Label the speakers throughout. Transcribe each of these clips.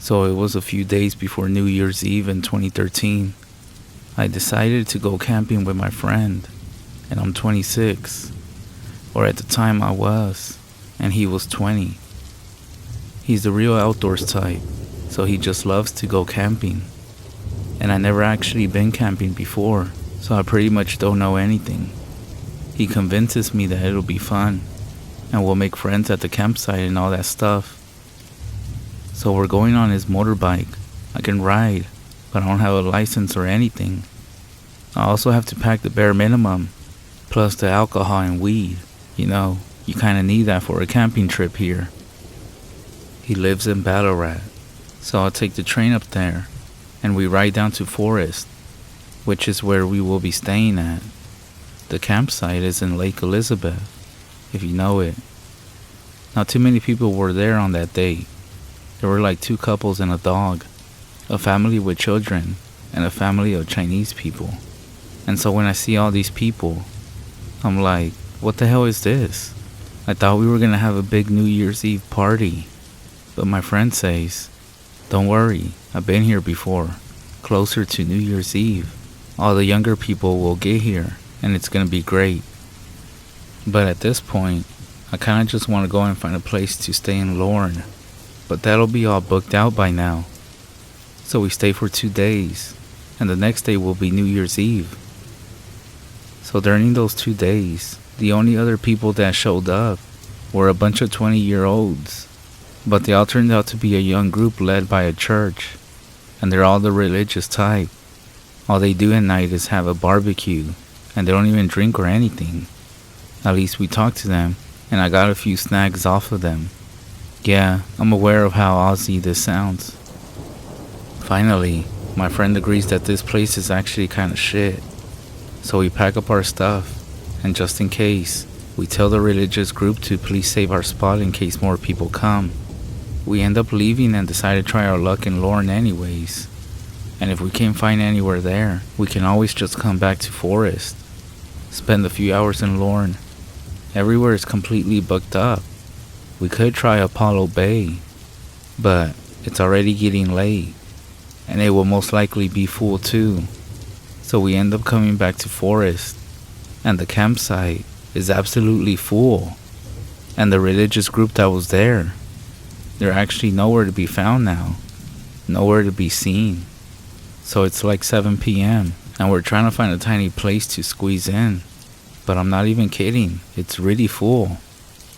Speaker 1: So it was a few days before New Year's Eve in 2013. I decided to go camping with my friend, and I'm 26, or at the time I was, and he was 20. He's the real outdoors type, so he just loves to go camping. And I never actually been camping before, so I pretty much don't know anything. He convinces me that it'll be fun, and we'll make friends at the campsite and all that stuff. So we're going on his motorbike. I can ride, but I don't have a license or anything. I also have to pack the bare minimum, plus the alcohol and weed. You know, you kinda need that for a camping trip here. He lives in Ballarat, so I'll take the train up there, and we ride down to Forest, which is where we will be staying at. The campsite is in Lake Elizabeth, if you know it. Not too many people were there on that day. There were like 2 couples and a dog, a family with children, and a family of Chinese people. And so when I see all these people, I'm like, what the hell is this? I thought we were gonna have a big New Year's Eve party. But my friend says, don't worry, I've been here before. Closer to New Year's Eve, all the younger people will get here, and it's gonna be great. But at this point, I kinda just wanna go and find a place to stay in Lorne. But that'll be all booked out by now. So we stay for 2 days, and the next day will be New Year's Eve. So during those 2 days, the only other people that showed up were a bunch of 20-year-olds. But they all turned out to be a young group led by a church, and they're all the religious type. All they do at night is have a barbecue, and they don't even drink or anything. At least we talked to them, and I got a few snags off of them. Yeah, I'm aware of how Aussie this sounds. Finally, my friend agrees that this place is actually kinda shit. So we pack up our stuff, and just in case, we tell the religious group to please save our spot in case more people come. We end up leaving and decide to try our luck in Lorne anyways. And if we can't find anywhere there, we can always just come back to Forest. Spend a few hours in Lorne. Everywhere is completely booked up. We could try Apollo Bay, but it's already getting late, and it will most likely be full too. So we end up coming back to Forest, and the campsite is absolutely full. And the religious group that was there, they're actually nowhere to be found now, nowhere to be seen. So it's like 7 p.m. and we're trying to find a tiny place to squeeze in. But I'm not even kidding, it's really full.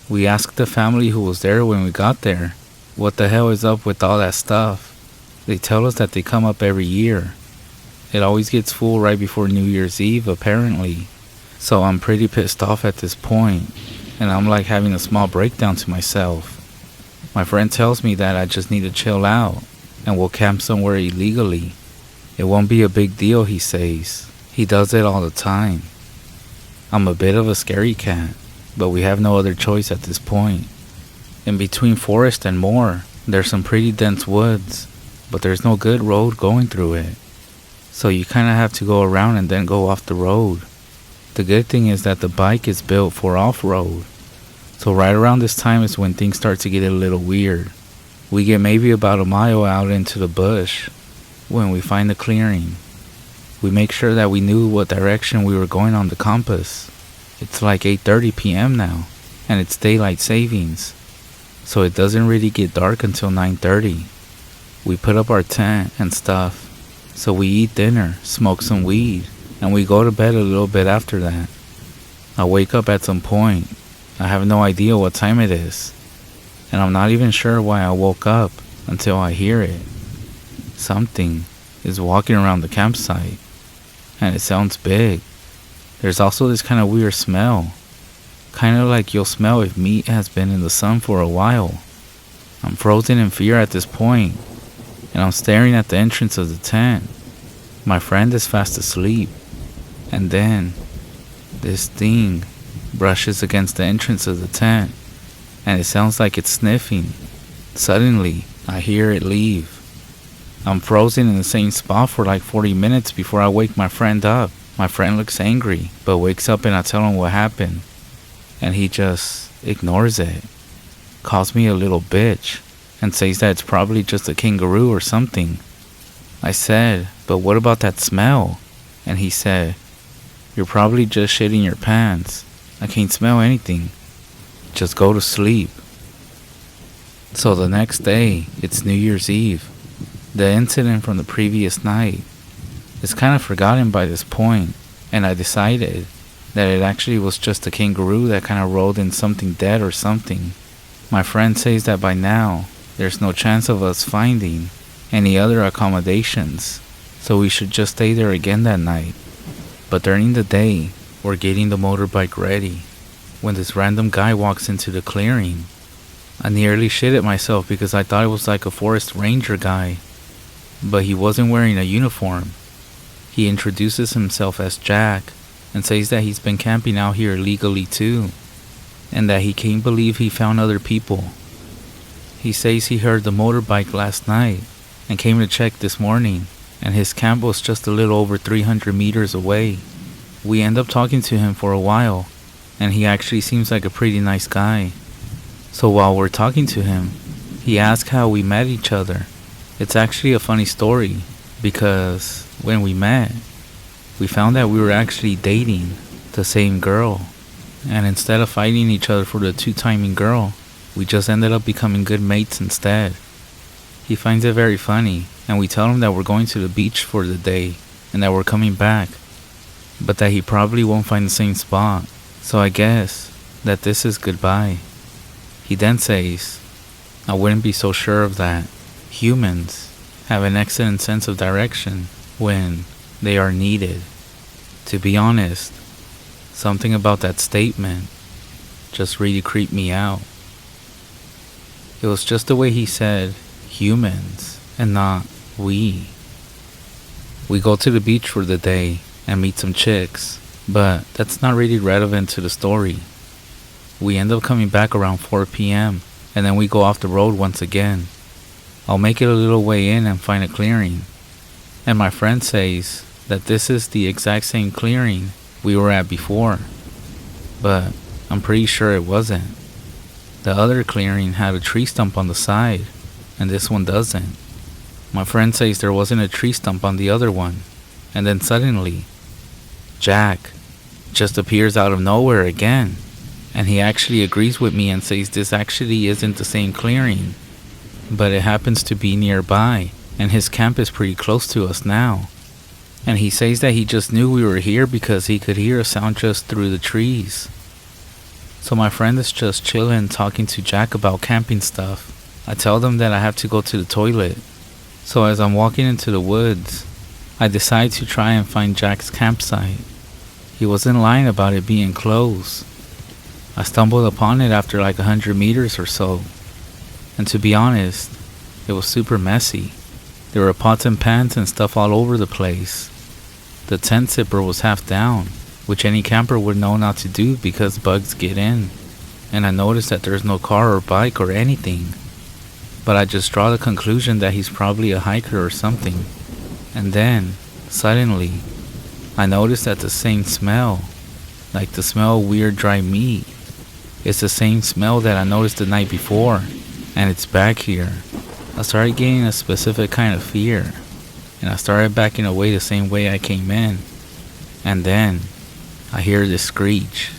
Speaker 1: We asked the family who was there when we got there, what the hell is up with all that stuff? They tell us that they come up every year. It always gets full right before New Year's Eve, apparently. So I'm pretty pissed off at this point, and I'm like having a small breakdown to myself. My friend tells me that I just need to chill out, and we'll camp somewhere illegally. It won't be a big deal, he says. He does it all the time. I'm a bit of a scary cat, but we have no other choice at this point. In between Forest and Moore, there's some pretty dense woods, but there's no good road going through it. So you kinda have to go around and then go off the road. The good thing is that the bike is built for off-road. So right around this time is when things start to get a little weird. We get maybe about a mile out into the bush when we find the clearing. We make sure that we knew what direction we were going on the compass. It's like 8:30 p.m. now, and it's daylight savings, so it doesn't really get dark until 9:30. We put up our tent and stuff, so we eat dinner, smoke some weed, and we go to bed a little bit after that. I wake up at some point. I have no idea what time it is, and I'm not even sure why I woke up until I hear it. Something is walking around the campsite, and it sounds big. There's also this kind of weird smell, kind of like you'll smell if meat has been in the sun for a while. I'm frozen in fear at this point, and I'm staring at the entrance of the tent. My friend is fast asleep, and then this thing brushes against the entrance of the tent, and it sounds like it's sniffing. Suddenly, I hear it leave. I'm frozen in the same spot for like 40 minutes before I wake my friend up. My friend looks angry, but wakes up and I tell him what happened, and he just ignores it. Calls me a little bitch, and says that it's probably just a kangaroo or something. I said, but what about that smell? And he said, you're probably just shitting your pants. I can't smell anything. Just go to sleep. So the next day, it's New Year's Eve. The incident from the previous night is kind of forgotten by this point, and I decided that it actually was just a kangaroo that kind of rolled in something dead or something. My friend says that by now, there's no chance of us finding any other accommodations, so we should just stay there again that night. But during the day, we're getting the motorbike ready when this random guy walks into the clearing. I nearly shitted myself because I thought it was like a forest ranger guy, but he wasn't wearing a uniform. He introduces himself as Jack and says that he's been camping out here illegally too, and that he can't believe he found other people. He says he heard the motorbike last night and came to check this morning, and his camp was just a little over 300 meters away. We end up talking to him for a while, and he actually seems like a pretty nice guy. So while we're talking to him, he asks how we met each other. It's actually a funny story, because when we met, we found that we were actually dating the same girl, and instead of fighting each other for the two-timing girl, we just ended up becoming good mates instead. He finds it very funny, and we tell him that we're going to the beach for the day and that we're coming back, but that he probably won't find the same spot, so I guess that this is goodbye. He then says, I wouldn't be so sure of that. Humans have an excellent sense of direction when they are needed. To be honest, something about that statement just really creeped me out. It was just the way he said humans and not we. We go to the beach for the day and meet some chicks, but that's not really relevant to the story. We end up coming back around 4 p.m. and then we go off the road once again. I'll make it a little way in and find a clearing, and my friend says that this is the exact same clearing we were at before, but I'm pretty sure it wasn't. The other clearing had a tree stump on the side, and this one doesn't. My friend says there wasn't a tree stump on the other one, and then suddenly, Jack just appears out of nowhere again, and he actually agrees with me and says this actually isn't the same clearing, but it happens to be nearby, and his camp is pretty close to us now. And he says that he just knew we were here because he could hear a sound just through the trees. So my friend is just chilling, talking to Jack about camping stuff. I tell them that I have to go to the toilet. So as I'm walking into the woods, I decide to try and find Jack's campsite. He wasn't lying about it being closed. I stumbled upon it after like 100 meters or so. And to be honest, it was super messy. There were pots and pans and stuff all over the place. The tent zipper was half down, which any camper would know not to do because bugs get in. And I noticed that there's no car or bike or anything. But I just draw the conclusion that he's probably a hiker or something. And then, suddenly, I noticed that the same smell, like the smell of weird dry meat, it's the same smell that I noticed the night before, and it's back here. I started getting a specific kind of fear, and I started backing away the same way I came in. And then, I hear this screech.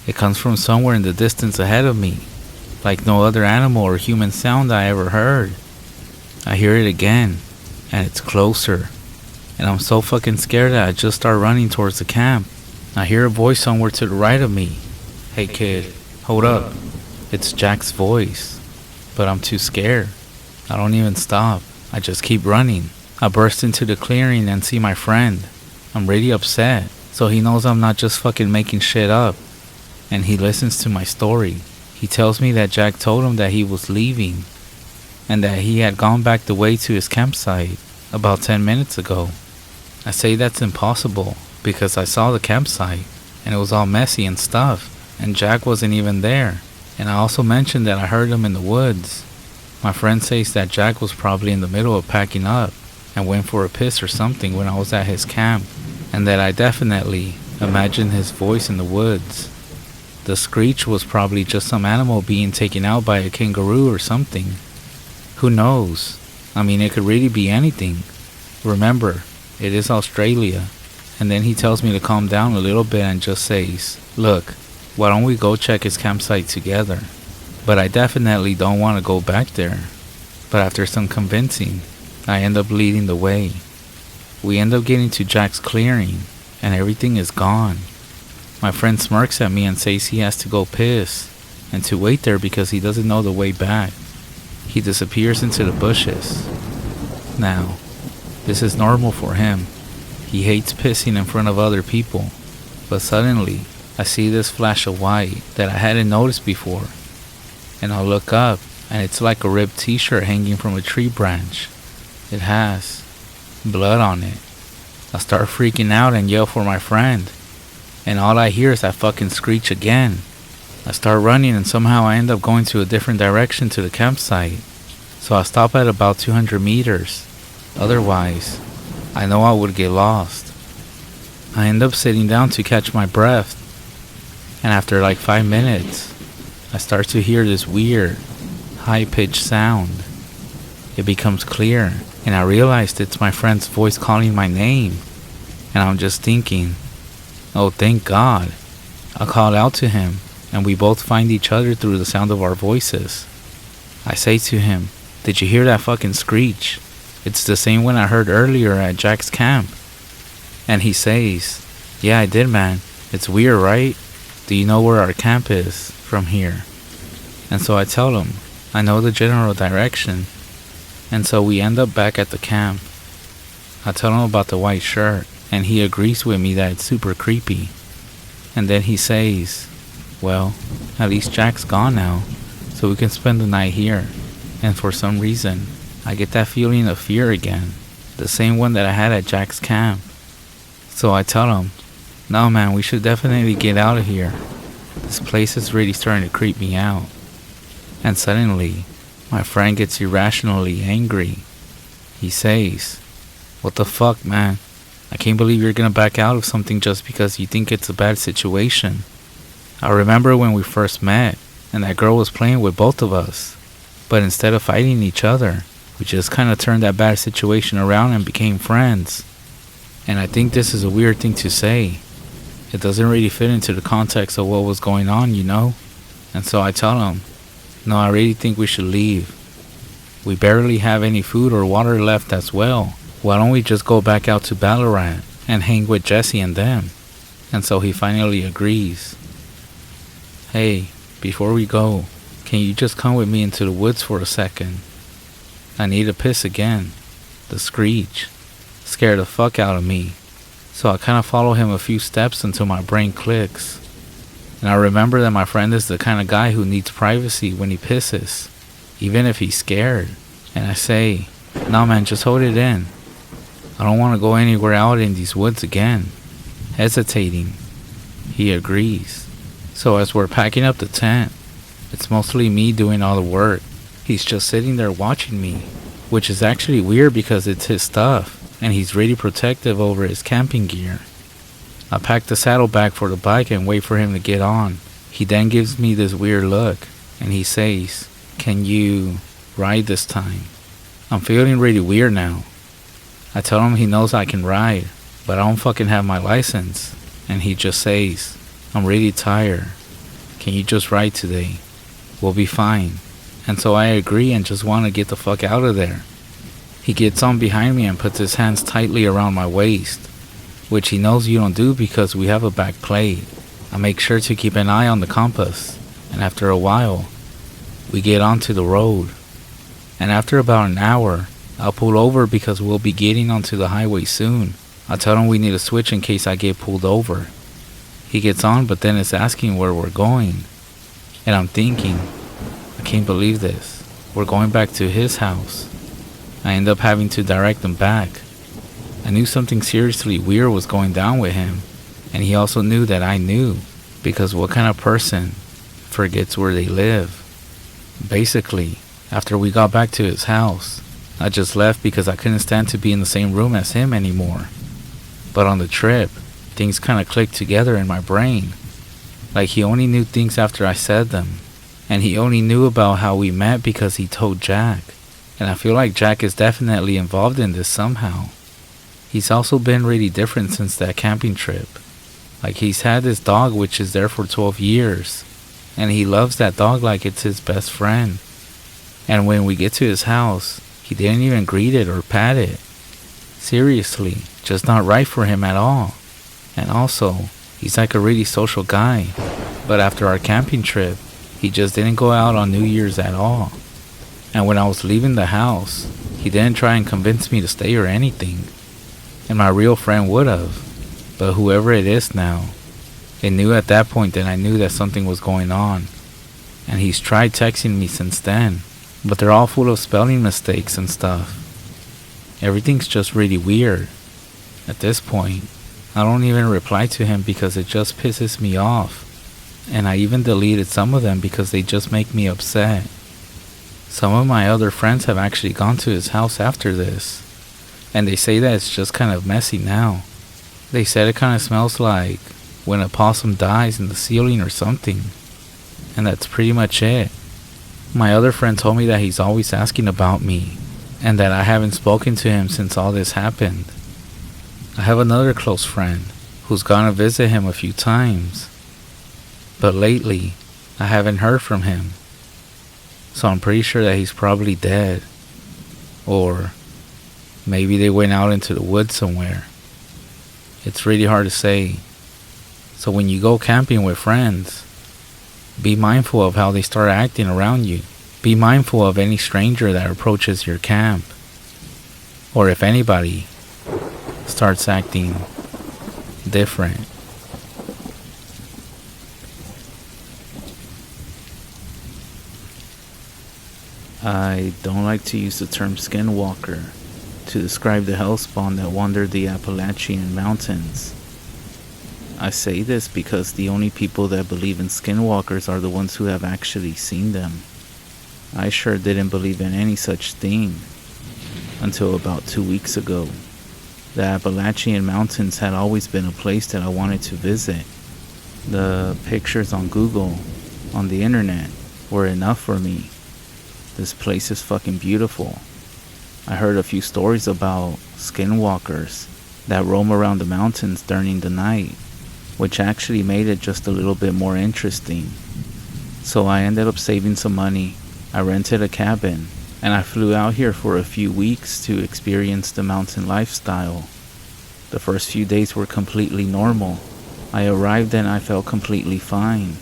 Speaker 1: It comes from somewhere in the distance ahead of me, like no other animal or human sound I ever heard. I hear it again, and it's closer, and I'm so fucking scared that I just start running towards the camp. I hear a voice somewhere to the right of me. Hey kid, hold up. It's Jack's voice, but I'm too scared. I don't even stop. I just keep running. I burst into the clearing and see my friend. I'm really upset, so he knows I'm not just fucking making shit up. And he listens to my story. He tells me that Jack told him that he was leaving, and that he had gone back the way to his campsite about 10 minutes ago. I say that's impossible, because I saw the campsite, and it was all messy and stuff, and Jack wasn't even there. And I also mentioned that I heard him in the woods. My friend says that Jack was probably in the middle of packing up and went for a piss or something when I was at his camp, and that I definitely imagined his voice in the woods. The screech was probably just some animal being taken out by a kangaroo or something. Who knows? I mean, it could really be anything. Remember, it is Australia. And then he tells me to calm down a little bit and just says, look, why don't we go check his campsite together? But I definitely don't want to go back there. But after some convincing, I end up leading the way. We end up getting to Jack's clearing, and everything is gone. My friend smirks at me and says he has to go piss, and to wait there because he doesn't know the way back. He disappears into the bushes. Now, this is normal for him. He hates pissing in front of other people. But suddenly, I see this flash of white that I hadn't noticed before. And I look up, and it's like a ripped t-shirt hanging from a tree branch. It has blood on it. I start freaking out and yell for my friend. And all I hear is that fucking screech again. I start running and somehow I end up going to a different direction to the campsite. So I stop at about 200 meters. Otherwise, I know I would get lost. I end up sitting down to catch my breath. And after like 5 minutes, I start to hear this weird, high-pitched sound. It becomes clear, and I realized it's my friend's voice calling my name. And I'm just thinking, oh, thank God. I call out to him, and we both find each other through the sound of our voices. I say to him, did you hear that fucking screech? It's the same one I heard earlier at Jack's camp. And he says, yeah, I did, man. It's weird, right? Do you know where our camp is from here? And so I tell him, I know the general direction. And so we end up back at the camp. I tell him about the white shirt, and he agrees with me that it's super creepy. And then he says, well, at least Jack's gone now, so we can spend the night here. And for some reason, I get that feeling of fear again, the same one that I had at Jack's camp. So I tell him, no man, we should definitely get out of here. This place is really starting to creep me out. And suddenly, my friend gets irrationally angry. He says, what the fuck, man? I can't believe you're gonna back out of something just because you think it's a bad situation. I remember when we first met, and that girl was playing with both of us. But instead of fighting each other, we just kinda turned that bad situation around and became friends. And I think this is a weird thing to say. It doesn't really fit into the context of what was going on, you know? And so I tell him, no, I really think we should leave. We barely have any food or water left as well. Why don't we just go back out to Ballarat and hang with Jesse and them? And so he finally agrees. Hey, before we go, can you just come with me into the woods for a second? I need to piss again. The screech scared the fuck out of me. So I kind of follow him a few steps until my brain clicks. And I remember that my friend is the kind of guy who needs privacy when he pisses, even if he's scared. And I say, no man, just hold it in. I don't want to go anywhere out in these woods again. Hesitating. He agrees. So as we're packing up the tent, it's mostly me doing all the work. He's just sitting there watching me, which is actually weird because it's his stuff, and he's really protective over his camping gear. I pack the saddlebag for the bike and wait for him to get on. He then gives me this weird look, and he says, can you ride this time? I'm feeling really weird now. I tell him he knows I can ride, but I don't fucking have my license. And he just says, I'm really tired. Can you just ride today? We'll be fine. And so I agree and just want to get the fuck out of there. He gets on behind me and puts his hands tightly around my waist, which he knows you don't do because we have a back plate. I make sure to keep an eye on the compass, and after a while, we get onto the road. And after about an hour, I'll pull over because we'll be getting onto the highway soon. I tell him we need a switch in case I get pulled over. He gets on but then is asking where we're going. And I'm thinking, I can't believe this. We're going back to his house. I end up having to direct him back. I knew something seriously weird was going down with him. And he also knew that I knew. Because what kind of person forgets where they live? Basically, after we got back to his house, I just left because I couldn't stand to be in the same room as him anymore. But on the trip, things kind of clicked together in my brain. Like he only knew things after I said them. And he only knew about how we met because he told Jack. And I feel like Jack is definitely involved in this somehow. He's also been really different since that camping trip. Like he's had this dog which is there for 12 years. And he loves that dog like it's his best friend. And when we get to his house, he didn't even greet it or pat it. Seriously, just not right for him at all. And also, he's like a really social guy. But after our camping trip, he just didn't go out on New Year's at all. And when I was leaving the house, he didn't try and convince me to stay or anything. And my real friend would have. But whoever it is now, it knew at that point that I knew that something was going on. And he's tried texting me since then. But they're all full of spelling mistakes and stuff. Everything's just really weird. At this point, I don't even reply to him because it just pisses me off. And I even deleted some of them because they just make me upset. Some of my other friends have actually gone to his house after this. And they say that it's just kind of messy now. They said it kind of smells like when a possum dies in the ceiling or something. And that's pretty much it. My other friend told me that he's always asking about me, and that I haven't spoken to him since all this happened. I have another close friend who's gone to visit him a few times, but lately I haven't heard from him. So I'm pretty sure that he's probably dead, or maybe they went out into the woods somewhere. It's really hard to say. So when you go camping with friends, be mindful of how they start acting around you. Be mindful of any stranger that approaches your camp. Or if anybody starts acting different. I don't like to use the term Skinwalker to describe the hellspawn that wandered the Appalachian Mountains. I say this because the only people that believe in skinwalkers are the ones who have actually seen them. I sure didn't believe in any such thing until about 2 weeks ago. The Appalachian Mountains had always been a place that I wanted to visit. The pictures on Google, on the internet, were enough for me. This place is fucking beautiful. I heard a few stories about skinwalkers that roam around the mountains during the night, which actually made it just a little bit more interesting. So I ended up saving some money. I rented a cabin, and I flew out here for a few weeks to experience the mountain lifestyle. The first few days were completely normal. I arrived and I felt completely fine.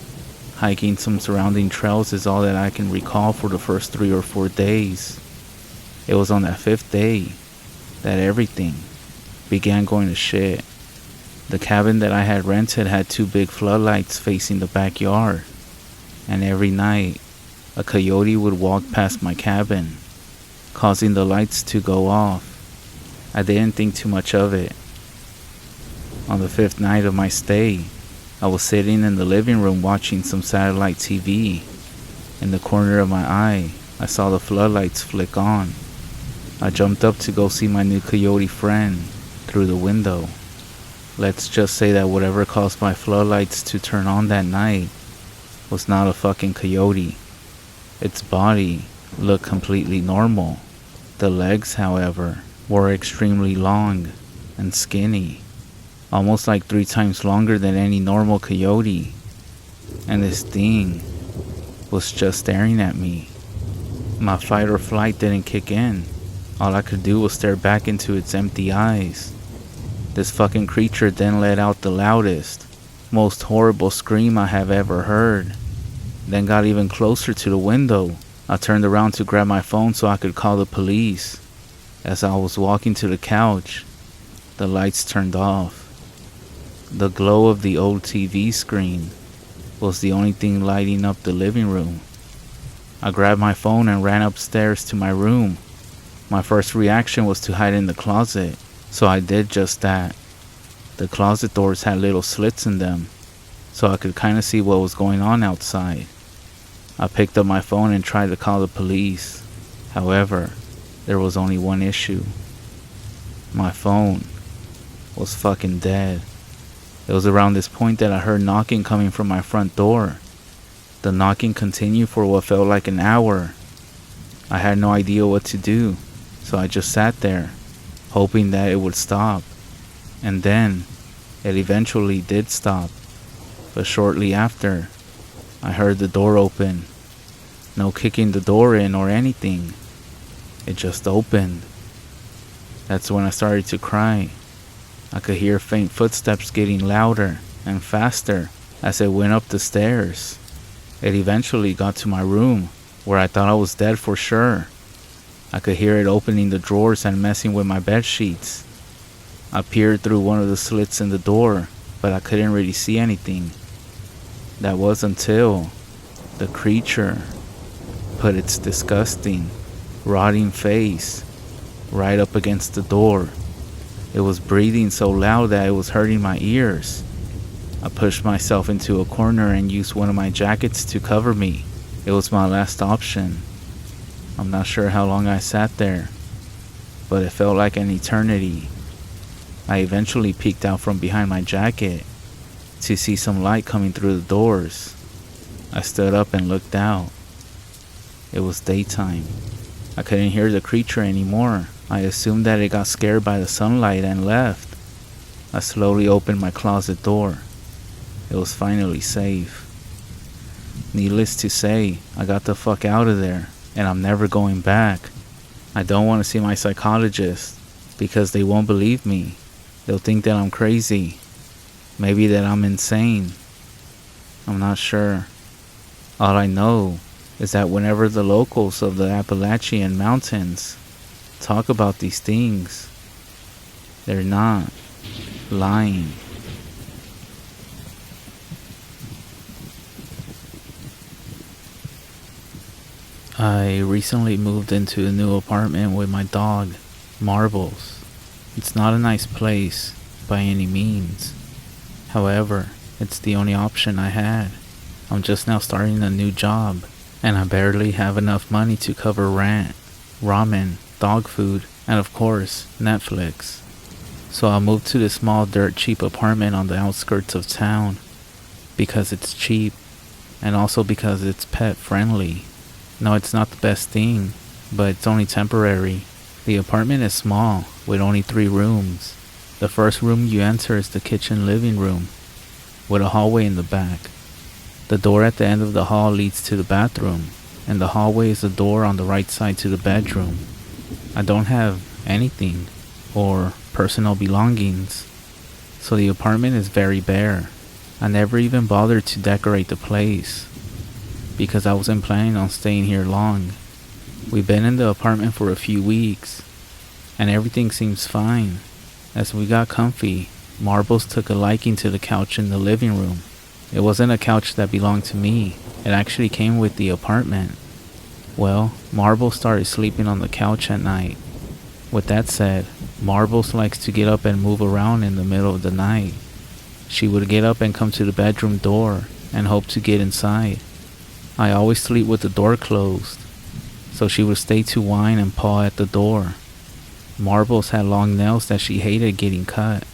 Speaker 1: Hiking some surrounding trails is all that I can recall for the first 3 or 4 days. It was on that 5th day that everything began going to shit. The cabin that I had rented had 2 big floodlights facing the backyard, and every night, a coyote would walk past my cabin, causing the lights to go off. I didn't think too much of it. On the 5th night of my stay, I was sitting in the living room watching some satellite TV. In the corner of my eye, I saw the floodlights flick on. I jumped up to go see my new coyote friend through the window. Let's just say that whatever caused my floodlights to turn on that night was not a fucking coyote. Its body looked completely normal. The legs, however, were extremely long and skinny, almost like 3 times longer than any normal coyote. And this thing was just staring at me. My fight or flight didn't kick in. All I could do was stare back into its empty eyes. This fucking creature then let out the loudest, most horrible scream I have ever heard. Then got even closer to the window. I turned around to grab my phone so I could call the police. As I was walking to the couch, the lights turned off. The glow of the old TV screen was the only thing lighting up the living room. I grabbed my phone and ran upstairs to my room. My first reaction was to hide in the closet, so I did just that. The closet doors had little slits in them, so I could kind of see what was going on outside. I picked up my phone and tried to call the police. However, there was only one issue. My phone was fucking dead. It was around this point that I heard knocking coming from my front door. The knocking continued for what felt like an hour. I had no idea what to do, so I just sat there, hoping that it would stop. And then, it eventually did stop. But shortly after, I heard the door open. No kicking the door in or anything. It just opened. That's when I started to cry. I could hear faint footsteps getting louder and faster as it went up the stairs. It eventually got to my room, where I thought I was dead for sure. I could hear it opening the drawers and messing with my bed sheets. I peered through one of the slits in the door, but I couldn't really see anything. That was until the creature put its disgusting, rotting face right up against the door. It was breathing so loud that it was hurting my ears. I pushed myself into a corner and used one of my jackets to cover me. It was my last option. I'm not sure how long I sat there, but it felt like an eternity. I eventually peeked out from behind my jacket to see some light coming through the doors. I stood up and looked out. It was daytime. I couldn't hear the creature anymore. I assumed that it got scared by the sunlight and left. I slowly opened my closet door. It was finally safe. Needless to say, I got the fuck out of there, and I'm never going back. I don't want to see my psychologist, because they won't believe me. They'll think that I'm crazy. Maybe that I'm insane. I'm not sure. All I know is that whenever the locals of the Appalachian Mountains talk about these things, they're not lying. I recently moved into a new apartment with my dog, Marbles. It's not a nice place by any means. However, it's the only option I had. I'm just now starting a new job, and I barely have enough money to cover rent, ramen, dog food, and of course, Netflix. So I moved to this small dirt cheap apartment on the outskirts of town because it's cheap and also because it's pet friendly. No, it's not the best thing, but it's only temporary. The apartment is small with only 3 rooms. The first room you enter is the kitchen living room with a hallway in the back. The door at the end of the hall leads to the bathroom, and the hallway is the door on the right side to the bedroom. I don't have anything or personal belongings, so the apartment is very bare. I never even bothered to decorate the place because I wasn't planning on staying here long. We've been in the apartment for a few weeks, and everything seems fine. As we got comfy, Marbles took a liking to the couch in the living room. It wasn't a couch that belonged to me. It actually came with the apartment. Well, Marbles started sleeping on the couch at night. With that said, Marbles likes to get up and move around in the middle of the night. She would get up and come to the bedroom door and hope to get inside. I always sleep with the door closed, so she would stay to whine and paw at the door. Marbles had long nails that she hated getting cut,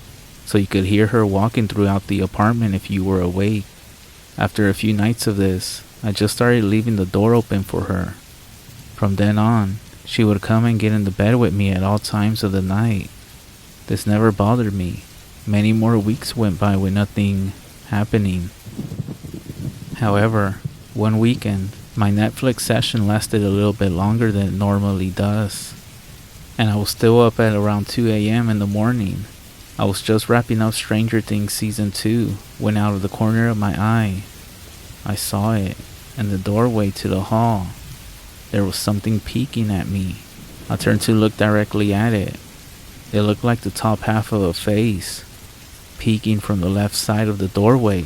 Speaker 1: so you could hear her walking throughout the apartment if you were awake. After a few nights of this, I just started leaving the door open for her. From then on, she would come and get in the bed with me at all times of the night. This never bothered me. Many more weeks went by with nothing happening. However, one weekend, my Netflix session lasted a little bit longer than it normally does, and I was still up at around 2 a.m. in the morning. I was just wrapping up Stranger Things Season 2 when out of the corner of my eye, I saw it in the doorway to the hall. There was something peeking at me. I turned to look directly at it. It looked like the top half of a face, peeking from the left side of the doorway.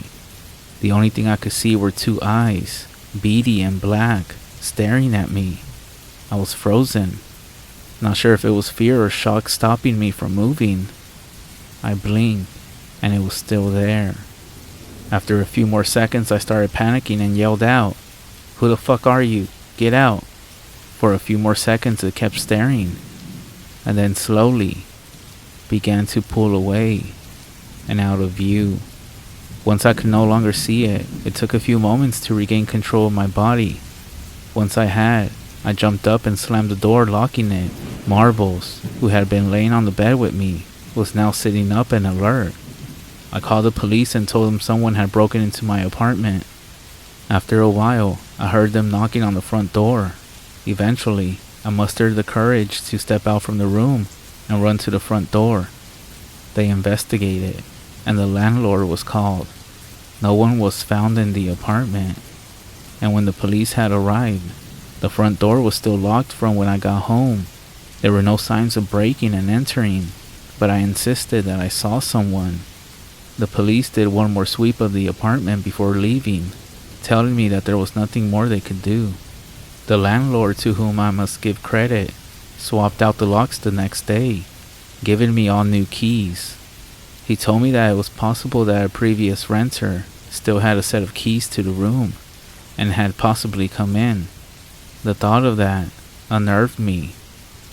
Speaker 1: The only thing I could see were 2 eyes, beady and black, staring at me. I was frozen. Not sure if it was fear or shock stopping me from moving. I blinked, and it was still there. After a few more seconds, I started panicking and yelled out, "Who the fuck are you? Get out!" For a few more seconds, it kept staring, and then slowly began to pull away and out of view. Once I could no longer see it, it took a few moments to regain control of my body. Once I had, I jumped up and slammed the door, locking it. Marbles, who had been laying on the bed with me, was now sitting up and alert. I called the police and told them someone had broken into my apartment. After a while, I heard them knocking on the front door. Eventually, I mustered the courage to step out from the room and run to the front door. They investigated, and the landlord was called. No one was found in the apartment, and when the police had arrived, the front door was still locked from when I got home. There were no signs of breaking and entering, but I insisted that I saw someone. The police did one more sweep of the apartment before leaving, telling me that there was nothing more they could do. The landlord, to whom I must give credit, swapped out the locks the next day, giving me all new keys. He told me that it was possible that a previous renter still had a set of keys to the room and had possibly come in. The thought of that unnerved me,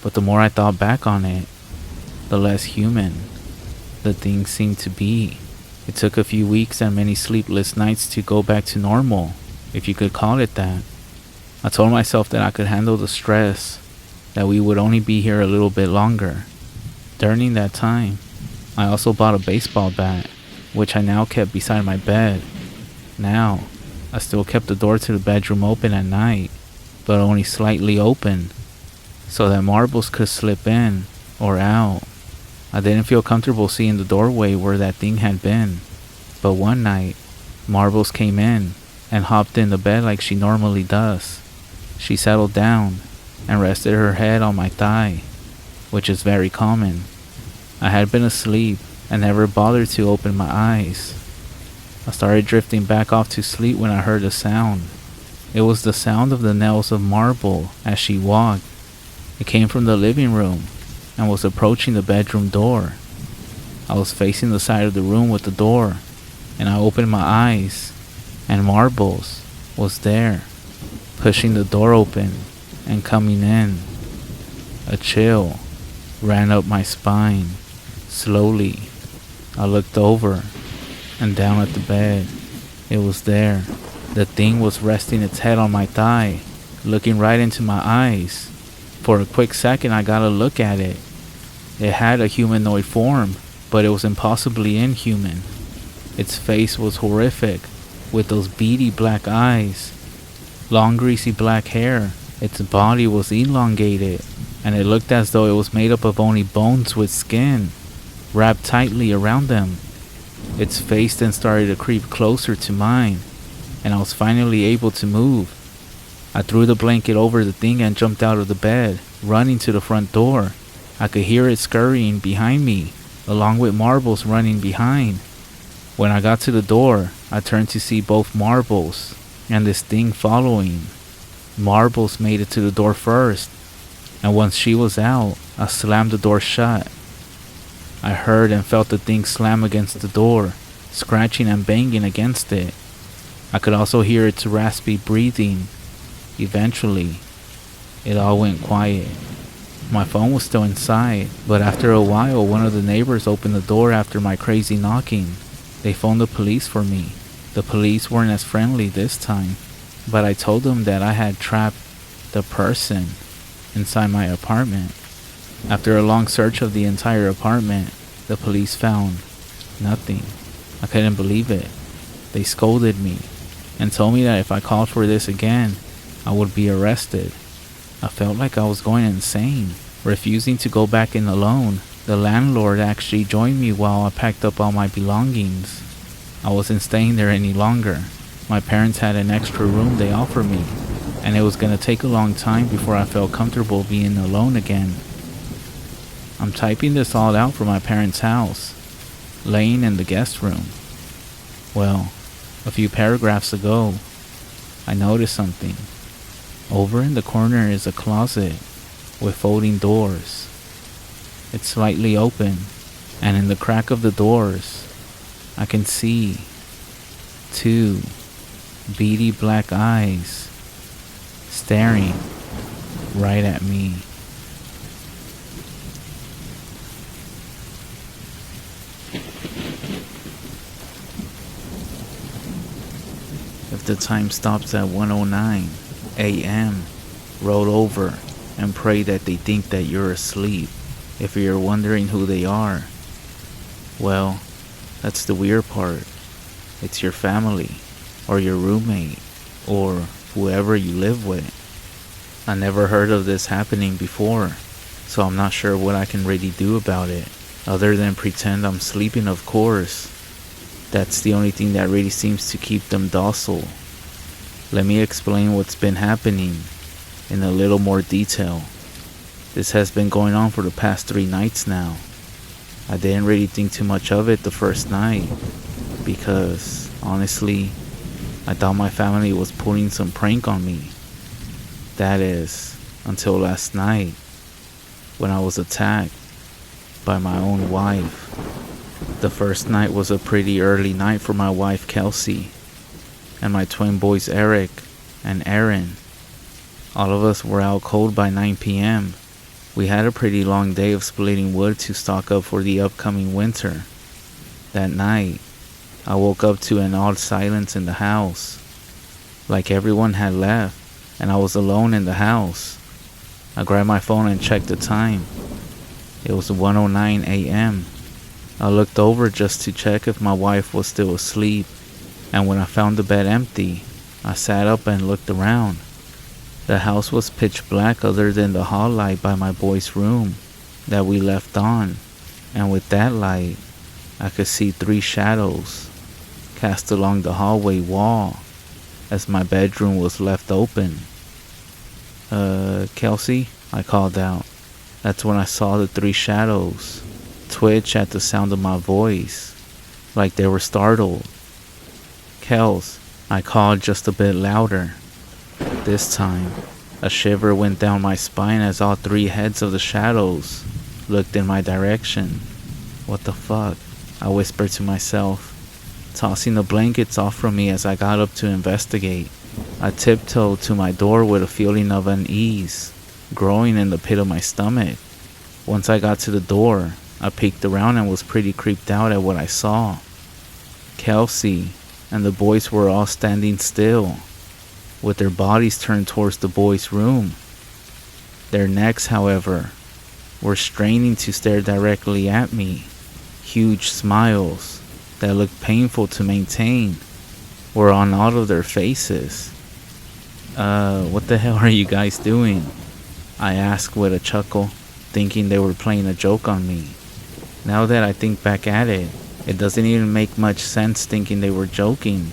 Speaker 1: but the more I thought back on it, the less human the thing seemed to be. It took a few weeks and many sleepless nights to go back to normal, if you could call it that. I told myself that I could handle the stress, that we would only be here a little bit longer. During that time, I also bought a baseball bat, which I now kept beside my bed. Now, I still kept the door to the bedroom open at night, but only slightly open, so that marbles could slip in or out. I didn't feel comfortable seeing the doorway where that thing had been, but one night, Marbles came in and hopped in the bed like she normally does. She settled down and rested her head on my thigh, which is very common. I had been asleep and never bothered to open my eyes. I started drifting back off to sleep when I heard a sound. It was the sound of the nails of Marble as she walked. It came from the living room and was approaching the bedroom door. I was facing the side of the room with the door, and I opened my eyes, and Marbles was there, pushing the door open and coming in. A chill ran up my spine. Slowly, I looked over and down at the bed. It was there. The thing was resting its head on my thigh, looking right into my eyes. For a quick second, I got a look at it. It had a humanoid form, but it was impossibly inhuman. Its face was horrific, with those beady black eyes, long greasy black hair. Its body was elongated, and it looked as though it was made up of only bones with skin wrapped tightly around them. Its face then started to creep closer to mine, and I was finally able to move. I threw the blanket over the thing and jumped out of the bed, running to the front door. I could hear it scurrying behind me, along with Marbles running behind. When I got to the door, I turned to see both Marbles and this thing following. Marbles made it to the door first, and once she was out, I slammed the door shut. I heard and felt the thing slam against the door, scratching and banging against it. I could also hear its raspy breathing. Eventually, it all went quiet. My phone was still inside, but after a while, one of the neighbors opened the door after my crazy knocking. They phoned the police for me. The police weren't as friendly this time, but I told them that I had trapped the person inside my apartment. After a long search of the entire apartment, the police found nothing. I couldn't believe it. They scolded me and told me that if I called for this again, I would be arrested. I felt like I was going insane. Refusing to go back in alone, the landlord actually joined me while I packed up all my belongings. I wasn't staying there any longer. My parents had an extra room they offered me, and it was going to take a long time before I felt comfortable being alone again. I'm typing this all out from my parents' house, laying in the guest room. Well, a few paragraphs ago, I noticed something. Over in the corner is a closet with folding doors. It's slightly open, and in the crack of the doors, I can see two beady black eyes staring right at me. the time stops at 1:09 a.m., roll over and pray that they think that you're asleep. If you're wondering who they are, well, that's the weird part. It's your family, or your roommate, or whoever you live with. I never heard of this happening before, so I'm not sure what I can really do about it, other than pretend I'm sleeping, of course. That's the only thing that really seems to keep them docile. Let me explain what's been happening in a little more detail. This has been going on for the past 3 nights now. I didn't really think too much of it the first night, because, honestly, I thought my family was pulling some prank on me. That is, until last night, when I was attacked by my own wife. The first night was a pretty early night for my wife Kelsey, and my twin boys Eric and Aaron. All of us were out cold by 9 p.m. We had a pretty long day of splitting wood to stock up for the upcoming winter. That night, I woke up to an odd silence in the house, like everyone had left and I was alone in the house. I grabbed my phone and checked the time. It was 1:09 a.m. I looked over just to check if my wife was still asleep, and when I found the bed empty, I sat up and looked around. The house was pitch black other than the hall light by my boy's room that we left on, and with that light, I could see 3 shadows cast along the hallway wall as my bedroom was left open. Kelsey, I called out. That's when I saw the 3 shadows twitch at the sound of my voice, like they were startled. Kels, I called just a bit louder. This time, a shiver went down my spine as all 3 heads of the shadows looked in my direction. What the fuck? I whispered to myself, tossing the blankets off from me as I got up to investigate. I tiptoed to my door with a feeling of unease growing in the pit of my stomach. Once I got to the door, I peeked around and was pretty creeped out at what I saw. Kelsey and the boys were all standing still, with their bodies turned towards the boys' room. Their necks, however, were straining to stare directly at me. Huge smiles that looked painful to maintain were on all of their faces. What the hell are you guys doing? I asked with a chuckle, thinking they were playing a joke on me. Now that I think back at it, it doesn't even make much sense thinking they were joking.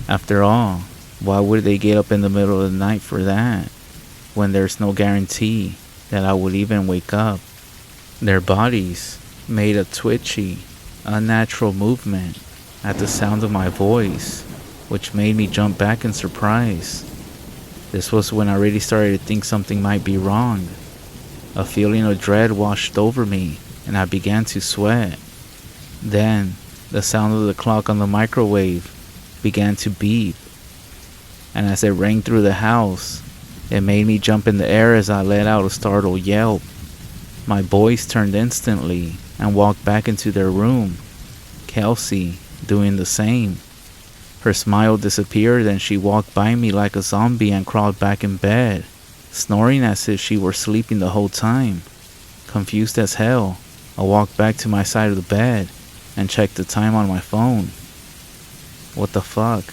Speaker 1: After all, why would they get up in the middle of the night for that, when there's no guarantee that I would even wake up? Their bodies made a twitchy, unnatural movement at the sound of my voice, which made me jump back in surprise. This was when I really started to think something might be wrong. A feeling of dread washed over me, and I began to sweat. Then, the sound of the clock on the microwave began to beep, and as it rang through the house, it made me jump in the air as I let out a startled yelp. My boys turned instantly and walked back into their room, Kelsey doing the same. Her smile disappeared and she walked by me like a zombie and crawled back in bed, snoring as if she were sleeping the whole time. Confused as hell, I walked back to my side of the bed and checked the time on my phone. What the fuck?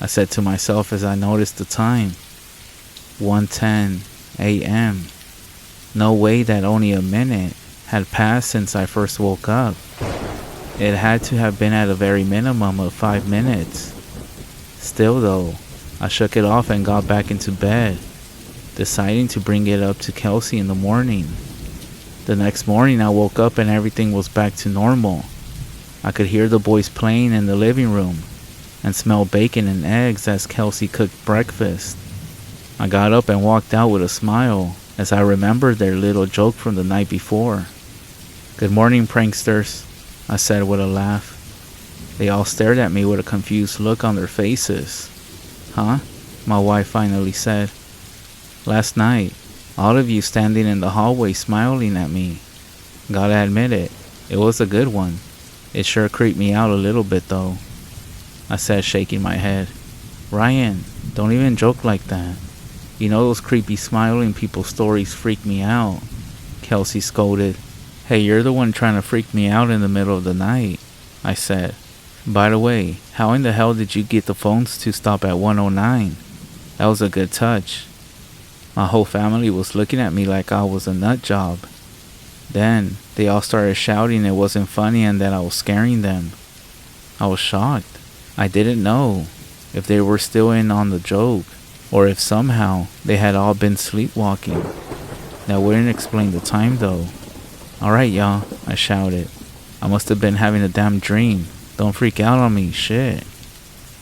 Speaker 1: I said to myself as I noticed the time. 1:10 a.m. No way that only a minute had passed since I first woke up. It had to have been at a very minimum of 5 minutes. Still though, I shook it off and got back into bed, deciding to bring it up to Kelsey in the morning. The next morning I woke up and everything was back to normal. I could hear the boys playing in the living room and smell bacon and eggs as Kelsey cooked breakfast. I got up and walked out with a smile as I remembered their little joke from the night before. "Good morning, pranksters," I said with a laugh. They all stared at me with a confused look on their faces. "Huh?" my wife finally said. "Last night, all of you standing in the hallway smiling at me. Gotta admit it was a good one. It sure creeped me out a little bit though," I said, shaking my head. Ryan, don't even joke like that. You know those creepy smiling people's stories freak me out. Kelsey scolded. Hey, you're the one trying to freak me out in the middle of the night, I said. By the way, how in the hell did you get the phones to stop at 109? That was a good touch. My whole family was looking at me like I was a nut job. Then, they all started shouting it wasn't funny and that I was scaring them. I was shocked. I didn't know if they were still in on the joke, or if somehow they had all been sleepwalking. That wouldn't explain the time though. Alright y'all, I shouted. I must have been having a damn dream. Don't freak out on me, shit.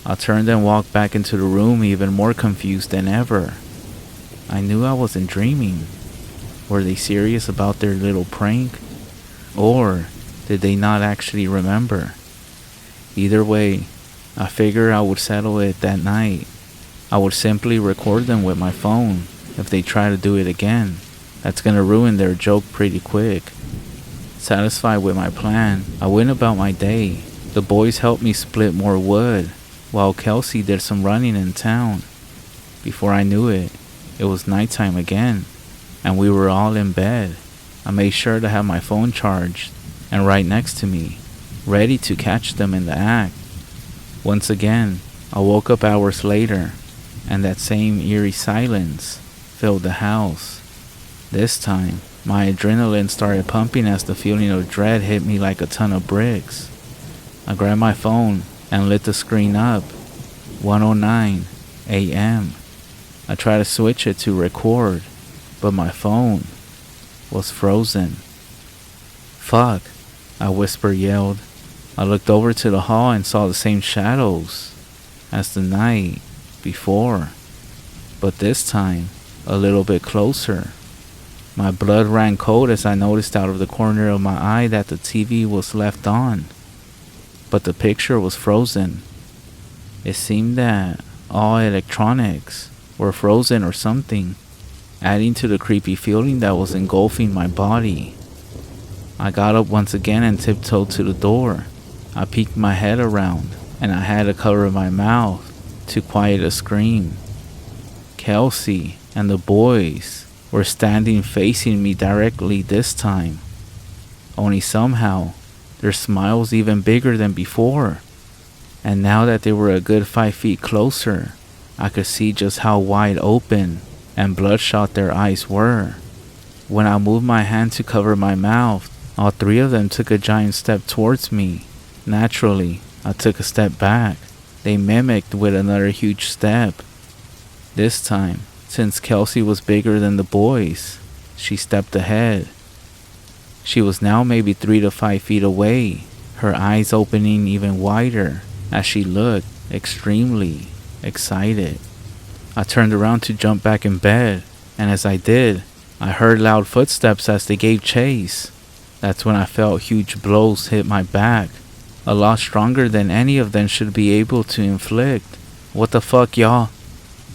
Speaker 1: I turned and walked back into the room even more confused than ever. I knew I wasn't dreaming. Were they serious about their little prank? Or did they not actually remember? Either way, I figured I would settle it that night. I would simply record them with my phone if they try to do it again. That's gonna ruin their joke pretty quick. Satisfied with my plan, I went about my day. The boys helped me split more wood, while Kelsey did some running in town. Before I knew it, it was nighttime again, and we were all in bed. I made sure to have my phone charged and right next to me, ready to catch them in the act. Once again, I woke up hours later, and that same eerie silence filled the house. This time, my adrenaline started pumping as the feeling of dread hit me like a ton of bricks. I grabbed my phone and lit the screen up. 1:09 a.m. I tried to switch it to record, but my phone was frozen. Fuck, I yelled. I looked over to the hall and saw the same shadows as the night before, but this time a little bit closer. My blood ran cold as I noticed out of the corner of my eye that the TV was left on, but the picture was frozen. It seemed that all electronics were frozen or something, adding to the creepy feeling that was engulfing my body. I got up once again and tiptoed to the door. I peeked my head around, and I had to cover my mouth to quiet a scream. Kelsey and the boys were standing facing me directly this time. Only somehow, their smile was even bigger than before. And now that they were a good 5 feet closer, I could see just how wide open and bloodshot their eyes were. When I moved my hand to cover my mouth, all three of them took a giant step towards me. Naturally, I took a step back. They mimicked with another huge step. This time, since Kelsey was bigger than the boys, she stepped ahead. She was now maybe 3 to 5 feet away, her eyes opening even wider as she looked extremely excited. I turned around to jump back in bed, and as I did, I heard loud footsteps as they gave chase. That's when I felt huge blows hit my back, a lot stronger than any of them should be able to inflict. What the fuck, y'all?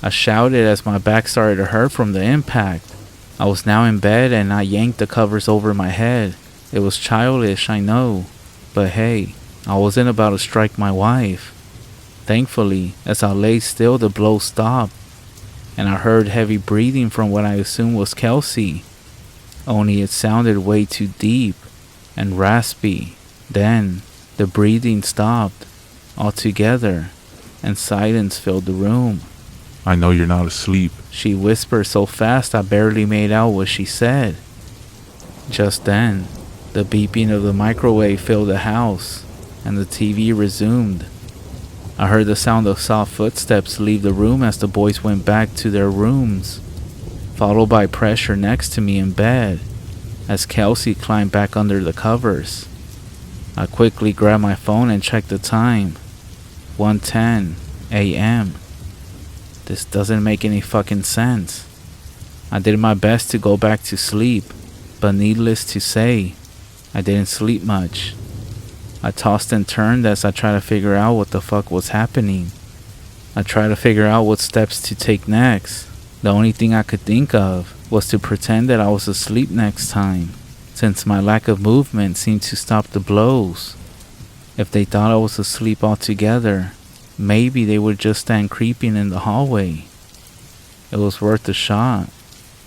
Speaker 1: I shouted as my back started to hurt from the impact. I was now in bed and I yanked the covers over my head. It was childish, I know, but hey, I wasn't about to strike my wife. Thankfully, as I lay still, the blow stopped, and I heard heavy breathing from what I assumed was Kelsey. Only it sounded way too deep and raspy. Then, the breathing stopped altogether, and silence filled the room.
Speaker 2: I know you're not asleep,
Speaker 1: She whispered so fast I barely made out what she said. Just then, the beeping of the microwave filled the house, and the TV resumed. I heard the sound of soft footsteps leave the room as the boys went back to their rooms, followed by pressure next to me in bed as Kelsey climbed back under the covers. I quickly grabbed my phone and checked the time. 1:10 a.m. This doesn't make any fucking sense. I did my best to go back to sleep, but needless to say, I didn't sleep much. I tossed and turned as I tried to figure out what the fuck was happening. I tried to figure out what steps to take next. The only thing I could think of was to pretend that I was asleep next time, since my lack of movement seemed to stop the blows. If they thought I was asleep altogether, maybe they would just stand creeping in the hallway. It was worth a shot,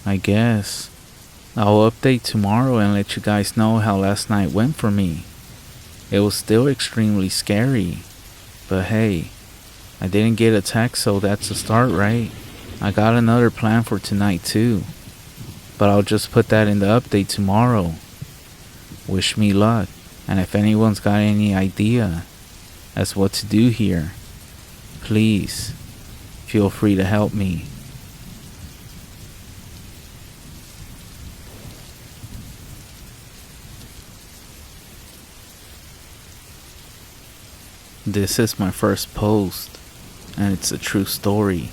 Speaker 1: I guess. I'll update tomorrow and let you guys know how last night went for me. It was still extremely scary, but hey, I didn't get attacked, so that's a start, right? I got another plan for tonight too, but I'll just put that in the update tomorrow. Wish me luck, and if anyone's got any idea as what to do here, please feel free to help me. This is my first post, and it's a true story.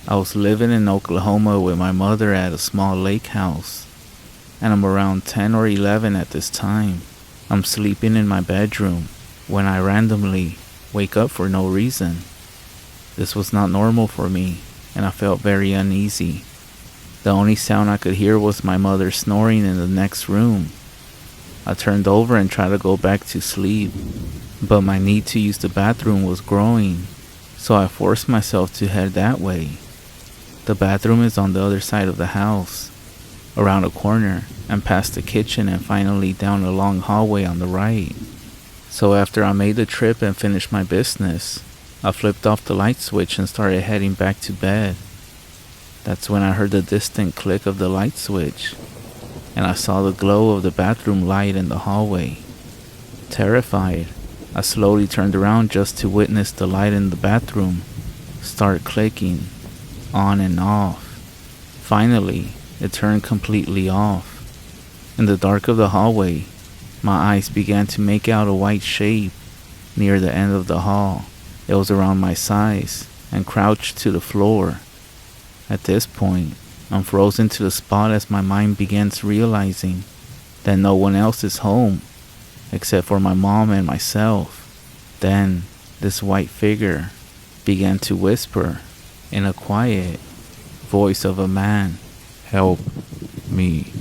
Speaker 1: I was living in Oklahoma with my mother at a small lake house, and I'm around 10 or 11 at this time. I'm sleeping in my bedroom when I randomly wake up for no reason. This was not normal for me, and I felt very uneasy. The only sound I could hear was my mother snoring in the next room. I turned over and tried to go back to sleep, but my need to use the bathroom was growing, so I forced myself to head that way. The bathroom is on the other side of the house, around a corner, and past the kitchen, and finally down a long hallway on the right. So after I made the trip and finished my business, I flipped off the light switch and started heading back to bed. That's when I heard the distant click of the light switch, and I saw the glow of the bathroom light in the hallway. Terrified, I slowly turned around just to witness the light in the bathroom start clicking on and off. Finally, it turned completely off. In the dark of the hallway, my eyes began to make out a white shape near the end of the hall. It was around my size and crouched to the floor. At this point, I'm frozen to the spot as my mind begins realizing that no one else is home except for my mom and myself. Then, this white figure began to whisper in a quiet voice of a man,
Speaker 2: Help me.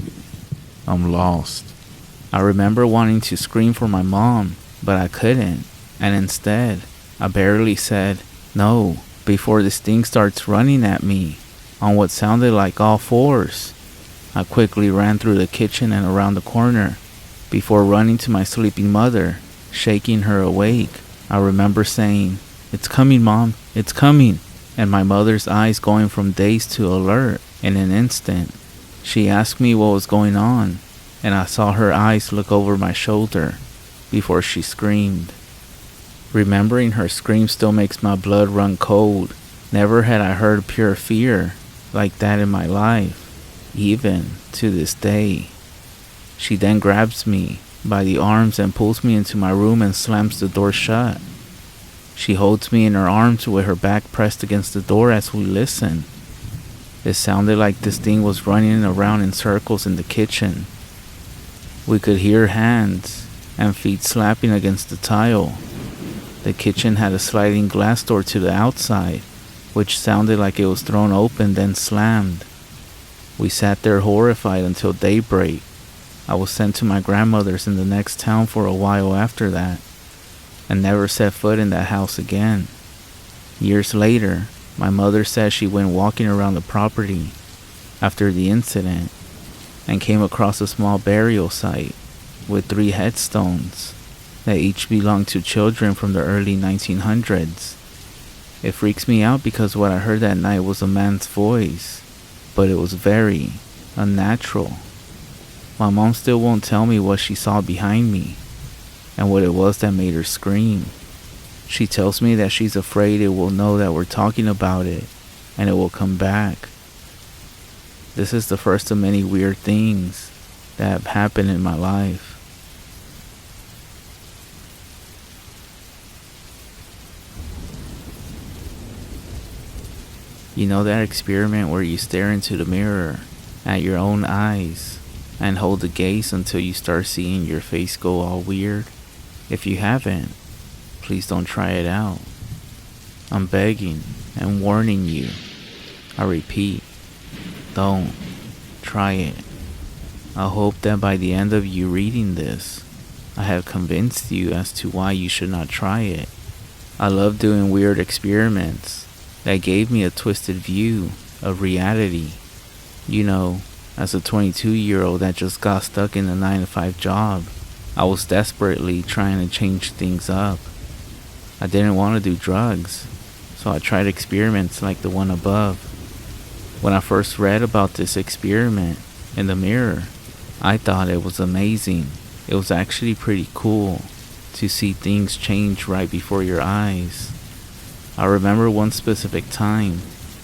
Speaker 2: I'm lost.
Speaker 1: I remember wanting to scream for my mom, but I couldn't, and instead, I barely said no before this thing starts running at me on what sounded like all fours. I quickly ran through the kitchen and around the corner before running to my sleeping mother, shaking her awake. I remember saying, "It's coming, Mom, it's coming," and my mother's eyes going from dazed to alert in an instant. She asked me what was going on, and I saw her eyes look over my shoulder before she screamed. Remembering her scream still makes my blood run cold. Never had I heard pure fear like that in my life, even to this day. She then grabs me by the arms and pulls me into my room and slams the door shut. She holds me in her arms with her back pressed against the door as we listen. It sounded like this thing was running around in circles in the kitchen. We could hear hands and feet slapping against the tile. The kitchen had a sliding glass door to the outside, which sounded like it was thrown open then slammed. We sat there horrified until daybreak. I was sent to my grandmother's in the next town for a while after that, and never set foot in that house again. Years later, my mother said she went walking around the property after the incident and came across a small burial site with 3 headstones that each belonged to children from the early 1900s. It freaks me out because what I heard that night was a man's voice, but it was very unnatural. My mom still won't tell me what she saw behind me and what it was that made her scream. She tells me that she's afraid it will know that we're talking about it and it will come back. This is the first of many weird things that have happened in my life. You know that experiment where you stare into the mirror at your own eyes and hold the gaze until you start seeing your face go all weird? If you haven't, please don't try it out. I'm begging and warning you. I repeat, don't try it. I hope that by the end of you reading this, I have convinced you as to why you should not try it. I love doing weird experiments that gave me a twisted view of reality. You know, as a 22-year-old that just got stuck in a 9-to-5 job, I was desperately trying to change things up. I didn't want to do drugs, so I tried experiments like the one above. When I first read about this experiment in the mirror, I thought it was amazing. It was actually pretty cool to see things change right before your eyes. I remember one specific time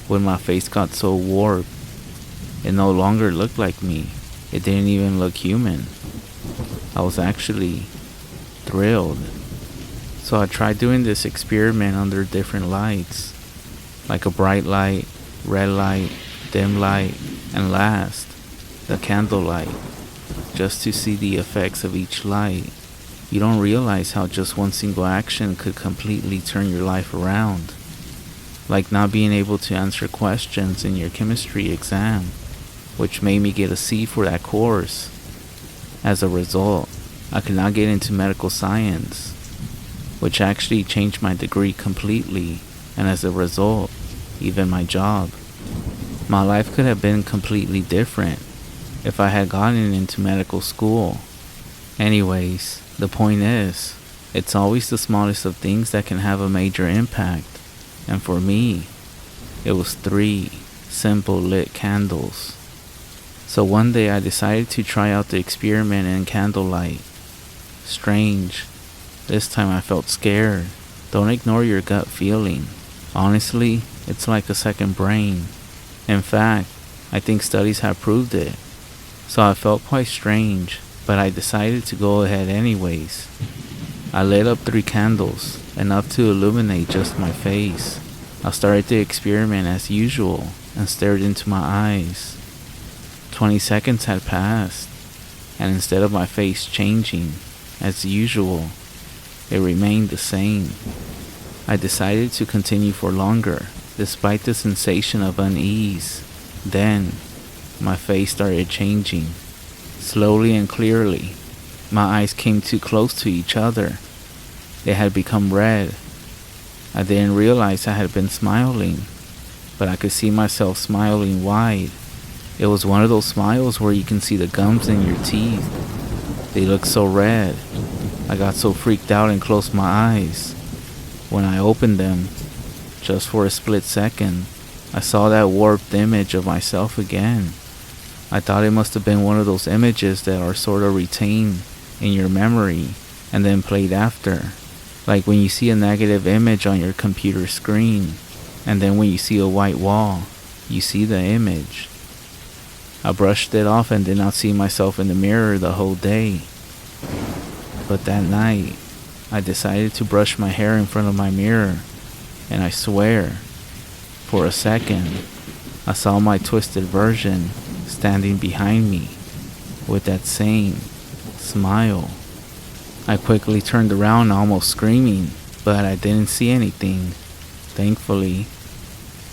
Speaker 1: when my face got so warped, it no longer looked like me. It didn't even look human. I was actually thrilled. So I tried doing this experiment under different lights, like a bright light, red light, dim light, and last, the candle light, just to see the effects of each light. You don't realize how just one single action could completely turn your life around. Like not being able to answer questions in your chemistry exam, which made me get a C for that course. As a result, I could not get into medical science, which actually changed my degree completely, and as a result, even my job. My life could have been completely different if I had gotten into medical school. Anyways, the point is, it's always the smallest of things that can have a major impact. And for me, it was 3 simple lit candles. So one day I decided to try out the experiment in candlelight. Strange. This time I felt scared. Don't ignore your gut feeling. Honestly, it's like a second brain. In fact, I think studies have proved it. So I felt quite strange, but I decided to go ahead anyways. I lit up 3 candles, enough to illuminate just my face. I started the experiment as usual and stared into my eyes. 20 seconds had passed, and instead of my face changing, as usual, it remained the same. I decided to continue for longer, despite the sensation of unease. Then, my face started changing. Slowly and clearly, my eyes came too close to each other. They had become red. I didn't realize I had been smiling, but I could see myself smiling wide. It was one of those smiles where you can see the gums in your teeth. They looked so red. I got so freaked out and closed my eyes. When I opened them, just for a split second, I saw that warped image of myself again. I thought it must have been one of those images that are sort of retained in your memory and then played after. Like when you see a negative image on your computer screen, and then when you see a white wall, you see the image. I brushed it off and did not see myself in the mirror the whole day. But that night, I decided to brush my hair in front of my mirror, and I swear, for a second, I saw my twisted version standing behind me with that same smile. I quickly turned around almost screaming, but I didn't see anything, thankfully.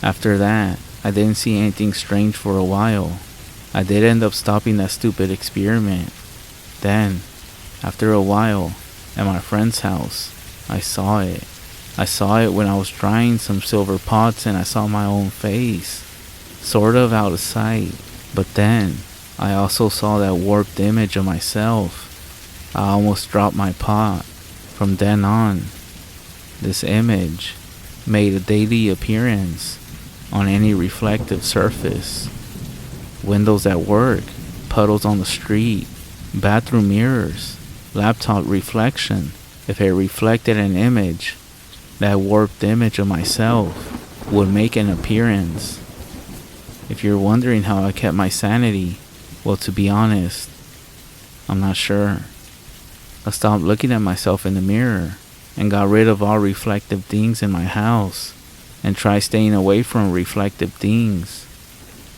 Speaker 1: After that, I didn't see anything strange for a while. I did end up stopping that stupid experiment. Then, after a while, at my friend's house, I saw it. I saw it when I was drying some silver pots and I saw my own face, sort of out of sight. But then, I also saw that warped image of myself. I almost dropped my pot. From then on, this image made a daily appearance on any reflective surface. Windows at work, puddles on the street, bathroom mirrors, laptop reflection. If it reflected an image, that warped image of myself would make an appearance. If you're wondering how I kept my sanity, well, to be honest, I'm not sure. I stopped looking at myself in the mirror and got rid of all reflective things in my house and tried staying away from reflective things.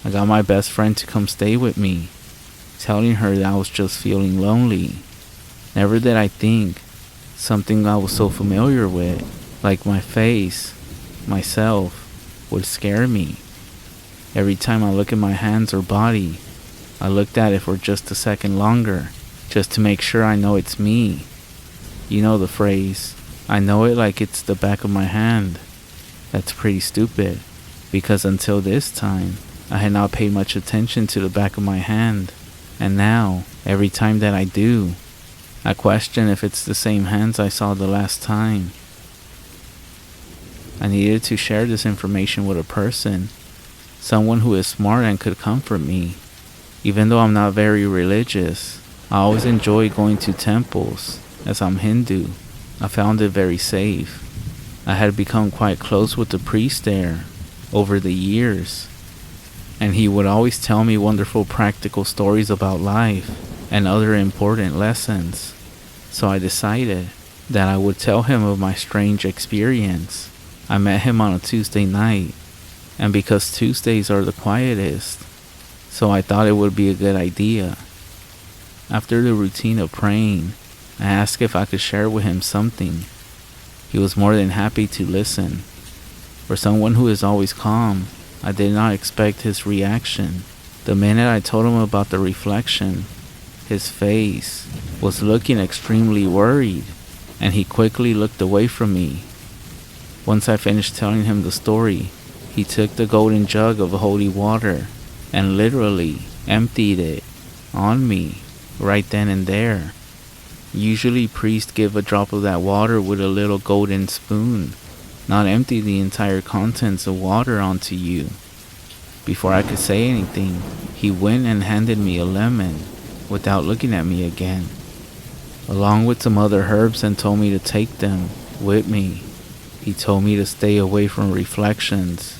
Speaker 1: I got my best friend to come stay with me, telling her that I was just feeling lonely. Never did I think something I was so familiar with, like my face, myself, would scare me. Every time I look at my hands or body, I looked at it for just a second longer, just to make sure I know it's me. You know the phrase, I know it like it's the back of my hand. That's pretty stupid, because until this time, I had not paid much attention to the back of my hand, and now, every time that I do, I question if it's the same hands I saw the last time. I needed to share this information with a person, someone who is smart and could comfort me. Even though I'm not very religious, I always enjoy going to temples, as I'm Hindu. I found it very safe. I had become quite close with the priest there over the years, and he would always tell me wonderful practical stories about life and other important lessons. So I decided that I would tell him of my strange experience. I met him on a Tuesday night, and because Tuesdays are the quietest, so I thought it would be a good idea. After the routine of praying, I asked if I could share with him something. He was more than happy to listen. For someone who is always calm, I did not expect his reaction. The minute I told him about the reflection, his face was looking extremely worried, and he quickly looked away from me. Once I finished telling him the story, he took the golden jug of holy water and literally emptied it on me right then and there. Usually priests give a drop of that water with a little golden spoon, not empty the entire contents of water onto you. Before I could say anything, he went and handed me a lemon without looking at me again, along with some other herbs, and told me to take them with me. He told me to stay away from reflections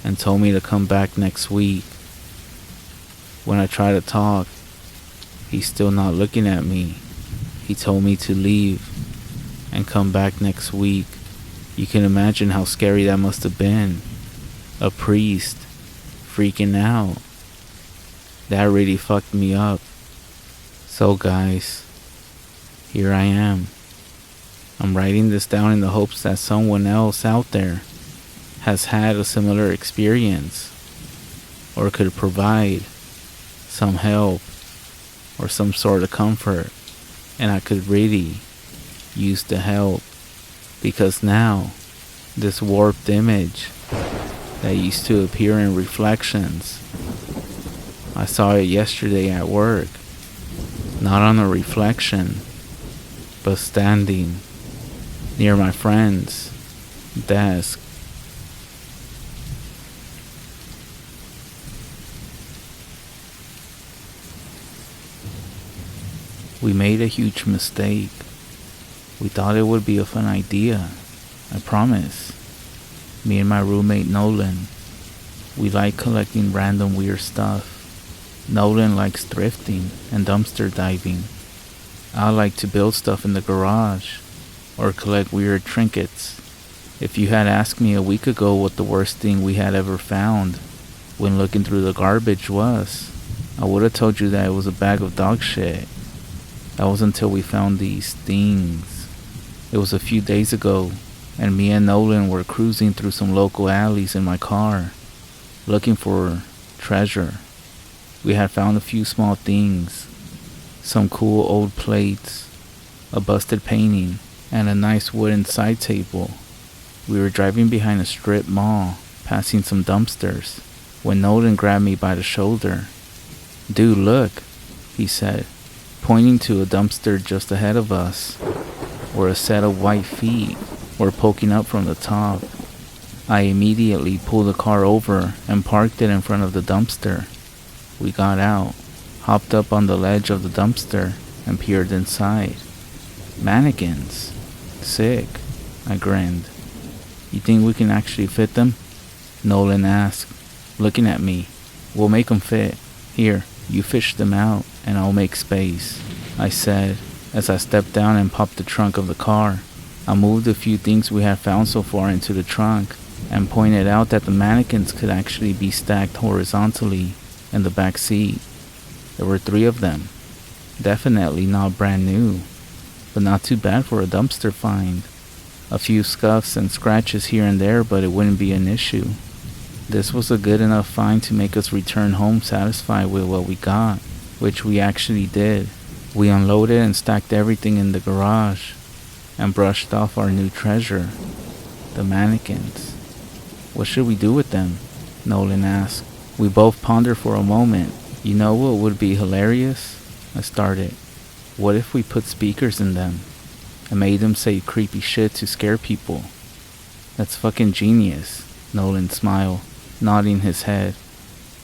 Speaker 1: and told me to come back next week. When I tried to talk, he's still not looking at me. He told me to leave and come back next week. You can imagine how scary that must have been. A priest freaking out. That really fucked me up. So guys, here I am. I'm writing this down in the hopes that someone else out there has had a similar experience or could provide some help or some sort of comfort, and I could really use the help, because now this warped image that used to appear in reflections, I saw it yesterday at work, not on a reflection, but standing near my friend's desk. We made a huge mistake. We thought it would be a fun idea, I promise. Me and my roommate Nolan, we like collecting random weird stuff. Nolan likes thrifting and dumpster diving. I like to build stuff in the garage or collect weird trinkets. If you had asked me a week ago what the worst thing we had ever found when looking through the garbage was, I would have told you that it was a bag of dog shit. That was until we found these things. It was a few days ago, and me and Nolan were cruising through some local alleys in my car, looking for treasure. We had found a few small things, some cool old plates, a busted painting, and a nice wooden side table. We were driving behind a strip mall, passing some dumpsters, when Nolan grabbed me by the shoulder. "Dude, look," he said, pointing to a dumpster just ahead of us, where a set of white feet were poking up from the top. I immediately pulled the car over and parked it in front of the dumpster. We got out, hopped up on the ledge of the dumpster, and peered inside. "Mannequins. Sick," I grinned. "You think we can actually fit them?" Nolan asked, looking at me. "We'll make them fit. Here, you fish them out, and I'll make space," I said, as I stepped down and popped the trunk of the car. I moved a few things we had found so far into the trunk, and pointed out that the mannequins could actually be stacked horizontally in the back seat. There were 3 of them. Definitely not brand new, but not too bad for a dumpster find. A few scuffs and scratches here and there, but it wouldn't be an issue. This was a good enough find to make us return home satisfied with what we got, which we actually did. We unloaded and stacked everything in the garage. and brushed off our new treasure, the mannequins. What should we do with them? Nolan asked. We both pondered for a moment. You know what would be hilarious? I started. What if we put speakers in them and made them say creepy shit to scare people? That's fucking genius, Nolan smiled, nodding his head.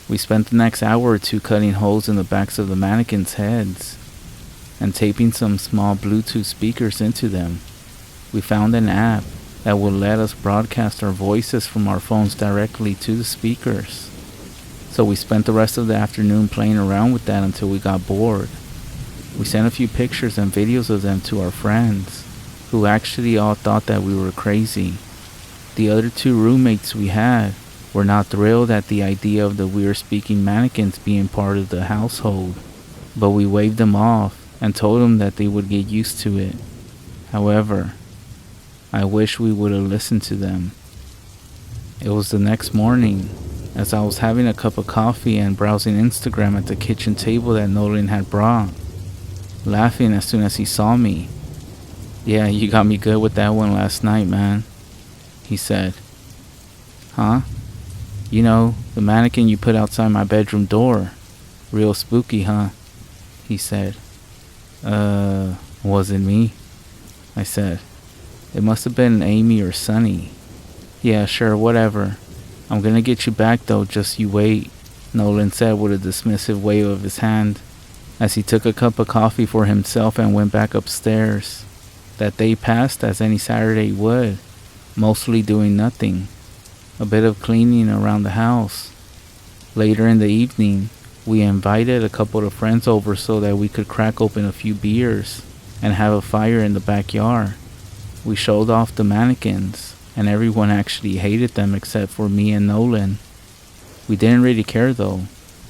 Speaker 1: We spent the next hour or two cutting holes in the backs of the mannequins' heads and taping some small Bluetooth speakers into them. We found an app that would let us broadcast our voices from our phones directly to the speakers. So we spent the rest of the afternoon playing around with that until we got bored. We sent a few pictures and videos of them to our friends, who actually all thought that we were crazy. The other two roommates we had were not thrilled at the idea of the weird speaking mannequins being part of the household, but we waved them off and told them that they would get used to it. However, I wish we would have listened to them. It was the next morning, as I was having a cup of coffee and browsing Instagram at the kitchen table that Nolan had brought, laughing as soon as he saw me. Yeah, you got me good with that one last night, man, he said. Huh? You know, the mannequin you put outside my bedroom door. Real spooky, huh? He said. Wasn't me, I said. It must have been Amy or Sunny. Yeah, sure, whatever. I'm gonna get you back though, just you wait, Nolan said with a dismissive wave of his hand, as he took a cup of coffee for himself and went back upstairs. That day passed as any Saturday would, mostly doing nothing. A bit of cleaning around the house. Later in the evening, we invited a couple of friends over so that we could crack open a few beers and have a fire in the backyard. We showed off the mannequins, and everyone actually hated them except for me and Nolan. We didn't really care though,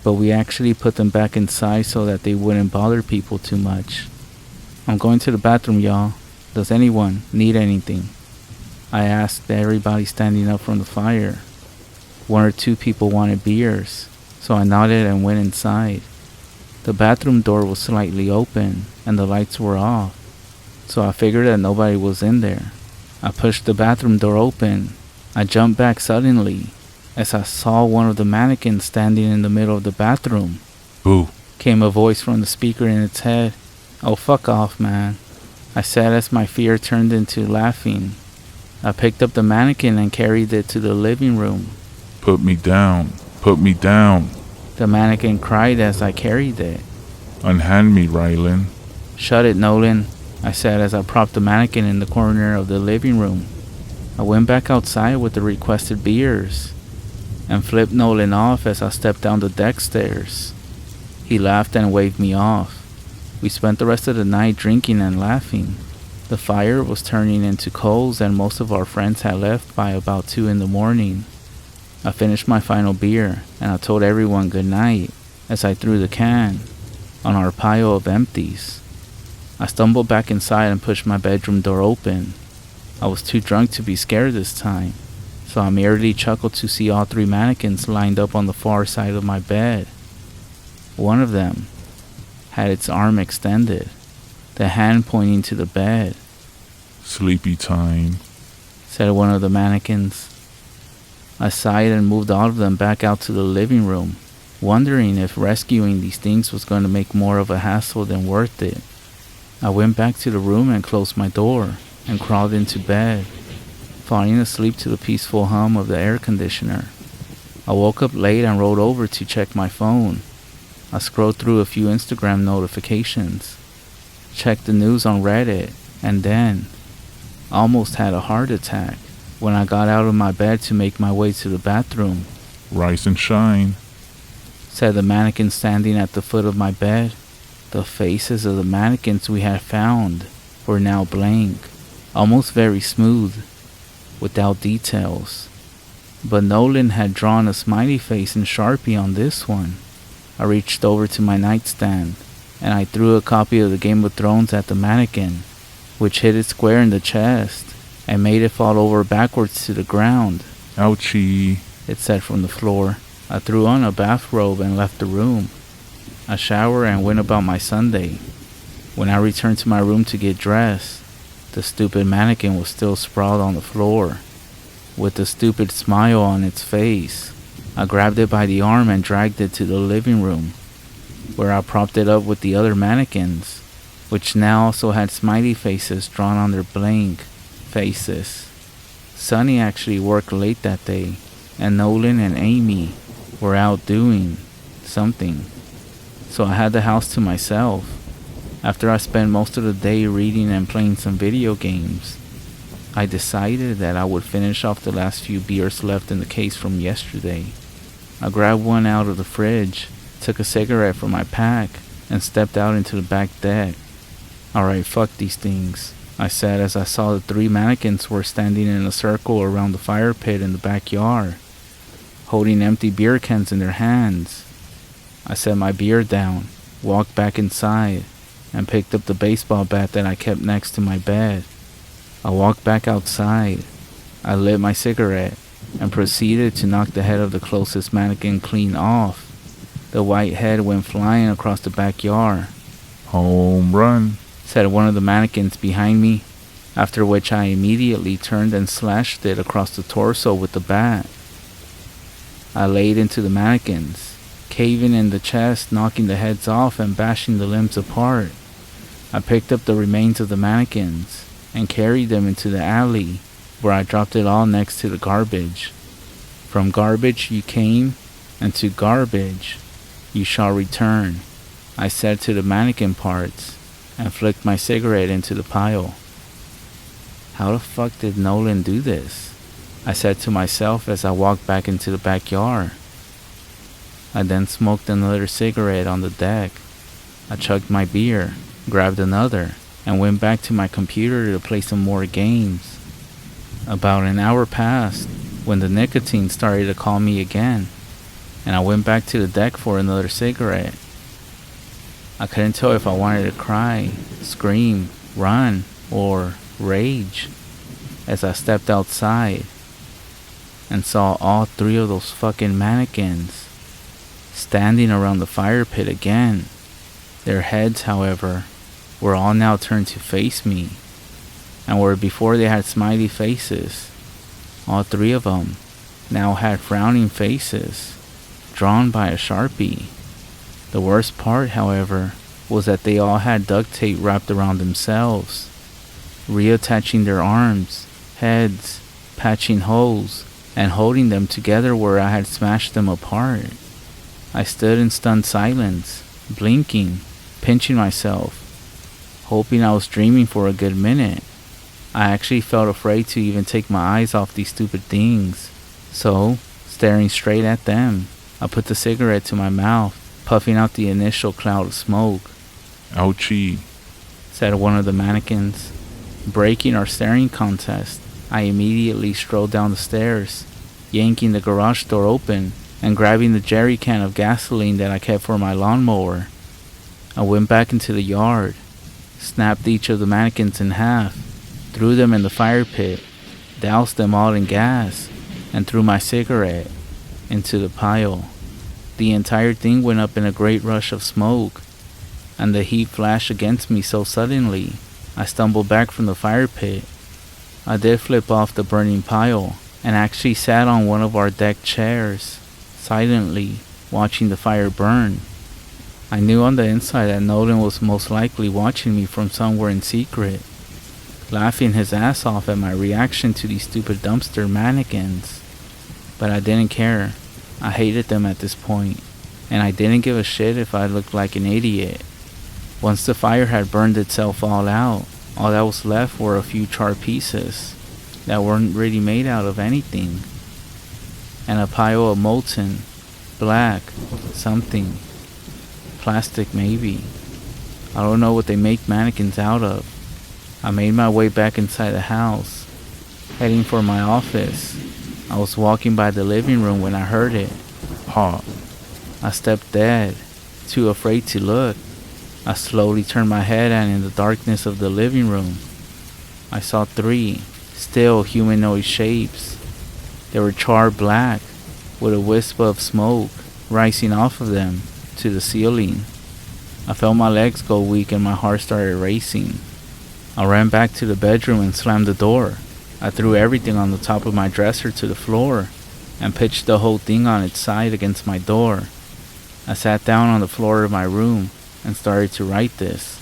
Speaker 1: but we actually put them back inside so that they wouldn't bother people too much. I'm going to the bathroom, y'all. Does anyone need anything? I asked everybody standing up from the fire. One or two people wanted beers, so I nodded and went inside. The bathroom door was slightly open and the lights were off, so I figured that nobody was in there. I pushed the bathroom door open. I jumped back suddenly as I saw one of the mannequins standing in the middle of the bathroom.
Speaker 2: Boo,
Speaker 1: Came a voice from the speaker in its head. Oh, fuck off, man, I said as my fear turned into laughing. I picked up the mannequin and carried it to the living room.
Speaker 2: put me down, put me down.
Speaker 1: The mannequin cried as I carried it.
Speaker 2: Unhand me, Rylan.
Speaker 1: Shut it, Nolan, I said as I propped the mannequin in the corner of the living room. I went back outside with the requested beers and flipped Nolan off as I stepped down the deck stairs. He laughed and waved me off. We spent the rest of the night drinking and laughing. The fire was turning into coals and most of our friends had left by about 2 in the morning. I finished my final beer and I told everyone good night as I threw the can on our pile of empties. I stumbled back inside and pushed my bedroom door open. I was too drunk to be scared this time, so I merely chuckled to see all 3 mannequins lined up on the far side of my bed. One of them had its arm extended, the hand pointing to the bed.
Speaker 2: Sleepy time,
Speaker 1: Said one of the mannequins. I sighed and moved all of them back out to the living room, wondering if rescuing these things was going to make more of a hassle than worth it. I went back to the room and closed my door and crawled into bed, falling asleep to the peaceful hum of the air conditioner. I woke up late and rolled over to check my phone. I scrolled through a few Instagram notifications, checked the news on Reddit, and then almost had a heart attack when I got out of my bed to make my way to the bathroom.
Speaker 2: rise and shine.
Speaker 1: Said the mannequin standing at the foot of my bed. The faces of the mannequins we had found were now blank, almost very smooth, without details. But Nolan had drawn a smiley face in Sharpie on this one. I reached over to my nightstand, and I threw a copy of the Game of Thrones at the mannequin, which hit it square in the chest and made it fall over backwards to the ground.
Speaker 2: Ouchie.
Speaker 1: It said from the floor. I threw on a bathrobe and left the room. I showered and went about my Sunday. When I returned to my room to get dressed, The stupid mannequin was still sprawled on the floor, with a stupid smile on its face. I grabbed it by the arm and dragged it to the living room, where I propped it up with the other mannequins, which now also had smiley faces drawn on their blank faces. Sonny actually worked late that day, and Nolan and Amy were out doing something, so I had the house to myself. After I spent most of the day reading and playing some video games, I decided that I would finish off the last few beers left in the case from yesterday. I grabbed one out of the fridge, took a cigarette from my pack, and stepped out into the back deck. Alright, fuck these things, I said as I saw the 3 mannequins were standing in a circle around the fire pit in the backyard, holding empty beer cans in their hands. I set my beer down, walked back inside, and picked up the baseball bat that I kept next to my bed. I walked back outside. I lit my cigarette and proceeded to knock the head of the closest mannequin clean off. The white head went flying across the backyard.
Speaker 2: Home run,
Speaker 1: said one of the mannequins behind me, after which I immediately turned and slashed it across the torso with the bat. I laid into the mannequins, caving in the chest, knocking the heads off and bashing the limbs apart. I picked up the remains of the mannequins and carried them into the alley, where I dropped it all next to the garbage. From garbage you came, and to garbage you shall return, I said to the mannequin parts, and flicked my cigarette into the pile. How the fuck did Nolan do this? I said to myself as I walked back into the backyard. I then smoked another cigarette on the deck. I chugged my beer, grabbed another, and went back to my computer to play some more games. About an hour passed when the nicotine started to call me again, and I went back to the deck for another cigarette. I couldn't tell if I wanted to cry, scream, run, or rage as I stepped outside and saw all 3 of those fucking mannequins standing around the fire pit again. Their heads, however, were all now turned to face me, and where before they had smiley faces, all 3 of them now had frowning faces, drawn by a Sharpie. The worst part, however, was that they all had duct tape wrapped around themselves, reattaching their arms, heads, patching holes, and holding them together where I had smashed them apart. I stood in stunned silence, blinking, pinching myself, hoping I was dreaming for a good minute. I actually felt afraid to even take my eyes off these stupid things. So, staring straight at them, I put the cigarette to my mouth, puffing out the initial cloud of smoke.
Speaker 2: ouchie,
Speaker 1: said one of the mannequins. Breaking our staring contest, I immediately strolled down the stairs, yanking the garage door open and grabbing the jerry can of gasoline that I kept for my lawnmower. I went back into the yard, snapped each of the mannequins in half, threw them in the fire pit, doused them all in gas, and threw my cigarette into the pile. The entire thing went up in a great rush of smoke, and the heat flashed against me so suddenly, I stumbled back from the fire pit. I did flip off the burning pile, and actually sat on one of our deck chairs, silently watching the fire burn. I knew on the inside that Nolan was most likely watching me from somewhere in secret, laughing his ass off at my reaction to these stupid dumpster mannequins. But I didn't care. I hated them at this point, and I didn't give a shit if I looked like an idiot. Once the fire had burned itself all out, all that was left were a few charred pieces that weren't really made out of anything, and a pile of molten, black, something. Plastic maybe. I don't know what they make mannequins out of. I made my way back inside the house, heading for my office. I was walking by the living room when I heard it.
Speaker 2: ha,
Speaker 1: I stepped dead, too afraid to look. I slowly turned my head, and in the darkness of the living room, I saw 3 still humanoid shapes. They were charred black, with a wisp of smoke rising off of them to the ceiling. I felt my legs go weak and my heart started racing. I ran back to the bedroom and slammed the door. I threw everything on the top of my dresser to the floor and pitched the whole thing on its side against my door. I sat down on the floor of my room and started to write this.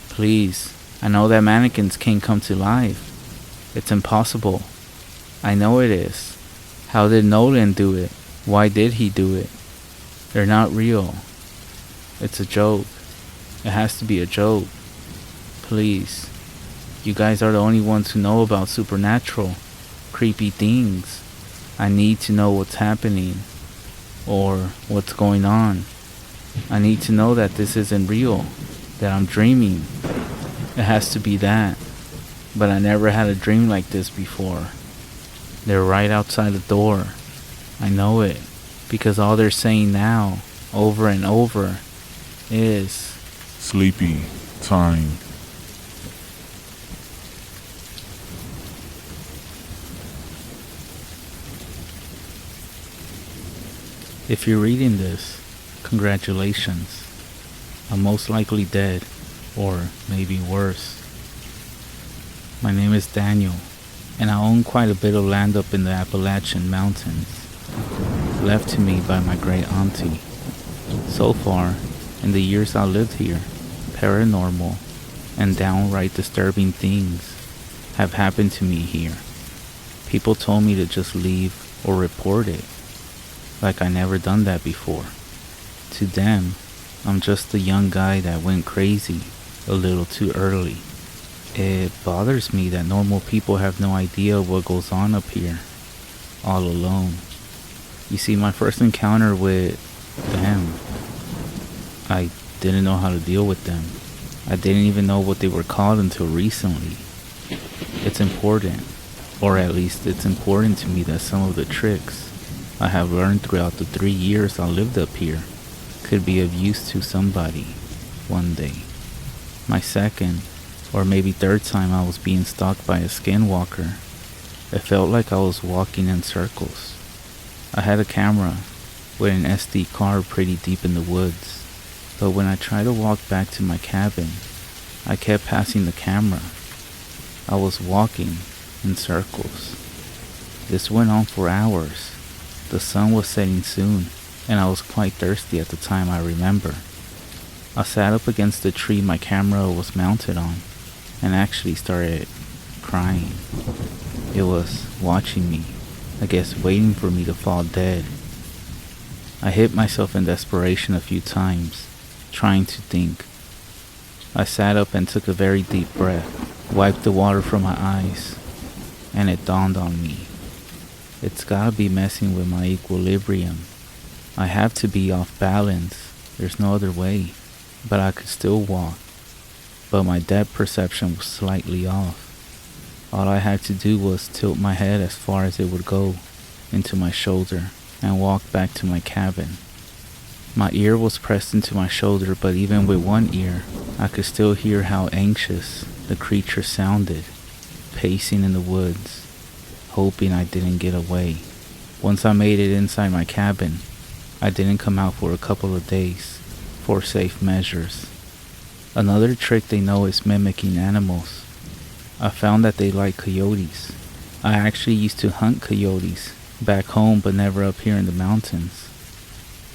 Speaker 1: Please, I know that mannequins can't come to life. It's impossible. I know it is. How did Nolan do it? Why did he do it? They're not real. It's a joke. It has to be a joke. Please. You guys are the only ones who know about supernatural, creepy things. I need to know what's happening, or what's going on. I need to know that this isn't real, that I'm dreaming. It has to be that. But I never had a dream like this before. They're right outside the door. I know it, because all they're saying now, over and over, is
Speaker 2: Sleepy time.
Speaker 1: If you're reading this, congratulations. I'm most likely dead, or maybe worse. My name is Daniel, and I own quite a bit of land up in the Appalachian Mountains, left to me by my great auntie. So far, in the years I lived here, paranormal and downright disturbing things have happened to me here. People told me to just leave or report it, like I never done that before. To them, I'm just a young guy that went crazy a little too early. It bothers me that normal people have no idea what goes on up here, all alone. You see, my first encounter with them, I didn't know how to deal with them. I didn't even know what they were called until recently. It's important, or at least it's important to me, that some of the tricks I have learned throughout the 3 years I lived up here could be of use to somebody one day. My second, or maybe third time I was being stalked by a skinwalker, it felt like I was walking in circles. I had a camera with an SD card pretty deep in the woods, but when I tried to walk back to my cabin, I kept passing the camera. I was walking in circles. This went on for hours. The sun was setting soon, and I was quite thirsty at the time, I remember. I sat up against the tree my camera was mounted on, and actually started crying. It was watching me, I guess waiting for me to fall dead. I hit myself in desperation a few times, trying to think. I sat up and took a very deep breath, wiped the water from my eyes, and it dawned on me. It's gotta be messing with my equilibrium. I have to be off balance, there's no other way, but I could still walk. But my depth perception was slightly off. All I had to do was tilt my head as far as it would go into my shoulder and walk back to my cabin. My ear was pressed into my shoulder, but even with one ear, I could still hear how anxious the creature sounded, pacing in the woods, hoping I didn't get away. Once I made it inside my cabin, I didn't come out for a couple of days, for safe measures. Another trick they know is mimicking animals. I found that they like coyotes. I actually used to hunt coyotes back home, but never up here in the mountains.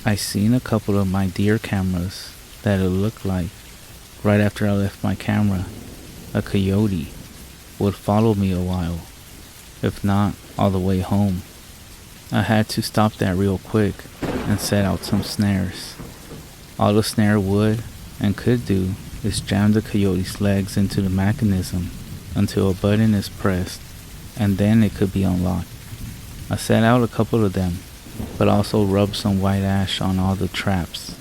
Speaker 1: I seen a couple of my deer cameras that it looked like, right after I left my camera, a coyote would follow me a while, if not all the way home. I had to stop that real quick and set out some snares. All the snare would and could do is jam the coyote's legs into the mechanism until a button is pressed, and then it could be unlocked. I set out a couple of them, but also rubbed some white ash on all the traps,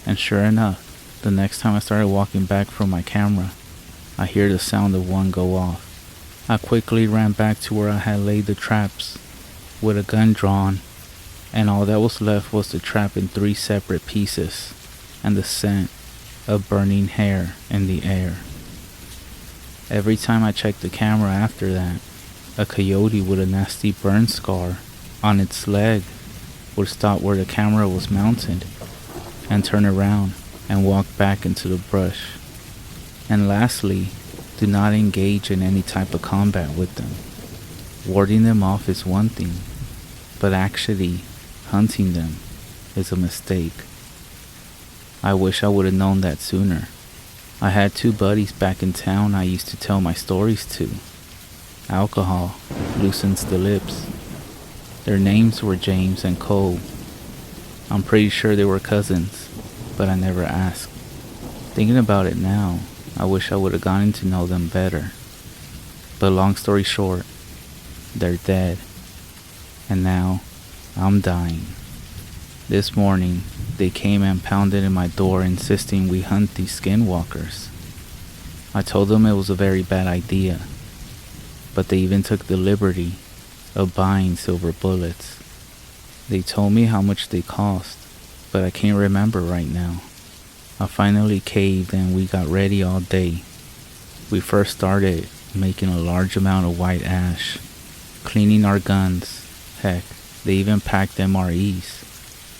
Speaker 1: and sure enough, the next time I started walking back from my camera, I hear the sound of one go off. I quickly ran back to where I had laid the traps, with a gun drawn, and all that was left was the trap in 3 separate pieces, and the scent of burning hair in the air. Every time I checked the camera after that, a coyote with a nasty burn scar on its leg would stop where the camera was mounted and turn around and walk back into the brush. And lastly, Do not engage in any type of combat with them. Warding them off is one thing, but actually hunting them is a mistake. I wish I would have known that sooner. I had 2 buddies back in town I used to tell my stories to. Alcohol loosens the lips. Their names were James and Cole. I'm pretty sure they were cousins, but I never asked. Thinking about it now, I wish I would have gotten to know them better. But long story short, they're dead. And now, I'm dying. This morning, they came and pounded in my door insisting we hunt these skinwalkers. I told them it was a very bad idea, but they even took the liberty of buying silver bullets. They told me how much they cost, but I can't remember right now. I finally caved and we got ready all day. We first started making a large amount of white ash, cleaning our guns. Heck, they even packed MREs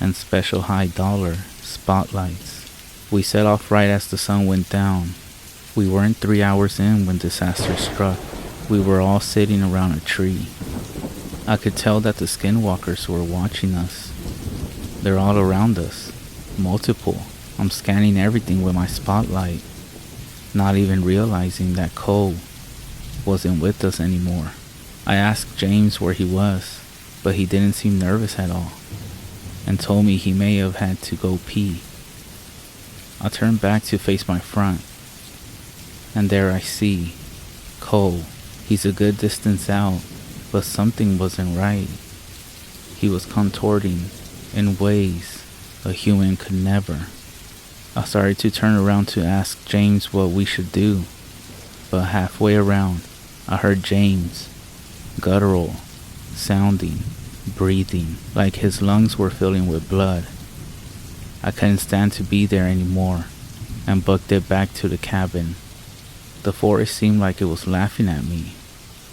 Speaker 1: and special high-dollar spotlights. We set off right as the sun went down. We weren't 3 hours in when disaster struck. We were all sitting around a tree. I could tell that the skinwalkers were watching us. They're all around us, multiple. I'm scanning everything with my spotlight, not even realizing that Cole wasn't with us anymore. I asked James where he was, but he didn't seem nervous at all, and told me he may have had to go pee. I turned back to face my front, and there I see Cole. He's a good distance out, but something wasn't right. He was contorting in ways a human could never. I started to turn around to ask James what we should do, but halfway around, I heard James, guttural, sounding, breathing, like his lungs were filling with blood. I couldn't stand to be there anymore, and booked it back to the cabin. The forest seemed like it was laughing at me.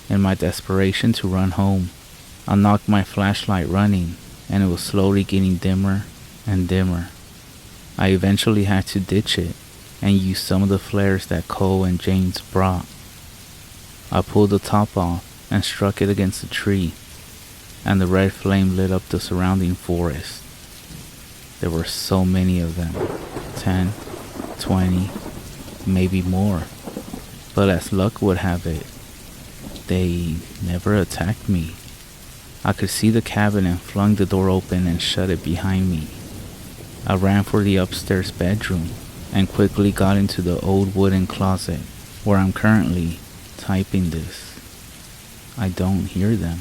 Speaker 1: In my desperation to run home, I knocked my flashlight running, and it was slowly getting dimmer and dimmer. I eventually had to ditch it and use some of the flares that Cole and James brought. I pulled the top off and struck it against a tree, and the red flame lit up the surrounding forest. There were so many of them, 10, 20, maybe more. But as luck would have it, they never attacked me. I could see the cabin and flung the door open and shut it behind me. I ran for the upstairs bedroom and quickly got into the old wooden closet where I'm currently typing this. I don't hear them,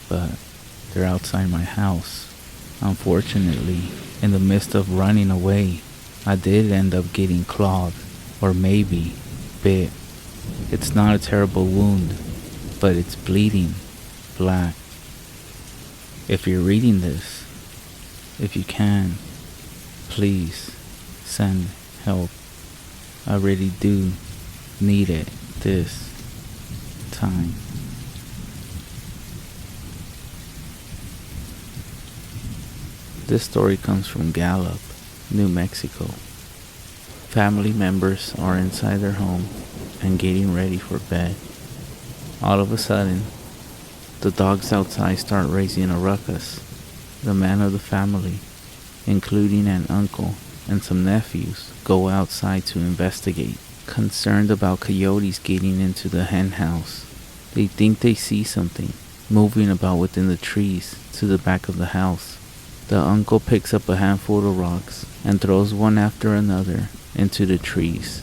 Speaker 1: but they're outside my house. Unfortunately, in the midst of running away, I did end up getting clawed, or maybe bit. It's not a terrible wound, but it's bleeding black. If you're reading this, if you can, please send help. I really do need it this time. This story comes from Gallup, New Mexico. Family members are inside their home and getting ready for bed. All of a sudden, the dogs outside start raising a ruckus. The man of the family, including an uncle and some nephews, go outside to investigate, concerned about coyotes getting into the hen house. They think they see something moving about within the trees to the back of the house. The uncle picks up a handful of rocks and throws one after another into the trees.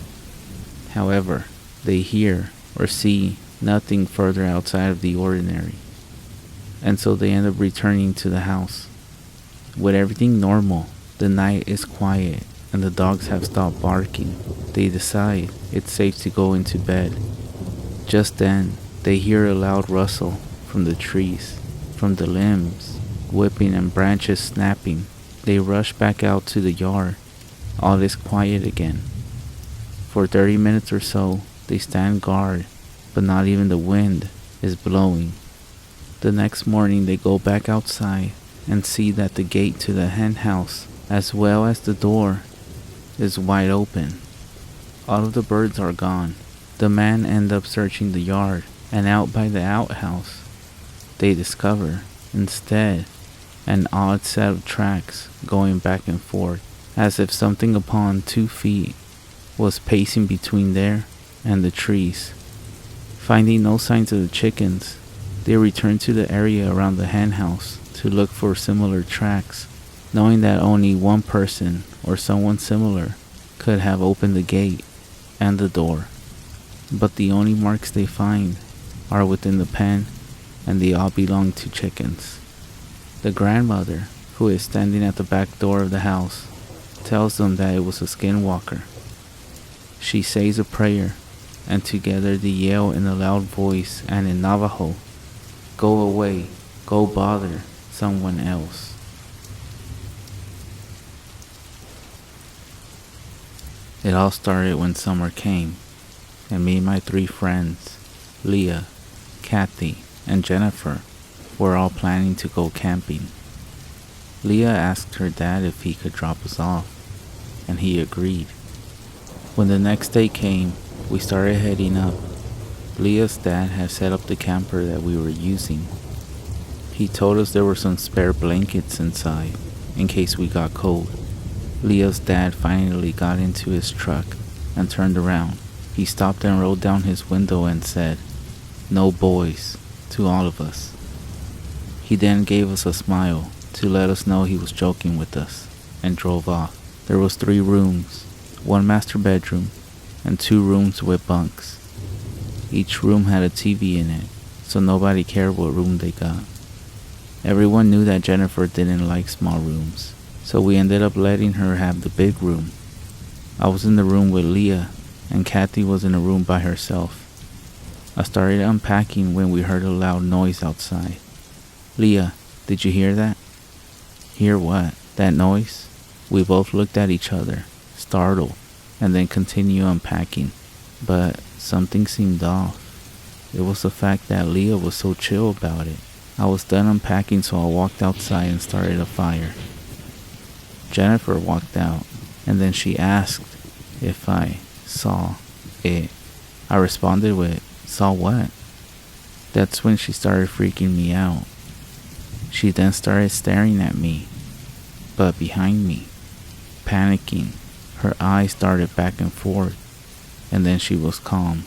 Speaker 1: However, they hear or see nothing further outside of the ordinary, and so they end up returning to the house. With everything normal, the night is quiet and the dogs have stopped barking. They decide it's safe to go into bed. Just then, they hear a loud rustle from the trees, from the limbs whipping and branches snapping. They rush back out to the yard. All is quiet again. For 30 minutes or so, they stand guard, but not even the wind is blowing. The next morning, they go back outside and see that the gate to the hen house, as well as the door, is wide open. All of the birds are gone. The men end up searching the yard, and out by the outhouse, they discover, instead, an odd set of tracks going back and forth, as if something upon 2 feet was pacing between there and the trees. Finding no signs of the chickens, they return to the area around the hen house to look for similar tracks, knowing that only one person or someone similar could have opened the gate and the door. But the only marks they find are within the pen, and they all belong to chickens. The grandmother, who is standing at the back door of the house, tells them that it was a skinwalker. She says a prayer, and together they yell in a loud voice and in Navajo, "Go away, go bother someone else." It all started when summer came, and me and my 3 friends, Leah, Kathy, and Jennifer, were all planning to go camping. Leah asked her dad if he could drop us off, and he agreed. When the next day came, we started heading up. Leah's dad had set up the camper that we were using. He told us there were some spare blankets inside, in case we got cold. Leah's dad finally got into his truck and turned around. He stopped and rolled down his window and said, "No boys," to all of us. He then gave us a smile to let us know he was joking with us, and drove off. There was 3 rooms, 1 master bedroom, and 2 rooms with bunks. Each room had a TV in it, so nobody cared what room they got. Everyone knew that Jennifer didn't like small rooms, so we ended up letting her have the big room. I was in the room with Leah, and Kathy was in a room by herself. I started unpacking when we heard a loud noise outside. "Leah, did you hear that?" "Hear what? That noise?" We both looked at each other, startled, and then continued unpacking. But something seemed off. It was the fact that Leah was so chill about it. I was done unpacking, so I walked outside and started a fire. Jennifer walked out, and then she asked if I saw it. I responded with, "Saw what?" That's when she started freaking me out. She then started staring at me, but behind me, panicking. Her eyes darted back and forth, and then she was calm.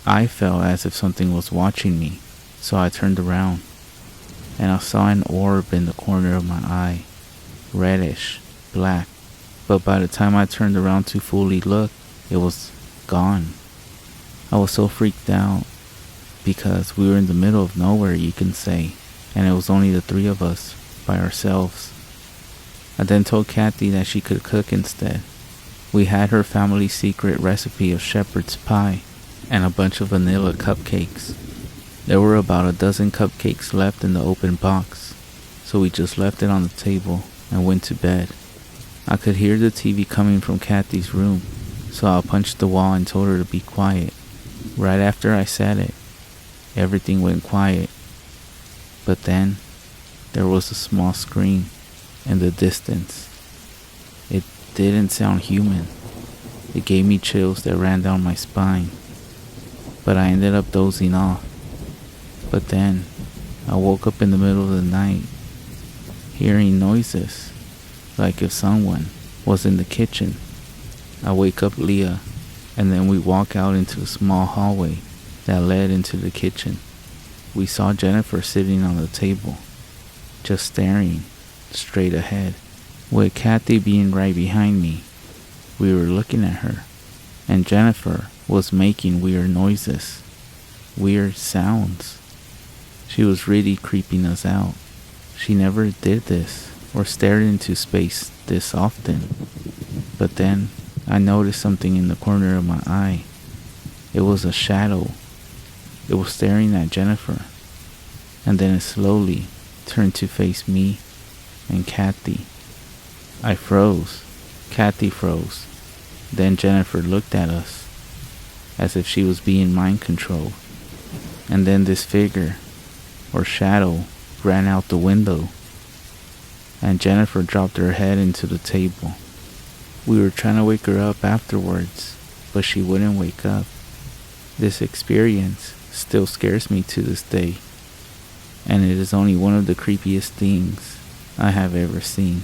Speaker 1: I felt as if something was watching me, so I turned around, and I saw an orb in the corner of my eye, reddish, black, but by the time I turned around to fully look, it was gone. I was so freaked out, because we were in the middle of nowhere, you can say, and it was only the 3 of us, by ourselves. I then told Kathy that she could cook instead. We had her family's secret recipe of shepherd's pie, and a bunch of vanilla cupcakes. There were about a dozen cupcakes left in the open box, so we just left it on the table and went to bed. I could hear the TV coming from Kathy's room, so I punched the wall and told her to be quiet. Right after I said it, everything went quiet. But then, there was a small scream in the distance. It didn't sound human. It gave me chills that ran down my spine. But I ended up dozing off. But then, I woke up in the middle of the night, hearing noises, like if someone was in the kitchen. I wake up Leah, and then we walk out into a small hallway that led into the kitchen. We saw Jennifer sitting on the table, just staring straight ahead, with Kathy being right behind me. We were looking at her, and Jennifer was making weird noises, weird sounds. She was really creeping us out. She never did this or stared into space this often. But then I noticed something in the corner of my eye. It was a shadow. It was staring at Jennifer, and then it slowly turned to face me and Kathy. I froze. Kathy froze. Then Jennifer looked at us as if she was being mind controlled. And then this figure or shadow ran out the window, and Jennifer dropped her head into the table. We were trying to wake her up afterwards, but she wouldn't wake up. This experience still scares me to this day, and it is only one of the creepiest things I have ever seen.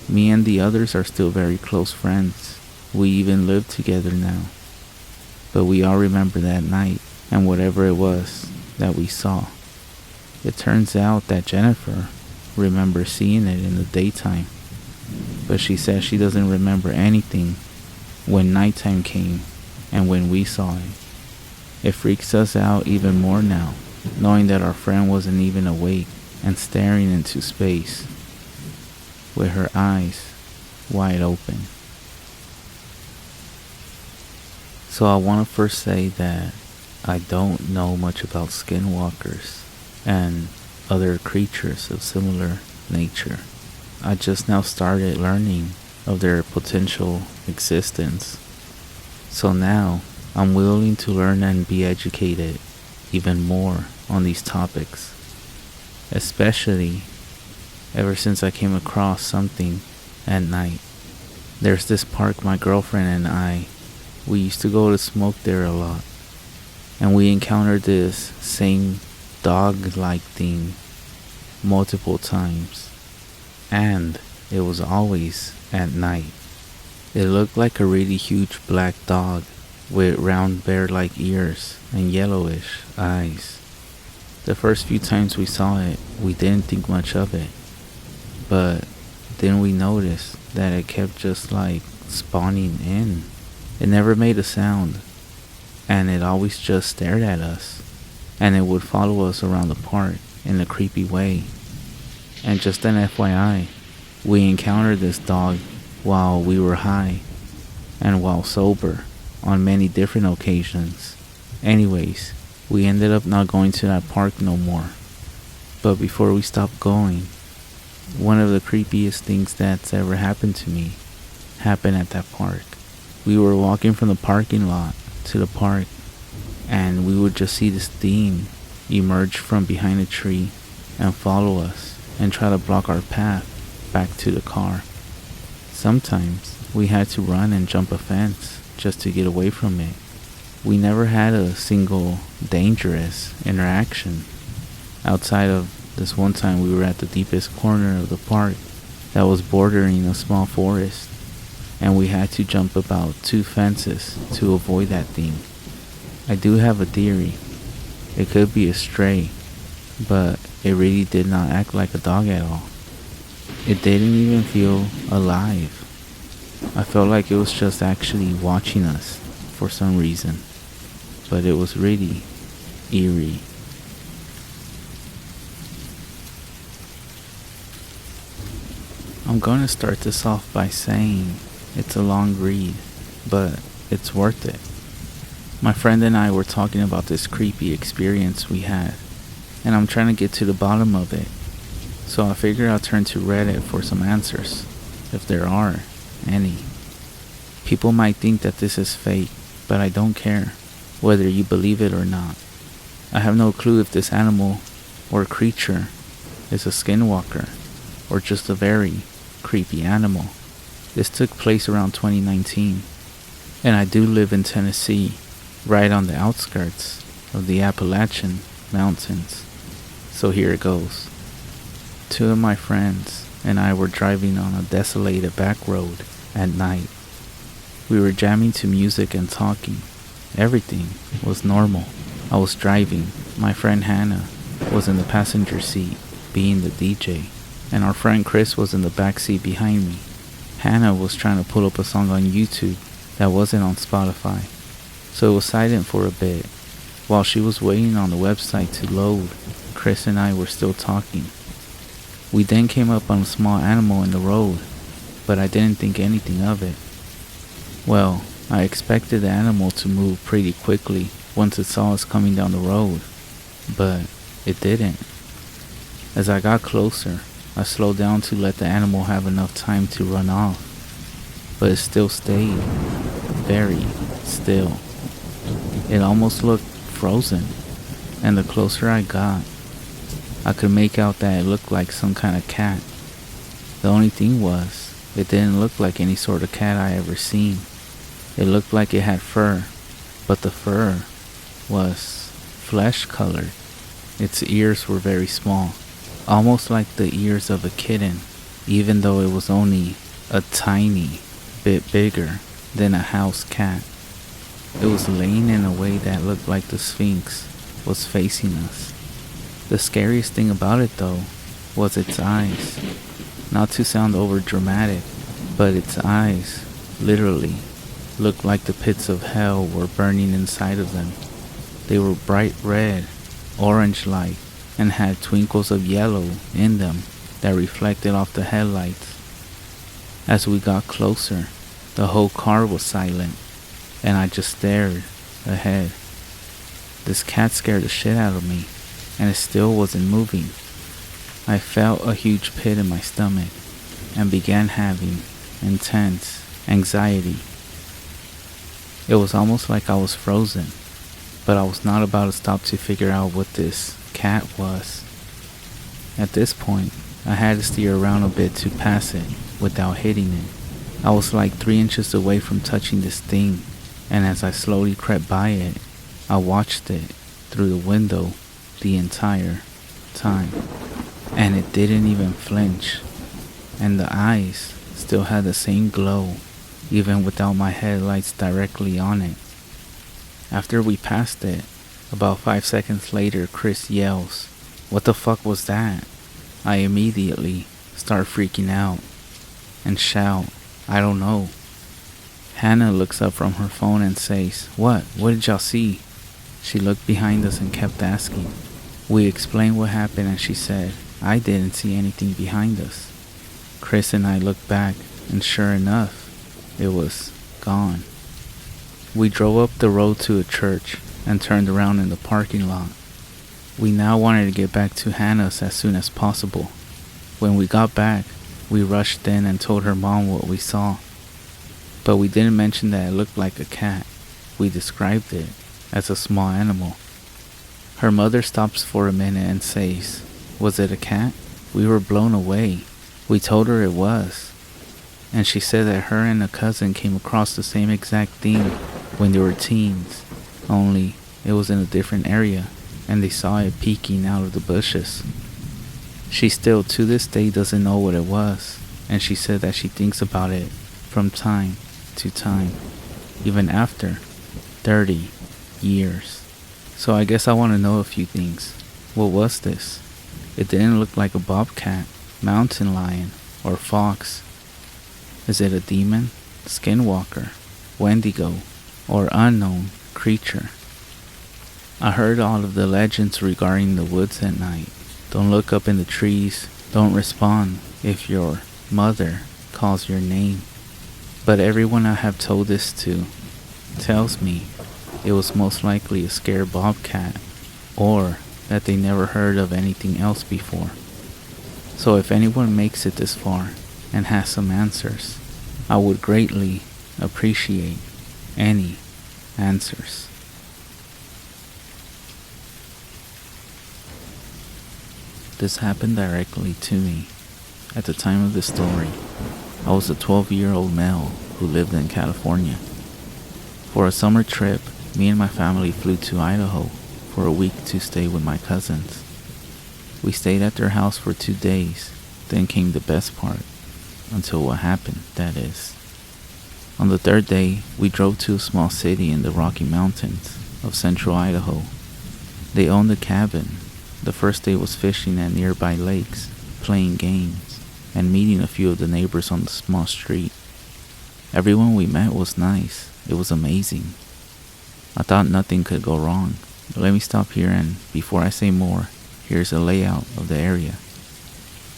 Speaker 1: Me and the others are still very close friends. We even live together now. But we all remember that night and whatever it was that we saw. It turns out that Jennifer remembers seeing it in the daytime, but she says she doesn't remember anything when nighttime came and when we saw it. It freaks us out even more now, knowing that our friend wasn't even awake and staring into space with her eyes wide open. So I want to first say that I don't know much about skinwalkers and other creatures of similar nature. I just now started learning of their potential existence. So now I'm willing to learn and be educated even more on these topics, especially ever since I came across something at night. There's this park my girlfriend and we used to go to smoke there a lot, and we encountered this same dog-like thing multiple times, and it was always at night. It looked like a really huge black dog with round bear-like ears and yellowish eyes. The first few times we saw it, we didn't think much of it, but then we noticed that it kept just like spawning in. It never made a sound, and it always just stared at us, and it would follow us around the park in a creepy way. And just an FYI, we encountered this dog while we were high and while sober on many different occasions. Anyways, we ended up not going to that park no more. But before we stopped going, one of the creepiest things that's ever happened to me happened at that park. We were walking from the parking lot to the park, and we would just see this thing emerge from behind a tree and follow us and try to block our path back to the car. Sometimes we had to run and jump a fence just to get away from it. We never had a single dangerous interaction outside of this one time we were at the deepest corner of the park that was bordering a small forest, and we had to jump about 2 fences to avoid that thing. I do have a theory. It could be a stray, but it really did not act like a dog at all. It didn't even feel alive. I felt like it was just actually watching us for some reason, but it was really eerie. I'm going to start this off by saying it's a long read, but it's worth it. My friend and I were talking about this creepy experience we had, and I'm trying to get to the bottom of it. So I figure I'll turn to Reddit for some answers, if there are any. People might think that this is fake, but I don't care whether you believe it or not. I have no clue if this animal or creature is a skinwalker or just a very creepy animal. This took place around 2019, and I do live in Tennessee, right on the outskirts of the Appalachian Mountains. So here it goes. 2 of my friends and I were driving on a desolated back road at night. We were jamming to music and talking. Everything was normal. I was driving. My friend Hannah was in the passenger seat, being the DJ, and our friend Chris was in the back seat behind me. Hannah was trying to pull up a song on YouTube that wasn't on Spotify, so it was silent for a bit. While she was waiting on the website to load, Chris and I were still talking. We then came up on a small animal in the road, but I didn't think anything of it. Well, I expected the animal to move pretty quickly once it saw us coming down the road, but it didn't. As I got closer, I slowed down to let the animal have enough time to run off, but it still stayed very still. It almost looked frozen, and the closer I got, I could make out that it looked like some kind of cat. The only thing was, it didn't look like any sort of cat I ever seen. It looked like it had fur, but the fur was flesh colored. Its ears were very small, almost like the ears of a kitten, even though it was only a tiny bit bigger than a house cat. It was laying in a way that looked like the Sphinx was facing us. The scariest thing about it, though, was its eyes. Not to sound over dramatic, but its eyes, literally, looked like the pits of hell were burning inside of them. They were bright red, orange-like, and had twinkles of yellow in them that reflected off the headlights. As we got closer, the whole car was silent, and I just stared ahead. This cat scared the shit out of me, and it still wasn't moving. I felt a huge pit in my stomach and began having intense anxiety. It was almost like I was frozen, but I was not about to stop to figure out what this cat was. At this point, I had to steer around a bit to pass it without hitting it. I was like 3 inches away from touching this thing, and as I slowly crept by it, I watched it through the window the entire time. And it didn't even flinch, and the eyes still had the same glow, even without my headlights directly on it. After we passed it, about 5 seconds later, Chris yells, "What the fuck was that?" I immediately start freaking out and shout, "I don't know." Hannah looks up from her phone and says, What did y'all see?" She looked behind us and kept asking. We explained what happened, and she said, "I didn't see anything behind us." Chris and I looked back, and sure enough, it was gone. We drove up the road to a church and turned around in the parking lot. We now wanted to get back to Hannah's as soon as possible. When we got back, we rushed in and told her mom what we saw. But we didn't mention that it looked like a cat. We described it as a small animal. Her mother stops for a minute and says, "Was it a cat?" We were blown away. We told her it was. And she said that her and a cousin came across the same exact thing when they were teens, only it was in a different area, and they saw it peeking out of the bushes. She still to this day doesn't know what it was, and she said that she thinks about it from time to time, even after 30 years. So I guess I want to know a few things. What was this? It didn't look like a bobcat, mountain lion, or fox. Is it a demon, skinwalker, wendigo, or unknown creature? I heard all of the legends regarding the woods at night. Don't look up in the trees. Don't respond if your mother calls your name. But everyone I have told this to tells me it was most likely a scared bobcat, or that they never heard of anything else before. So if anyone makes it this far and has some answers, I would greatly appreciate any answers. This happened directly to me. At the time of this story, I was a 12-year-old male who lived in California. For a summer trip, me and my family flew to Idaho for a week to stay with my cousins. We stayed at their house for 2 days, then came the best part, until what happened, that is. On the 3rd day, we drove to a small city in the Rocky Mountains of central Idaho. They owned a cabin. The first day was fishing at nearby lakes, playing games, and meeting a few of the neighbors on the small street. Everyone we met was nice. It was amazing. I thought nothing could go wrong. Let me stop here, and before I say more, here's a layout of the area.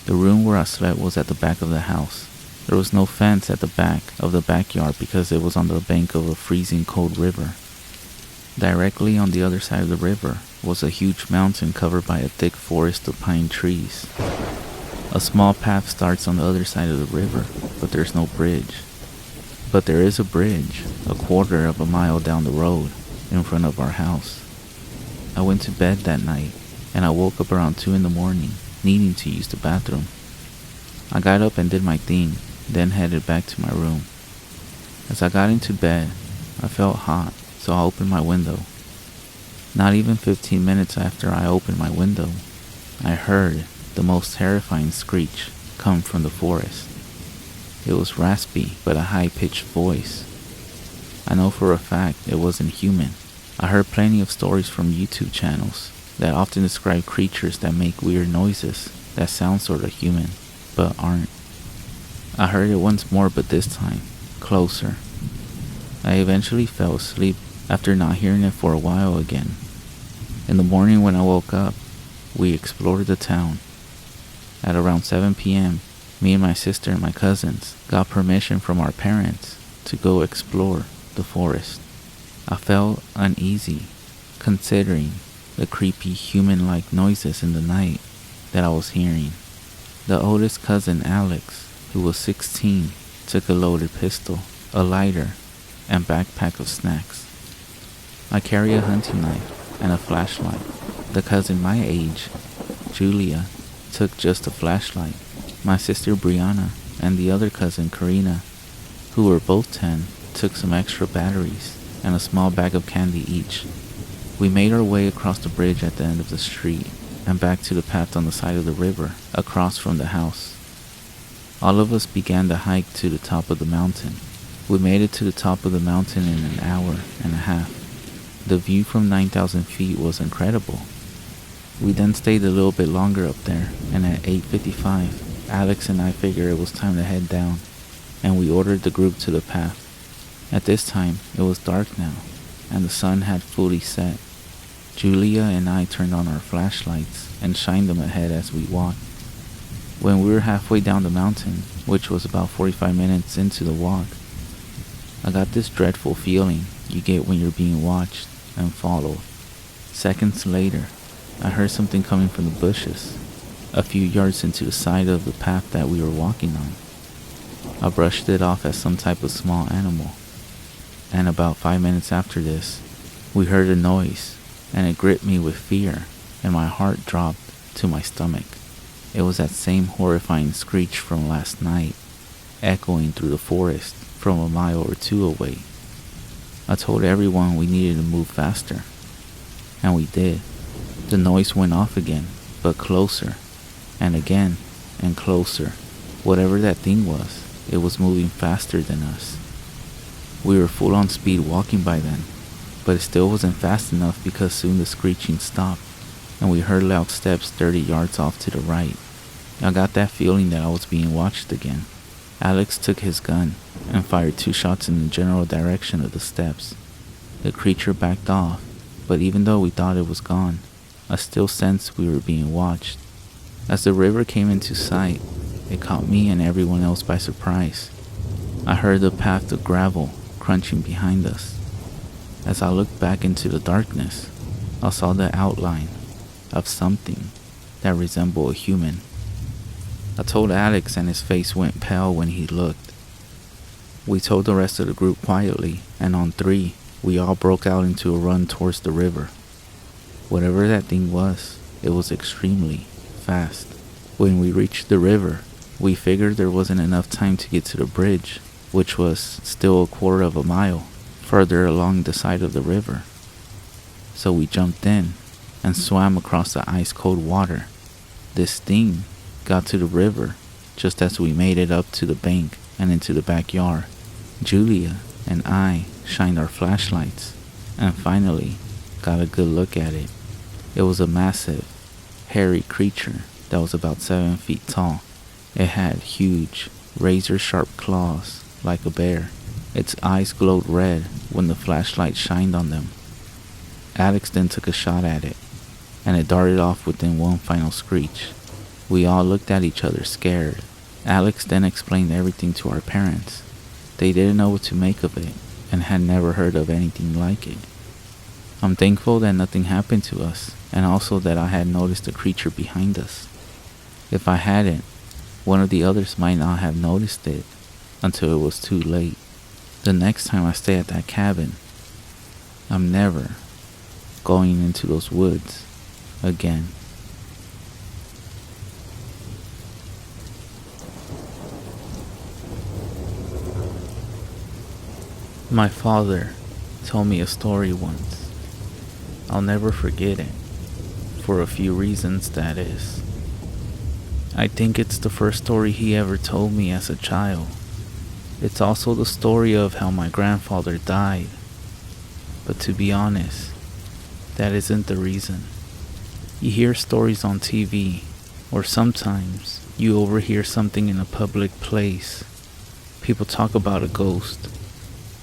Speaker 1: The room where I slept was at the back of the house. There was no fence at the back of the backyard because it was on the bank of a freezing cold river. Directly on the other side of the river was a huge mountain covered by a thick forest of pine trees. A small path starts on the other side of the river, but there's no bridge. But there is a bridge, a quarter of a mile down the road, in front of our house. I went to bed that night, and I woke up around 2 in the morning, needing to use the bathroom. I got up and did my thing, then headed back to my room. As I got into bed, I felt hot, so I opened my window. Not even 15 minutes after I opened my window, I heard the most terrifying screech come from the forest. It was raspy but a high-pitched voice. I know for a fact it wasn't human. I heard plenty of stories from YouTube channels that often describe creatures that make weird noises that sound sort of human, but aren't. I heard it once more, but this time, closer. I eventually fell asleep after not hearing it for a while again. In the morning when I woke up, we explored the town. At around 7 p.m., me and my sister and my cousins got permission from our parents to go explore the forest. I felt uneasy, considering the creepy human-like noises in the night that I was hearing. The oldest cousin, Alex, who was 16, took a loaded pistol, a lighter, and backpack of snacks. I carry a hunting knife and a flashlight. The cousin my age, Julia, took just a flashlight. My sister Brianna and the other cousin Karina, who were both 10, took some extra batteries and a small bag of candy each. We made our way across the bridge at the end of the street and back to the path on the side of the river across from the house. All of us began the hike to the top of the mountain. We made it to the top of the mountain in an hour and a half. The view from 9,000 feet was incredible. We then stayed a little bit longer up there, and at 8:55, Alex and I figured it was time to head down, and we ordered the group to the path. At this time, it was dark now, and the sun had fully set. Julia and I turned on our flashlights and shined them ahead as we walked. When we were halfway down the mountain, which was about 45 minutes into the walk, I got this dreadful feeling you get when you're being watched and followed. Seconds later, I heard something coming from the bushes, a few yards into the side of the path that we were walking on. I brushed it off as some type of small animal, and about 5 minutes after this, we heard a noise, and it gripped me with fear, and my heart dropped to my stomach. It was that same horrifying screech from last night, echoing through the forest from a mile or two away. I told everyone we needed to move faster, and we did. The noise went off again, but closer, and again, and closer. Whatever that thing was, it was moving faster than us. We were full on speed walking by then, but it still wasn't fast enough because soon the screeching stopped, and we heard loud steps 30 yards off to the right. I got that feeling that I was being watched again. Alex took his gun and fired 2 shots in the general direction of the steps. The creature backed off, but even though we thought it was gone, I still sensed we were being watched. As the river came into sight, it caught me and everyone else by surprise. I heard the path of gravel crunching behind us. As I looked back into the darkness, I saw the outline of something that resembled a human. I told Alex, and his face went pale when he looked. We told the rest of the group quietly, and on 3, we all broke out into a run towards the river. Whatever that thing was, it was extremely fast. When we reached the river, we figured there wasn't enough time to get to the bridge, which was still a quarter of a mile further along the side of the river. So we jumped in and swam across the ice-cold water. This thing got to the river just as we made it up to the bank and into the backyard. Julia and I shined our flashlights and finally got a good look at it. It was a massive, hairy creature that was about 7 feet tall. It had huge, razor-sharp claws like a bear. Its eyes glowed red when the flashlight shined on them. Alex then took a shot at it, and it darted off within one final screech. We all looked at each other scared. Alex then explained everything to our parents. They didn't know what to make of it and had never heard of anything like it. I'm thankful that nothing happened to us, and also that I had noticed the creature behind us. If I hadn't, one of the others might not have noticed it until it was too late. The next time I stay at that cabin, I'm never going into those woods again. My father told me a story once. I'll never forget it. For a few reasons, that is. I think it's the first story he ever told me as a child. It's also the story of how my grandfather died. But to be honest, that isn't the reason. You hear stories on TV, or sometimes you overhear something in a public place. People talk about a ghost,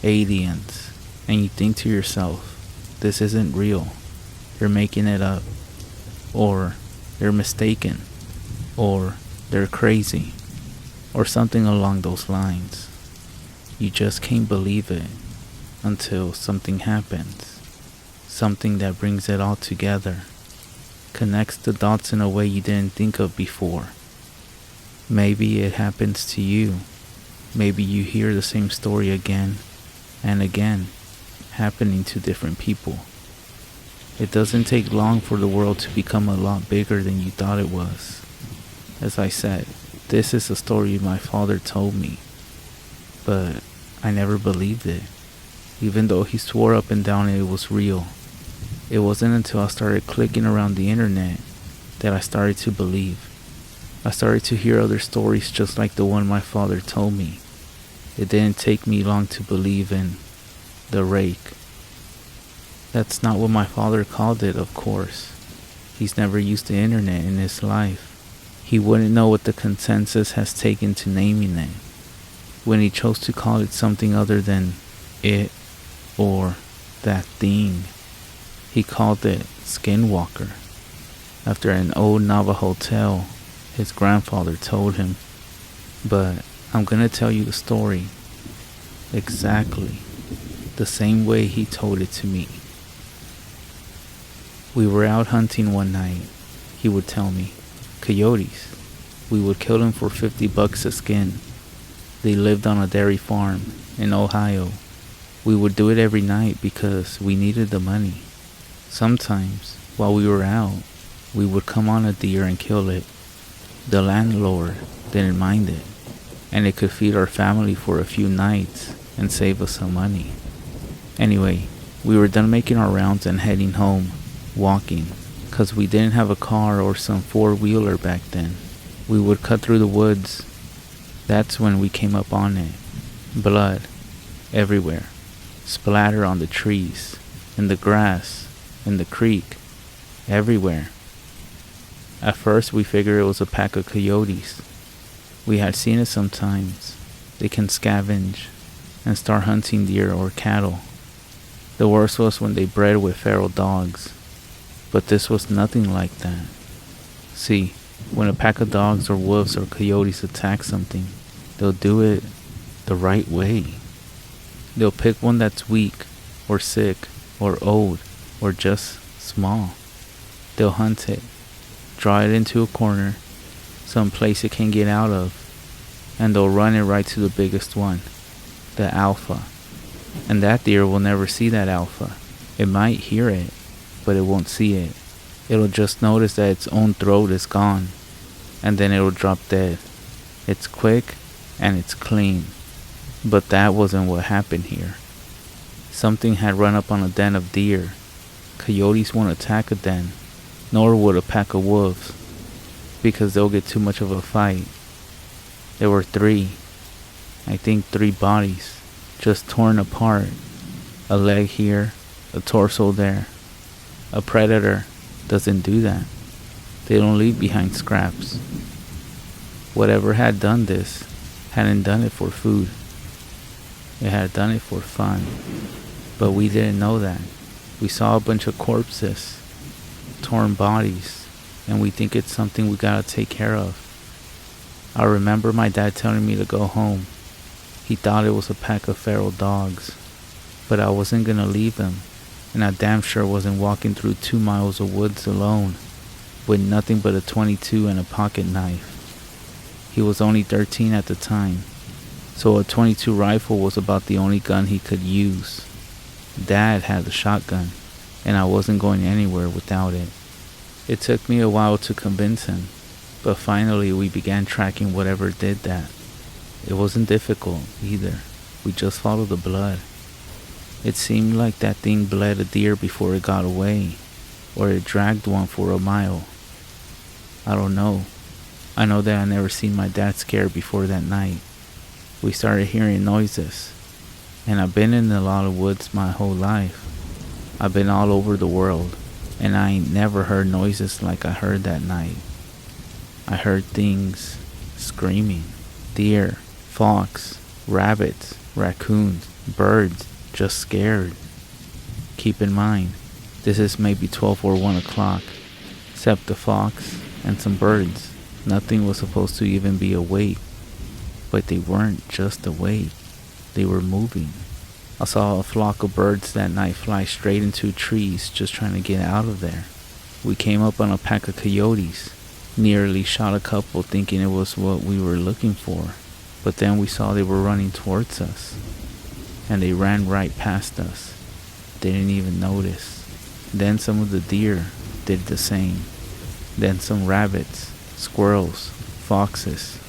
Speaker 1: aliens, and you think to yourself, this isn't real. They're making it up. Or they're mistaken. Or they're crazy. Or something along those lines. You just can't believe it until something happens. Something that brings it all together. Connects the dots in a way you didn't think of before. Maybe it happens to you. Maybe you hear the same story again and again, happening to different people. It doesn't take long for the world to become a lot bigger than you thought it was. As I said, this is a story my father told me, but I never believed it, even though he swore up and down it was real. It wasn't until I started clicking around the internet that I started to believe. I started to hear other stories just like the one my father told me. It didn't take me long to believe in the rake. That's not what my father called it, of course. He's never used the internet in his life. He wouldn't know what the consensus has taken to naming it. When he chose to call it something other than it or that thing, he called it Skinwalker, after an old Navajo tale his grandfather told him. But I'm gonna tell you the story exactly the same way he told it to me. We were out hunting one night, he would tell me. Coyotes. We would kill them for $50 a skin. They lived on a dairy farm in Ohio. We would do it every night because we needed the money. Sometimes, while we were out, we would come on a deer and kill it. The landlord didn't mind it, and it could feed our family for a few nights and save us some money. Anyway, we were done making our rounds and heading home, walking, cause we didn't have a car or some four-wheeler back then. We would cut through the woods. That's when we came up on it. Blood everywhere, splatter on the trees, in the grass, in the creek, everywhere. At first we figured it was a pack of coyotes. We had seen it sometimes. They can scavenge and start hunting deer or cattle. The worst was when they bred with feral dogs. But this was nothing like that. See, when a pack of dogs or wolves or coyotes attack something, they'll do it the right way. They'll pick one that's weak, or sick, or old, or just small. They'll hunt it, draw it into a corner, some place it can get out of, and they'll run it right to the biggest one, the alpha. And that deer will never see that alpha. It might hear it, but it won't see it. It'll just notice that its own throat is gone, and then it'll drop dead. It's quick and it's clean. But that wasn't what happened here. Something had run up on a den of deer. Coyotes won't attack a den, nor would a pack of wolves, because they'll get too much of a fight. There were three bodies, just torn apart. A leg here, a torso there. A predator doesn't do that. They don't leave behind scraps. Whatever had done this hadn't done it for food. It had done it for fun. But we didn't know that. We saw a bunch of corpses, torn bodies, and we think it's something we gotta take care of. I remember my dad telling me to go home. He thought it was a pack of feral dogs, but I wasn't gonna leave them, and I damn sure wasn't walking through 2 miles of woods alone, with nothing but a .22 and a pocket knife. He was only 13 at the time, so a .22 rifle was about the only gun he could use. Dad had the shotgun, and I wasn't going anywhere without it. It took me a while to convince him, but finally we began tracking whatever did that. It wasn't difficult either. We just followed the blood. It seemed like that thing bled a deer before it got away, or it dragged one for a mile. I don't know. I know that I never seen my dad scared before that night. We started hearing noises, and I've been in a lot of woods my whole life. I've been all over the world, and I ain't never heard noises like I heard that night. I heard things screaming. Deer, fox, rabbits, raccoons, birds, just scared. Keep in mind, this is maybe 12 or 1 o'clock, except the fox and some birds. Nothing was supposed to even be awake, but they weren't just awake, they were moving. I saw a flock of birds that night fly straight into trees just trying to get out of there. We came up on a pack of coyotes, nearly shot a couple thinking it was what we were looking for, but then we saw they were running towards us, and they ran right past us. Didn't even notice. Then some of the deer did the same. Then some rabbits, squirrels, foxes,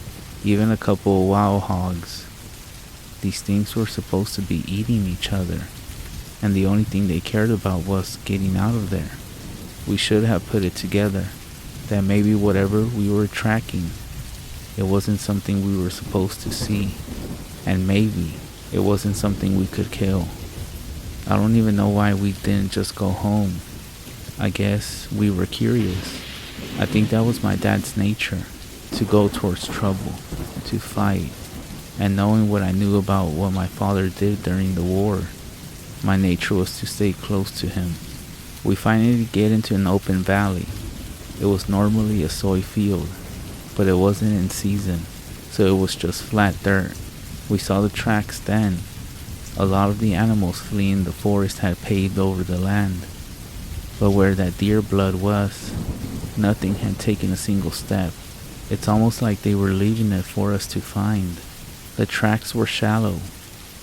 Speaker 1: even a couple of wild hogs. These things were supposed to be eating each other, and the only thing they cared about was getting out of there. We should have put it together that maybe whatever we were tracking, it wasn't something we were supposed to see, and maybe it wasn't something we could kill. I don't even know why we didn't just go home. I guess we were curious. I think that was my dad's nature, to go towards trouble, to fight. And knowing what I knew about what my father did during the war, my nature was to stay close to him. We finally get into an open valley. It was normally a soy field, but it wasn't in season, so it was just flat dirt. We saw the tracks then. A lot of the animals fleeing the forest had paved over the land, but where that deer blood was, nothing had taken a single step. It's almost like they were leaving it for us to find. The tracks were shallow.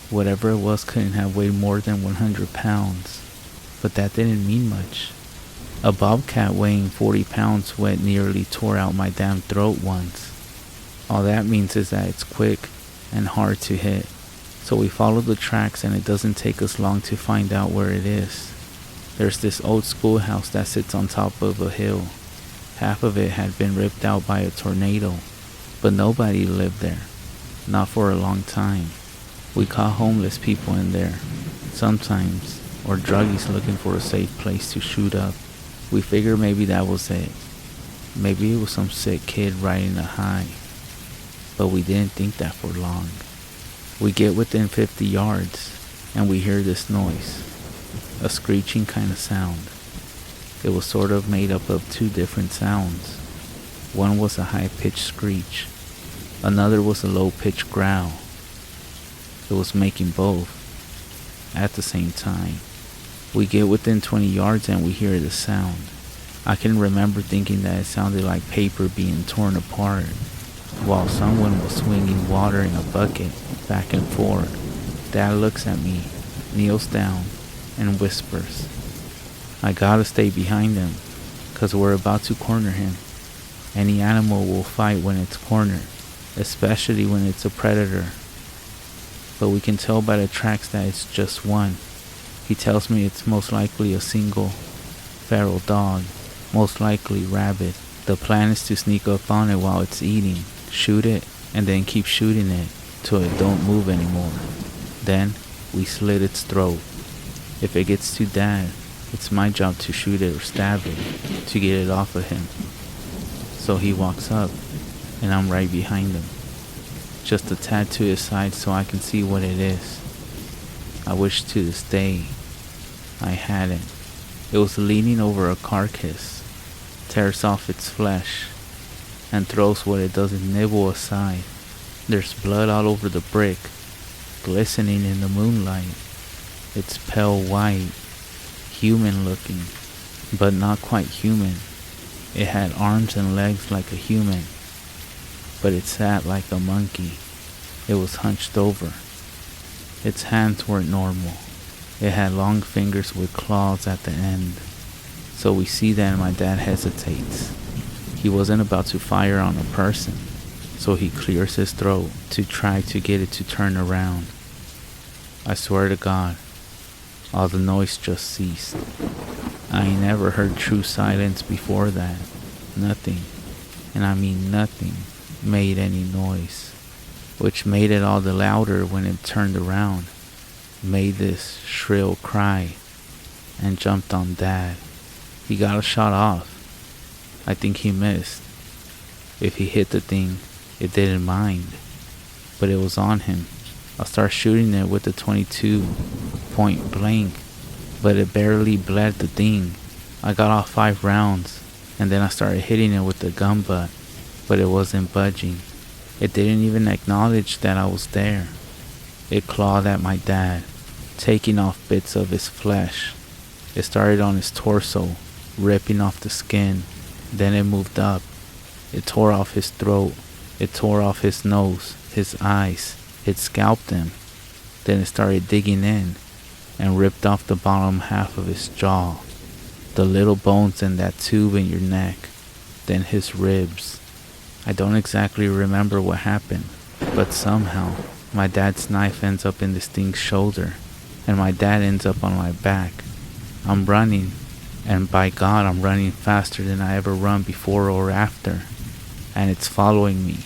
Speaker 1: Whatever it was couldn't have weighed more than 100 pounds, but that didn't mean much. A bobcat weighing 40 pounds wet nearly tore out my damn throat once. All that means is that it's quick and hard to hit. So we follow the tracks, and it doesn't take us long to find out where it is. There's this old schoolhouse that sits on top of a hill. Half of it had been ripped out by a tornado, but nobody lived there. Not for a long time. We caught homeless people in there, sometimes, or druggies looking for a safe place to shoot up. We figured maybe that was it. Maybe it was some sick kid riding a high. But we didn't think that for long. We get within 50 yards, and we hear this noise. A screeching kind of sound. It was sort of made up of two different sounds. One was a high-pitched screech. Another was a low-pitched growl. It was making both at the same time. We get within 20 yards and we hear the sound. I can remember thinking that it sounded like paper being torn apart, while someone was swinging water in a bucket back and forth. Dad looks at me, kneels down, and whispers, "I gotta stay behind him, 'cause we're about to corner him. Any animal will fight when it's cornered, especially when it's a predator. But we can tell by the tracks that it's just one." He tells me it's most likely a single feral dog, most likely rabid. The plan is to sneak up on it while it's eating, shoot it, and then keep shooting it till it don't move anymore. Then we slit its throat. If it gets to Dad, it's my job to shoot it or stab it to get it off of him. So he walks up, and I'm right behind him, just a tad to his side so I can see what it is. I wish to this day I hadn't. It was leaning over a carcass, tears off its flesh, and throws what it doesn't nibble aside. There's blood all over the brick, glistening in the moonlight. It's pale white, human looking, but not quite human. It had arms and legs like a human, but it sat like a monkey. It was hunched over. Its hands weren't normal. It had long fingers with claws at the end. So we see that my dad hesitates. He wasn't about to fire on a person, so he clears his throat to try to get it to turn around. I swear to God, all the noise just ceased. I ain't never heard true silence before that. Nothing, and I mean nothing, made any noise, which made it all the louder when it turned around, made this shrill cry, and jumped on Dad. He got a shot off. I think he missed. If he hit the thing, it didn't mind, but it was on him. I started shooting it with the 22 point blank, but it barely bled the thing. I got off 5 rounds, and then I started hitting it with the gun butt, but it wasn't budging. It didn't even acknowledge that I was there. It clawed at my dad, taking off bits of his flesh. It started on his torso, ripping off the skin. Then it moved up. It tore off his throat. It tore off his nose, his eyes. It scalped him. Then it started digging in and ripped off the bottom half of his jaw, the little bones in that tube in your neck, then his ribs. I don't exactly remember what happened, but somehow my dad's knife ends up in this thing's shoulder, and my dad ends up on my back. I'm running, and by God, I'm running faster than I ever run before or after, and it's following me.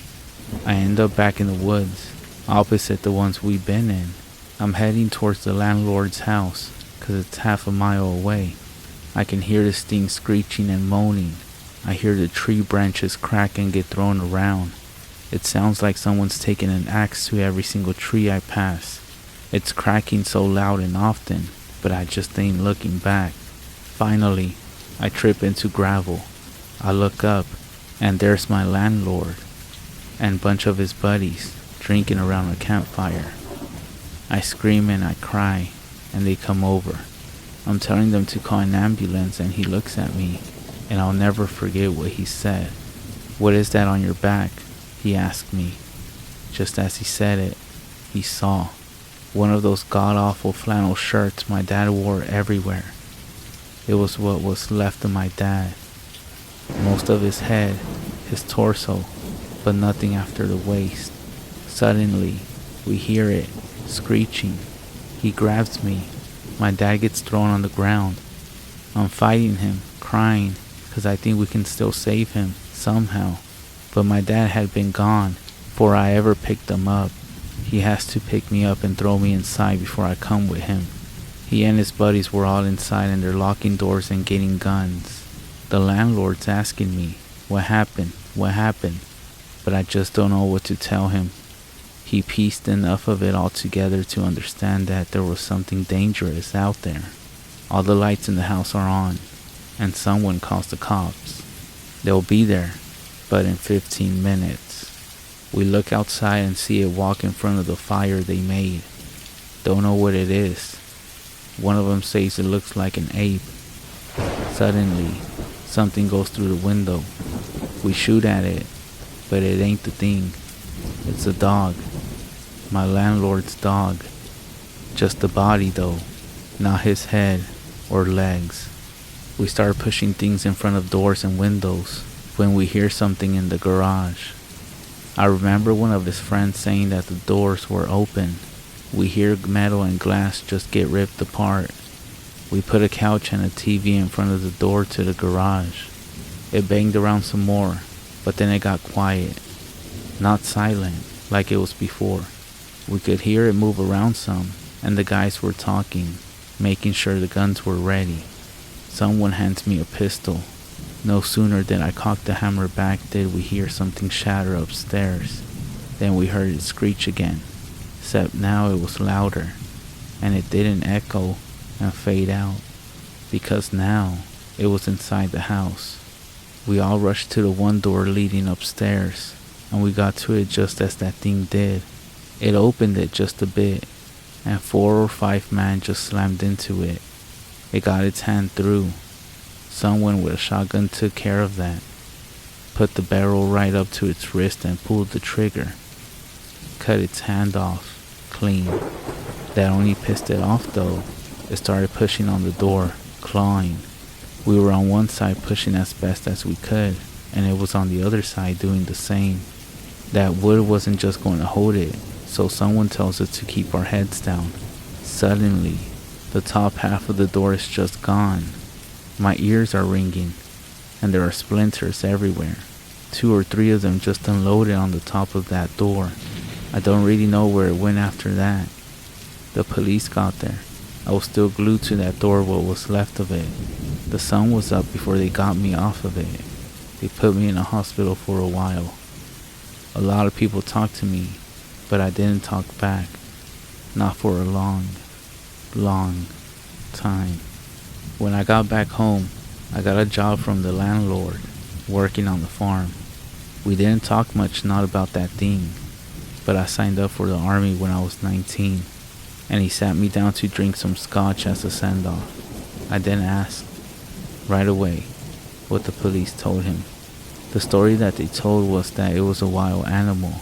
Speaker 1: I end up back in the woods, opposite the ones we've been in. I'm heading towards the landlord's house, 'cause it's half a mile away. I can hear this thing screeching and moaning. I hear the tree branches crack and get thrown around. It sounds like someone's taking an axe to every single tree I pass. It's cracking so loud and often, but I just ain't looking back. Finally, I trip into gravel. I look up, and there's my landlord and a bunch of his buddies drinking around a campfire. I scream and I cry, and they come over. I'm telling them to call an ambulance, and he looks at me, and I'll never forget what he said. "What is that on your back?" he asked me. Just as he said it, he saw one of those god-awful flannel shirts my dad wore everywhere. It was what was left of my dad. Most of his head, his torso, but nothing after the waist. Suddenly, we hear it, screeching. He grabs me. My dad gets thrown on the ground. I'm fighting him, crying, 'cause I think we can still save him, somehow. But my dad had been gone before I ever picked him up. He has to pick me up and throw me inside before I come with him. He and his buddies were all inside, and they're locking doors and getting guns. The landlord's asking me, what happened? But I just don't know what to tell him. He pieced enough of it all together to understand that there was something dangerous out there. All the lights in the house are on, and someone calls the cops. They'll be there, but in 15 minutes. We look outside and see it walk in front of the fire they made. Don't know what it is. One of them says it looks like an ape. Suddenly, something goes through the window. We shoot at it, but it ain't the thing. It's a dog. My landlord's dog. Just the body though, not his head or legs. We start pushing things in front of doors and windows when we hear something in the garage. I remember one of his friends saying that the doors were open. We hear metal and glass just get ripped apart. We put a couch and a TV in front of the door to the garage. It banged around some more, but then it got quiet. Not silent like it was before. We could hear it move around some, and the guys were talking, making sure the guns were ready. Someone hands me a pistol. No sooner did I cock the hammer back did we hear something shatter upstairs. Then we heard it screech again, except now it was louder, and it didn't echo and fade out, because now it was inside the house. We all rushed to the one door leading upstairs, and we got to it just as that thing did. It opened it just a bit, and 4 or 5 men just slammed into it. It got its hand through. Someone with a shotgun took care of that. Put the barrel right up to its wrist and pulled the trigger. Cut its hand off, clean. That only pissed it off though. It started pushing on the door, clawing. We were on one side pushing as best as we could, and it was on the other side doing the same. That wood wasn't just going to hold it, so someone tells us to keep our heads down. Suddenly, The top half of the door is just gone. My ears are ringing, and there are splinters everywhere. 2 or 3 of them just unloaded on the top of that door. I don't really know where it went after that. The police got there. I was still glued to that door, what was left of it. The sun was up before they got me off of it. They put me in a hospital for a while. A lot of people talked to me, but I didn't talk back. Not for a long time. When I got back home, I got a job from the landlord, working on the farm. We didn't talk much, not about that thing, but I signed up for the army when I was 19, and he sat me down to drink some scotch as a send-off. I then asked, right away, what the police told him. The story that they told was that it was a wild animal,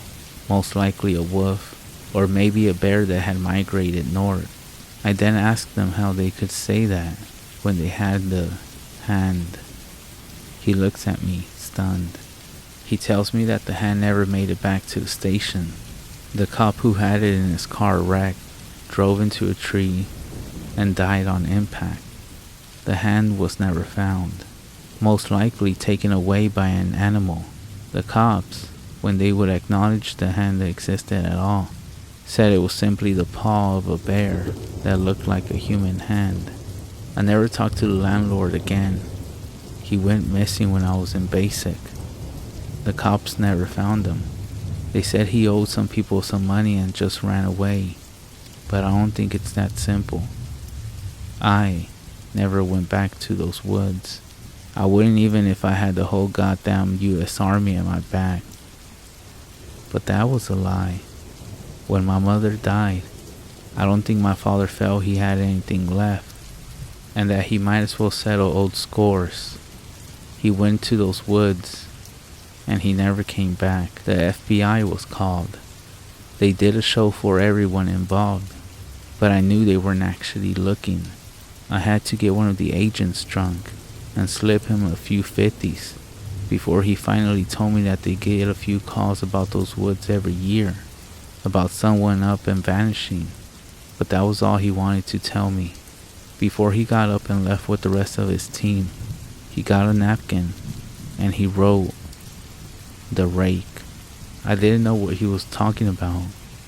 Speaker 1: most likely a wolf, or maybe a bear that had migrated north. I then asked them how they could say that when they had the hand. He looks at me, stunned. He tells me that the hand never made it back to the station. The cop who had it in his car wrecked, drove into a tree, and died on impact. The hand was never found, most likely taken away by an animal. The cops, when they would acknowledge the hand that existed at all, said it was simply the paw of a bear that looked like a human hand. I never talked to the landlord again. He went missing when I was in basic. The cops never found him. They said he owed some people some money and just ran away, but I don't think it's that simple. I never went back to those woods. I wouldn't even if I had the whole goddamn US Army at my back. But that was a lie. When my mother died, I don't think my father felt he had anything left, and that he might as well settle old scores. He went to those woods, and he never came back. The FBI was called. They did a show for everyone involved, but I knew they weren't actually looking. I had to get one of the agents drunk and slip him a few 50s before he finally told me that they get a few calls about those woods every year, about someone up and vanishing, but that was all he wanted to tell me. Before he got up and left with the rest of his team, he got a napkin and he wrote, "The Rake." I didn't know what he was talking about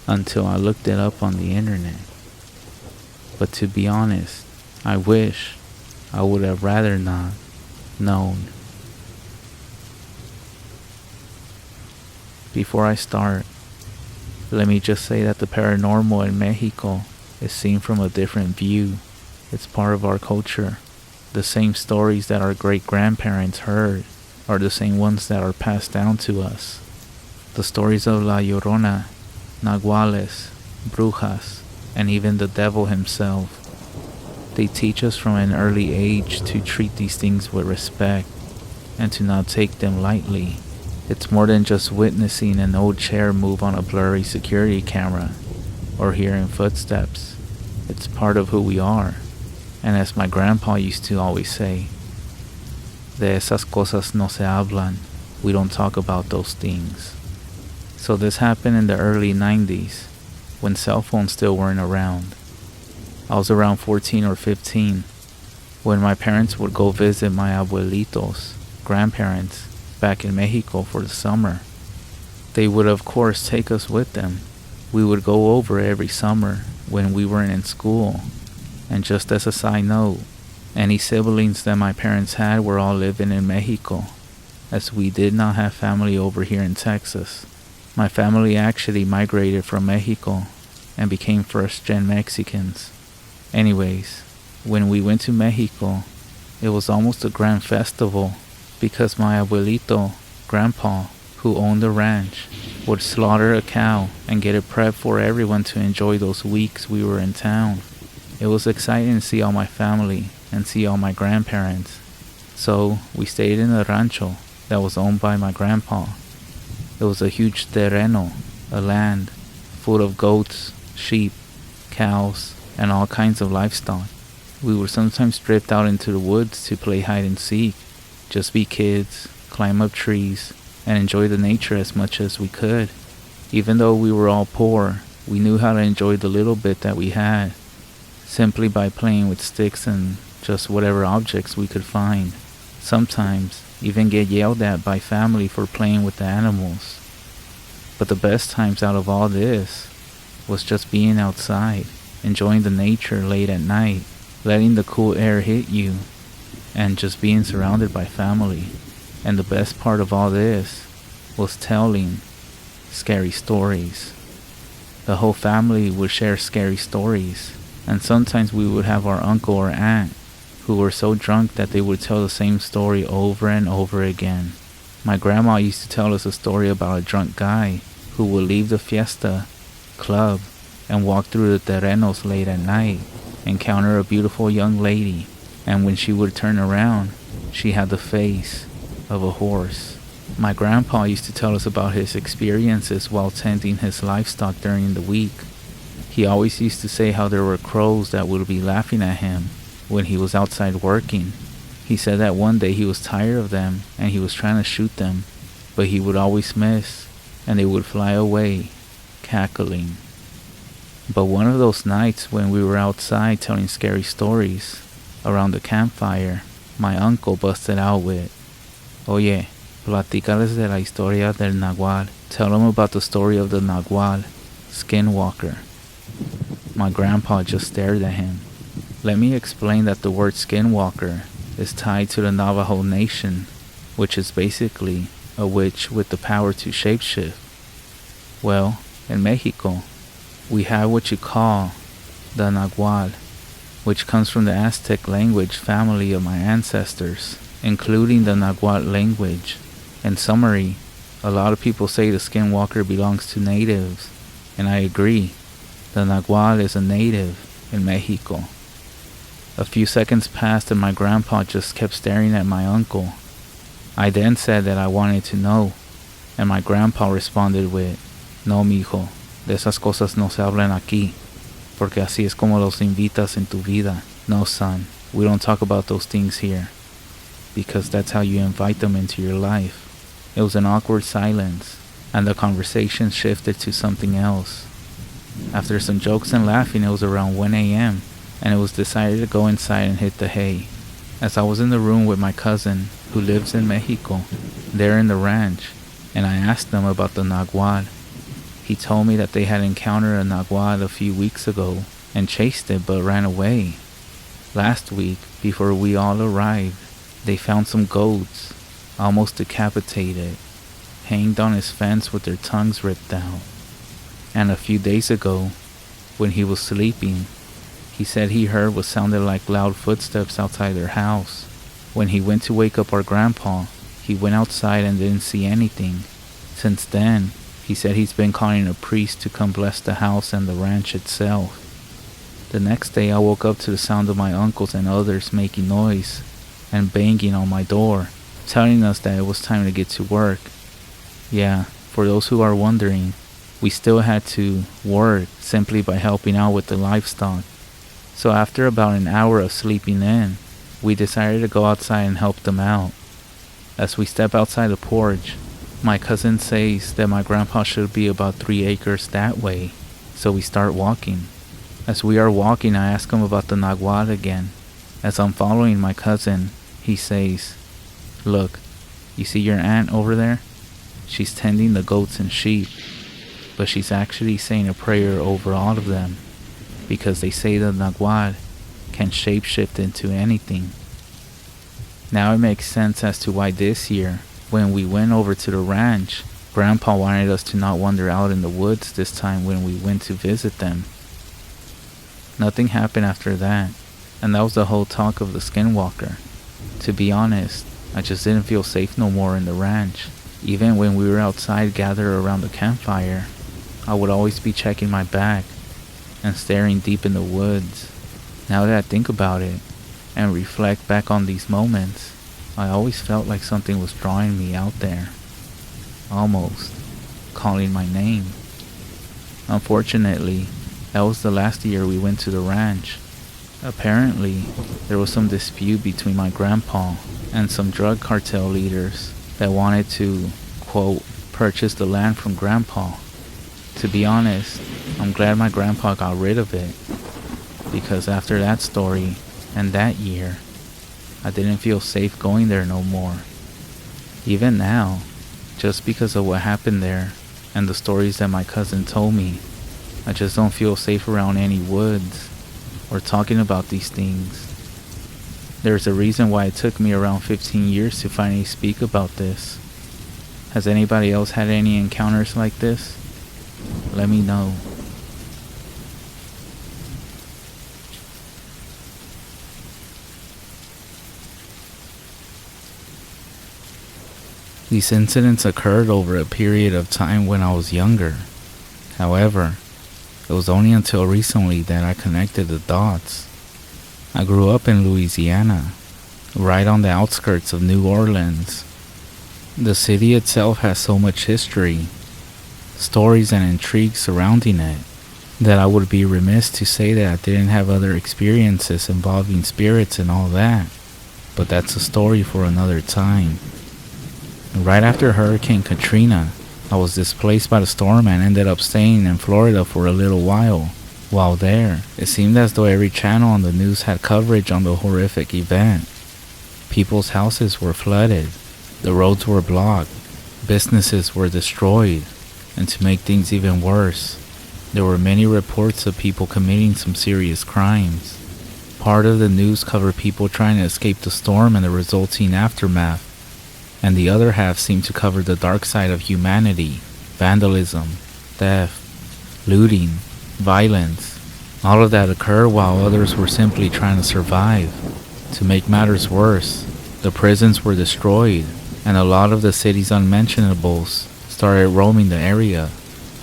Speaker 1: until I looked it up on the internet. But to be honest, I wish I would have rather not known. Before I start, let me just say that the paranormal in Mexico is seen from a different view. It's part of our culture. The same stories that our great-grandparents heard are the same ones that are passed down to us. The stories of La Llorona, Nahuales, Brujas, and even the devil himself. They teach us from an early age to treat these things with respect and to not take them lightly. It's more than just witnessing an old chair move on a blurry security camera or hearing footsteps. It's part of who we are. And as my grandpa used to always say, de esas cosas no se hablan. We don't talk about those things. So this happened in the early 90s, when cell phones still weren't around. I was around 14 or 15, when my parents would go visit my abuelitos, grandparents, back in Mexico for the summer. They would of course take us with them. We would go over every summer when we weren't in school. And just as a side note, any siblings that my parents had were all living in Mexico, as we did not have family over here in Texas. My family actually migrated from Mexico and became first-gen Mexicans. Anyways, when we went to Mexico, it was almost a grand festival because my abuelito, grandpa, who owned the ranch, would slaughter a cow and get it prepped for everyone to enjoy those weeks we were in town. It was exciting to see all my family and see all my grandparents. So we stayed in a rancho that was owned by my grandpa. It was a huge terreno, a land full of goats, sheep, cows, and all kinds of livestock. We would sometimes drift out into the woods to play hide and seek, just be kids, climb up trees, and enjoy the nature as much as we could. Even though we were all poor, we knew how to enjoy the little bit that we had. simply by playing with sticks and just whatever objects we could find. Sometimes even get yelled at by family for playing with the animals. But the best times out of all this was just being outside, enjoying the nature late at night, letting the cool air hit you, and just being surrounded by family. And the best part of all this was telling scary stories. The whole family would share scary stories, and sometimes we would have our uncle or aunt who were so drunk that they would tell the same story over and over again. My grandma used to tell us a story about a drunk guy who would leave the fiesta club and walk through the terrenos late at night, encounter a beautiful young lady, and when she would turn around, she had the face of a horse. My grandpa used to tell us about his experiences while tending his livestock during the week. He always used to say how there were crows that would be laughing at him when he was outside working. He said that one day he was tired of them and he was trying to shoot them, but he would always miss and they would fly away, cackling. But one of those nights when we were outside telling scary stories around the campfire, my uncle busted out with, "Oye, platícales de la historia del nagual. Tell them about the story of the nagual, Skinwalker." My grandpa just stared at him. Let me explain that the word Skinwalker is tied to the Navajo nation, which is basically a witch with the power to shapeshift. Well, in Mexico, we have what you call the nagual, which comes from the Aztec language family of my ancestors, including the nagual language. In summary, a lot of people say the Skinwalker belongs to natives, and I agree. The nagual is a native in Mexico. A few seconds passed and my grandpa just kept staring at my uncle. I then said that I wanted to know, and my grandpa responded with, "No, mijo, de esas cosas no se hablan aquí, porque así es como los invitas en tu vida. No, son, we don't talk about those things here, because that's how you invite them into your life." It was an awkward silence, and the conversation shifted to something else. After some jokes and laughing, it was around 1 a.m., and it was decided to go inside and hit the hay. As I was in the room with my cousin, who lives in Mexico, there in the ranch, and I asked them about the nagual. He told me that they had encountered a nagual a few weeks ago and chased it but ran away. Last week, before we all arrived, they found some goats, almost decapitated, hanged on his fence with their tongues ripped out. And a few days ago, when he was sleeping, he said he heard what sounded like loud footsteps outside their house. When he went to wake up our grandpa, he went outside and didn't see anything. Since then, he said he's been calling a priest to come bless the house and the ranch itself. The next day I woke up to the sound of my uncles and others making noise and banging on my door, telling us that it was time to get to work. Yeah, for those who are wondering, we still had to work simply by helping out with the livestock. So after about an hour of sleeping in, we decided to go outside and help them out. As we step outside the porch, my cousin says that my grandpa should be about 3 acres that way, so we start walking. As we are walking, I ask him about the nagual again. As I'm following my cousin, he says, "Look, you see your aunt over there? She's tending the goats and sheep, but she's actually saying a prayer over all of them, because they say the nagual can shapeshift into anything." Now it makes sense as to why this year, when we went over to the ranch, Grandpa wanted us to not wander out in the woods this time when we went to visit them. Nothing happened after that, and that was the whole talk of the Skinwalker. To be honest, I just didn't feel safe no more in the ranch. Even when we were outside gathered around the campfire, I would always be checking my back and staring deep in the woods. Now that I think about it and reflect back on these moments, I always felt like something was drawing me out there, almost calling my name. Unfortunately, that was the last year we went to the ranch. Apparently, there was some dispute between my grandpa and some drug cartel leaders that wanted to, quote, purchase the land from Grandpa. To be honest, I'm glad my grandpa got rid of it. because after that story and that year, I didn't feel safe going there no more. Even now, just because of what happened there and the stories that my cousin told me, I just don't feel safe around any woods or talking about these things. There's a reason why it took me around 15 years to finally speak about this. Has anybody else had any encounters like this? Let me know. These incidents occurred over a period of time when I was younger. However, it was only until recently that I connected the dots. I grew up in Louisiana, right on the outskirts of New Orleans. The city itself has so much history, stories and intrigue surrounding it, that I would be remiss to say that I didn't have other experiences involving spirits and all that. But that's a story for another time. Right after Hurricane Katrina, I was displaced by the storm and ended up staying in Florida for a little while. While there, it seemed as though every channel on the news had coverage on the horrific event. People's houses were flooded, the roads were blocked, businesses were destroyed, and to make things even worse, there were many reports of people committing some serious crimes. Part of the news covered people trying to escape the storm and the resulting aftermath, and the other half seemed to cover the dark side of humanity, vandalism, theft, looting, violence. All of that occurred while others were simply trying to survive. To make matters worse, the prisons were destroyed, and a lot of the city's unmentionables started roaming the area,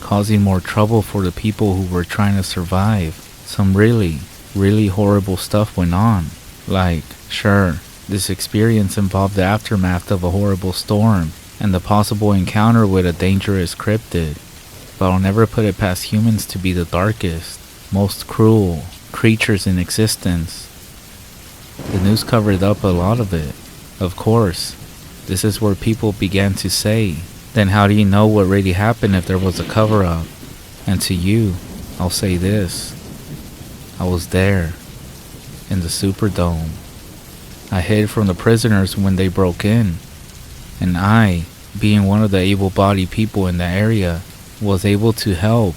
Speaker 1: causing more trouble for the people who were trying to survive. Some really horrible stuff went on. Like, sure, this experience involved the aftermath of a horrible storm and the possible encounter with a dangerous cryptid, but I'll never put it past humans to be the darkest, most cruel creatures in existence. The news covered up a lot of it. Of course, this is where people began to say, then how do you know what really happened if there was a cover-up? And to you, I'll say this. I was there, in the Superdome. I hid from the prisoners when they broke in, and I, being one of the able-bodied people in the area, was able to help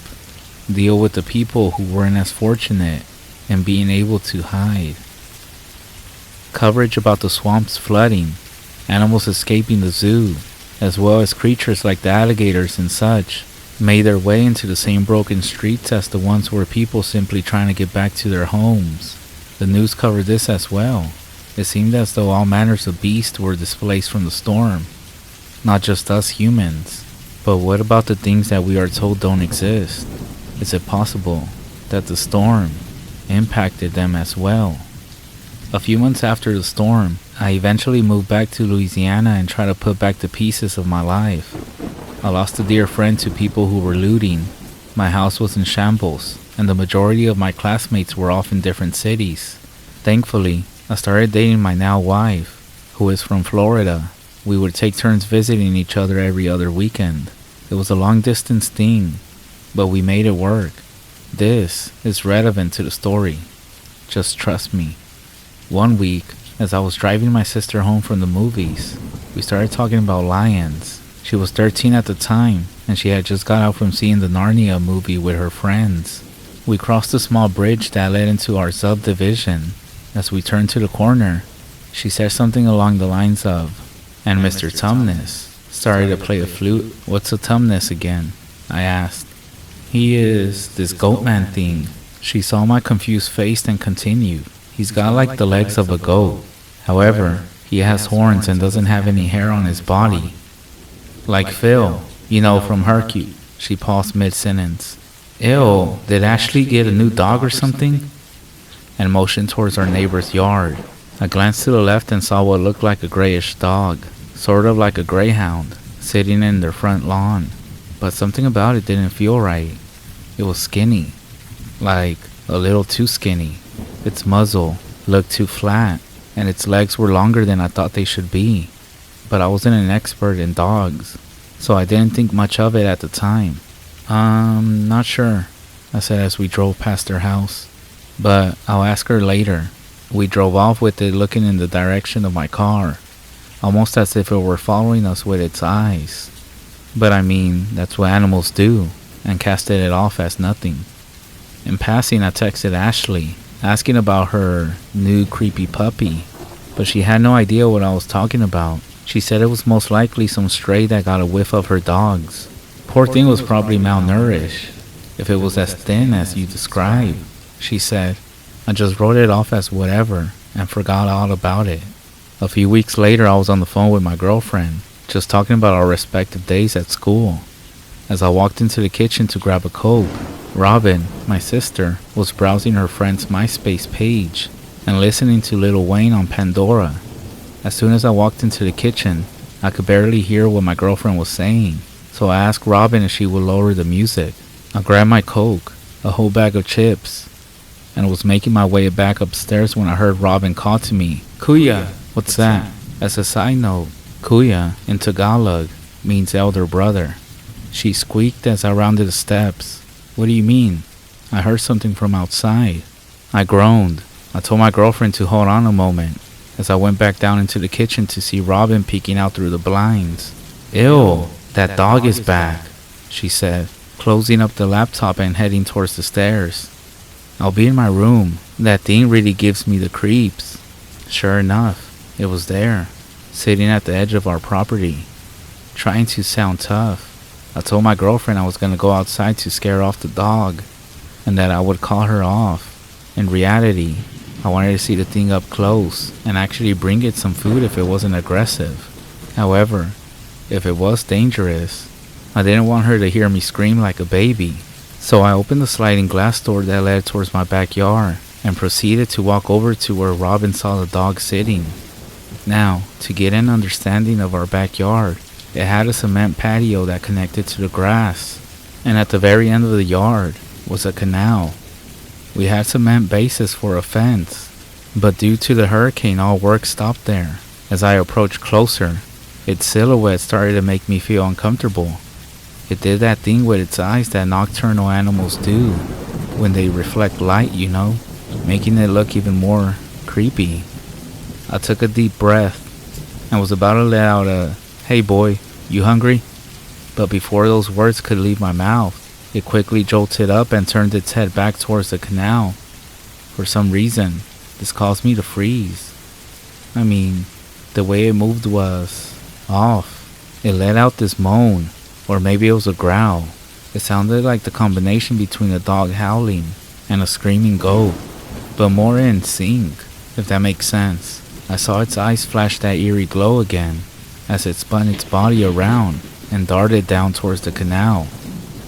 Speaker 1: deal with the people who weren't as fortunate and being able to hide. Coverage about the swamps flooding, animals escaping the zoo, as well as creatures like the alligators and such, made their way into the same broken streets as the ones where people simply trying to get back to their homes. The news covered this as well. It seemed as though all manners of beasts were displaced from the storm. Not just us humans, but what about the things that we are told don't exist? Is it possible that the storm impacted them as well? A few months after the storm, I eventually moved back to Louisiana and tried to put back the pieces of my life. I lost a dear friend to people who were looting. My house was in shambles, and the majority of my classmates were off in different cities. Thankfully, I started dating my now wife, who is from Florida. We would take turns visiting each other every other weekend. It was a long-distance thing, but we made it work. This is relevant to the story. Just trust me. One week, as I was driving my sister home from the movies, we started talking about lions. She was 13 at the time, and she had just got out from seeing the Narnia movie with her friends. We crossed a small bridge that led into our subdivision. As we turned to the corner, she said something along the lines of, "And Mr. Tumnus started to play a flute." "What's a Tumnus again?" I asked. "He is this goatman thing." She saw my confused face and continued, "He's got like the legs of a goat. However, he has horns and doesn't have any hair on his body. Like Phil, you know, from Hercules." She paused mid-sentence. "Ew, did Ashley get a new dog or something?" And motioned towards our neighbor's yard. I glanced to the left and saw what looked like a grayish dog, sort of like a greyhound, sitting in their front lawn. But something about it didn't feel right. It was skinny, like a little too skinny. Its muzzle looked too flat, and its legs were longer than I thought they should be. But I wasn't an expert in dogs, so I didn't think much of it at the time. Not sure," I said as we drove past their house. but I'll ask her later. We drove off with it looking in the direction of my car, almost as if it were following us with its eyes. But I mean, that's what animals do, and casted it off as nothing. In passing, I texted Ashley, asking about her new creepy puppy, but she had no idea what I was talking about. She said it was most likely some stray that got a whiff of her dog's. Poor thing was probably malnourished, if it was as thin as you described, she said. I just wrote it off as whatever, and forgot all about it. A few weeks later, I was on the phone with my girlfriend, just talking about our respective days at school. As I walked into the kitchen to grab a Coke, Robin, my sister, was browsing her friend's MySpace page and listening to Lil Wayne on Pandora. As soon as I walked into the kitchen, I could barely hear what my girlfriend was saying, so I asked Robin if she would lower the music. I grabbed my Coke, a whole bag of chips, and was making my way back upstairs when I heard Robin call to me, "Kuya!" What's that? As a side note, Kuya in Tagalog means elder brother. She squeaked as I rounded the steps. What do you mean? I heard something from outside. I groaned. I told my girlfriend to hold on a moment as I went back down into the kitchen to see Robin peeking out through the blinds. "Ew, that dog is back," she said, closing up the laptop and heading towards the stairs. I'll be in my room. That thing really gives me the creeps. Sure enough, it was there, sitting at the edge of our property, trying to sound tough. I told my girlfriend I was going to go outside to scare off the dog, and that I would call her off. In reality, I wanted to see the thing up close, and actually bring it some food if it wasn't aggressive. However, if it was dangerous, I didn't want her to hear me scream like a baby. So I opened the sliding glass door that led towards my backyard, and proceeded to walk over to where Robin saw the dog sitting. Now, to get an understanding of our backyard, it had a cement patio that connected to the grass, and at the very end of the yard was a canal. We had cement bases for a fence, but due to the hurricane, all work stopped there. As I approached closer, its silhouette started to make me feel uncomfortable. It did that thing with its eyes that nocturnal animals do when they reflect light, you know, making it look even more creepy. I took a deep breath and was about to let out a, "Hey boy, you hungry?" But before those words could leave my mouth, it quickly jolted up and turned its head back towards the canal. For some reason, this caused me to freeze. I mean, the way it moved was off. It let out this moan, or maybe it was a growl. It sounded like the combination between a dog howling and a screaming goat, but more in sync, if that makes sense. I saw its eyes flash that eerie glow again as it spun its body around and darted down towards the canal.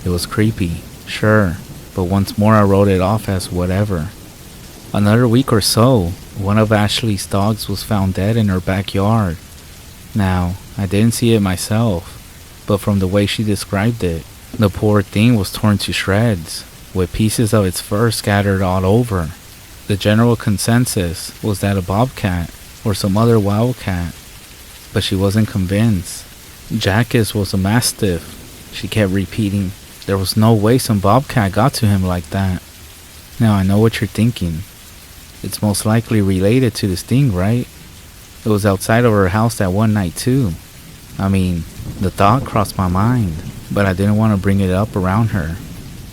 Speaker 1: It was creepy, sure, but once more I wrote it off as whatever. Another week or so, one of Ashley's dogs was found dead in her backyard. Now, I didn't see it myself, but from the way she described it, the poor thing was torn to shreds, with pieces of its fur scattered all over. The general consensus was that a bobcat or some other wildcat, but she wasn't convinced. Jackus was a mastiff, she kept repeating. There was no way some bobcat got to him like that. Now I know what you're thinking. It's most likely related to this thing, right? It was outside of her house that one night too. I mean, the thought crossed my mind, but I didn't want to bring it up around her.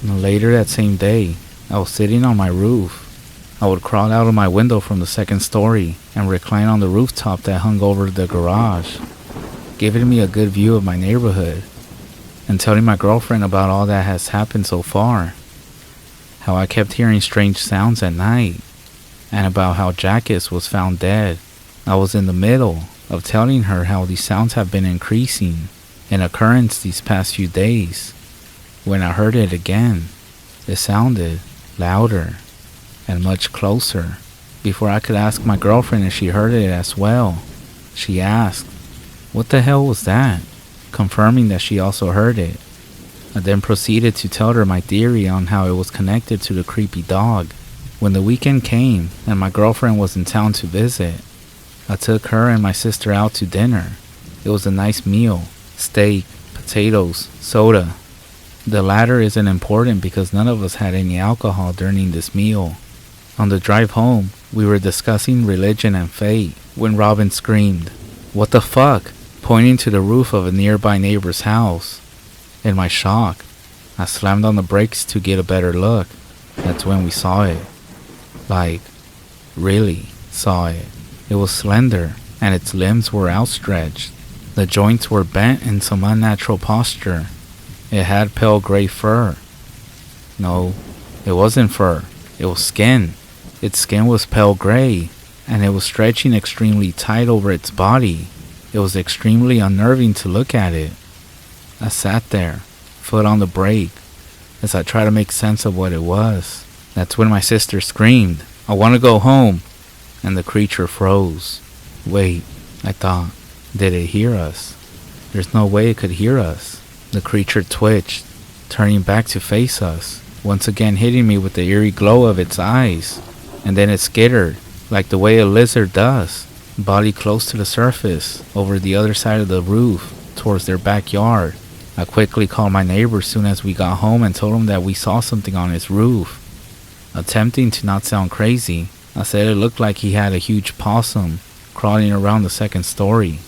Speaker 1: Later that same day, I was sitting on my roof. I would crawl out of my window from the second story and recline on the rooftop that hung over the garage, giving me a good view of my neighborhood, and telling my girlfriend about all that has happened so far. How I kept hearing strange sounds at night, and about how Jackus was found dead. I was in the middle of telling her how these sounds have been increasing in occurrence these past few days, when I heard it again. It sounded louder and much closer. Before I could ask my girlfriend if she heard it as well, she asked, "What the hell was that?" confirming that she also heard it. I then proceeded to tell her my theory on how it was connected to the creepy dog. When the weekend came and my girlfriend was in town to visit, I took her and my sister out to dinner. It was a nice meal: steak, potatoes, soda. The latter isn't important because none of us had any alcohol during this meal. On the drive home, we were discussing religion and fate when Robin screamed, "What the fuck?" pointing to the roof of a nearby neighbor's house. In my shock, I slammed on the brakes to get a better look. That's when we saw it. Like, really saw it. It was slender, and its limbs were outstretched. The joints were bent in some unnatural posture. It had pale gray fur. No, it wasn't fur. It was skin. Its skin was pale gray, and it was stretching extremely tight over its body. It was extremely unnerving to look at it. I sat there, foot on the brake, as I tried to make sense of what it was. That's when my sister screamed, "I want to go home," and the creature froze. Wait, I thought, did it hear us? There's no way it could hear us. The creature twitched, turning back to face us, once again hitting me with the eerie glow of its eyes, and then it skittered, like the way a lizard does, body close to the surface, over the other side of the roof, towards their backyard. I quickly called my neighbor soon as we got home and told him that we saw something on his roof. Attempting to not sound crazy, I said it looked like he had a huge possum crawling around the second story.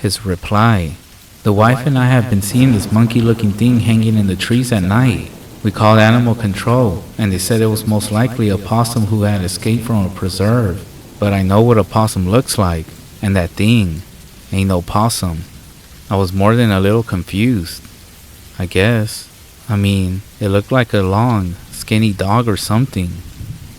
Speaker 1: His reply, "The wife and I have been seeing this monkey-looking thing hanging in the trees at night. We called animal control, and they said it was most likely a possum who had escaped from a preserve. But I know what a possum looks like, and that thing ain't no possum." I was more than a little confused, I guess. I mean, it looked like a long, skinny dog or something.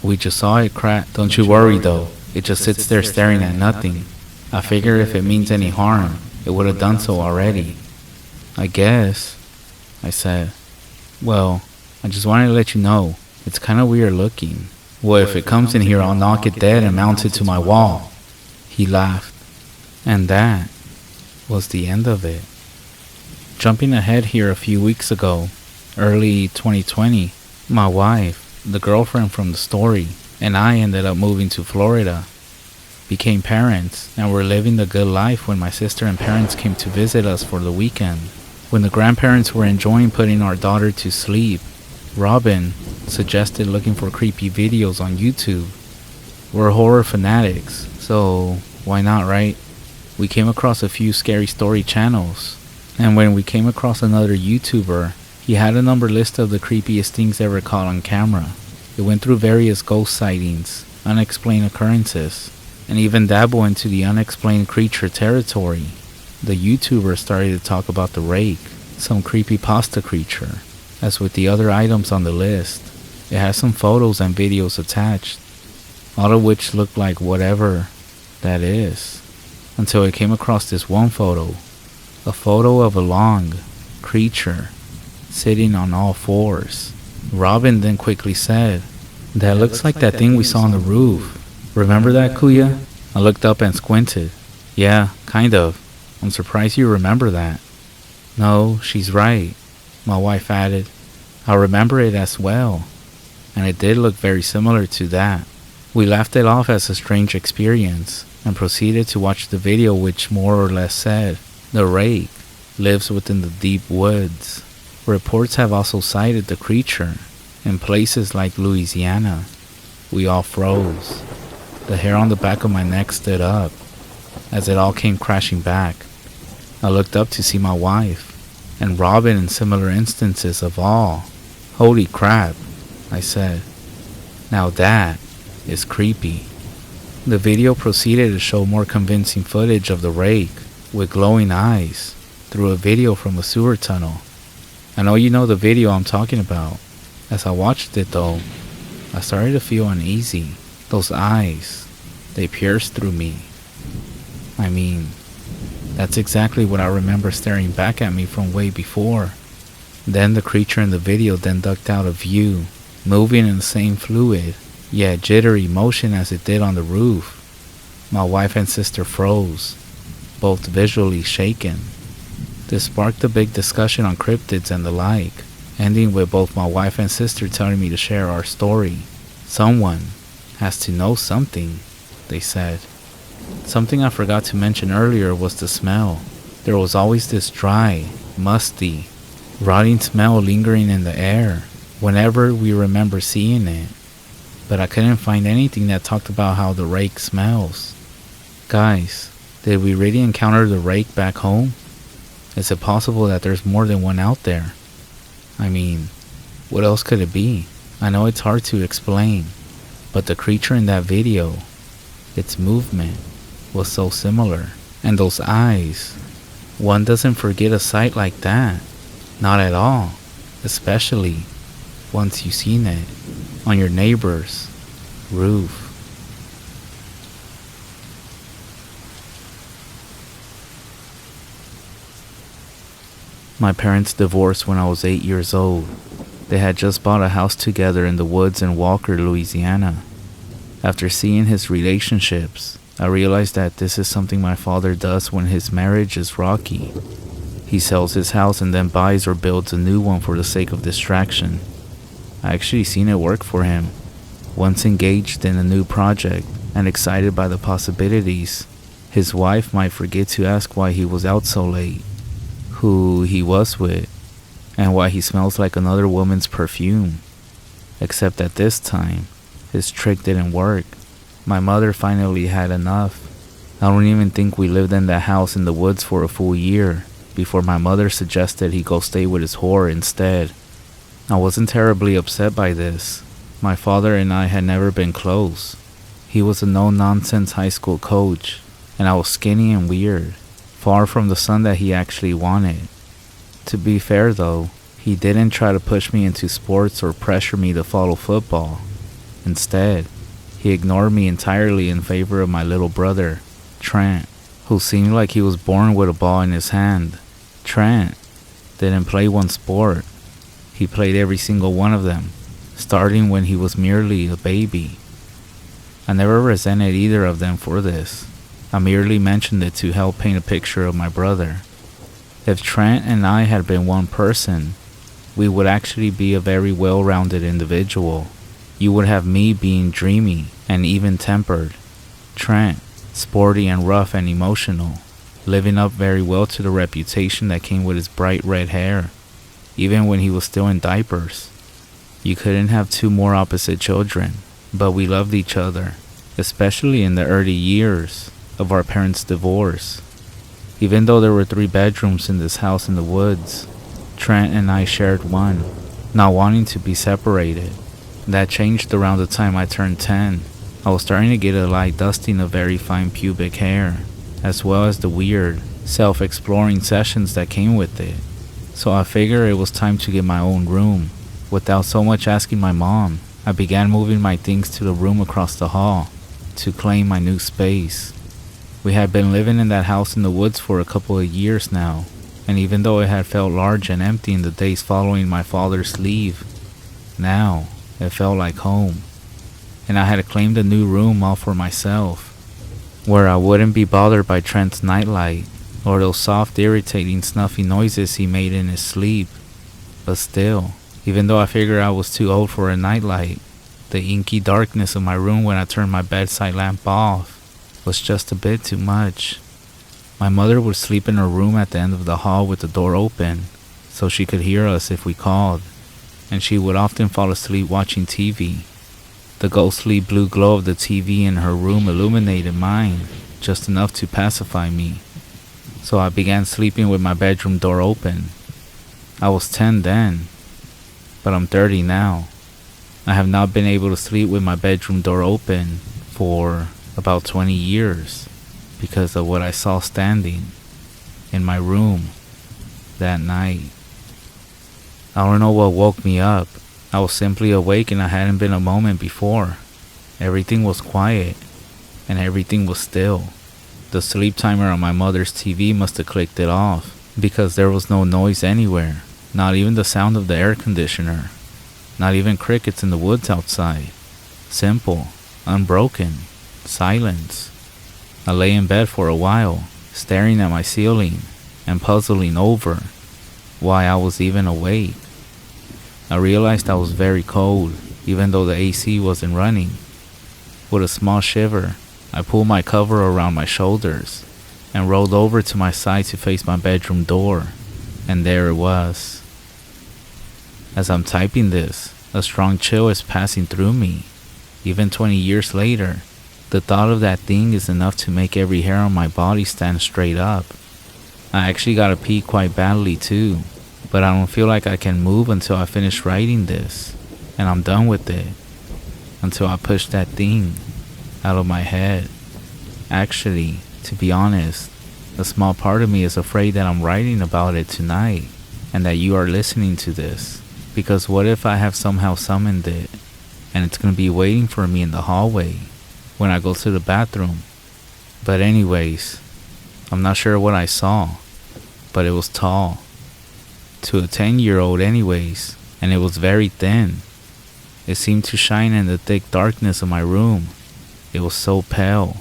Speaker 1: We just saw it crack. Don't you worry though, it just sits there staring at nothing. I figure if it means any harm, it would have done so already. I guess, I said. Well, I just wanted to let you know, it's kinda weird looking. Well, if it comes in here, I'll knock it dead and mount it to my wall. He laughed. And that was the end of it. Jumping ahead here a few weeks ago, early 2020, my wife, the girlfriend from the story, and I ended up moving to Florida, became parents, and were living the good life when my sister and parents came to visit us for the weekend. When the grandparents were enjoying putting our daughter to sleep, Robin suggested looking for creepy videos on YouTube. We're horror fanatics, so why not, right? We came across a few scary story channels, and when we came across another YouTuber, he had a number list of the creepiest things ever caught on camera. It went through various ghost sightings, unexplained occurrences, and even dabble into the unexplained creature territory. The YouTuber started to talk about the rake, some creepypasta creature. As with the other items on the list, it has some photos and videos attached, all of which look like whatever that is, until it came across this one photo, a photo of a long creature sitting on all fours. Robin then quickly said, "That looks like that thing we saw on the roof. Remember that, Kuya?" I looked up and squinted. "Yeah, kind of. I'm surprised you remember that." "No, she's right," my wife added. "I remember it as well, and it did look very similar to that." We laughed it off as a strange experience and proceeded to watch the video, which more or less said, "The rake lives within the deep woods." Reports have also cited the creature in places like Louisiana. We all froze. The hair on the back of my neck stood up as it all came crashing back. I looked up to see my wife and Robin in similar instances of awe. "Holy crap," I said. "Now that is creepy." The video proceeded to show more convincing footage of the rake with glowing eyes through a video from a sewer tunnel. I know you know the video I'm talking about. As I watched it though, I started to feel uneasy. Those eyes, they pierced through me. I mean, that's exactly what I remember staring back at me from way before. Then the creature in the video then ducked out of view, moving in the same fluid, yet jittery motion as it did on the roof. My wife and sister froze, both visually shaken. This sparked a big discussion on cryptids and the like, ending with both my wife and sister telling me to share our story. Someone has to know something, they said. Something I forgot to mention earlier was the smell. There was always this dry, musty, rotting smell lingering in the air whenever we remember seeing it. but I couldn't find anything that talked about how the rake smells. Guys, did we really encounter the rake back home? Is it possible that there's more than one out there? I mean, what else could it be? I know it's hard to explain, but the creature in that video, its movement was so similar. And those eyes, one doesn't forget a sight like that. Not at all. Especially once you've seen it on your neighbor's roof. My parents divorced when I was 8 years old. They had just bought a house together in the woods in Walker, Louisiana. After seeing his relationships, I realized that this is something my father does when his marriage is rocky. He sells his house and then buys or builds a new one for the sake of distraction. I actually seen it work for him. Once engaged in a new project and excited by the possibilities, his wife might forget to ask why he was out so late, who he was with, and why he smells like another woman's perfume. Except at this time, his trick didn't work. My mother finally had enough. I don't even think we lived in that house in the woods for a full year before my mother suggested he go stay with his whore instead. I wasn't terribly upset by this. My father and I had never been close. He was a no-nonsense high school coach, and I was skinny and weird, far from the son that he actually wanted. To be fair though, he didn't try to push me into sports or pressure me to follow football. Instead, he ignored me entirely in favor of my little brother, Trent, who seemed like he was born with a ball in his hand. Trent didn't play one sport. He played every single one of them, starting when he was merely a baby. I never resented either of them for this. I merely mentioned it to help paint a picture of my brother. If Trent and I had been one person, we would actually be a very well-rounded individual. You would have me being dreamy and even-tempered, Trent sporty and rough and emotional, living up very well to the reputation that came with his bright red hair, even when he was still in diapers. You couldn't have two more opposite children, but we loved each other, especially in the early years of our parents' divorce. Even though there were 3 bedrooms in this house in the woods, Trent and I shared one, not wanting to be separated. That changed around the time I turned 10. I was starting to get a light dusting of very fine pubic hair, as well as the weird, self-exploring sessions that came with it. So I figured it was time to get my own room. Without so much asking my mom, I began moving my things to the room across the hall to claim my new space. We had been living in that house in the woods for a couple of years now, and even though it had felt large and empty in the days following my father's leave, now it felt like home. And I had claimed a new room all for myself, where I wouldn't be bothered by Trent's nightlight or those soft, irritating, snuffy noises he made in his sleep. But still, even though I figured I was too old for a nightlight, the inky darkness of my room when I turned my bedside lamp off was just a bit too much. My mother would sleep in her room at the end of the hall with the door open, so she could hear us if we called, and she would often fall asleep watching TV. The ghostly blue glow of the TV in her room illuminated mine, just enough to pacify me. So I began sleeping with my bedroom door open. I was 10 then, but I'm 30 now. I have not been able to sleep with my bedroom door open for about 20 years because of what I saw standing in my room that night. I don't know what woke me up. I was simply awake and I hadn't been a moment before. Everything was quiet and everything was still. The sleep timer on my mother's TV must have clicked it off because there was no noise anywhere, not even the sound of the air conditioner, not even crickets in the woods outside. Simple, unbroken, silence. I lay in bed for a while, staring at my ceiling and puzzling over why I was even awake. I realized I was very cold, even though the AC wasn't running. With a small shiver, I pulled my cover around my shoulders and rolled over to my side to face my bedroom door, and there it was. As I'm typing this, a strong chill is passing through me. Even 20 years later, the thought of that thing is enough to make every hair on my body stand straight up. I actually gotta pee quite badly too, but I don't feel like I can move until I finish writing this, and I'm done with it. Until I push that thing out of my head. Actually, to be honest, a small part of me is afraid that I'm writing about it tonight, and that you are listening to this, because what if I have somehow summoned it, and it's gonna be waiting for me in the hallway when I go to the bathroom. But anyways, I'm not sure what I saw, but it was tall. To a 10-year-old anyways, and it was very thin. It seemed to shine in the thick darkness of my room. It was so pale.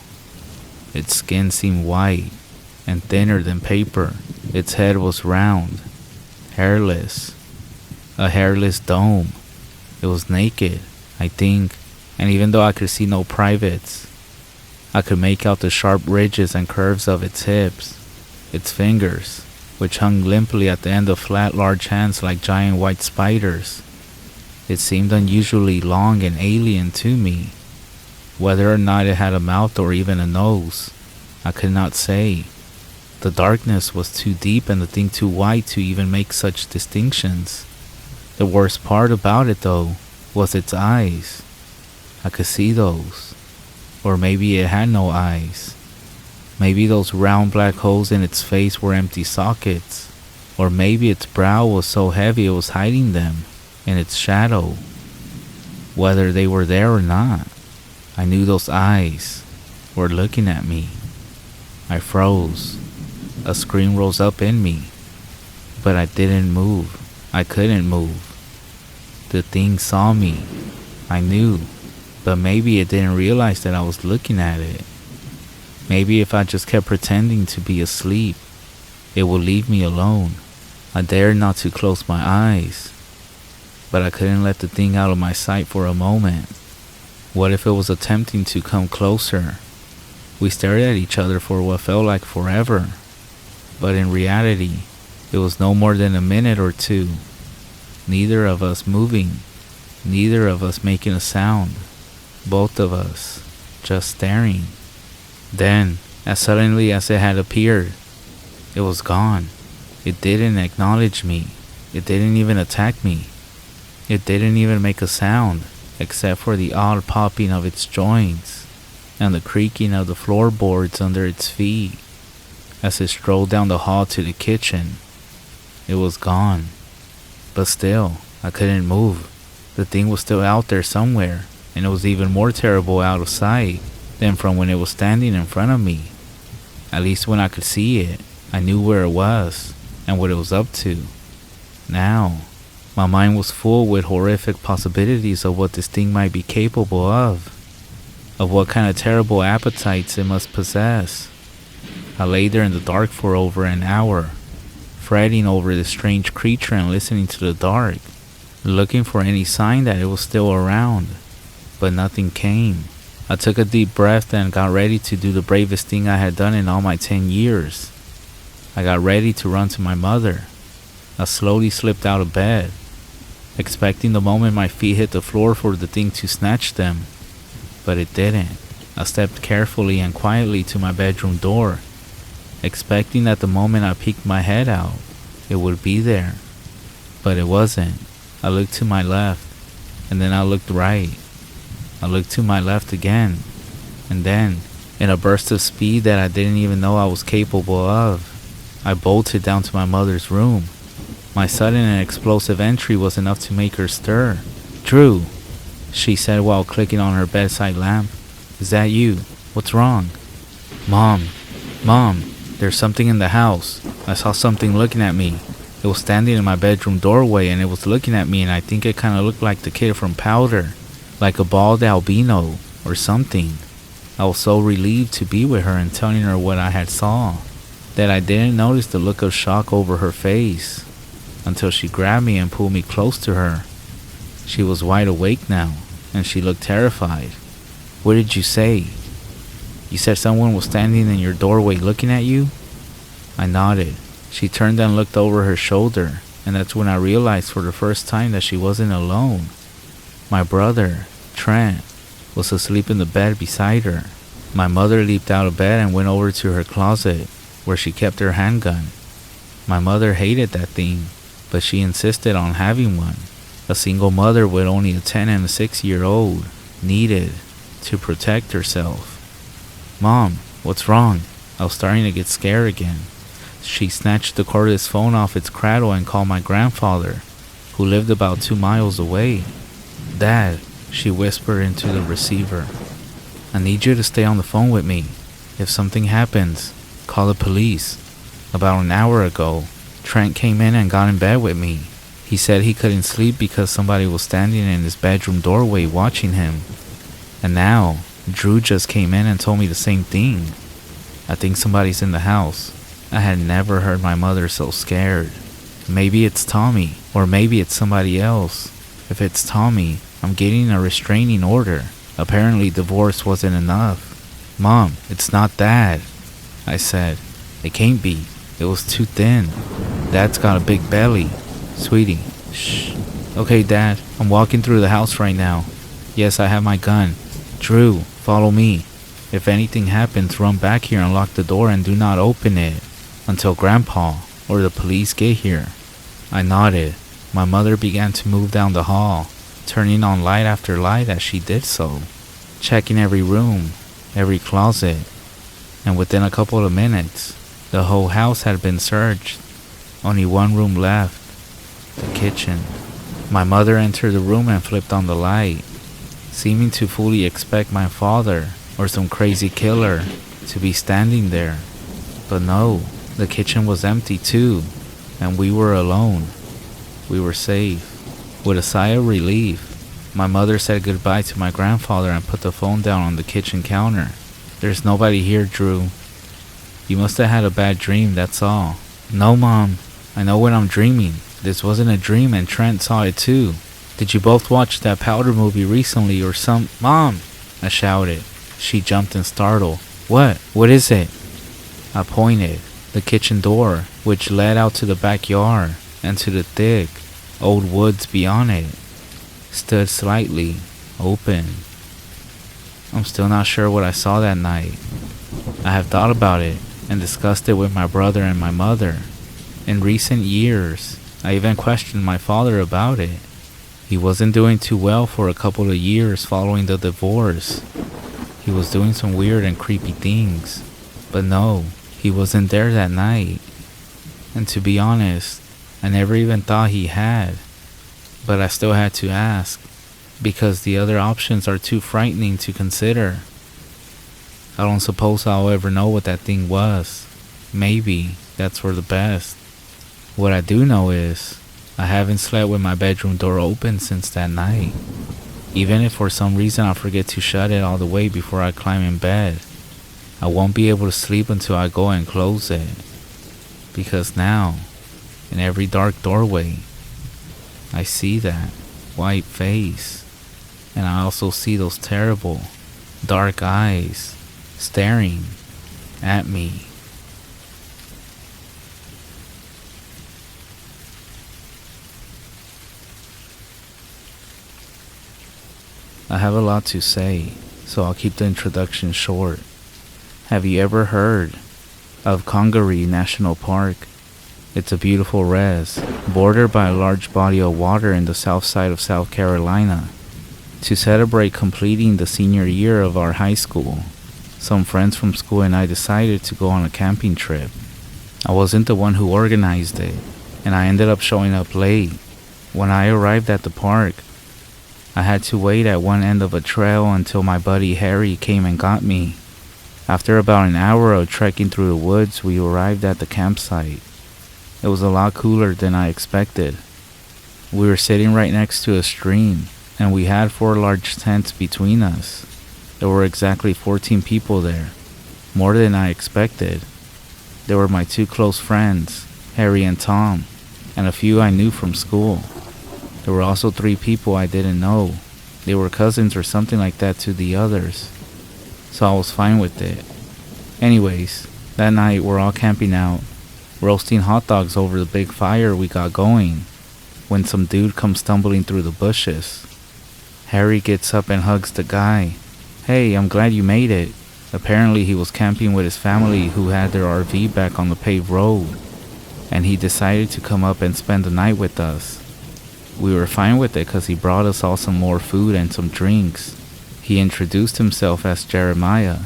Speaker 1: Its skin seemed white and thinner than paper. Its head was round, hairless, a hairless dome. It was naked, I think, and even though I could see no privates, I could make out the sharp ridges and curves of its hips, its fingers, which hung limply at the end of flat, large hands like giant white spiders. It seemed unusually long and alien to me. Whether or not it had a mouth or even a nose, I could not say. The darkness was too deep and the thing too wide to even make such distinctions. The worst part about it, though, was its eyes. I could see those. Or maybe it had no eyes. Maybe those round black holes in its face were empty sockets. Or maybe its brow was so heavy it was hiding them in its shadow. Whether they were there or not, I knew those eyes were looking at me. I froze. A scream rose up in me. But I didn't move. I couldn't move. The thing saw me. I knew. But maybe it didn't realize that I was looking at it. Maybe if I just kept pretending to be asleep, it would leave me alone. I dared not to close my eyes. But I couldn't let the thing out of my sight for a moment. What if it was attempting to come closer? We stared at each other for what felt like forever. But in reality, it was no more than a minute or two. Neither of us moving. Neither of us making a sound. Both of us just staring. Then, as suddenly as it had appeared, it was gone. It didn't acknowledge me. It didn't even attack me. It didn't even make a sound, except for the odd popping of its joints and the creaking of the floorboards under its feet as it strolled down the hall to the kitchen. It was gone. But still, I couldn't move. The thing was still out there somewhere, and it was even more terrible out of sight than from when it was standing in front of me. At least when I could see it, I knew where it was and what it was up to. Now, my mind was full with horrific possibilities of what this thing might be capable of what kind of terrible appetites it must possess. I lay there in the dark for over an hour, fretting over this strange creature and listening to the dark, looking for any sign that it was still around, but nothing came. I took a deep breath and got ready to do the bravest thing I had done in all my 10 years. I got ready to run to my mother. I slowly slipped out of bed, expecting the moment my feet hit the floor for the thing to snatch them, but it didn't. I stepped carefully and quietly to my bedroom door, expecting that the moment I peeked my head out, it would be there. But it wasn't. I looked to my left, and then I looked right. I looked to my left again, and then, in a burst of speed that I didn't even know I was capable of, I bolted down to my mother's room. My sudden and explosive entry was enough to make her stir. "Drew," she said while clicking on her bedside lamp. "Is that you? What's wrong?" Mom, there's something in the house. I saw something looking at me. It was standing in my bedroom doorway and it was looking at me, and I think it kind of looked like the kid from Powder, like a bald albino or something." I was so relieved to be with her and telling her what I had saw that I didn't notice the look of shock over her face until she grabbed me and pulled me close to her. She was wide awake now, and she looked terrified. "What did you say? You said someone was standing in your doorway looking at you?" I nodded. She turned and looked over her shoulder, and that's when I realized for the first time that she wasn't alone. My brother, Trent, was asleep in the bed beside her. My mother leaped out of bed and went over to her closet, where she kept her handgun. My mother hated that thing, but she insisted on having one. A single mother with only a 10 and a 6-year-old needed to protect herself. "Mom, what's wrong?" I was starting to get scared again. She snatched the cordless phone off its cradle and called my grandfather, who lived about 2 miles away. "Dad," she whispered into the receiver, "I need you to stay on the phone with me. If something happens, call the police. About an hour ago, Trent came in and got in bed with me. He said he couldn't sleep because somebody was standing in his bedroom doorway watching him. And now, Drew just came in and told me the same thing. I think somebody's in the house." I had never heard my mother so scared. Maybe it's Tommy, or maybe it's somebody else. If it's Tommy, I'm getting a restraining order. Apparently divorce wasn't enough. "Mom, it's not Dad," I said. "It can't be. It was too thin. Dad's got a big belly." "Sweetie, shh." "Okay, Dad, I'm walking through the house right now. Yes, I have my gun. Drew, follow me. If anything happens, run back here and lock the door and do not open it until Grandpa or the police get here." I nodded. My mother began to move down the hall, turning on light after light as she did so, checking every room, every closet, and within a couple of minutes, the whole house had been searched. Only one room left, the kitchen. My mother entered the room and flipped on the light, seeming to fully expect my father or some crazy killer to be standing there. But no, the kitchen was empty too, and we were alone. We were safe. With a sigh of relief, my mother said goodbye to my grandfather and put the phone down on the kitchen counter. "There's nobody here, Drew. You must have had a bad dream, that's all." "No, Mom. I know what I'm dreaming. This wasn't a dream and Trent saw it too. Did you both watch that Powder movie recently or some—" "Mom!" I shouted. She jumped and startled. "What? What is it?" I pointed. The kitchen door, which led out to the backyard and to the thick, old woods beyond it, stood slightly open. I'm still not sure what I saw that night. I have thought about it and discussed it with my brother and my mother. In recent years, I even questioned my father about it. He wasn't doing too well for a couple of years following the divorce. He was doing some weird and creepy things. But no, he wasn't there that night. And to be honest, I never even thought he had. But I still had to ask, because the other options are too frightening to consider. I don't suppose I'll ever know what that thing was. Maybe that's for the best. What I do know is, I haven't slept with my bedroom door open since that night. Even if for some reason I forget to shut it all the way before I climb in bed, I won't be able to sleep until I go and close it. Because now, in every dark doorway, I see that white face. And I also see those terrible, dark eyes staring at me. I have a lot to say, so I'll keep the introduction short. Have you ever heard of Congaree National Park? It's a beautiful res, bordered by a large body of water in the south side of South Carolina. To celebrate completing the senior year of our high school, some friends from school and I decided to go on a camping trip. I wasn't the one who organized it, and I ended up showing up late. When I arrived at the park, I had to wait at one end of a trail until my buddy Harry came and got me. After about an hour of trekking through the woods, we arrived at the campsite. It was a lot cooler than I expected. We were sitting right next to a stream, and we had 4 large tents between us. There were exactly 14 people there, more than I expected. There were my 2 close friends, Harry and Tom, and a few I knew from school. There were also 3 people I didn't know. They were cousins or something like that to the others, so I was fine with it. Anyways, that night we're all camping out, roasting hot dogs over the big fire we got going, when some dude comes stumbling through the bushes. Harry gets up and hugs the guy. Hey, I'm glad you made it. Apparently he was camping with his family who had their RV back on the paved road, and he decided to come up and spend the night with us. We were fine with it because he brought us all some more food and some drinks. He introduced himself as Jeremiah.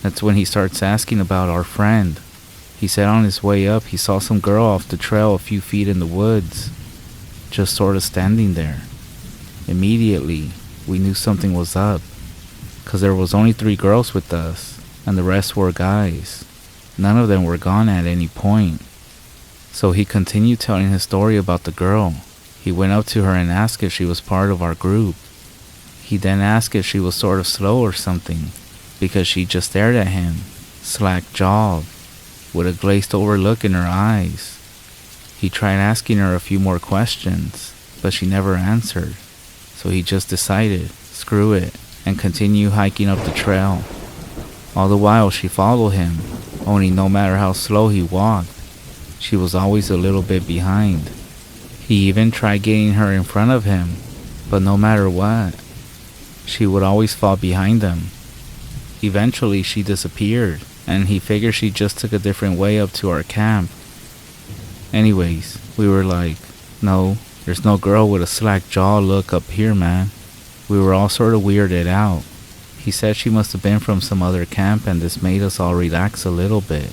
Speaker 1: That's when he starts asking about our friend. He said on his way up he saw some girl off the trail a few feet in the woods, just sort of standing there. Immediately, we knew something was up, because there was only 3 girls with us, and the rest were guys. None of them were gone at any point. So he continued telling his story about the girl. He went up to her and asked if she was part of our group. He then asked if she was sort of slow or something, because she just stared at him, slack-jawed, with a glazed-over look in her eyes. He tried asking her a few more questions, but she never answered. So he just decided, screw it, and continued hiking up the trail. All the while she followed him, only no matter how slow he walked, she was always a little bit behind. He even tried getting her in front of him, but no matter what, she would always fall behind him. Eventually she disappeared, and he figured she just took a different way up to our camp. Anyways, we were like, no, there's no girl with a slack jaw look up here, man. We were all sort of weirded out. He said she must have been from some other camp, and this made us all relax a little bit.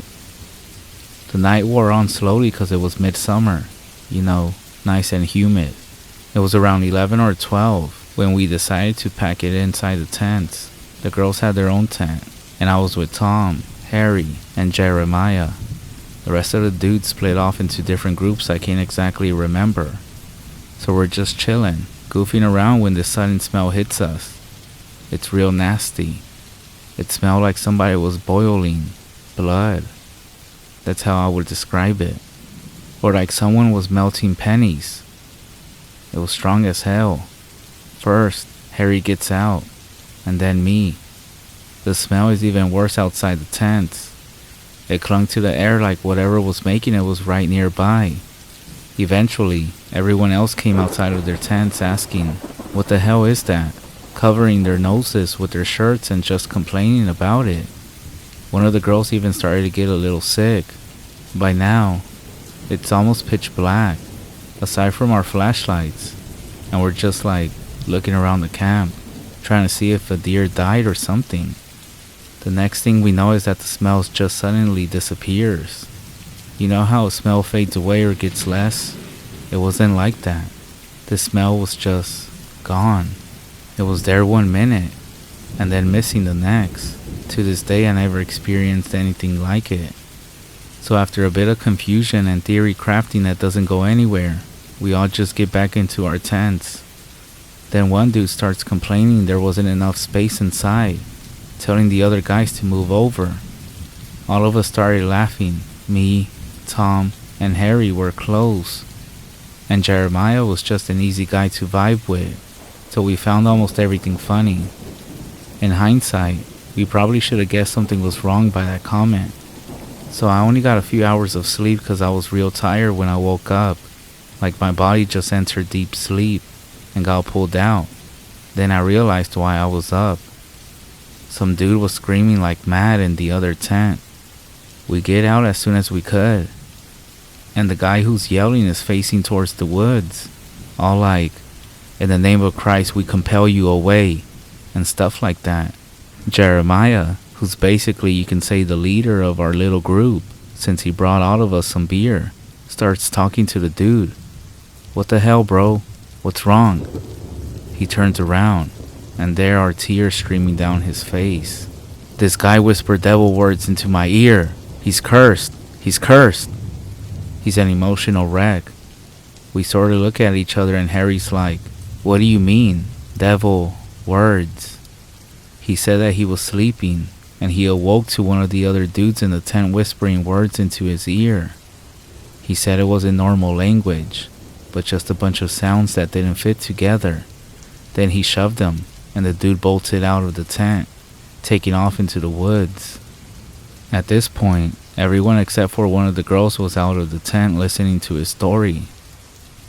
Speaker 1: The night wore on slowly because it was midsummer, nice and humid. It was around 11 or 12 when we decided to pack it inside the tents. The girls had their own tent, and I was with Tom, Harry, and Jeremiah. The rest of the dudes split off into different groups I can't exactly remember. So we're just chilling, goofing around when this sudden smell hits us. It's real nasty. It smelled like somebody was boiling blood. That's how I would describe it. Or like someone was melting pennies. It was strong as hell. First, Harry gets out, and then me. The smell is even worse outside the tents. It clung to the air like whatever was making it was right nearby. Eventually, everyone else came outside of their tents asking, what the hell is that? Covering their noses with their shirts and just complaining about it. One of the girls even started to get a little sick. By now, it's almost pitch black, aside from our flashlights, and we're just like looking around the camp, trying to see if a deer died or something. The next thing we know is that the smell just suddenly disappears. You know how a smell fades away or gets less? It wasn't like that. The smell was just gone. It was there 1 minute, and then missing the next. To this day I never experienced anything like it. So after a bit of confusion and theory crafting that doesn't go anywhere, we all just get back into our tents. Then one dude starts complaining there wasn't enough space inside, telling the other guys to move over. All of us started laughing. Me, Tom, and Harry were close, and Jeremiah was just an easy guy to vibe with, so we found almost everything funny. In hindsight, we probably should have guessed something was wrong by that comment. So I only got a few hours of sleep because I was real tired when I woke up, like my body just entered deep sleep and got pulled out. Then I realized why I was up. Some dude was screaming like mad in the other tent. We get out as soon as we could, and the guy who's yelling is facing towards the woods, all like, in the name of Christ we compel you away, and stuff like that. Jeremiah, who's basically you can say the leader of our little group, since he brought all of us some beer, starts talking to the dude. What the hell, bro? What's wrong? He turns around, and there are tears streaming down his face. This guy whispered devil words into my ear. He's cursed. He's cursed. He's an emotional wreck. We sort of look at each other and Harry's like, what do you mean? Devil words. He said that he was sleeping and he awoke to one of the other dudes in the tent whispering words into his ear. He said it wasn't normal language, but just a bunch of sounds that didn't fit together. Then he shoved him and the dude bolted out of the tent, taking off into the woods. At this point, everyone except for one of the girls was out of the tent listening to his story.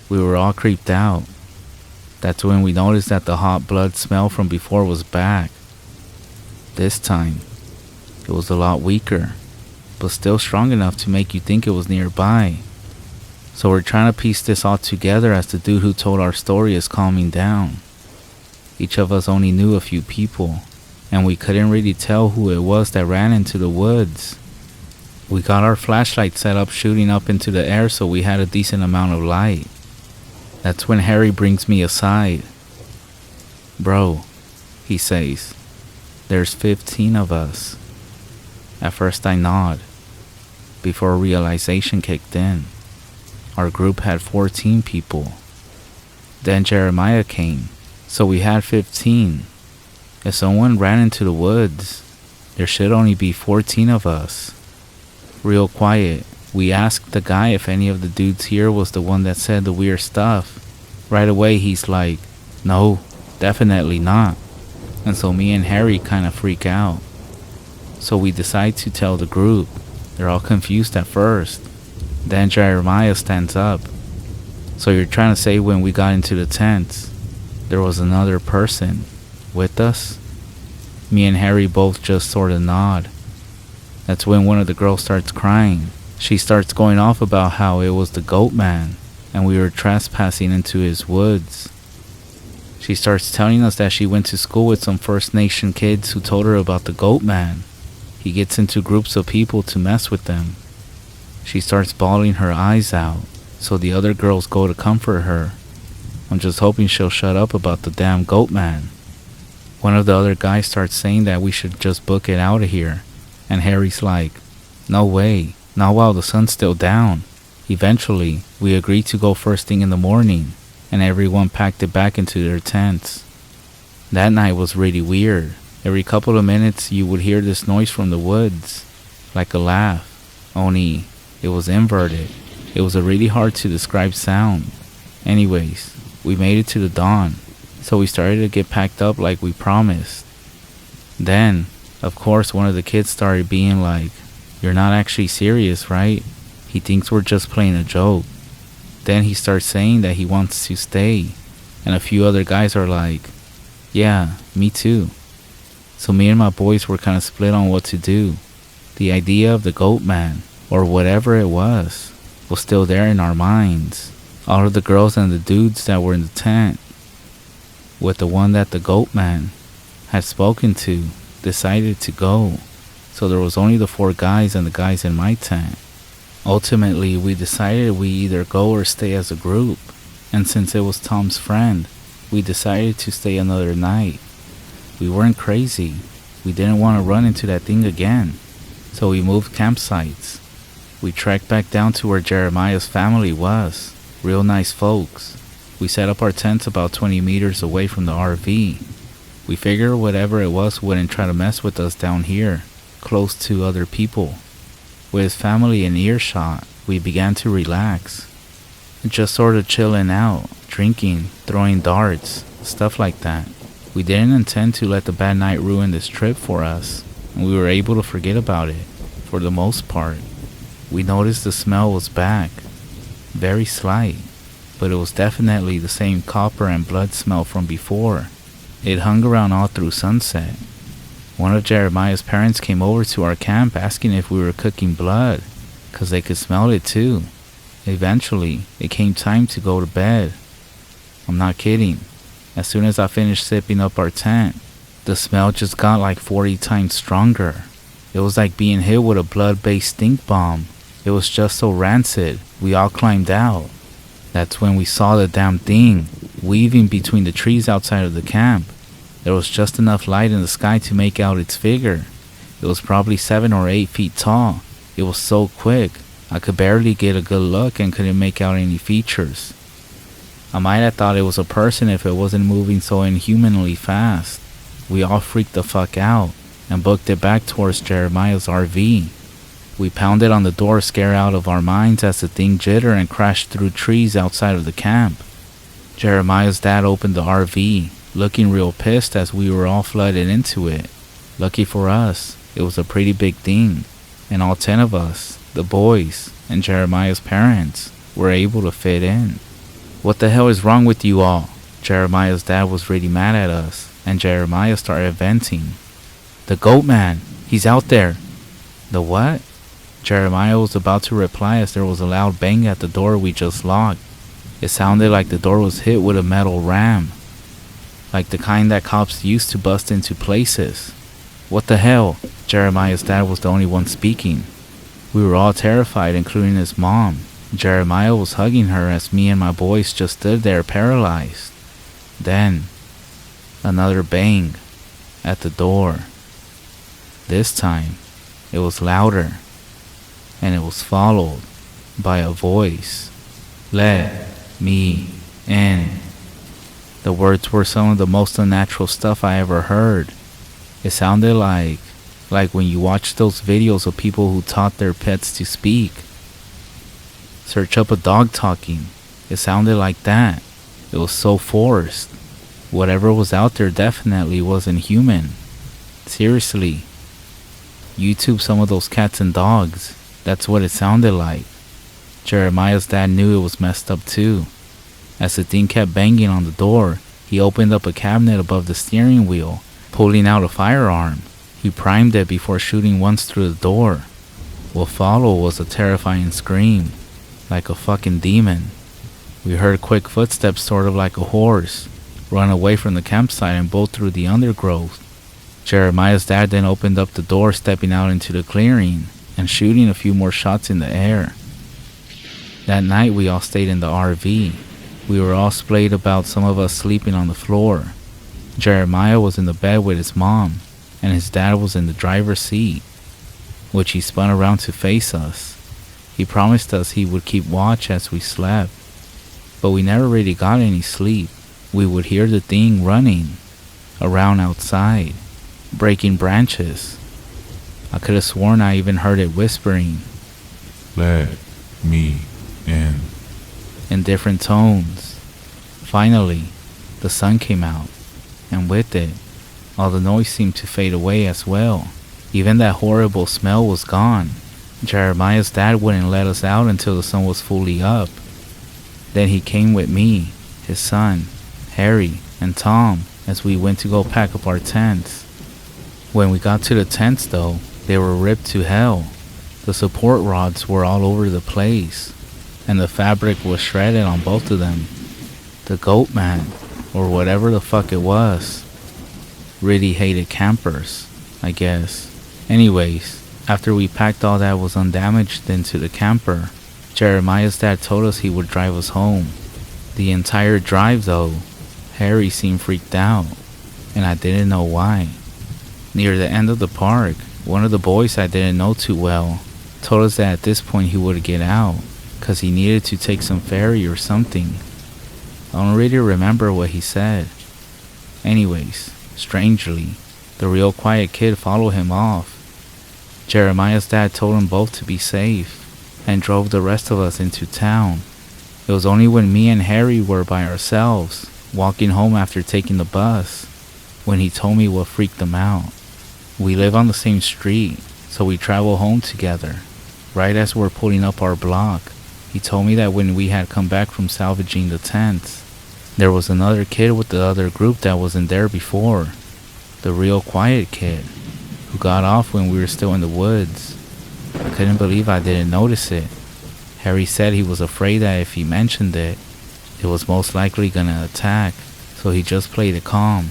Speaker 1: We were all creeped out. That's when we noticed that the hot blood smell from before was back. This time, it was a lot weaker, but still strong enough to make you think it was nearby. So we're trying to piece this all together as the dude who told our story is calming down. Each of us only knew a few people, and we couldn't really tell who it was that ran into the woods. We got our flashlight set up shooting up into the air so we had a decent amount of light. That's when Harry brings me aside. "Bro," he says, "there's 15 of us." At first I nod, before realization kicked in. Our group had 14 people. Then Jeremiah came, so we had 15. If someone ran into the woods, there should only be 14 of us. Real quiet, we asked the guy if any of the dudes here was the one that said the weird stuff. Right away he's like, "No, definitely not." And so me and Harry kind of freak out. So we decide to tell the group. They're all confused at first. Then Jeremiah stands up. "So you're trying to say when we got into the tents, there was another person with us?" Me and Harry both just sort of nod. That's when one of the girls starts crying. She starts going off about how it was the goat man and we were trespassing into his woods. She starts telling us that she went to school with some First Nation kids who told her about the goat man. He gets into groups of people to mess with them. She starts bawling her eyes out, so the other girls go to comfort her. I'm just hoping she'll shut up about the damn goat man. One of the other guys starts saying that we should just book it out of here, and Harry's like, "No way, not while the sun's still down." Eventually, we agreed to go first thing in the morning, and everyone packed it back into their tents. That night was really weird. Every couple of minutes you would hear this noise from the woods, like a laugh, only it was inverted. It was a really hard to describe sound. Anyways, we made it to the dawn, so we started to get packed up like we promised. Then, of course, one of the kids started being like, "You're not actually serious, right? He thinks we're just playing a joke." Then he starts saying that he wants to stay, and a few other guys are like, "Yeah, me too." So me and my boys were kind of split on what to do. The idea of the goat man, or whatever it was still there in our minds. All of the girls and the dudes that were in the tent, with the one that the goat man had spoken to, decided to go. So there was only the 4 guys and the guys in my tent. Ultimately, we decided we either go or stay as a group, and since it was Tom's friend, we decided to stay another night. We weren't crazy. We didn't want to run into that thing again, so we moved campsites. We trekked back down to where Jeremiah's family was. Real nice folks. We set up our tents about 20 meters away from the RV. We figured whatever it was wouldn't try to mess with us down here, close to other people. With his family in earshot, we began to relax. Just sort of chilling out, drinking, throwing darts, stuff like that. We didn't intend to let the bad night ruin this trip for us, and we were able to forget about it, for the most part. We noticed the smell was back. Very slight, but it was definitely the same copper and blood smell from before. It hung around all through sunset. One of Jeremiah's parents came over to our camp asking if we were cooking blood, 'cause they could smell it too. Eventually, it came time to go to bed. I'm not kidding. As soon as I finished sipping up our tent, the smell just got like 40 times stronger. It was like being hit with a blood-based stink bomb. It was just so rancid. We all climbed out. That's when we saw the damn thing, weaving between the trees outside of the camp. There was just enough light in the sky to make out its figure. It was probably 7 or 8 feet tall. It was so quick, I could barely get a good look and couldn't make out any features. I might have thought it was a person if it wasn't moving so inhumanly fast. We all freaked the fuck out and booked it back towards Jeremiah's RV. We pounded on the door, scared out of our minds as the thing jittered and crashed through trees outside of the camp. Jeremiah's dad opened the RV, looking real pissed as we were all flooded into it. Lucky for us, it was a pretty big thing, and all 10 of us, the boys, and Jeremiah's parents, were able to fit in. "What the hell is wrong with you all?" Jeremiah's dad was really mad at us, and Jeremiah started venting. "The goat man! He's out there!" "The what?" Jeremiah was about to reply as there was a loud bang at the door we just locked. It sounded like the door was hit with a metal ram, like the kind that cops use to bust into places. "What the hell?" Jeremiah's dad was the only one speaking. We were all terrified, including his mom. Jeremiah was hugging her as me and my boys just stood there paralyzed. Then, another bang at the door. This time, it was louder, and it was followed by a voice. "Let me in." The words were some of the most unnatural stuff I ever heard. It sounded like when you watch those videos of people who taught their pets to speak. Search up a dog talking. It sounded like that. It was so forced. Whatever was out there definitely wasn't human. Seriously. YouTube some of those cats and dogs. That's what it sounded like. Jeremiah's dad knew it was messed up too. As the thing kept banging on the door, he opened up a cabinet above the steering wheel, pulling out a firearm. He primed it before shooting once through the door. What followed was a terrifying scream, like a fucking demon. We heard quick footsteps, sort of like a horse, run away from the campsite and bolt through the undergrowth. Jeremiah's dad then opened up the door, stepping out into the clearing and shooting a few more shots in the air. That night we all stayed in the RV. We were all splayed about, some of us sleeping on the floor. Jeremiah was in the bed with his mom, and his dad was in the driver's seat, which he spun around to face us. He promised us he would keep watch as we slept, but we never really got any sleep. We would hear the thing running around outside, breaking branches. I could have sworn I even heard it whispering,
Speaker 2: "Let me in
Speaker 1: different tones. Finally, the sun came out, and with it, all the noise seemed to fade away as well. Even that horrible smell was gone. Jeremiah's dad wouldn't let us out until the sun was fully up. Then he came with me, his son, Harry, and Tom as we went to go pack up our tents. When we got to the tents though, they were ripped to hell. The support rods were all over the place, and the fabric was shredded on both of them. The goat man, or whatever the fuck it was, really hated campers, I guess. Anyways, after we packed all that was undamaged into the camper, Jeremiah's dad told us he would drive us home. The entire drive though, Harry seemed freaked out, and I didn't know why. Near the end of the park, one of the boys I didn't know too well told us that at this point he would get out, cause he needed to take some ferry or something. I don't really remember what he said. Anyways, strangely, the real quiet kid followed him off. Jeremiah's dad told them both to be safe, and drove the rest of us into town. It was only when me and Harry were by ourselves, walking home after taking the bus, when he told me what freaked him out. We live on the same street, so we travel home together. Right as we're pulling up our block, he told me that when we had come back from salvaging the tents, there was another kid with the other group that wasn't there before. The real quiet kid, who got off when we were still in the woods. I couldn't believe I didn't notice it. Harry said he was afraid that if he mentioned it, it was most likely gonna attack, so he just played it calm.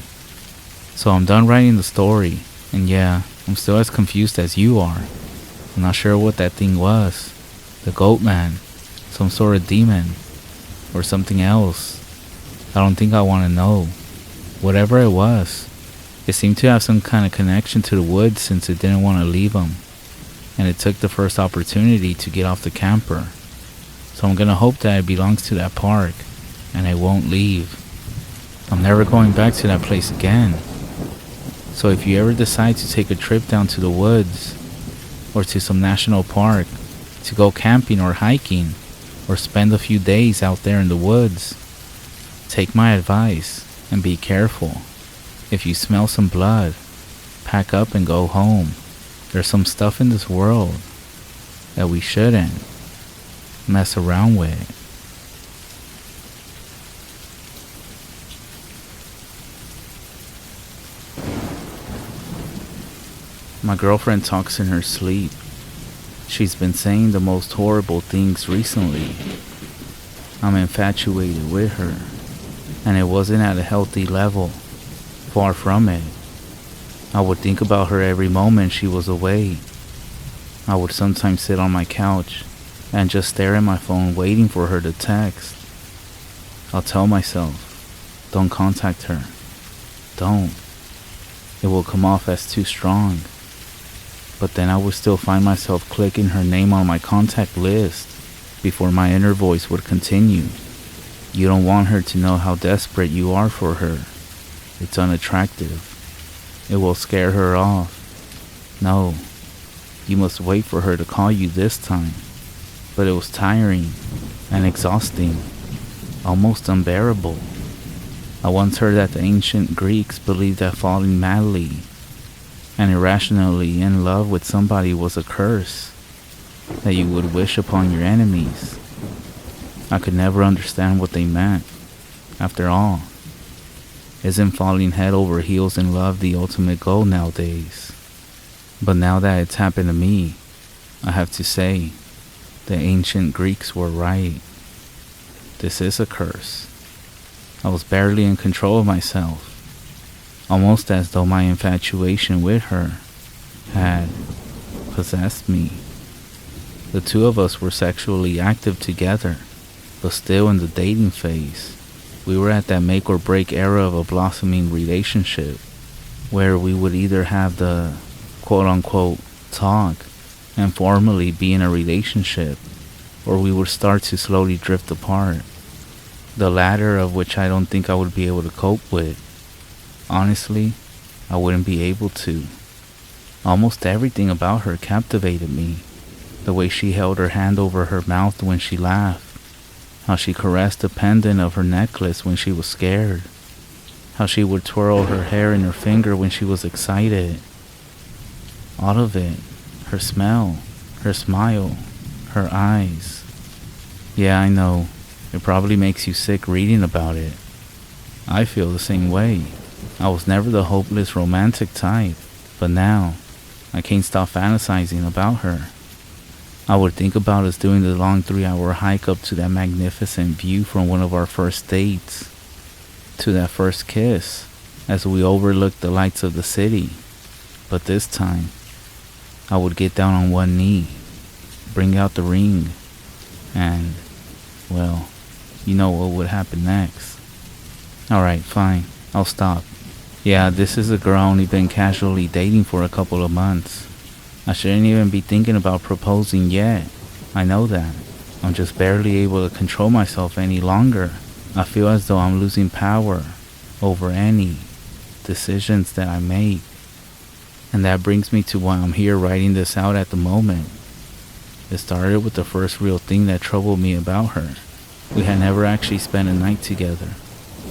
Speaker 1: So I'm done writing the story, and yeah, I'm still as confused as you are. I'm not sure what that thing was. The goat man, some sort of demon, or something else. I don't think I want to know. Whatever it was, it seemed to have some kind of connection to the woods since it didn't want to leave them, and it took the first opportunity to get off the camper. So I'm gonna hope that it belongs to that park, and it won't leave. I'm never going back to that place again. So if you ever decide to take a trip down to the woods, or to some national park, to go camping or hiking, or spend a few days out there in the woods, take my advice and be careful. If you smell some blood, pack up and go home. There's some stuff in this world that we shouldn't mess around with. My girlfriend talks in her sleep. She's been saying the most horrible things recently. I'm infatuated with her, and it wasn't at a healthy level. Far from it. I would think about her every moment she was away. I would sometimes sit on my couch and just stare at my phone waiting for her to text. I'll tell myself, don't contact her. Don't. It will come off as too strong. But then I would still find myself clicking her name on my contact list before my inner voice would continue. You don't want her to know how desperate you are for her. It's unattractive. It will scare her off. No, you must wait for her to call you this time. But it was tiring and exhausting, almost unbearable. I once heard that the ancient Greeks believed that falling madly and irrationally in love with somebody was a curse that you would wish upon your enemies. I could never understand what they meant. After all, isn't falling head over heels in love the ultimate goal nowadays? But now that it's happened to me, I have to say, the ancient Greeks were right. This is a curse. I was barely in control of myself, almost as though my infatuation with her had possessed me. The two of us were sexually active together, but still in the dating phase. We were at that make or break era of a blossoming relationship, where we would either have the quote-unquote talk and formally be in a relationship, or we would start to slowly drift apart. The latter of which I don't think I would be able to cope with. Honestly, I wouldn't be able to. Almost everything about her captivated me. The way she held her hand over her mouth when she laughed. How she caressed the pendant of her necklace when she was scared. How she would twirl her hair in her finger when she was excited. All of it. Her smell, her smile, her eyes. Yeah, I know. It probably makes you sick reading about it. I feel the same way. I was never the hopeless romantic type, but now I can't stop fantasizing about her. I would think about us doing the long 3-hour hike up to that magnificent view from one of our first dates, to that first kiss as we overlooked the lights of the city. But this time, I would get down on one knee, bring out the ring, and, well, you know what would happen next. Alright, fine, I'll stop. Yeah, this is a girl I only been casually dating for a couple of months. I shouldn't even be thinking about proposing yet. I know that. I'm just barely able to control myself any longer. I feel as though I'm losing power over any decisions that I make. And that brings me to why I'm here writing this out at the moment. It started with the first real thing that troubled me about her. We had never actually spent a night together,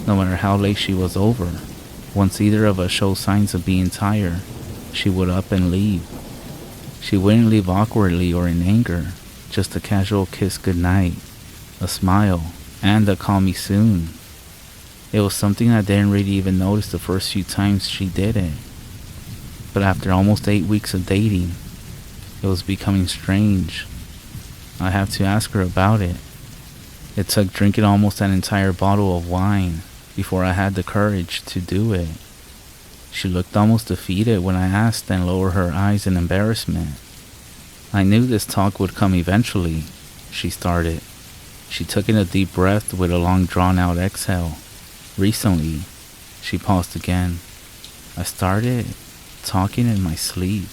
Speaker 1: no matter how late she was over. Once either of us showed signs of being tired, she would up and leave. She wouldn't leave awkwardly or in anger, just a casual kiss goodnight, a smile, and a call me soon. It was something I didn't really even notice the first few times she did it. But after almost 8 weeks of dating, it was becoming strange. I have to ask her about it. It took drinking almost an entire bottle of wine before I had the courage to do it. She looked almost defeated when I asked and lowered her eyes in embarrassment. I knew this talk would come eventually, she started. She took in a deep breath with a long drawn-out exhale. Recently, she paused again. I started talking in my sleep.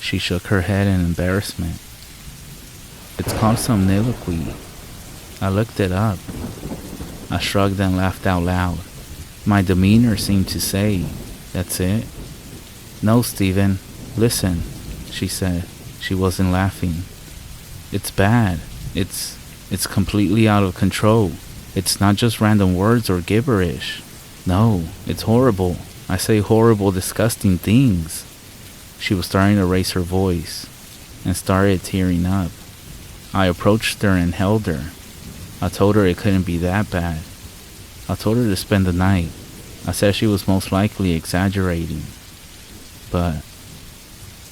Speaker 1: She shook her head in embarrassment. It's called soliloquy. I looked it up. I shrugged and laughed out loud. My demeanor seemed to say, "That's it?" "No, Stephen. Listen," she said. She wasn't laughing. "It's bad. It's completely out of control. It's not just random words or gibberish. No, it's horrible. I say horrible, disgusting things." She was starting to raise her voice and started tearing up. I approached her and held her. I told her it couldn't be that bad. I told her to spend the night. I said she was most likely exaggerating. But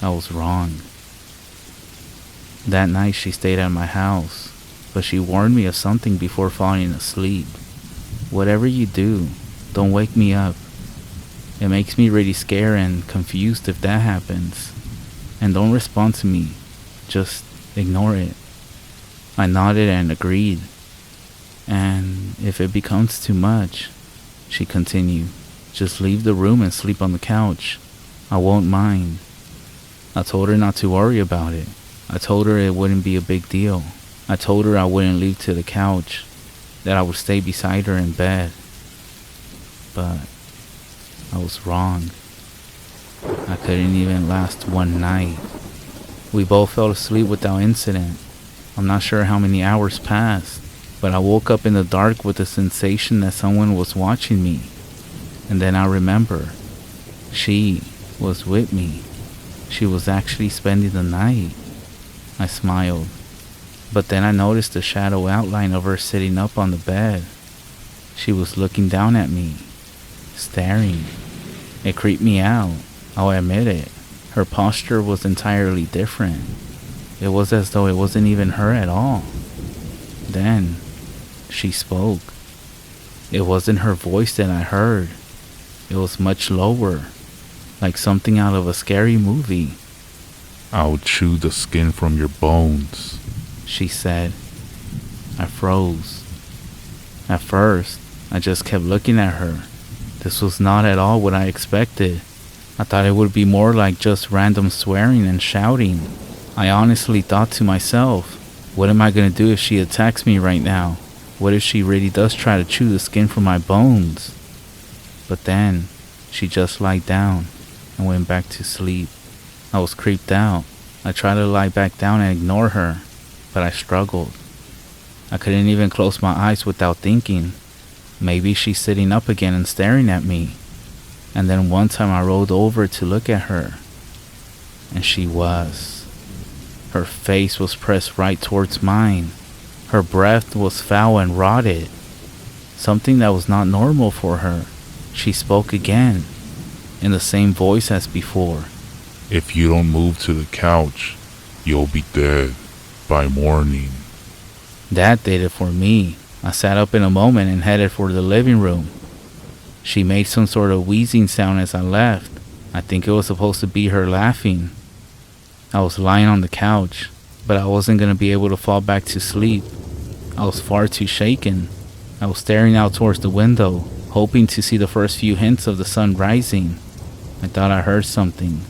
Speaker 1: I was wrong. That night she stayed at my house, but she warned me of something before falling asleep. Whatever you do, don't wake me up. It makes me really scared and confused if that happens. And don't respond to me. Just ignore it. I nodded and agreed. And if it becomes too much, she continued, just leave the room and sleep on the couch. I won't mind. I told her not to worry about it. I told her it wouldn't be a big deal. I told her I wouldn't leave to the couch, that I would stay beside her in bed. But I was wrong. I couldn't even last one night. We both fell asleep without incident. I'm not sure how many hours passed, but I woke up in the dark with the sensation that someone was watching me. And then I remember, she was with me. She was actually spending the night. I smiled, but then I noticed the shadow outline of her sitting up on the bed. She was looking down at me, staring. It creeped me out, I'll admit it. Her posture was entirely different. It was as though it wasn't even her at all. Then, she spoke. It wasn't her voice that I heard. It was much lower, like something out of a scary movie.
Speaker 2: I'll chew the skin from your bones,
Speaker 1: she said. I froze. At first, I just kept looking at her. This was not at all what I expected. I thought it would be more like just random swearing and shouting. I honestly thought to myself, what am I going to do if she attacks me right now? What if she really does try to chew the skin from my bones? But then, she just lied down and went back to sleep. I was creeped out. I tried to lie back down and ignore her, but I struggled. I couldn't even close my eyes without thinking, maybe she's sitting up again and staring at me. And then one time I rolled over to look at her, and she was. Her face was pressed right towards mine. Her breath was foul and rotted, something that was not normal for her. She spoke again, in the same voice as before.
Speaker 2: If you don't move to the couch, you'll be dead by morning.
Speaker 1: That did it for me. I sat up in a moment and headed for the living room. She made some sort of wheezing sound as I left. I think it was supposed to be her laughing. I was lying on the couch, but I wasn't going to be able to fall back to sleep. I was far too shaken. I was staring out towards the window, hoping to see the first few hints of the sun rising. I thought I heard something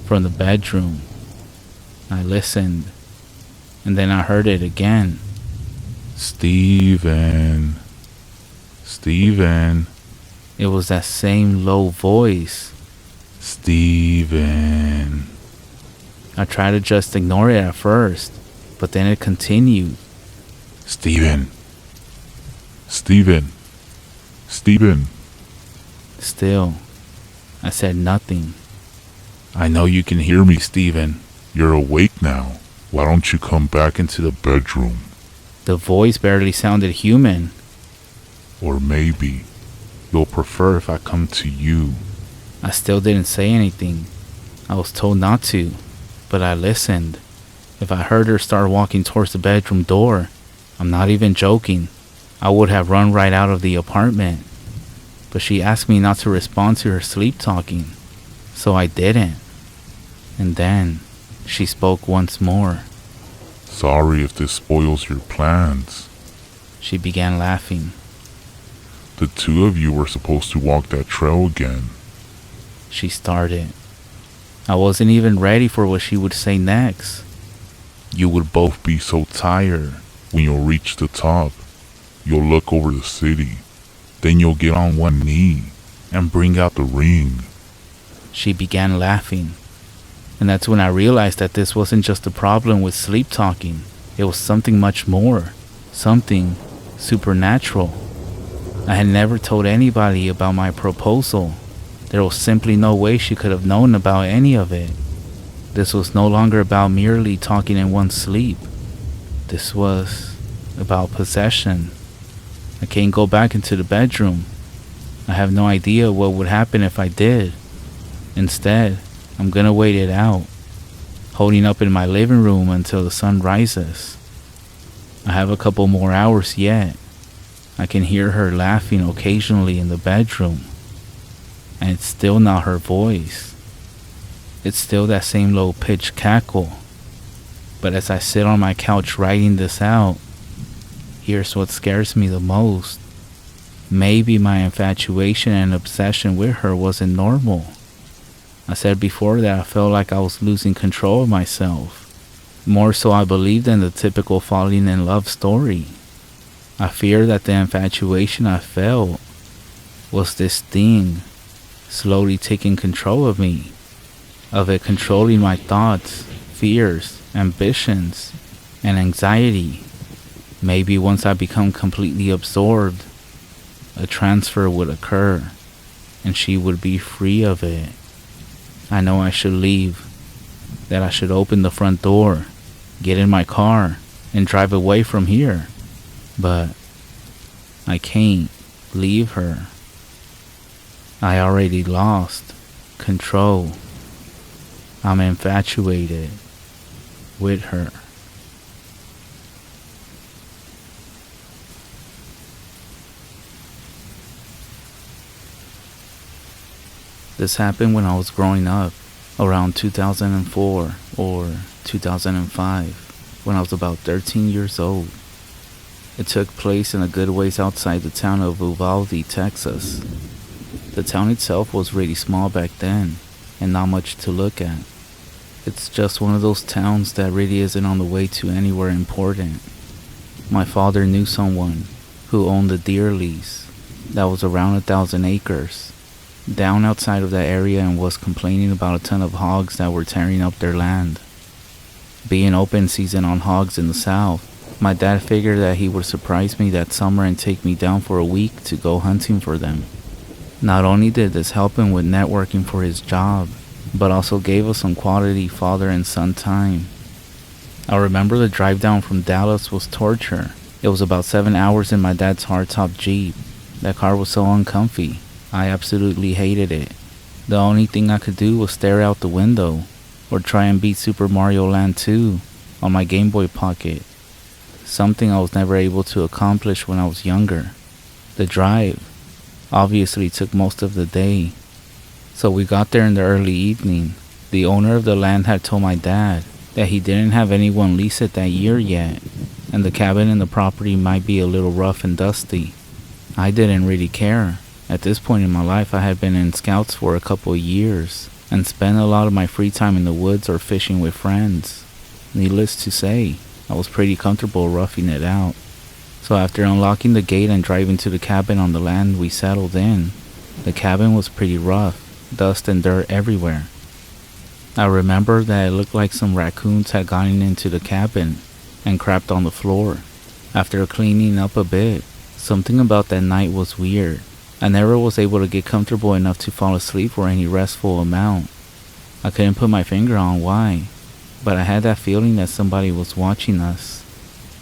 Speaker 1: from the bedroom. I listened, and then I heard it again.
Speaker 2: Steven. Steven.
Speaker 1: It was that same low voice.
Speaker 2: Steven.
Speaker 1: I tried to just ignore it at first, but then it continued.
Speaker 2: Steven. Steven. Steven.
Speaker 1: Still, I said nothing.
Speaker 2: I know you can hear me, Steven. You're awake now. Why don't you come back into the bedroom?
Speaker 1: The voice barely sounded human.
Speaker 2: Or maybe you'll prefer if I come to you.
Speaker 1: I still didn't say anything. I was told not to, but I listened. If I heard her start walking towards the bedroom door, I'm not even joking, I would have run right out of the apartment. But she asked me not to respond to her sleep talking, so I didn't. And then she spoke once more.
Speaker 2: Sorry if this spoils your plans.
Speaker 1: She began laughing.
Speaker 2: The two of you were supposed to walk that trail again.
Speaker 1: She started. I wasn't even ready for what she would say next.
Speaker 2: You would both be so tired when you'll reach the top. You'll look over the city. Then you'll get on one knee and bring out the ring.
Speaker 1: She began laughing. And that's when I realized that this wasn't just a problem with sleep talking. It was something much more. Something supernatural. I had never told anybody about my proposal. There was simply no way she could have known about any of it. This was no longer about merely talking in one's sleep. This was about possession. I can't go back into the bedroom. I have no idea what would happen if I did. Instead, I'm gonna wait it out. holding up in my living room until the sun rises. I have a couple more hours yet. I can hear her laughing occasionally in the bedroom, and it's still not her voice. It's still that same low-pitched cackle. But as I sit on my couch writing this out, here's what scares me the most. Maybe my infatuation and obsession with her wasn't normal. I said before that I felt like I was losing control of myself. More so I believed in the typical falling in love story. I fear that the infatuation I felt was this thing slowly taking control of me, of it controlling my thoughts, fears, ambitions, and anxiety. Maybe once I become completely absorbed, a transfer would occur, and she would be free of it. I know I should leave, that I should open the front door, get in my car, and drive away from here. But I can't leave her. I already lost control. I'm infatuated with her. This happened when I was growing up, around 2004 or 2005, when I was about 13 years old. It took place in a good ways outside the town of Uvalde, Texas. The town itself was really small back then, and not much to look at. It's just one of those towns that really isn't on the way to anywhere important. My father knew someone who owned a deer lease that was around 1,000 acres down outside of that area, and was complaining about a ton of hogs that were tearing up their land. Being open season on hogs in the south, my dad figured that he would surprise me that summer and take me down for a week to go hunting for them. Not only did this help him with networking for his job, but also gave us some quality father and son time. I remember the drive down from Dallas was torture. It was about 7 hours in my dad's hardtop Jeep. That car was so uncomfy. I absolutely hated it. The only thing I could do was stare out the window or try and beat Super Mario Land 2 on my Game Boy Pocket, something I was never able to accomplish when I was younger. The drive obviously took most of the day, so we got there in the early evening. The owner of the land had told my dad that he didn't have anyone lease it that year yet, and the cabin and the property might be a little rough and dusty. I didn't really care. At this point in my life, I had been in scouts for a couple of years and spent a lot of my free time in the woods or fishing with friends. Needless to say, I was pretty comfortable roughing it out. So after unlocking the gate and driving to the cabin on the land we settled in, the cabin was pretty rough, dust and dirt everywhere. I remember that it looked like some raccoons had gotten into the cabin and crapped on the floor. After cleaning up a bit, something about that night was weird. I never was able to get comfortable enough to fall asleep for any restful amount. I couldn't put my finger on why, but I had that feeling that somebody was watching us.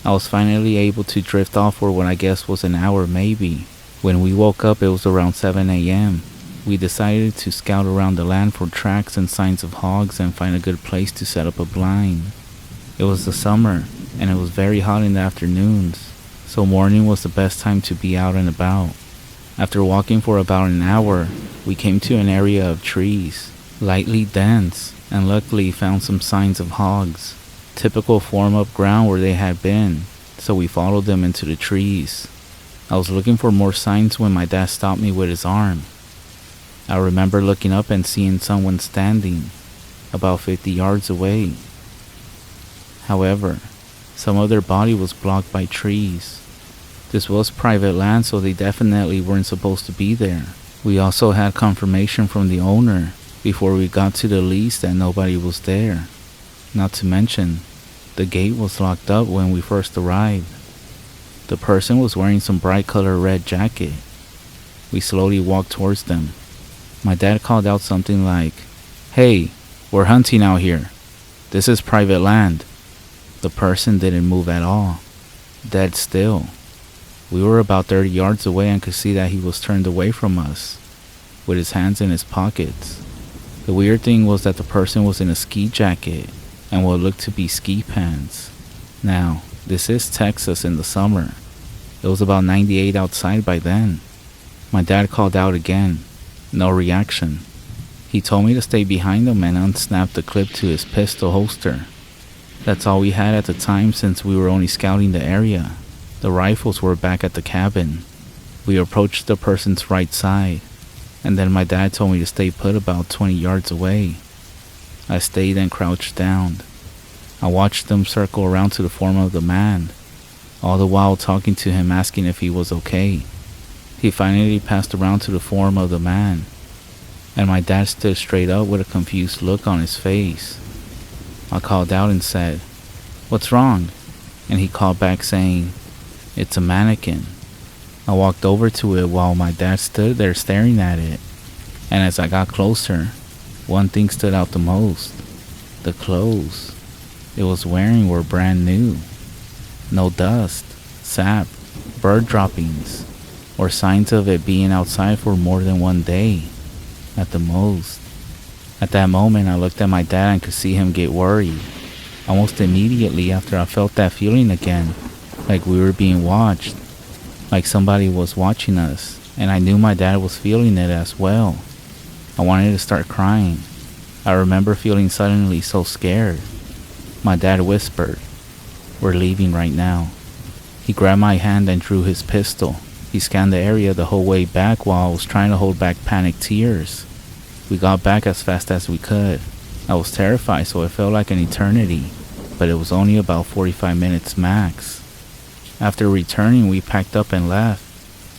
Speaker 1: I was finally able to drift off for what I guess was an hour maybe. When we woke up, it was around 7 a.m. We decided to scout around the land for tracks and signs of hogs and find a good place to set up a blind. It was the summer, and it was very hot in the afternoons, so morning was the best time to be out and about. After walking for about an hour, we came to an area of trees, lightly dense, and luckily found some signs of hogs. Typical form-up ground where they had been, so we followed them into the trees. I was looking for more signs when my dad stopped me with his arm. I remember looking up and seeing someone standing about 50 yards away. However, some of their body was blocked by trees. This was private land, so they definitely weren't supposed to be there. We also had confirmation from the owner before we got to the lease that nobody was there. Not to mention, the gate was locked up when we first arrived. The person was wearing some bright color red jacket. We slowly walked towards them. My dad called out something like, "Hey, we're hunting out here. This is private land." The person didn't move at all. Dead still. We were about 30 yards away and could see that he was turned away from us, with his hands in his pockets. The weird thing was that the person was in a ski jacket, and what looked to be ski pants. Now, this is Texas in the summer. It was about 98 outside by then. My dad called out again. No reaction. He told me to stay behind him and unsnapped the clip to his pistol holster. That's all we had at the time since we were only scouting the area. The rifles were back at the cabin. We approached the person's right side, and then my dad told me to stay put about 20 yards away. I stayed and crouched down. I watched them circle around to the form of the man, all the while talking to him, asking if he was okay. He finally passed around to the form of the man, and my dad stood straight up with a confused look on his face. I called out and said, "What's wrong?" And he called back saying, "It's a mannequin." I walked over to it while my dad stood there staring at it, and as I got closer, one thing stood out the most. The clothes it was wearing were brand new. No dust, sap, bird droppings, or signs of it being outside for more than one day, at the most. At that moment, I looked at my dad and could see him get worried. Almost immediately after, I felt that feeling again, like we were being watched, like somebody was watching us, and I knew my dad was feeling it as well. I wanted to start crying. I remember feeling suddenly so scared. My dad whispered, "We're leaving right now." He grabbed my hand and drew his pistol. He scanned the area the whole way back while I was trying to hold back panicked tears. We got back as fast as we could. I was terrified, so it felt like an eternity, but it was only about 45 minutes max. After returning, we packed up and left.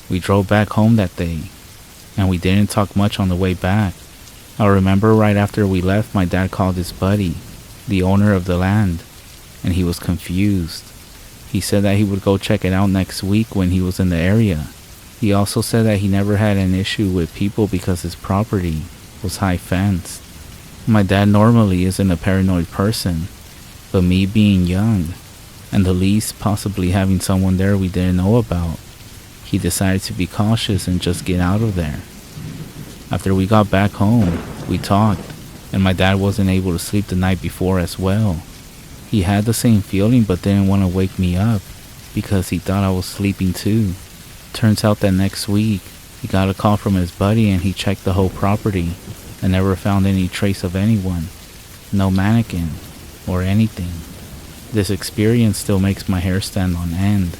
Speaker 1: We drove back home that day, and we didn't talk much on the way back. I remember right after we left, my dad called his buddy, the owner of the land, and he was confused. He said that he would go check it out next week when he was in the area. He also said that he never had an issue with people because his property was high fenced. My dad normally isn't a paranoid person, but me being young, and the lease possibly having someone there we didn't know about, he decided to be cautious and just get out of there. After we got back home, we talked, and my dad wasn't able to sleep the night before as well. He had the same feeling but didn't want to wake me up because he thought I was sleeping too. Turns out that next week, he got a call from his buddy and he checked the whole property and never found any trace of anyone. No mannequin or anything. This experience still makes my hair stand on end.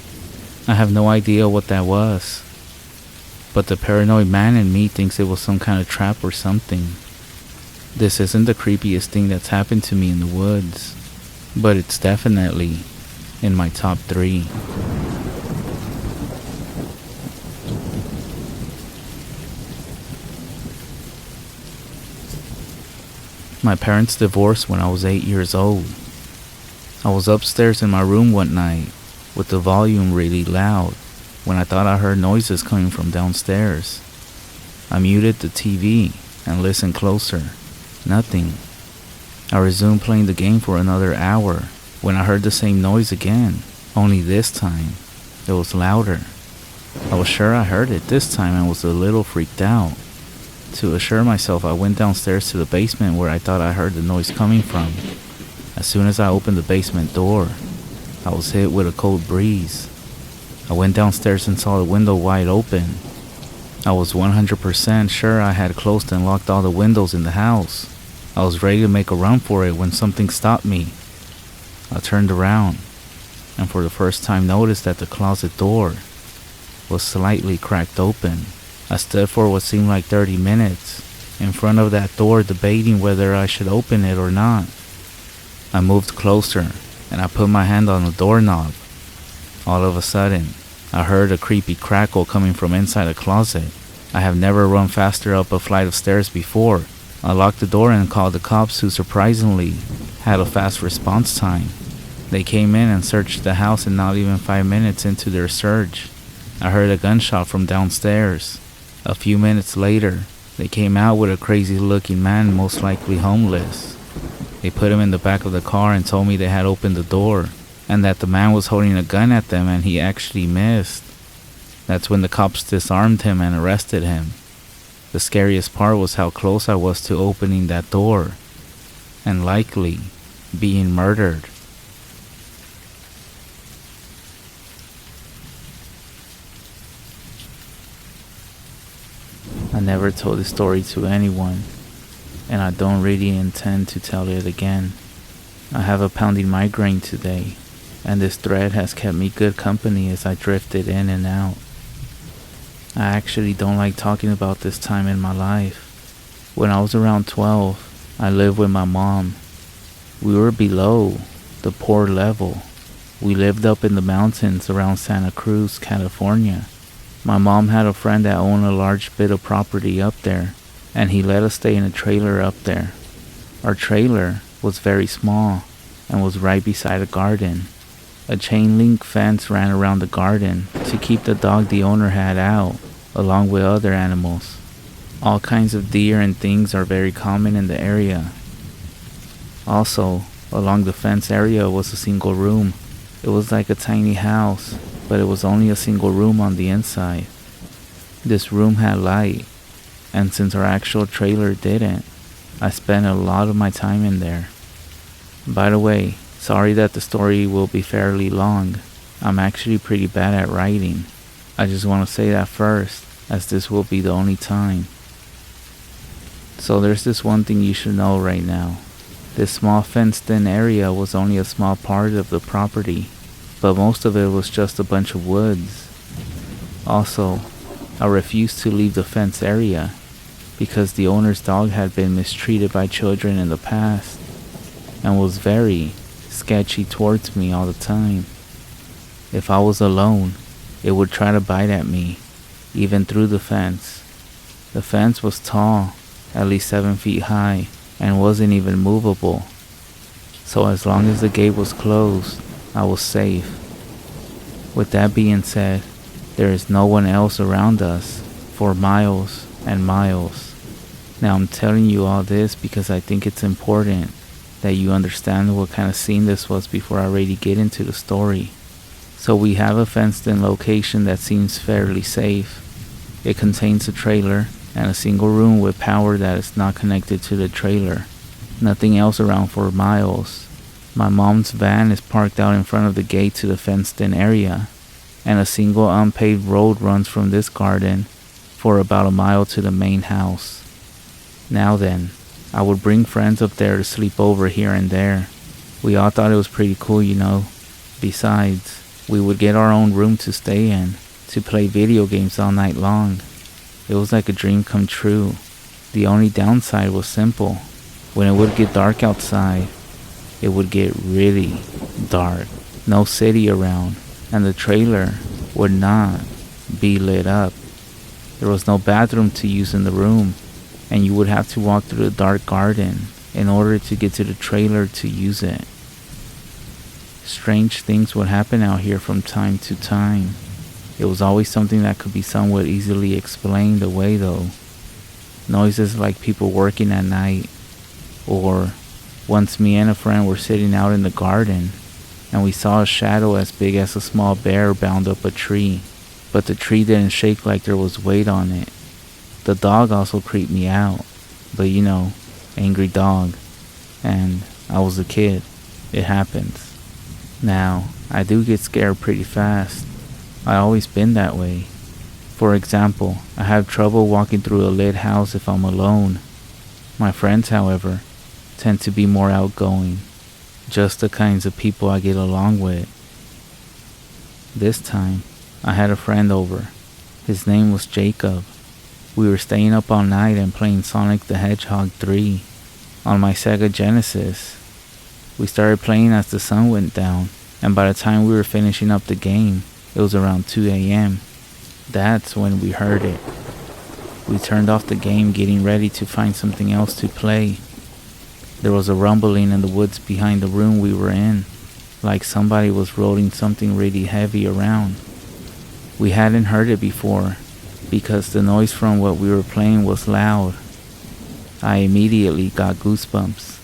Speaker 1: I have no idea what that was, but the paranoid man in me thinks it was some kind of trap or something. This isn't the creepiest thing that's happened to me in the woods, but it's definitely in my top 3. My parents divorced when I was 8 years old. I was upstairs in my room one night with the volume really loud when I thought I heard noises coming from downstairs. I muted the TV and listened closer. Nothing. I resumed playing the game for another hour when I heard the same noise again, only this time it was louder. I was sure I heard it this time and was a little freaked out. To assure myself, I went downstairs to the basement where I thought I heard the noise coming from. As soon as I opened the basement door, I was hit with a cold breeze. I went downstairs and saw the window wide open. I was 100% sure I had closed and locked all the windows in the house. I was ready to make a run for it when something stopped me. I turned around and for the first time noticed that the closet door was slightly cracked open. I stood for what seemed like 30 minutes in front of that door, debating whether I should open it or not. I moved closer and I put my hand on the doorknob. All of a sudden, I heard a creepy crackle coming from inside the closet. I have never run faster up a flight of stairs before. I locked the door and called the cops, who surprisingly had a fast response time. They came in and searched the house, and not even 5 minutes into their search, I heard a gunshot from downstairs. A few minutes later, they came out with a crazy-looking man, most likely homeless. They put him in the back of the car and told me they had opened the door, and that the man was holding a gun at them and he actually missed. That's when the cops disarmed him and arrested him. The scariest part was how close I was to opening that door, and likely being murdered. I never told this story to anyone, and I don't really intend to tell it again. I have a pounding migraine today, and this thread has kept me good company as I drifted in and out. I actually don't like talking about this time in my life. When I was around 12, I lived with my mom. We were below the poor level. We lived up in the mountains around Santa Cruz, California. My mom had a friend that owned a large bit of property up there, and he let us stay in a trailer up there. Our trailer was very small and was right beside a garden. A chain link fence ran around the garden to keep the dog the owner had out, along with other animals. All kinds of deer and things are very common in the area. Also, along the fence area was a single room. It was like a tiny house, but it was only a single room on the inside. This room had light, and since our actual trailer didn't, I spent a lot of my time in there. By the way, sorry that the story will be fairly long. I'm actually pretty bad at writing. I just want to say that first, as this will be the only time. So there's this one thing you should know right now. This small fenced-in area was only a small part of the property, but most of it was just a bunch of woods. Also, I refused to leave the fence area because the owner's dog had been mistreated by children in the past and was very sketchy towards me all the time. If I was alone, it would try to bite at me, even through the fence. The fence was tall, at least 7 feet high, and wasn't even movable. So as long as the gate was closed, I was safe. With that being said, there is no one else around us for miles and miles. Now I'm telling you all this because I think it's important that you understand what kind of scene this was before I really get into the story. So we have a fenced-in location that seems fairly safe. It contains a trailer and a single room with power that is not connected to the trailer. Nothing else around for miles. My mom's van is parked out in front of the gate to the fenced-in area, and a single unpaved road runs from this garden for about a mile to the main house. Now then, I would bring friends up there to sleep over here and there. We all thought it was pretty cool, you know. Besides, we would get our own room to stay in, to play video games all night long. It was like a dream come true. The only downside was simple. When it would get dark outside, it would get really dark. No city around, and the trailer would not be lit up. There was no bathroom to use in the room, and you would have to walk through the dark garden in order to get to the trailer to use it. Strange things would happen out here from time to time. It was always something that could be somewhat easily explained away though. Noises like people working at night, or once me and a friend were sitting out in the garden and we saw a shadow as big as a small bear bound up a tree, but the tree didn't shake like there was weight on it. The dog also creeped me out, but you know, angry dog, and I was a kid. It happens. Now, I do get scared pretty fast. I always been that way. For example, I have trouble walking through a lit house if I'm alone. My friends, however, tend to be more outgoing, just the kinds of people I get along with. This time, I had a friend over. His name was Jacob. We were staying up all night and playing Sonic the Hedgehog 3 on my Sega Genesis. We started playing as the sun went down, and by the time we were finishing up the game, it was around 2 a.m. That's when we heard it. We turned off the game, getting ready to find something else to play. There was a rumbling in the woods behind the room we were in, like somebody was rolling something really heavy around. We hadn't heard it before, because the noise from what we were playing was loud. I immediately got goosebumps.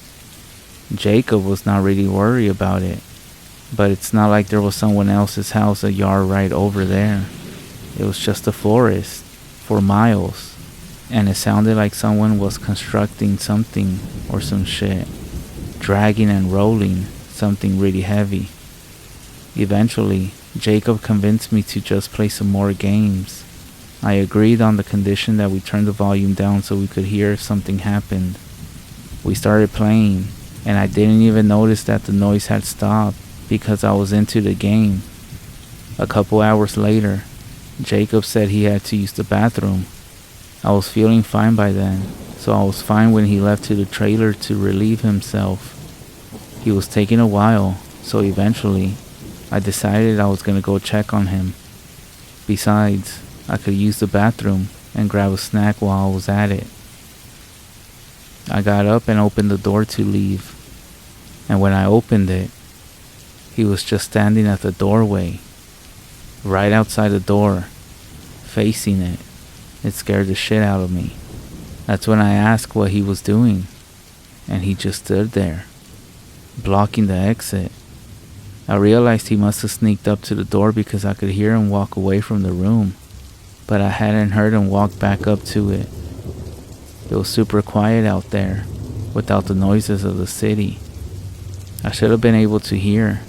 Speaker 1: Jacob was not really worried about it, but it's not like there was someone else's house a yard right over there. It was just a forest for miles, and it sounded like someone was constructing something or some shit. dragging and rolling something really heavy. Eventually, Jacob convinced me to just play some more games. I agreed on the condition that we turn the volume down so we could hear if something happened. We started playing, and I didn't even notice that the noise had stopped because I was into the game. A couple hours later, Jacob said he had to use the bathroom. I was feeling fine by then, so I was fine when he left to the trailer to relieve himself. He was taking a while, so eventually, I decided I was going to go check on him. Besides, I could use the bathroom and grab a snack while I was at it. I got up and opened the door to leave, and when I opened it, he was just standing at the doorway, right outside the door, facing it. It scared the shit out of me. That's when I asked what he was doing, and he just stood there, blocking the exit. I realized he must have sneaked up to the door because I could hear him walk away from the room, but I hadn't heard him walk back up to it. It was super quiet out there, without the noises of the city. I should have been able to hear,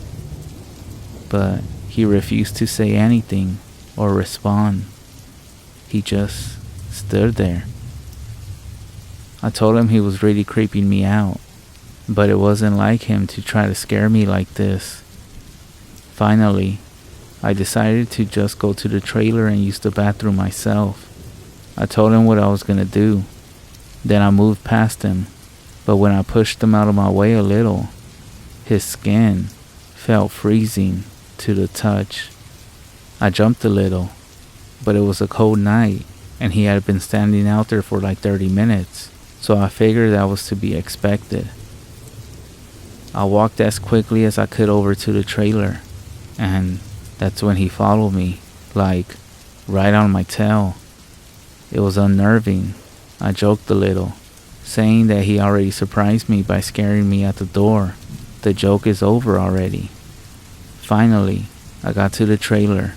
Speaker 1: but he refused to say anything or respond. He just stood there. I told him he was really creeping me out, but it wasn't like him to try to scare me like this. Finally, I decided to just go to the trailer and use the bathroom myself. I told him what I was gonna do. Then I moved past him, but when I pushed him out of my way a little, his skin felt freezing to the touch. I jumped a little, but it was a cold night, and he had been standing out there for like 30 minutes, so I figured that was to be expected. I walked as quickly as I could over to the trailer, and that's when he followed me, like, right on my tail. It was unnerving. I joked a little, saying that he already surprised me by scaring me at the door. The joke is over already. Finally, I got to the trailer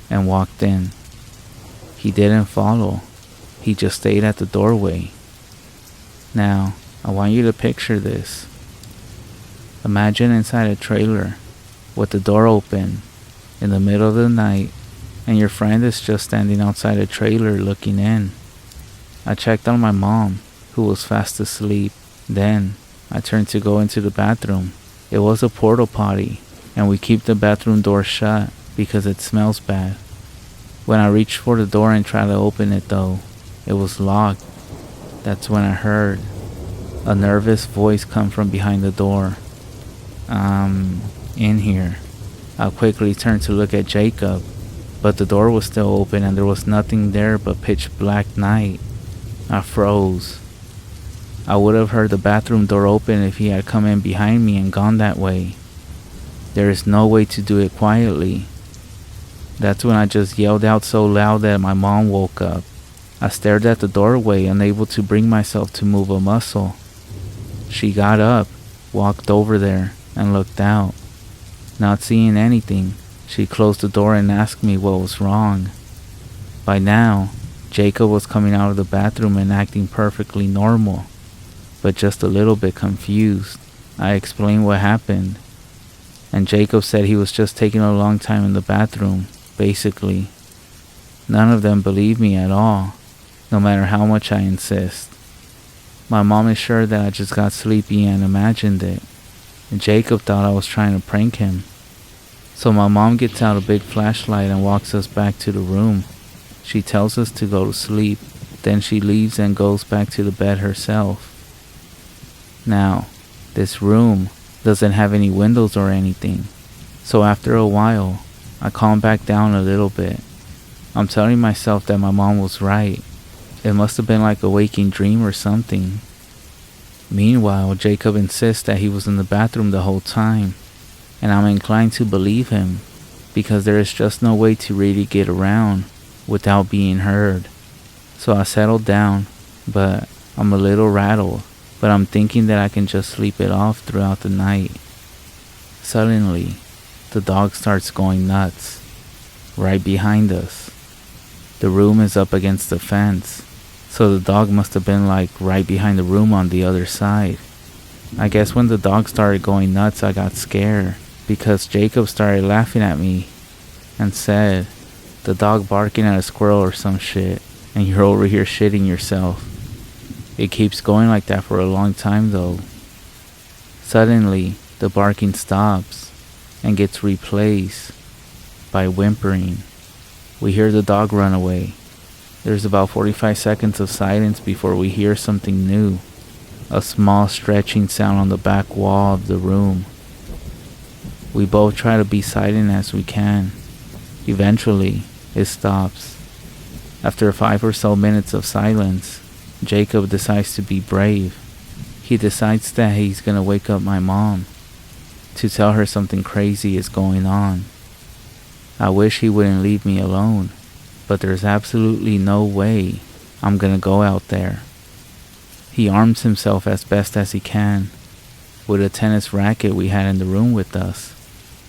Speaker 1: and walked in. He didn't follow. He just stayed at the doorway. Now, I want you to picture this. Imagine inside a trailer, with the door open, in the middle of the night, and your friend is just standing outside a trailer looking in. I checked on my mom, who was fast asleep. Then, I turned to go into the bathroom. It was a porta potty, and we keep the bathroom door shut because it smells bad. When I reached for the door and tried to open it though, it was locked. That's when I heard a nervous voice come from behind the door. In here. I quickly turned to look at Jacob, but the door was still open and there was nothing there but pitch black night. I froze. I would have heard the bathroom door open if he had come in behind me and gone that way. There is no way to do it quietly. That's when I just yelled out so loud that my mom woke up. I stared at the doorway, unable to bring myself to move a muscle. She got up, walked over there, and looked out. Not seeing anything, she closed the door and asked me what was wrong. By now, Jacob was coming out of the bathroom and acting perfectly normal, but just a little bit confused. I explained what happened, and Jacob said he was just taking a long time in the bathroom, basically. None of them believed me at all, no matter how much I insist. My mom is sure that I just got sleepy and imagined it, and Jacob thought I was trying to prank him. So my mom gets out a big flashlight and walks us back to the room. She tells us to go to sleep, then she leaves and goes back to the bed herself. Now, this room doesn't have any windows or anything, so after a while, I calm back down a little bit. I'm telling myself that my mom was right. It must have been like a waking dream or something. Meanwhile, Jacob insists that he was in the bathroom the whole time, and I'm inclined to believe him, because there is just no way to really get around without being heard. So I settled down, but I'm a little rattled, but I'm thinking that I can just sleep it off throughout the night. Suddenly, the dog starts going nuts, right behind us. The room is up against the fence, so the dog must have been like right behind the room on the other side. I guess when the dog started going nuts, I got scared because Jacob started laughing at me and said, "The dog barking at a squirrel or some shit, and you're over here shitting yourself." It keeps going like that for a long time though. Suddenly, the barking stops and gets replaced by whimpering. We hear the dog run away. There's about 45 seconds of silence before we hear something new. A small stretching sound on the back wall of the room. We both try to be silent as we can. Eventually, it stops. After 5 or so minutes of silence, Jacob decides to be brave. He decides that he's gonna wake up my mom to tell her something crazy is going on. I wish he wouldn't leave me alone, but there's absolutely no way I'm gonna go out there. He arms himself as best as he can with a tennis racket we had in the room with us.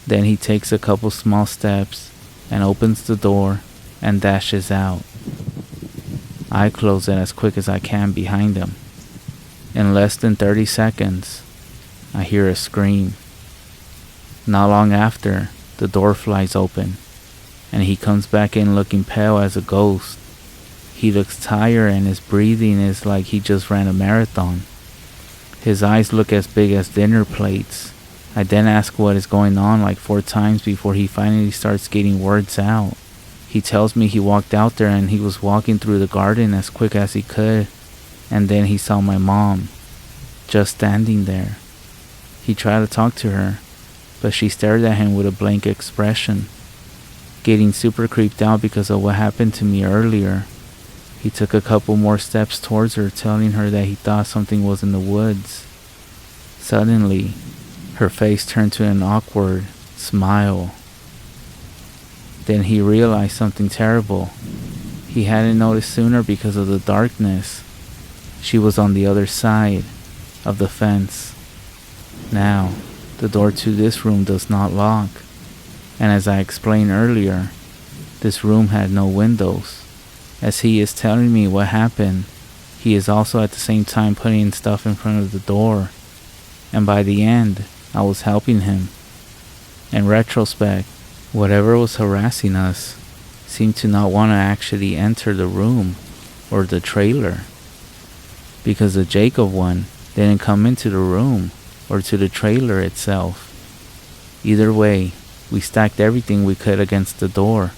Speaker 1: Then he takes a couple small steps and opens the door and dashes out. I close it as quick as I can behind him. In less than 30 seconds, I hear a scream. Not long after, the door flies open, and he comes back in looking pale as a ghost. He looks tired and his breathing is like he just ran a marathon. His eyes look as big as dinner plates. I then ask what is going on like 4 times before he finally starts getting words out. He tells me he walked out there and he was walking through the garden as quick as he could, and then he saw my mom just standing there. He tried to talk to her, but she stared at him with a blank expression. Getting super creeped out because of what happened to me earlier, he took a couple more steps towards her, telling her that he thought something was in the woods. Suddenly, her face turned to an awkward smile. Then he realized something terrible. He hadn't noticed sooner because of the darkness. She was on the other side of the fence. Now, the door to this room does not lock, and as I explained earlier, this room had no windows. As he is telling me what happened, he is also at the same time putting stuff in front of the door, and by the end, I was helping him. In retrospect, whatever was harassing us seemed to not want to actually enter the room or the trailer, because the Jacob one didn't come into the room or to the trailer itself. Either way, we stacked everything we could against the door,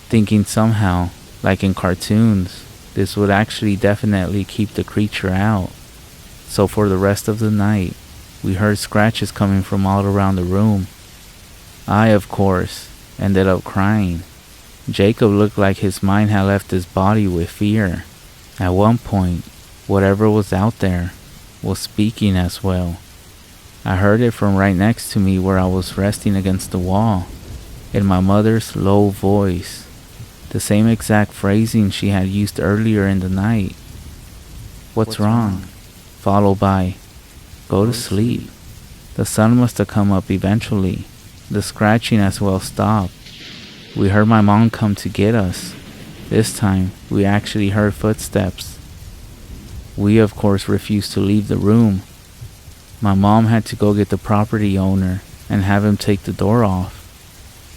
Speaker 1: thinking somehow, like in cartoons, this would actually definitely keep the creature out. So for the rest of the night, we heard scratches coming from all around the room. I, of course, ended up crying. Jacob looked like his mind had left his body with fear. At one point, whatever was out there was speaking as well. I heard it from right next to me where I was resting against the wall, in my mother's low voice, the same exact phrasing she had used earlier in the night. "What's wrong?" Followed by, "Go to sleep." The sun must have come up eventually. The scratching as well stopped. We heard my mom come to get us. This time, we actually heard footsteps. We of course refused to leave the room. My mom had to go get the property owner and have him take the door off.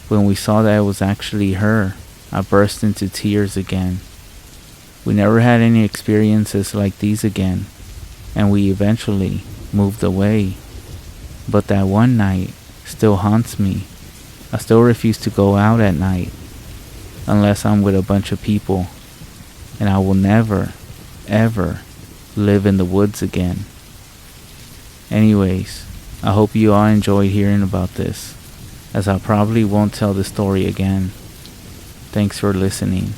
Speaker 1: When we saw that it was actually her, I burst into tears again. We never had any experiences like these again, and we eventually moved away. But that one night still haunts me. I still refuse to go out at night unless I'm with a bunch of people, and I will never, ever live in the woods again. Anyways, I hope you all enjoyed hearing about this, as I probably won't tell the story again. Thanks for listening.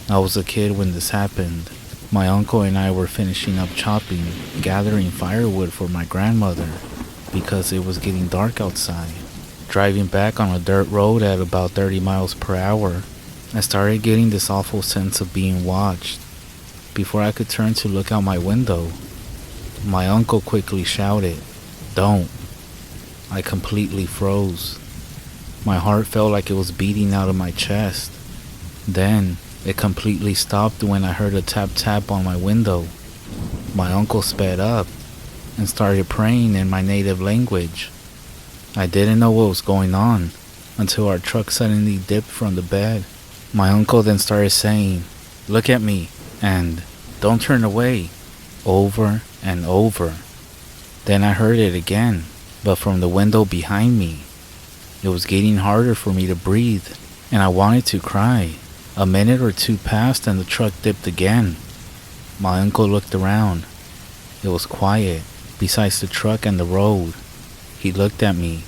Speaker 1: I was a kid when this happened. My uncle and I were finishing up chopping, gathering firewood for my grandmother, because it was getting dark outside. Driving back on a dirt road at about 30 miles per hour, I started getting this awful sense of being watched. Before I could turn to look out my window, my uncle quickly shouted, "Don't." I completely froze. My heart felt like it was beating out of my chest. Then, it completely stopped when I heard a tap tap on my window. My uncle sped up and started praying in my native language. I didn't know what was going on until our truck suddenly dipped from the bed. My uncle then started saying, "Look at me," and "Don't turn away," over and over. Then I heard it again, but from the window behind me. It was getting harder for me to breathe, and I wanted to cry. A minute or two passed and the truck dipped again. My uncle looked around. It was quiet, besides the truck and the road. He looked at me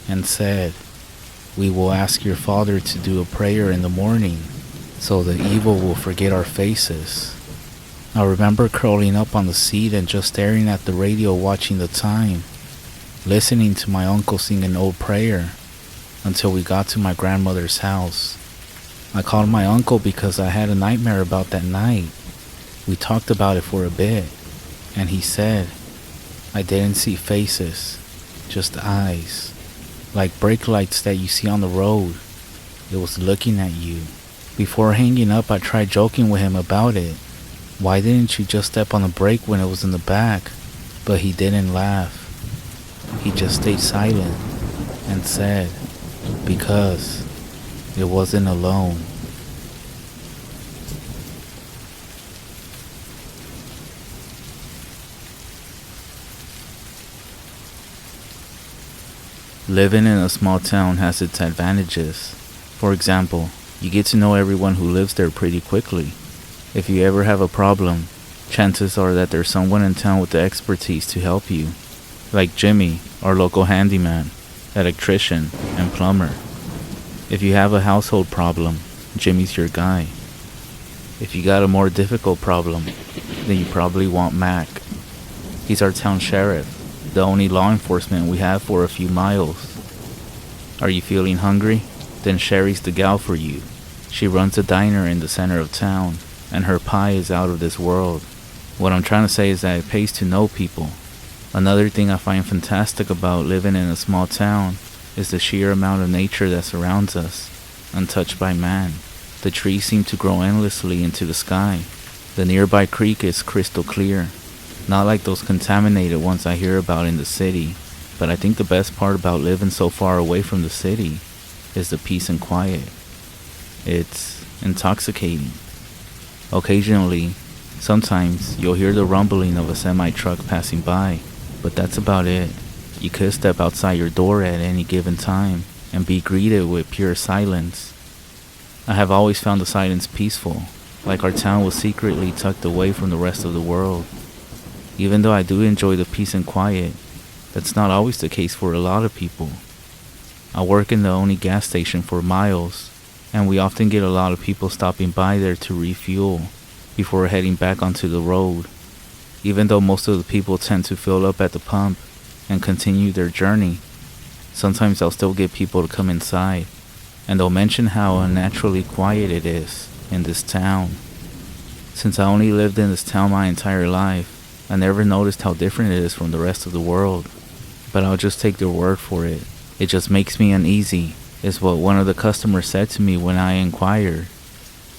Speaker 1: and said, "We will ask your father to do a prayer in the morning, so the evil will forget our faces." I remember curling up on the seat and just staring at the radio, watching the time, listening to my uncle sing an old prayer until we got to my grandmother's house. I called my uncle because I had a nightmare about that night. We talked about it for a bit, and he said, "I didn't see faces, just eyes, like brake lights that you see on the road. It was looking at you." Before hanging up, I tried joking with him about it. "Why didn't you just step on the brake when it was in the back?" But he didn't laugh. He just stayed silent and said, "Because it wasn't alone." Living in a small town has its advantages. For example, you get to know everyone who lives there pretty quickly. If you ever have a problem, chances are that there's someone in town with the expertise to help you. Like Jimmy, our local handyman, electrician, and plumber. If you have a household problem, Jimmy's your guy. If you got a more difficult problem, then you probably want Mac. He's our town sheriff, the only law enforcement we have for a few miles. Are you feeling hungry? Then Sherry's the gal for you. She runs a diner in the center of town, and her pie is out of this world. What I'm trying to say is that it pays to know people. Another thing I find fantastic about living in a small town is the sheer amount of nature that surrounds us, untouched by man. The trees seem to grow endlessly into the sky. The nearby creek is crystal clear, not like those contaminated ones I hear about in the city. But I think the best part about living so far away from the city is the peace and quiet. It's intoxicating. Occasionally, sometimes you'll hear the rumbling of a semi-truck passing by, but that's about it. You could step outside your door at any given time and be greeted with pure silence. I have always found the silence peaceful, like our town was secretly tucked away from the rest of the world. Even though I do enjoy the peace and quiet, that's not always the case for a lot of people. I work in the only gas station for miles, and we often get a lot of people stopping by there to refuel before heading back onto the road. Even though most of the people tend to fill up at the pump and continue their journey, sometimes I'll still get people to come inside, and they'll mention how unnaturally quiet it is in this town. Since I only lived in this town my entire life, I never noticed how different it is from the rest of the world. But I'll just take their word for it. It just makes me uneasy, is what one of the customers said to me when I inquired.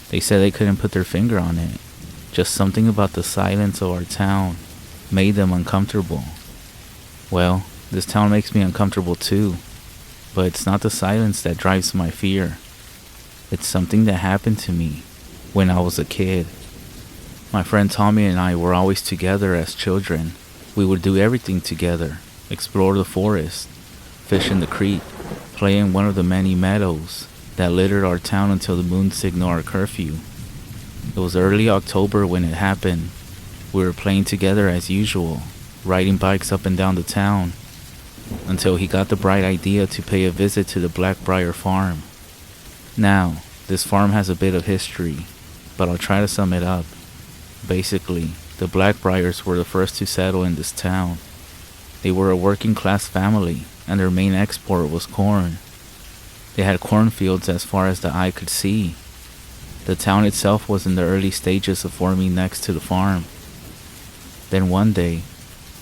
Speaker 1: They said they couldn't put their finger on it. Just something about the silence of our town made them uncomfortable. Well, this town makes me uncomfortable too, but it's not the silence that drives my fear. It's something that happened to me when I was a kid. My friend Tommy and I were always together as children. We would do everything together, explore the forest, fish in the creek, play in one of the many meadows that littered our town until the moon signaled our curfew. It was early October when it happened. We were playing together as usual, riding bikes up and down the town, until he got the bright idea to pay a visit to the Blackbriar farm. Now, this farm has a bit of history, but I'll try to sum it up. Basically, the Blackbriars were the first to settle in this town. They were a working class family, and their main export was corn. They had cornfields as far as the eye could see. The town itself was in the early stages of forming next to the farm. Then one day,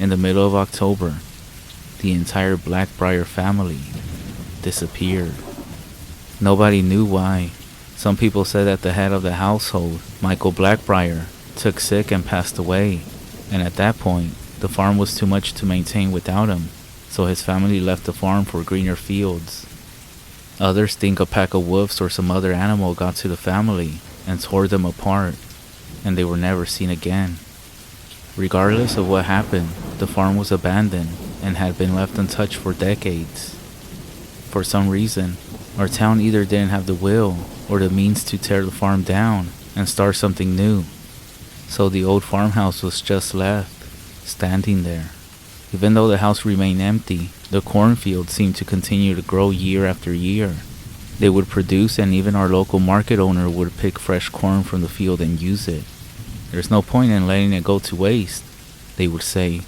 Speaker 1: in the middle of October, the entire Blackbriar family disappeared. Nobody knew why. Some people said that the head of the household, Michael Blackbriar, took sick and passed away, and at that point, the farm was too much to maintain without him, so his family left the farm for greener fields. Others think a pack of wolves or some other animal got to the family and tore them apart, and they were never seen again. Regardless of what happened, the farm was abandoned and had been left untouched for decades. For some reason, our town either didn't have the will or the means to tear the farm down and start something new. So the old farmhouse was just left, standing there. Even though the house remained empty, the cornfield seemed to continue to grow year after year. They would produce, and even our local market owner would pick fresh corn from the field and use it. There's no point in letting it go to waste, they would say.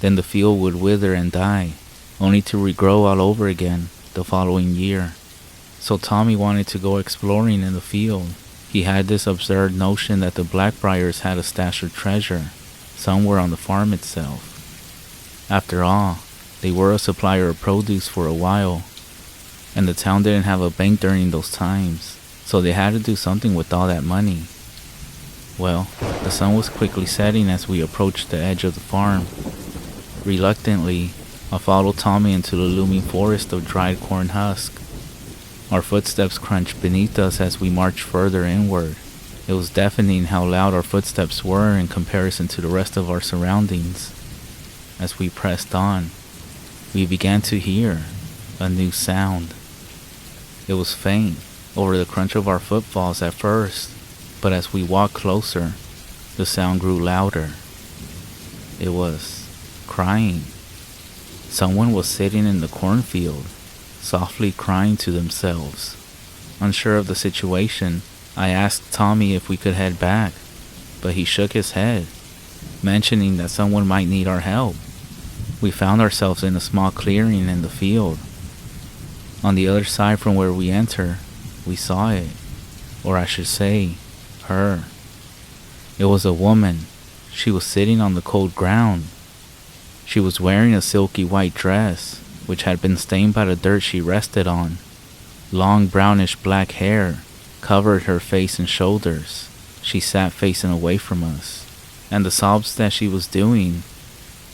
Speaker 1: Then the field would wither and die, only to regrow all over again the following year. So Tommy wanted to go exploring in the field. He had this absurd notion that the Blackbriars had a stash of treasure, somewhere on the farm itself. After all, they were a supplier of produce for a while, and the town didn't have a bank during those times, so they had to do something with all that money. Well, the sun was quickly setting as we approached the edge of the farm. Reluctantly, I followed Tommy into the looming forest of dried corn husk. Our footsteps crunched beneath us as we marched further inward. It was deafening how loud our footsteps were in comparison to the rest of our surroundings. As we pressed on, we began to hear a new sound. It was faint, over the crunch of our footfalls at first, but as we walked closer, the sound grew louder. It was crying. Someone was sitting in the cornfield, softly crying to themselves. Unsure of the situation, I asked Tommy if we could head back, but he shook his head, mentioning that someone might need our help. We found ourselves in a small clearing in the field. On the other side from where we entered, we saw it, or I should say, her. It was a woman. She was sitting on the cold ground. She was wearing a silky white dress, which had been stained by the dirt she rested on. Long brownish black hair covered her face and shoulders. She sat facing away from us, and the sobs that she was doing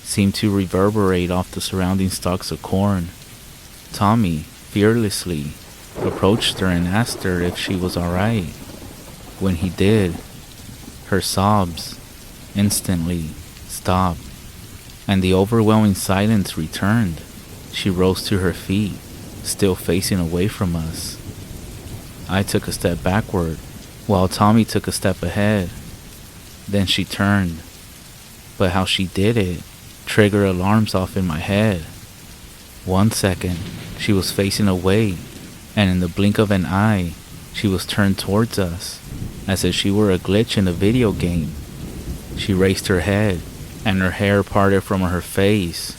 Speaker 1: seemed to reverberate off the surrounding stalks of corn. Tommy fearlessly approached her and asked her if she was alright. When he did, her sobs instantly stopped, and the overwhelming silence returned. She rose to her feet, still facing away from us. I took a step backward, while Tommy took a step ahead. Then she turned, but how she did it triggered alarms off in my head. 1 second, she was facing away, and in the blink of an eye, she was turned towards us, as if she were a glitch in a video game. She raised her head, and her hair parted from her face,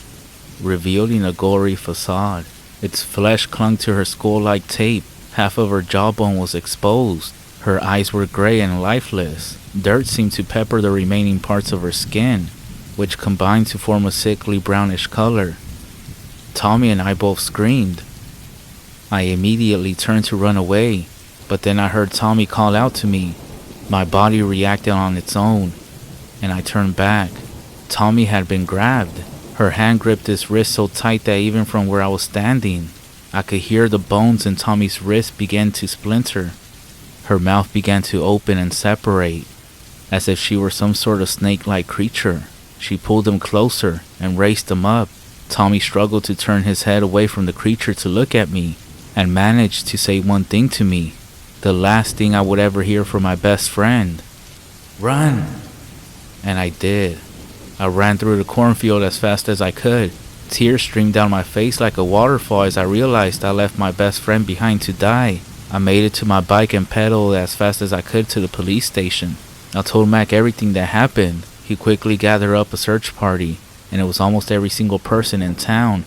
Speaker 1: revealing a gory facade. Its flesh clung to her skull like tape. Half of her jawbone was exposed. Her eyes were gray and lifeless. Dirt seemed to pepper the remaining parts of her skin, which combined to form a sickly brownish color. Tommy and I both screamed. I immediately turned to run away, but then I heard Tommy call out to me. My body reacted on its own, and I turned back. Tommy had been grabbed. Her hand gripped his wrist so tight that even from where I was standing, I could hear the bones in Tommy's wrist begin to splinter. Her mouth began to open and separate, as if she were some sort of snake-like creature. She pulled him closer and raised him up. Tommy struggled to turn his head away from the creature to look at me, and managed to say one thing to me, the last thing I would ever hear from my best friend. "Run!" And I did. I ran through the cornfield as fast as I could. Tears streamed down my face like a waterfall as I realized I left my best friend behind to die. I made it to my bike and pedaled as fast as I could to the police station. I told Mac everything that happened. He quickly gathered up a search party, and it was almost every single person in town.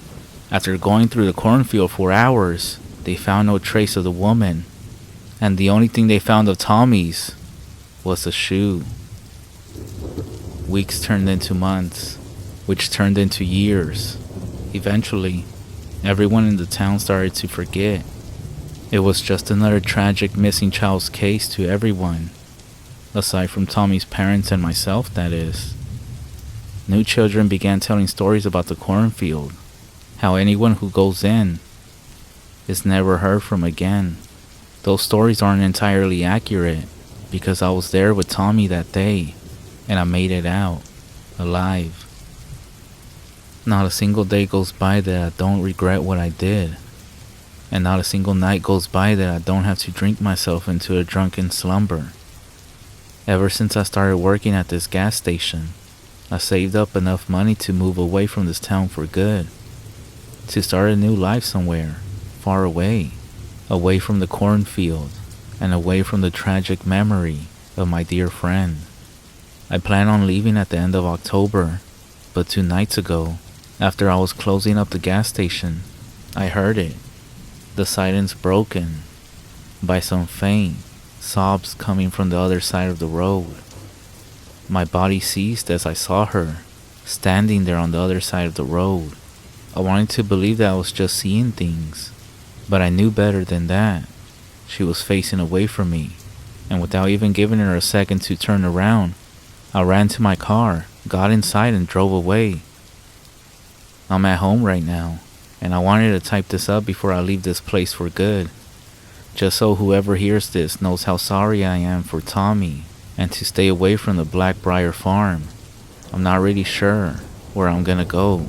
Speaker 1: After going through the cornfield for hours, they found no trace of the woman, and the only thing they found of Tommy's was a shoe. Weeks turned into months, which turned into years. Eventually, everyone in the town started to forget. It was just another tragic missing child's case to everyone, aside from Tommy's parents and myself, that is. New children began telling stories about the cornfield, how anyone who goes in is never heard from again. Those stories aren't entirely accurate, because I was there with Tommy that day, and I made it out, alive. Not a single day goes by that I don't regret what I did, and not a single night goes by that I don't have to drink myself into a drunken slumber. Ever since I started working at this gas station, I saved up enough money to move away from this town for good, to start a new life somewhere, far away from the cornfield, and away from the tragic memory of my dear friend. I plan on leaving at the end of October, but 2 nights ago, after I was closing up the gas station, I heard it. The silence broken by some faint sobs coming from the other side of the road. My body seized as I saw her, standing there on the other side of the road. I wanted to believe that I was just seeing things, but I knew better than that. She was facing away from me, and without even giving her a second to turn around, I ran to my car, got inside, and drove away. I'm at home right now, and I wanted to type this up before I leave this place for good, just so whoever hears this knows how sorry I am for Tommy, and to stay away from the Blackbriar farm. I'm not really sure where I'm gonna go,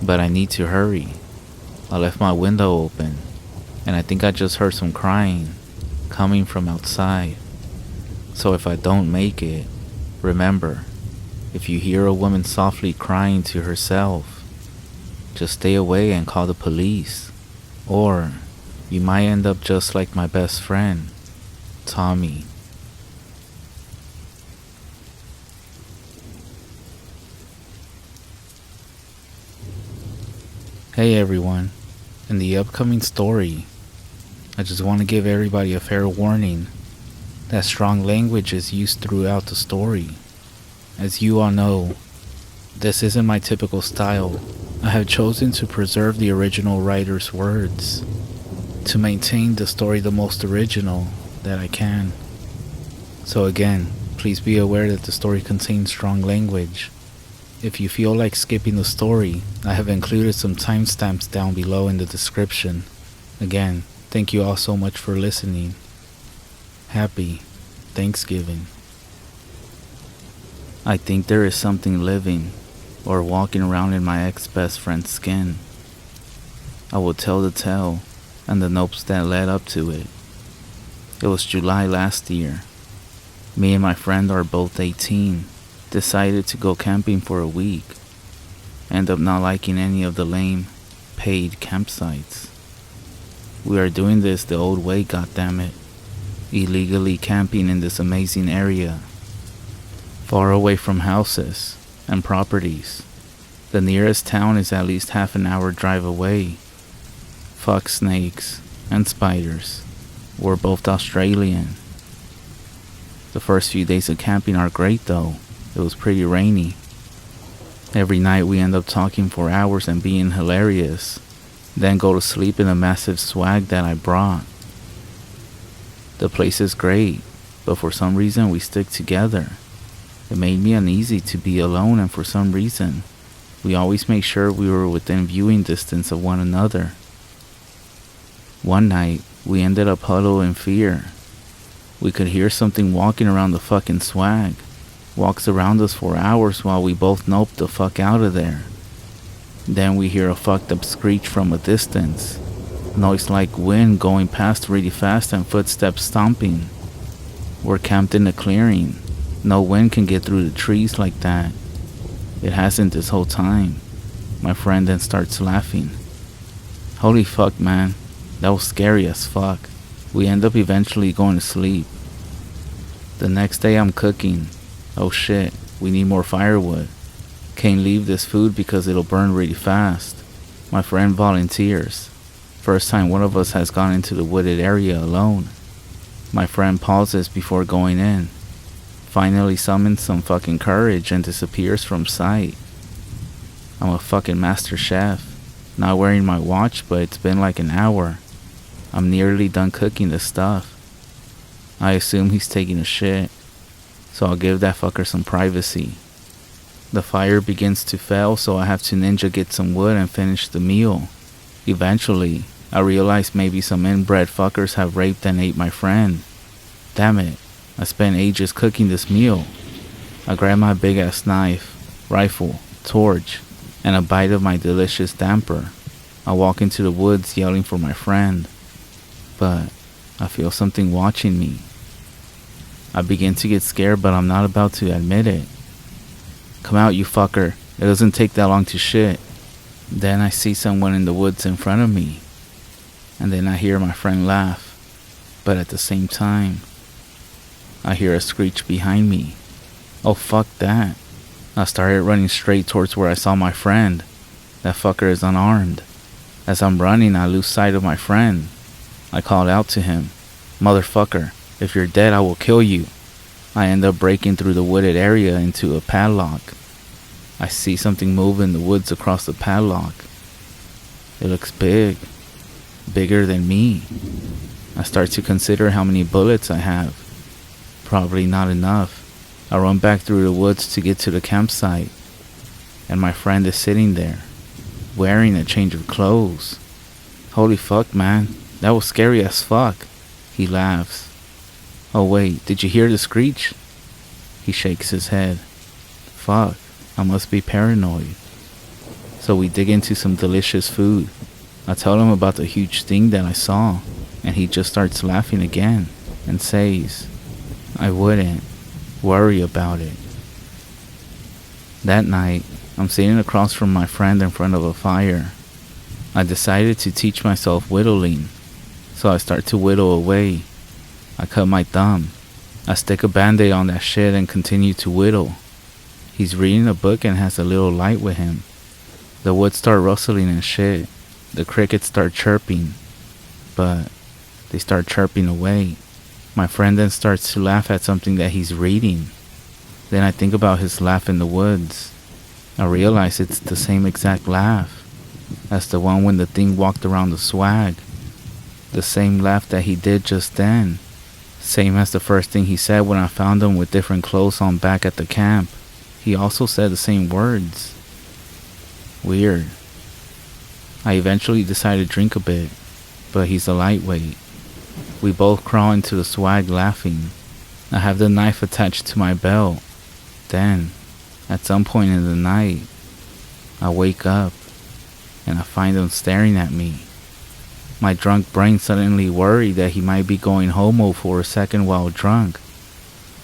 Speaker 1: but I need to hurry. I left my window open, and I think I just heard some crying coming from outside. So if I don't make it, remember, if you hear a woman softly crying to herself, just stay away and call the police, or you might end up just like my best friend, Tommy. Hey everyone, in the upcoming story, I just want to give everybody a fair warning that strong language is used throughout the story. As you all know, this isn't my typical style. I have chosen to preserve the original writer's words, to maintain the story the most original that I can. So again, please be aware that the story contains strong language. If you feel like skipping the story, I have included some timestamps down below in the description. Again, thank you all so much for listening. Happy Thanksgiving. I think there is something living or walking around in my ex-best friend's skin. I will tell the tale and the nopes that led up to it. It was July last year. Me and my friend are both 18. Decided to go camping for a week. End up not liking any of the lame, paid campsites. We are doing this the old way, goddammit. Illegally camping in this amazing area. Far away from houses and properties. The nearest town is at least half an hour drive away. Fuck snakes and spiders. We're both Australian. The first few days of camping are great though. It was pretty rainy. Every night we end up talking for hours and being hilarious. Then go to sleep in a massive swag that I brought. The place is great, but for some reason we stick together. It made me uneasy to be alone, and for some reason, we always make sure we were within viewing distance of one another. One night, we ended up huddled in fear. We could hear something walking around the fucking swag. Walks around us for hours while we both nope the fuck out of there. Then we hear a fucked up screech from a distance. Noise like wind going past really fast and footsteps stomping. We're camped in a clearing. No wind can get through the trees like that. It hasn't this whole time. My friend then starts laughing. Holy fuck, man. That was scary as fuck. We end up eventually going to sleep. The next day I'm cooking. Oh shit, we need more firewood. Can't leave this food because it'll burn really fast. My friend volunteers. First time one of us has gone into the wooded area alone. My friend pauses before going in. Finally summons some fucking courage and disappears from sight. I'm a fucking master chef. Not wearing my watch, but it's been like an hour. I'm nearly done cooking the stuff. I assume he's taking a shit, so I'll give that fucker some privacy. The fire begins to fail, so I have to ninja get some wood and finish the meal. Eventually, I realize maybe some inbred fuckers have raped and ate my friend. Damn it, I spent ages cooking this meal. I grab my big ass knife, rifle, torch, and a bite of my delicious damper. I walk into the woods yelling for my friend, but I feel something watching me. I begin to get scared, but I'm not about to admit it. Come out, you fucker. It doesn't take that long to shit. Then I see someone in the woods in front of me, and then I hear my friend laugh, but at the same time, I hear a screech behind me. Oh, fuck that. I started running straight towards where I saw my friend. That fucker is unarmed. As I'm running, I lose sight of my friend. I called out to him, "Motherfucker, if you're dead, I will kill you." I end up breaking through the wooded area into a padlock. I see something move in the woods across the padlock. It looks big. Bigger than me. I start to consider how many bullets I have. Probably not enough. I run back through the woods to get to the campsite, and my friend is sitting there, wearing a change of clothes. Holy fuck, man. That was scary as fuck. He laughs. Oh wait, did you hear the screech? He shakes his head. Fuck, I must be paranoid. So we dig into some delicious food. I tell him about the huge thing that I saw, and he just starts laughing again and says, I wouldn't worry about it. That night, I'm sitting across from my friend in front of a fire. I decided to teach myself whittling, so I start to whittle away. I cut my thumb. I stick a band-aid on that shit and continue to whittle. He's reading a book and has a little light with him. The wood start rustling and shit. The crickets start chirping, but they start chirping away. My friend then starts to laugh at something that he's reading. Then I think about his laugh in the woods. I realize it's the same exact laugh as the one when the thing walked around the swag. The same laugh that he did just then. Same as the first thing he said when I found him with different clothes on back at the camp. He also said the same words. Weird. I eventually decide to drink a bit, but he's a lightweight. We both crawl into the swag laughing. I have the knife attached to my belt. Then, at some point in the night, I wake up and I find him staring at me. My drunk brain suddenly worried that he might be going homo for a second while drunk.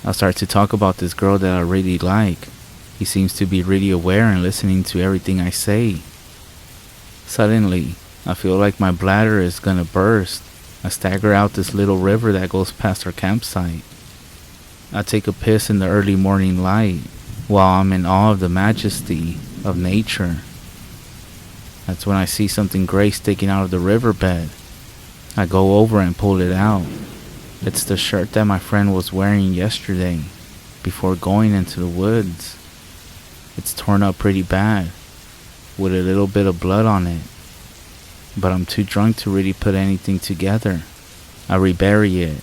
Speaker 1: I start to talk about this girl that I really like. He seems to be really aware and listening to everything I say. Suddenly, I feel like my bladder is gonna burst. I stagger out this little river that goes past our campsite. I take a piss in the early morning light while I'm in awe of the majesty of nature. That's when I see something gray sticking out of the riverbed. I go over and pull it out. It's the shirt that my friend was wearing yesterday before going into the woods. It's torn up pretty bad, with a little bit of blood on it. But I'm too drunk to really put anything together. I rebury it,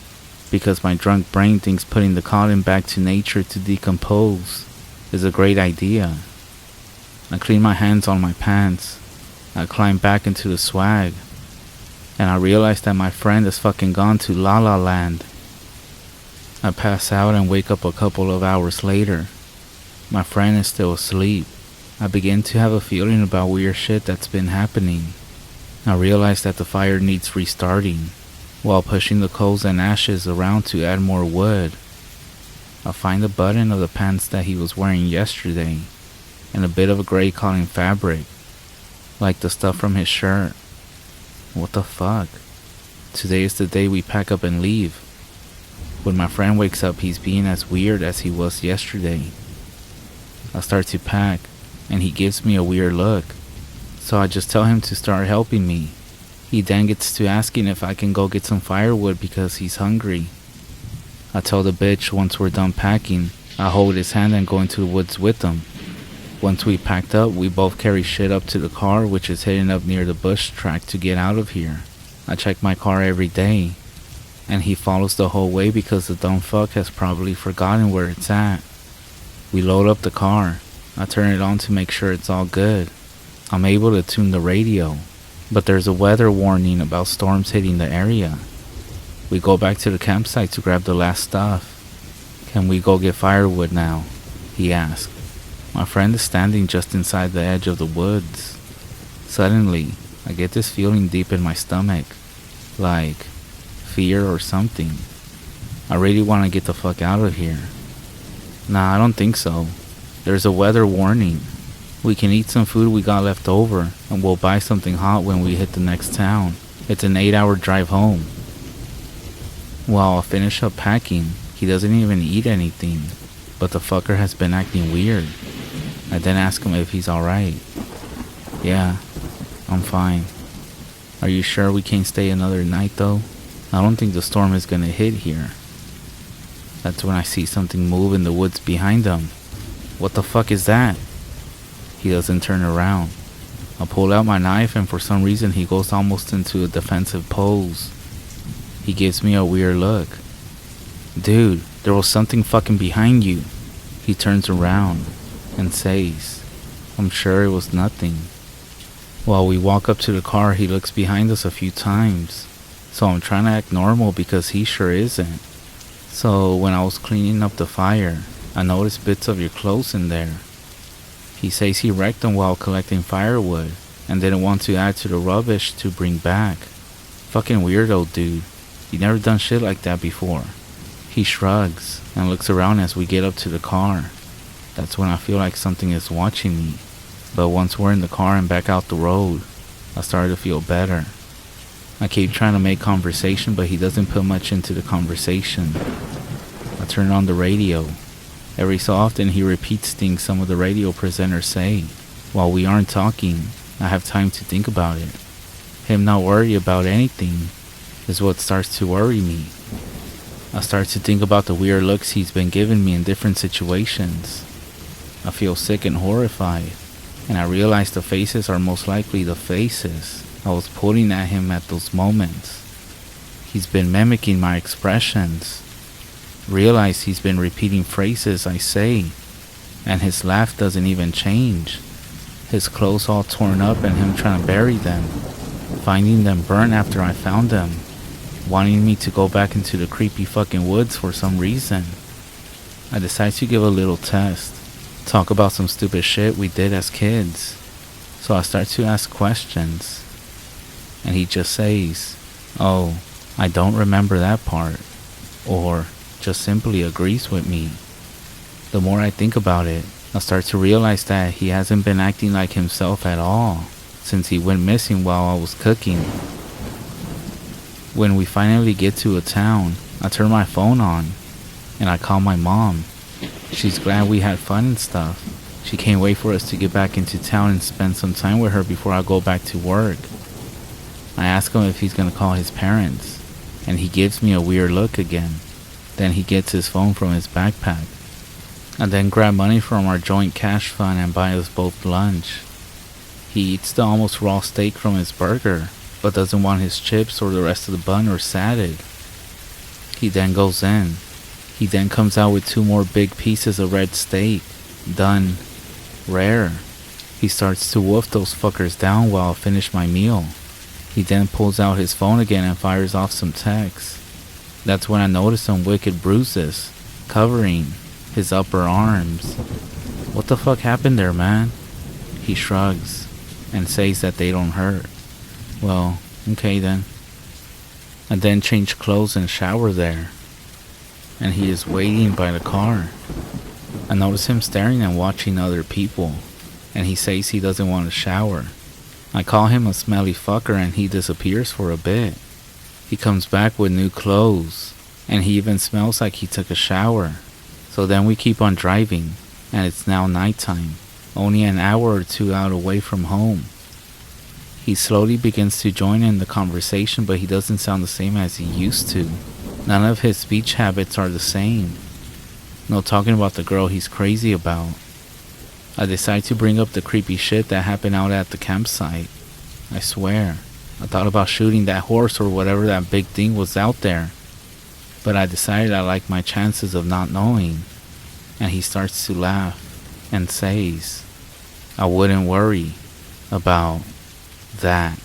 Speaker 1: because my drunk brain thinks putting the cotton back to nature to decompose is a great idea. I clean my hands on my pants. I climb back into the swag, and I realize that my friend is fucking gone to La La Land. I pass out and wake up a couple of hours later. My friend is still asleep. I begin to have a feeling about weird shit that's been happening. I realize that the fire needs restarting, while pushing the coals and ashes around to add more wood. I find the button of the pants that he was wearing yesterday, and a bit of a gray cotton fabric, like the stuff from his shirt. What the fuck? Today is the day we pack up and leave. When my friend wakes up, he's being as weird as he was yesterday. I start to pack, and he gives me a weird look. So I just tell him to start helping me. He then gets to asking if I can go get some firewood because he's hungry. I tell the bitch once we're done packing, I hold his hand and go into the woods with him. Once we packed up, we both carry shit up to the car, which is heading up near the bush track to get out of here. I check my car every day, and he follows the whole way because the dumb fuck has probably forgotten where it's at. We load up the car. I turn it on to make sure it's all good. I'm able to tune the radio, but there's a weather warning about storms hitting the area. We go back to the campsite to grab the last stuff. Can we go get firewood now? He asked. My friend is standing just inside the edge of the woods. Suddenly, I get this feeling deep in my stomach, like fear or something. I really want to get the fuck out of here. Nah, I don't think so. There's a weather warning. We can eat some food we got left over, and we'll buy something hot when we hit the next town. It's an 8-hour drive home. While I finish up packing, he doesn't even eat anything, but the fucker has been acting weird. I then ask him if he's alright. Yeah, I'm fine. Are you sure we can't stay another night though? I don't think the storm is gonna hit here. That's when I see something move in the woods behind him. What the fuck is that? He doesn't turn around. I pull out my knife and for some reason he goes almost into a defensive pose. He gives me a weird look. Dude, there was something fucking behind you. He turns around and says, I'm sure it was nothing. While we walk up to the car, he looks behind us a few times. So I'm trying to act normal because he sure isn't. So when I was cleaning up the fire, I noticed bits of your clothes in there. He says he wrecked them while collecting firewood and didn't want to add to the rubbish to bring back. Fucking weirdo, dude. You never done shit like that before. He shrugs and looks around as we get up to the car. That's when I feel like something is watching me. But once we're in the car and back out the road, I started to feel better. I keep trying to make conversation, but he doesn't put much into the conversation. I turn on the radio. Every so often he repeats things some of the radio presenters say. While we aren't talking, I have time to think about it. Him not worry about anything is what starts to worry me. I start to think about the weird looks he's been giving me in different situations. I feel sick and horrified, and I realize the faces are most likely the faces I was putting at him at those moments. He's been mimicking my expressions. Realize he's been repeating phrases I say, and his laugh doesn't even change. His clothes all torn up and him trying to bury them, finding them burnt after I found them, wanting me to go back into the creepy fucking woods for some reason. I decide to give a little test, talk about some stupid shit we did as kids. So I start to ask questions, and he just says, "Oh, I don't remember that part," or just simply agrees with me. The more I think about it, I start to realize that he hasn't been acting like himself at all since he went missing while I was cooking. When we finally get to a town, I turn my phone on and I call my mom. She's glad we had fun and stuff. She can't wait for us to get back into town and spend some time with her before I go back to work. I ask him if he's gonna call his parents, and he gives me a weird look again. Then he gets his phone from his backpack. I then grab money from our joint cash fund and buy us both lunch. He eats the almost raw steak from his burger, but doesn't want his chips or the rest of the bun or salad. He then goes in. He then comes out with 2 more big pieces of red steak, done rare. He starts to wolf those fuckers down while I finish my meal. He then pulls out his phone again and fires off some texts. That's when I notice some wicked bruises covering his upper arms. What the fuck happened there, man? He shrugs and says that they don't hurt. Well, okay then. I then change clothes and shower there, and he is waiting by the car. I notice him staring and watching other people, and he says he doesn't want to shower. I call him a smelly fucker and he disappears for a bit. He comes back with new clothes, and he even smells like he took a shower. So then we keep on driving, and it's now nighttime, only an hour or 2 out away from home. He slowly begins to join in the conversation, but he doesn't sound the same as he used to. None of his speech habits are the same. No talking about the girl he's crazy about. I decide to bring up the creepy shit that happened out at the campsite. I swear, I thought about shooting that horse or whatever that big thing was out there, but I decided I like my chances of not knowing. And he starts to laugh and says, I wouldn't worry about that.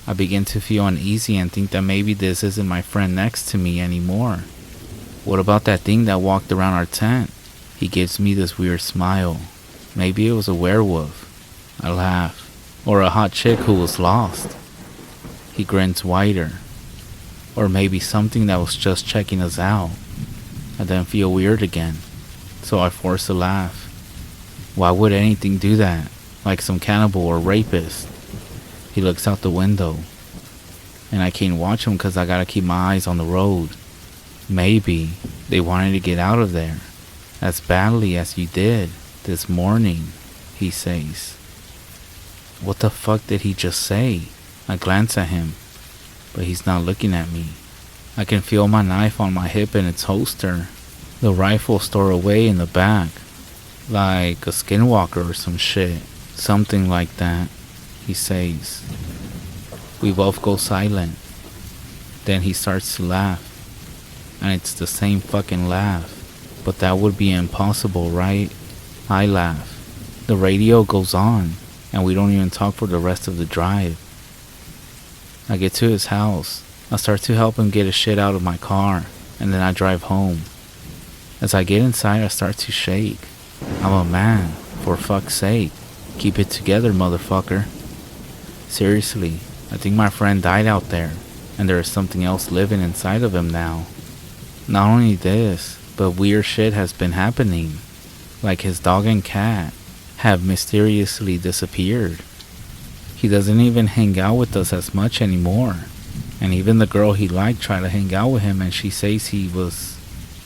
Speaker 1: I begin to feel uneasy and think that maybe this isn't my friend next to me anymore. What about that thing that walked around our tent? He gives me this weird smile. Maybe it was a werewolf. I laugh. Or a hot chick who was lost. He grins wider. Or maybe something that was just checking us out. I then feel weird again, so I force a laugh. Why would anything do that? Like some cannibal or rapist? He looks out the window, and I can't watch him because I gotta keep my eyes on the road. Maybe they wanted to get out of there as badly as you did this morning, he says. What the fuck did he just say? I glance at him, but he's not looking at me. I can feel my knife on my hip in its holster. The rifle stored away in the back, like a Skinwalker or some shit. Something like that, he says. We both go silent. Then he starts to laugh, and it's the same fucking laugh. But that would be impossible, right? I laugh. The radio goes on, and we don't even talk for the rest of the drive. I get to his house. I start to help him get his shit out of my car, and then I drive home. As I get inside, I start to shake. I'm a man, for fuck's sake. Keep it together, motherfucker. Seriously, I think my friend died out there, and there is something else living inside of him now. Not only this, but weird shit has been happening. Like his dog and cat have mysteriously disappeared. He doesn't even hang out with us as much anymore. And even the girl he liked tried to hang out with him, and she says he was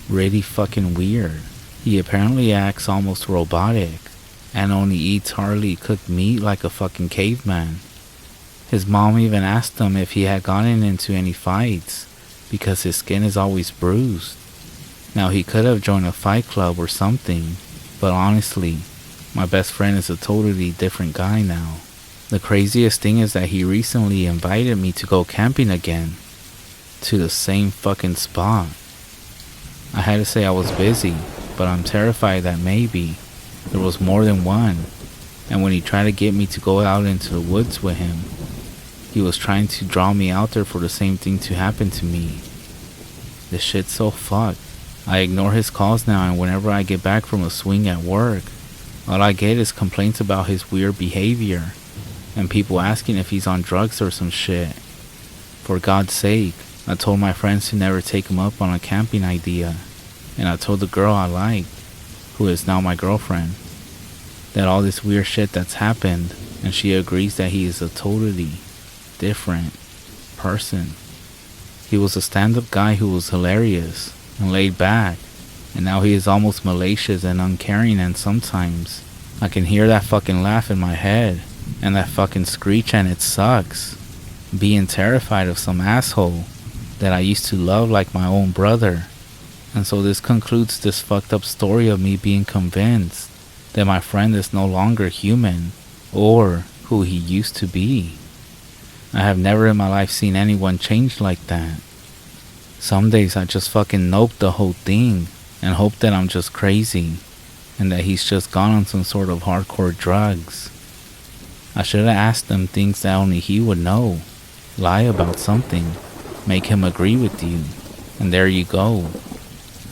Speaker 1: really fucking weird. He apparently acts almost robotic and only eats hardly cooked meat like a fucking caveman. His mom even asked him if he had gotten into any fights because his skin is always bruised. Now he could have joined a fight club or something, but honestly, my best friend is a totally different guy now. The craziest thing is that he recently invited me to go camping again, to the same fucking spot. I had to say I was busy, but I'm terrified that maybe there was more than one, and when he tried to get me to go out into the woods with him, he was trying to draw me out there for the same thing to happen to me. This shit's so fucked. I ignore his calls now, and whenever I get back from a swing at work, all I get is complaints about his weird behavior, and people asking if he's on drugs or some shit. For God's sake, I told my friends to never take him up on a camping idea, and I told the girl I liked, who is now my girlfriend, that all this weird shit that's happened, and she agrees that he is a totally different person. He was a stand-up guy who was hilarious and laid back, and now he is almost malicious and uncaring, and sometimes I can hear that fucking laugh in my head, and that fucking screech, and it sucks. Being terrified of some asshole that I used to love like my own brother. And so this concludes this fucked up story of me being convinced that my friend is no longer human, or who he used to be. I have never in my life seen anyone change like that. Some days I just fucking nope the whole thing and hope that I'm just crazy and that he's just gone on some sort of hardcore drugs. I should have asked him things that only he would know. Lie about something. Make him agree with you. And there you go.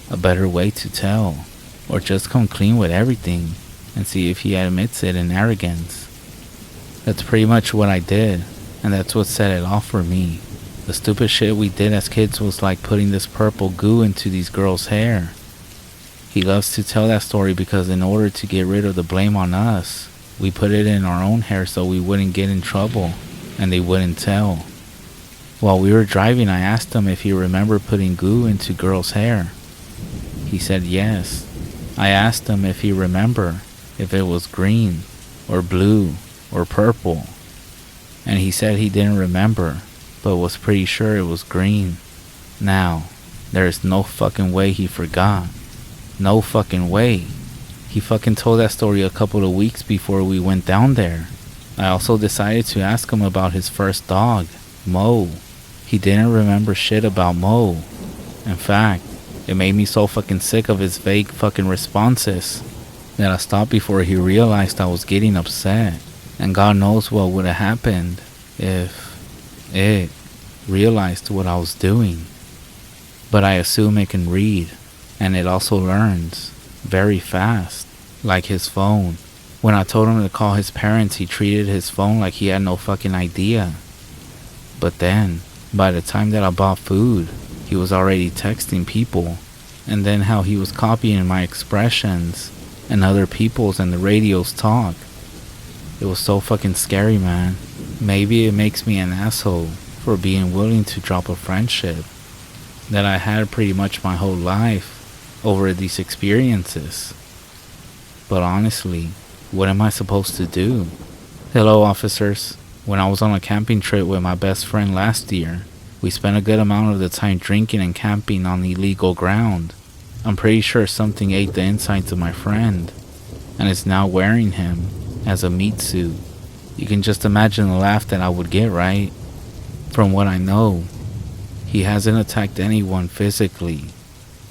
Speaker 1: A better way to tell. Or just come clean with everything and see if he admits it in arrogance. That's pretty much what I did, and that's what set it off for me. The stupid shit we did as kids was like putting this purple goo into these girls' hair. He loves to tell that story because in order to get rid of the blame on us, we put it in our own hair so we wouldn't get in trouble and they wouldn't tell. While we were driving, I asked him if he remembered putting goo into girls' hair. He said yes. I asked him if he remembered if it was green or blue or purple, and he said he didn't remember, but was pretty sure it was green. Now, there is no fucking way he forgot. No fucking way. He fucking told that story a couple of weeks before we went down there. I also decided to ask him about his first dog, Mo. He didn't remember shit about Mo. In fact, it made me so fucking sick of his vague fucking responses that I stopped before he realized I was getting upset. And God knows what would have happened if it realized what I was doing. But I assume it can read, and it also learns very fast, like his phone. When I told him to call his parents, he treated his phone like he had no fucking idea. But then, by the time that I bought food, he was already texting people, and then how he was copying my expressions and other people's and the radio's talk. It was so fucking scary, man. Maybe it makes me an asshole for being willing to drop a friendship that I had pretty much my whole life over these experiences. But honestly, what am I supposed to do? Hello, officers. When I was on a camping trip with my best friend last year, we spent a good amount of the time drinking and camping on illegal ground. I'm pretty sure something ate the insides of my friend, and is now wearing him as a meat suit. You can just imagine the laugh that I would get, right? From what I know, he hasn't attacked anyone physically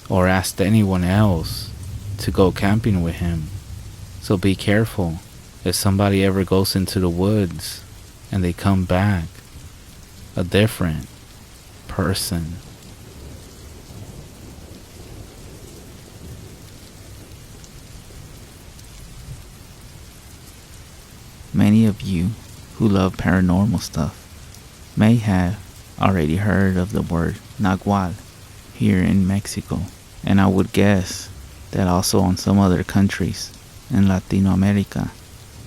Speaker 1: or asked anyone else to go camping with him. So be careful if somebody ever goes into the woods and they come back a different person.
Speaker 3: Many of you who love paranormal stuff may have already heard of the word nagual here in Mexico, and I would guess that also in some other countries in Latino America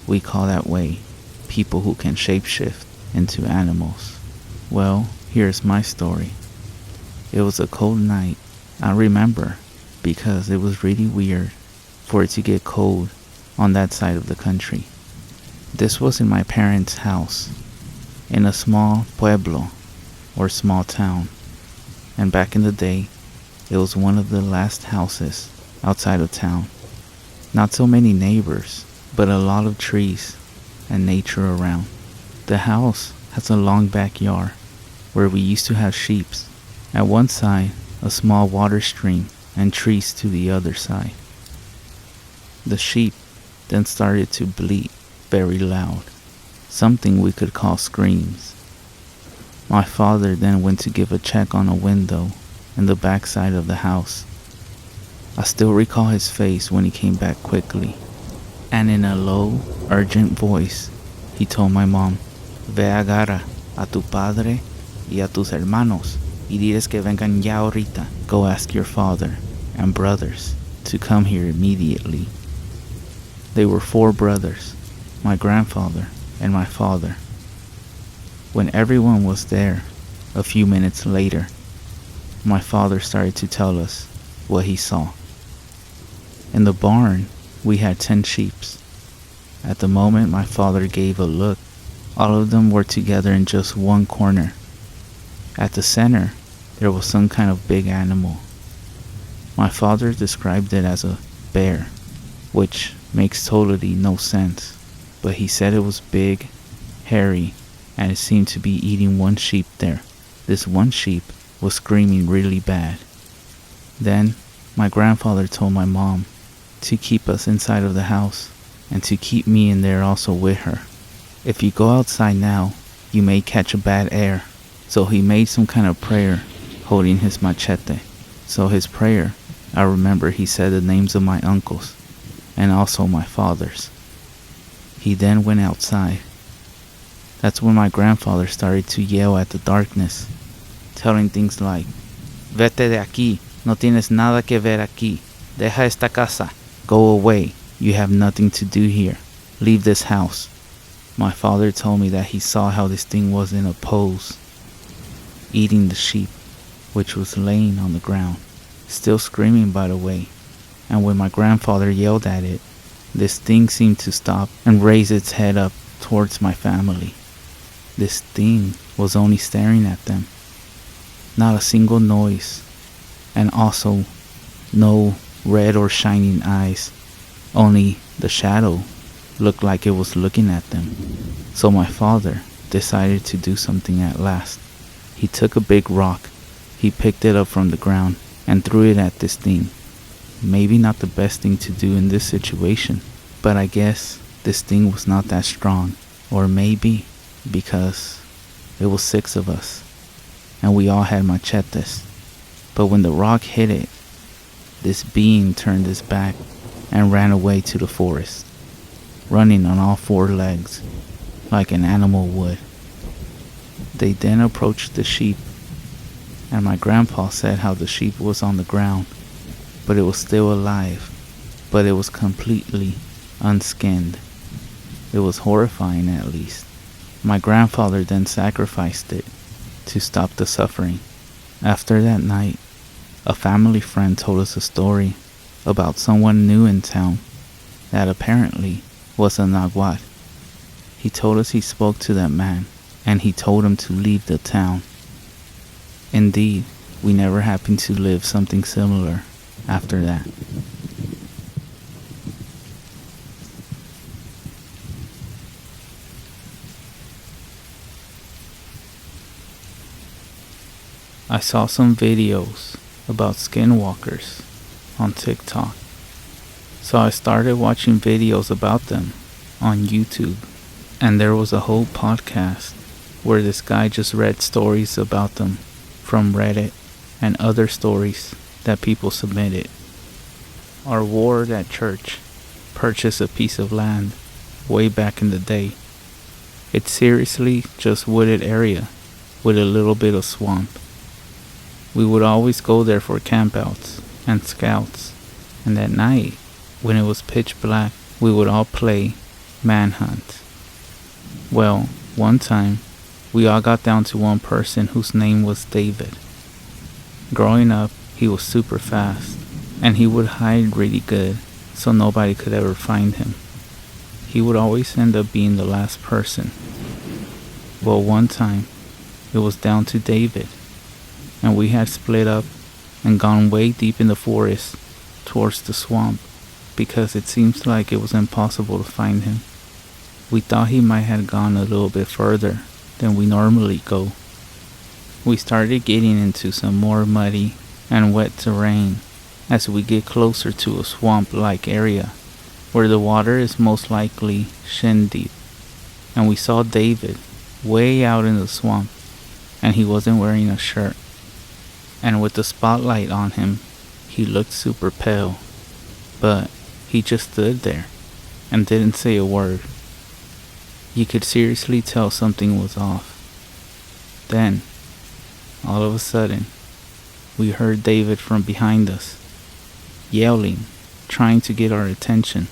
Speaker 3: we call that way people who can shapeshift into animals. Well, here's my story. It was a cold night. I remember because it was really weird for it to get cold on that side of the country. This was in my parents' house, in a small pueblo, or small town. And back in the day, it was one of the last houses outside of town. Not so many neighbors, but a lot of trees and nature around. The house has a long backyard where we used to have sheep. At one side, a small water stream and trees to the other side. The sheep then started to bleat very loud, something we could call screams. My father then went to give a check on a window in the back side of the house. I still recall his face when he came back quickly, and in a low, urgent voice, he told my mom, "Ve agarra a tu padre y a tus hermanos y diles que vengan ya ahorita. Go ask your father and brothers to come here immediately." They were 4 brothers, my grandfather and my father. When everyone was there, a few minutes later, my father started to tell us what he saw. In the barn, we had 10 sheep. At the moment my father gave a look, all of them were together in just one corner. At the center, there was some kind of big animal. My father described it as a bear, which makes totally no sense, but he said it was big, hairy, and it seemed to be eating one sheep there. This one sheep was screaming really bad. Then my grandfather told my mom to keep us inside of the house and to keep me in there also with her. If you go outside now, you may catch a bad air. So he made some kind of prayer holding his machete. So his prayer, I remember he said the names of my uncles and also my father's. He then went outside. That's when my grandfather started to yell at the darkness, telling things like, "Vete de aquí, no tienes nada que ver aquí. Deja esta casa. Go away, you have nothing to do here. Leave this house." My father told me that he saw how this thing was in a pose, eating the sheep, which was laying on the ground, still screaming by the way. And when my grandfather yelled at it, this thing seemed to stop and raise its head up towards my family. This thing was only staring at them. Not a single noise, and also no red or shining eyes. Only the shadow looked like it was looking at them. So my father decided to do something at last. He took a big rock, he picked it up from the ground, and threw it at this thing. Maybe not the best thing to do in this situation, but I guess this thing was not that strong. Or maybe because it was 6 of us, and we all had machetes. But when the rock hit it, this being turned its back and ran away to the forest, running on all 4 legs, like an animal would. They then approached the sheep, and my grandpa said how the sheep was on the ground, but it was still alive, but it was completely unskinned. It was horrifying, at least. My grandfather then sacrificed it to stop the suffering. After that night, a family friend told us a story about someone new in town that apparently was a nagual. He told us he spoke to that man, and he told him to leave the town. Indeed, we never happened to live something similar after that. I saw some videos about skinwalkers on TikTok, so I started watching videos about them on YouTube, and there was a whole podcast where this guy just read stories about them from Reddit and other stories that people submitted. Our ward at church purchased a piece of land way back in the day. It's seriously just wooded area with a little bit of swamp. We would always go there for campouts and scouts, and at night, when it was pitch black, we would all play manhunt. Well, one time, we all got down to one person whose name was David. Growing up, he was super fast, and he would hide really good, so nobody could ever find him. He would always end up being the last person. Well, one time, it was down to David, and we had split up and gone way deep in the forest towards the swamp because it seems like it was impossible to find him. We thought he might have gone a little bit further than we normally go. We started getting into some more muddy and wet terrain as we get closer to a swamp-like area where the water is most likely shin deep, and we saw David way out in the swamp, and he wasn't wearing a shirt. And with the spotlight on him, he looked super pale, but he just stood there and didn't say a word. You could seriously tell something was off. Then, all of a sudden, we heard David from behind us, yelling, trying to get our attention,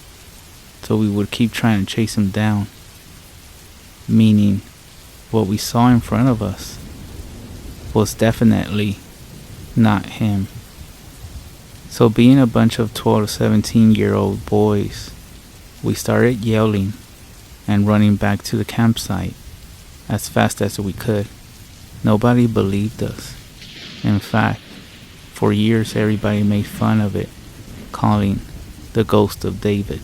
Speaker 3: so we would keep trying to chase him down. Meaning, what we saw in front of us was definitely not him. So being a bunch of 12 to 17-year-old boys, we started yelling and running back to the campsite as fast as we could. Nobody believed us. In fact, for years everybody made fun of it, calling the ghost of David.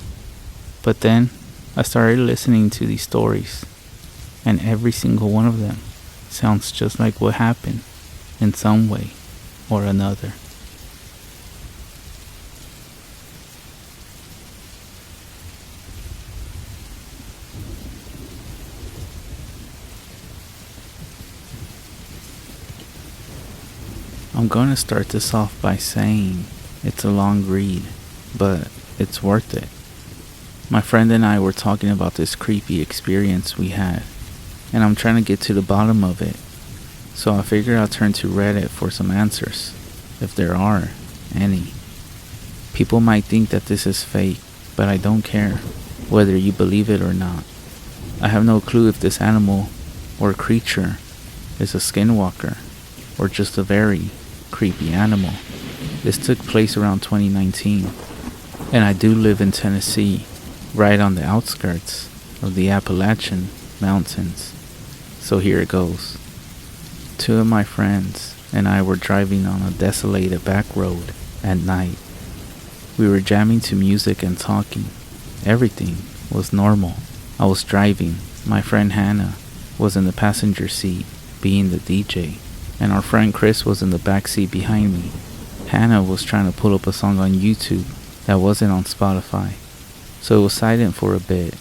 Speaker 3: But then I started listening to these stories, and every single one of them sounds just like what happened in some way or another. I'm going to start this off by saying it's a long read, but it's worth it. My friend and I were talking about this creepy experience we had, and I'm trying to get to the bottom of it. So I figured I'll turn to Reddit for some answers, if there are any. People might think that this is fake, but I don't care whether you believe it or not. I have no clue if this animal or creature is a skinwalker or just a very creepy animal. This took place around 2019, and I do live in Tennessee, right on the outskirts of the Appalachian Mountains. So here it goes. 2 of my friends and I were driving on a desolated back road at night. We were jamming to music and talking. Everything was normal. I was driving, My friend Hannah was in the passenger seat, being the DJ, and our friend Chris was in the back seat behind me. Hannah was trying to pull up a song on YouTube that wasn't on Spotify, so it was silent for a bit.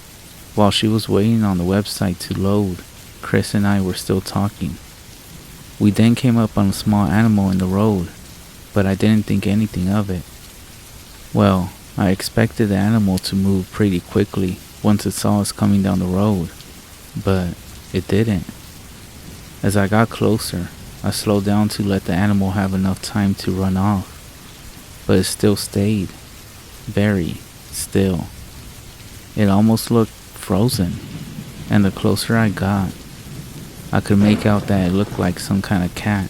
Speaker 3: While she was waiting on the website to load, Chris and I were still talking. We then came up on a small animal in the road, but I didn't think anything of it. Well, I expected the animal to move pretty quickly once it saw us coming down the road, but it didn't. As I got closer, I slowed down to let the animal have enough time to run off, but it still stayed very still. It almost looked frozen, and the closer I got, I could make out that it looked like some kind of cat.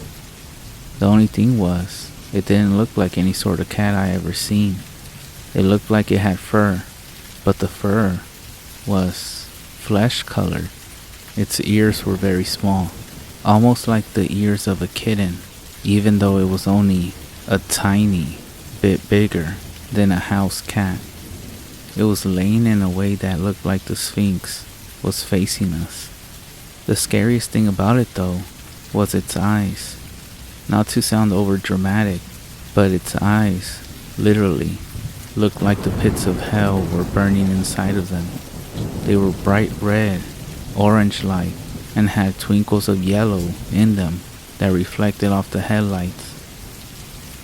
Speaker 3: The only thing was, it didn't look like any sort of cat I ever seen. It looked like it had fur, but the fur was flesh colored. Its ears were very small, almost like the ears of a kitten, even though it was only a tiny bit bigger than a house cat. It was laying in a way that looked like the Sphinx was facing us. The scariest thing about it, though, was its eyes. Not to sound over dramatic, but its eyes literally looked like the pits of hell were burning inside of them. They were bright red, orange-like, and had twinkles of yellow in them that reflected off the headlights.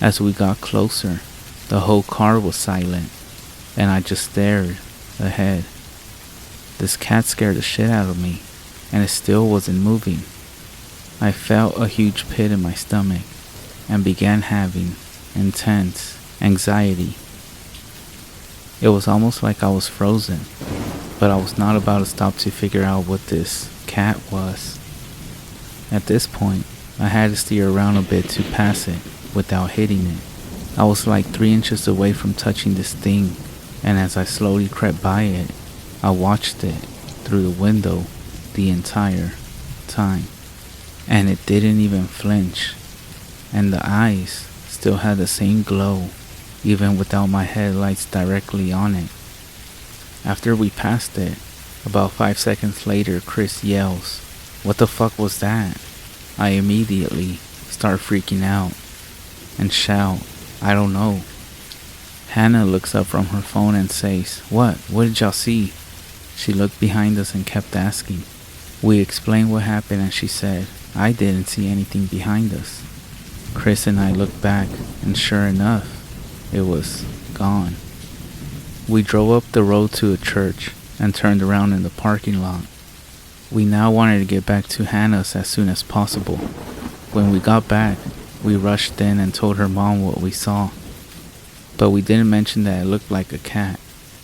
Speaker 3: As we got closer, the whole car was silent, and I just stared ahead. This cat scared the shit out of me, and it still wasn't moving. I felt a huge pit in my stomach and began having intense anxiety. It was almost like I was frozen, but I was not about to stop to figure out what this cat was. At this point, I had to steer around a bit to pass it without hitting it. I was like 3 inches away from touching this thing, and as I slowly crept by it, I watched it through the window the entire time. And it didn't even flinch, and the eyes still had the same glow, even without my headlights directly on it. After we passed it, about 5 seconds later, Chris yells, "What the fuck was that?" I immediately start freaking out and shout, "I don't know." Hannah looks up from her phone and says, What did y'all see?" She looked behind us and kept asking. We explained what happened, and she said, "I didn't see anything behind us." Chris and I looked back, and sure enough, it was gone. We drove up the road to a church and turned around in the parking lot. We now wanted to get back to Hannah's as soon as possible. When we got back, we rushed in and told her mom what we saw. But we didn't mention that it looked like a cat.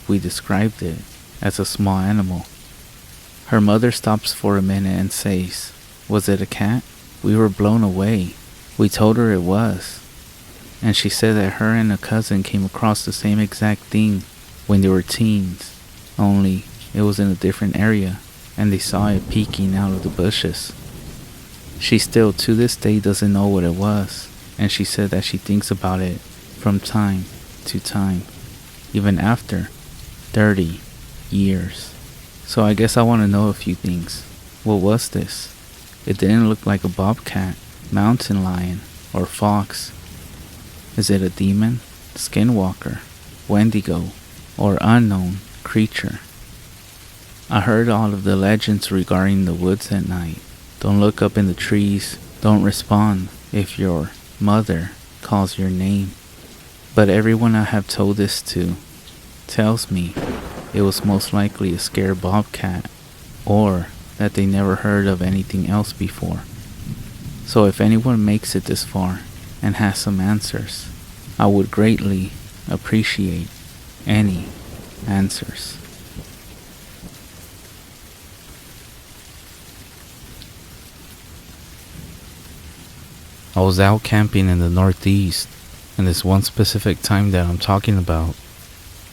Speaker 3: We described it as a small animal. Her mother stops for a minute and says, "Was it a cat?" We were blown away. We told her it was. And she said that her and a cousin came across the same exact thing when they were teens, only it was in a different area, and they saw it peeking out of the bushes. She still to this day doesn't know what it was, and she said that she thinks about it from time to time, even after 30 years. So I guess I want to know a few things. What was this? It didn't look like a bobcat, mountain lion, or fox. Is it a demon, skinwalker, wendigo, or unknown creature? I heard all of the legends regarding the woods at night. Don't look up in the trees. Don't respond if your mother calls your name. But everyone I have told this to tells me it was most likely a scared bobcat, or that they never heard of anything else before. So if anyone makes it this far and has some answers, I would greatly appreciate any answers.
Speaker 1: I was out camping in the Northeast, and this one specific time that I'm talking about,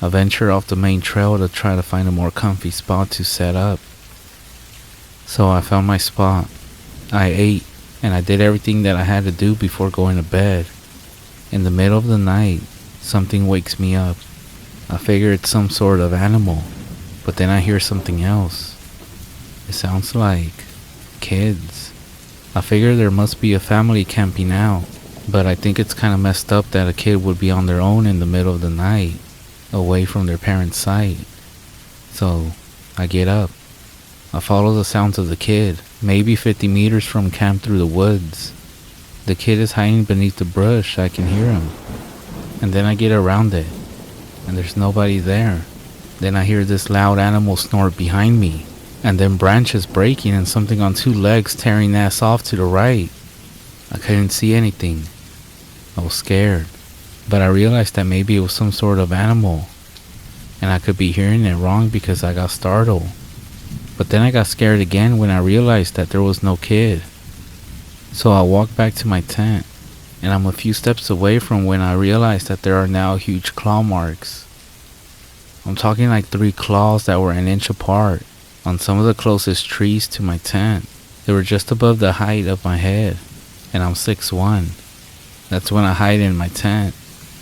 Speaker 1: I ventured off the main trail to try to find a more comfy spot to set up. So I found my spot. I ate, and I did everything that I had to do before going to bed. In the middle of the night, something wakes me up. I figure it's some sort of animal, but then I hear something else. It It sounds like kids. I figure there must be a family camping out, but I think it's kind of messed up that a kid would be on their own in the middle of the night, away from their parents' sight. So, I get up. I follow the sounds of the kid, maybe 50 meters from camp through the woods. The kid is hiding beneath the brush, I can hear him. And then I get around it, and there's nobody there. Then I hear this loud animal snort behind me, and then branches breaking and something on 2 legs tearing ass off to the right. I couldn't see anything. I was scared, but I realized that maybe it was some sort of animal, and I could be hearing it wrong because I got startled. But then I got scared again when I realized that there was no kid. So I walked back to my tent, and I'm a few steps away from when I realized that there are now huge claw marks. I'm talking like 3 claws that were an inch apart on some of the closest trees to my tent. They were just above the height of my head, and I'm 6'1". That's when I hide in my tent,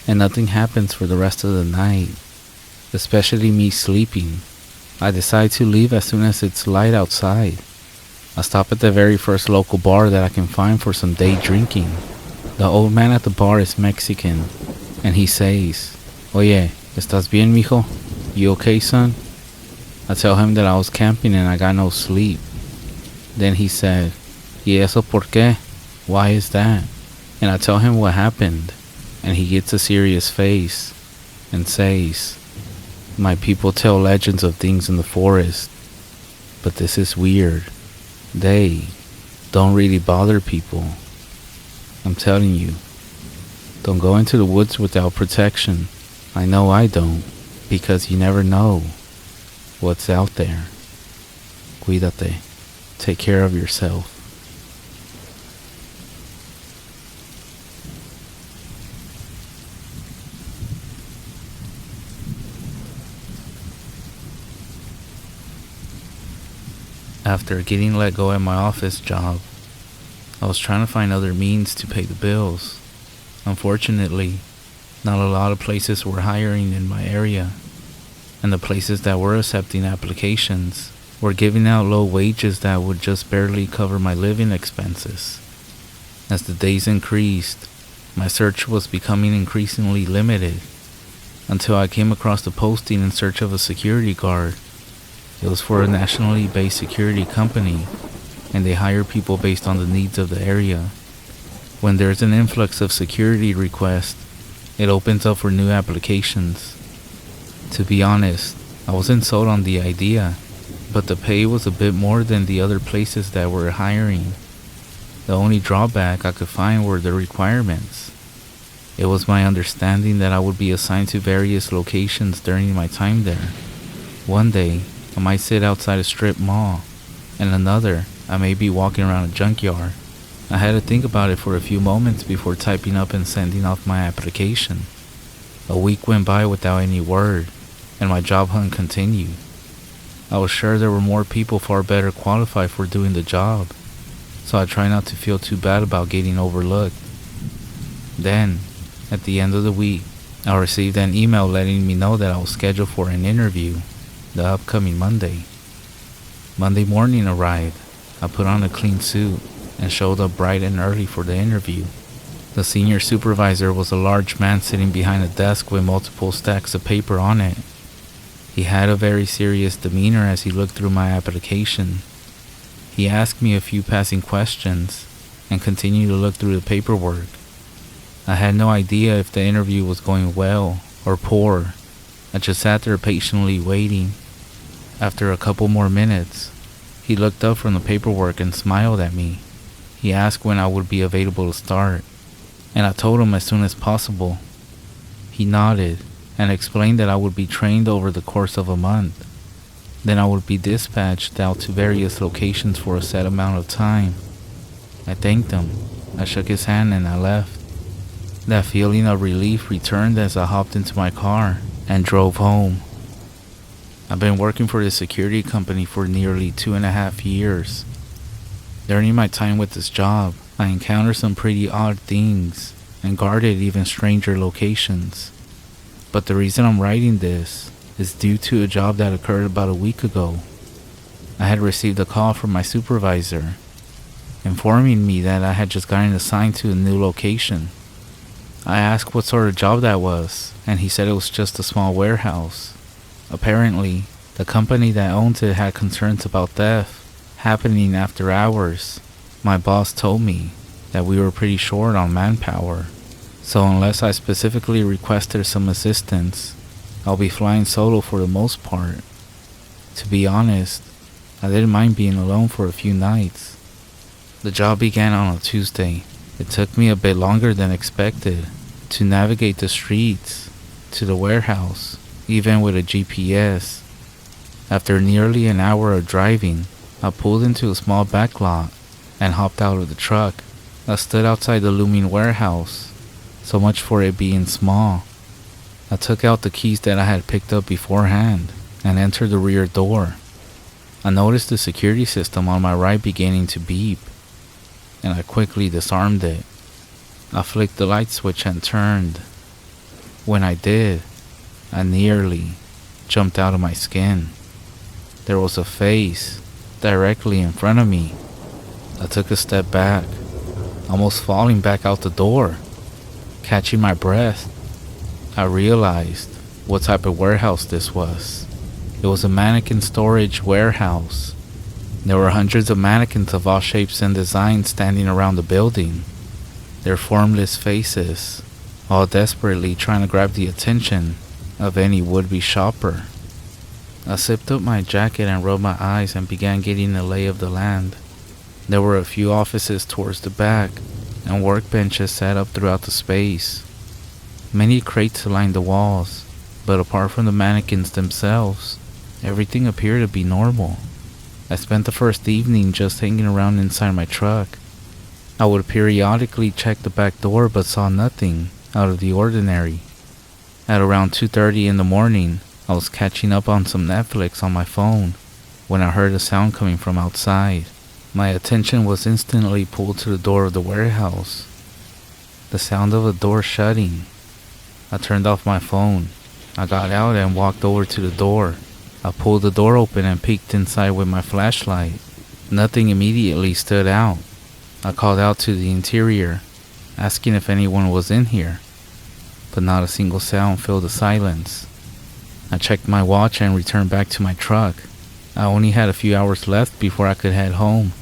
Speaker 1: and nothing happens for the rest of the night, especially me sleeping. I decide to leave as soon as it's light outside. I stop at the very first local bar that I can find for some day drinking. The old man at the bar is Mexican, and he says, "Oye, ¿estás bien, mijo? You okay, son?" I tell him that I was camping and I got no sleep. Then he said, "¿Y eso por qué? Why is that?" And I tell him what happened, and he gets a serious face and says, "My people tell legends of things in the forest, but this is weird. They don't really bother people. I'm telling you, don't go into the woods without protection. I know I don't, because you never know what's out there. Cuídate. Take care of yourself." After getting let go at my office job, I was trying to find other means to pay the bills. Unfortunately, not a lot of places were hiring in my area, and the places that were accepting applications were giving out low wages that would just barely cover my living expenses. As the days increased, my search was becoming increasingly limited, until I came across the posting in search of a security guard. It was for a nationally based security company, and they hire people based on the needs of the area. When there's an influx of security requests, it opens up for new applications. To be honest, I wasn't sold on the idea, but the pay was a bit more than the other places that were hiring. The only drawback I could find were the requirements. It was my understanding that I would be assigned to various locations during my time there. One day, I might sit outside a strip mall, and another, I may be walking around a junkyard. I had to think about it for a few moments before typing up and sending off my application. A week went by without any word, and my job hunt continued. I was sure there were more people far better qualified for doing the job, so I tried not to feel too bad about getting overlooked. Then, at the end of the week, I received an email letting me know that I was scheduled for an interview the upcoming Monday. Monday morning arrived. I put on a clean suit and showed up bright and early for the interview. The senior supervisor was a large man sitting behind a desk with multiple stacks of paper on it. He had a very serious demeanor as he looked through my application. He asked me a few passing questions and continued to look through the paperwork. I had no idea if the interview was going well or poor. I just sat there patiently waiting. After a couple more minutes, he looked up from the paperwork and smiled at me. He asked when I would be available to start, and I told him as soon as possible. He nodded and explained that I would be trained over the course of a month. Then I would be dispatched out to various locations for a set amount of time. I thanked him. I shook his hand and I left. That feeling of relief returned as I hopped into my car and drove home. I've been working for the security company for nearly 2.5 years. During my time with this job, I encountered some pretty odd things and guarded even stranger locations. But the reason I'm writing this is due to a job that occurred about a week ago. I had received a call from my supervisor, informing me that I had just gotten assigned to a new location. I asked what sort of job that was, and he said it was just a small warehouse. Apparently, the company that owned it had concerns about theft happening after hours. My boss told me that we were pretty short on manpower, so unless I specifically requested some assistance, I'll be flying solo for the most part. To be honest, I didn't mind being alone for a few nights. The job began on a Tuesday. It took me a bit longer than expected to navigate the streets to the warehouse, even with a GPS. After nearly an hour of driving, I pulled into a small back lot and hopped out of the truck. I stood outside the looming warehouse, so much for it being small. I took out the keys that I had picked up beforehand and entered the rear door. I noticed the security system on my right beginning to beep, and I quickly disarmed it. I flicked the light switch and turned. When I did, I nearly jumped out of my skin. There was a face directly in front of me. I took a step back, almost falling back out the door. Catching my breath, I realized what type of warehouse this was. It was a mannequin storage warehouse. There were hundreds of mannequins of all shapes and designs standing around the building, their formless faces, all desperately trying to grab the attention of any would-be shopper. I zipped up my jacket and rubbed my eyes and began getting a lay of the land. There were a few offices towards the back and workbenches set up throughout the space. Many crates lined the walls, but apart from the mannequins themselves, everything appeared to be normal. I spent the first evening just hanging around inside my truck. I would periodically check the back door but saw nothing out of the ordinary. At around 2:30 in the morning, I was catching up on some Netflix on my phone when I heard a sound coming from outside. My attention was instantly pulled to the door of the warehouse. The sound of a door shutting. I turned off my phone. I got out and walked over to the door. I pulled the door open and peeked inside with my flashlight. Nothing immediately stood out. I called out to the interior, asking if anyone was in here, but not a single sound filled the silence. I checked my watch and returned back to my truck. I only had a few hours left before I could head home.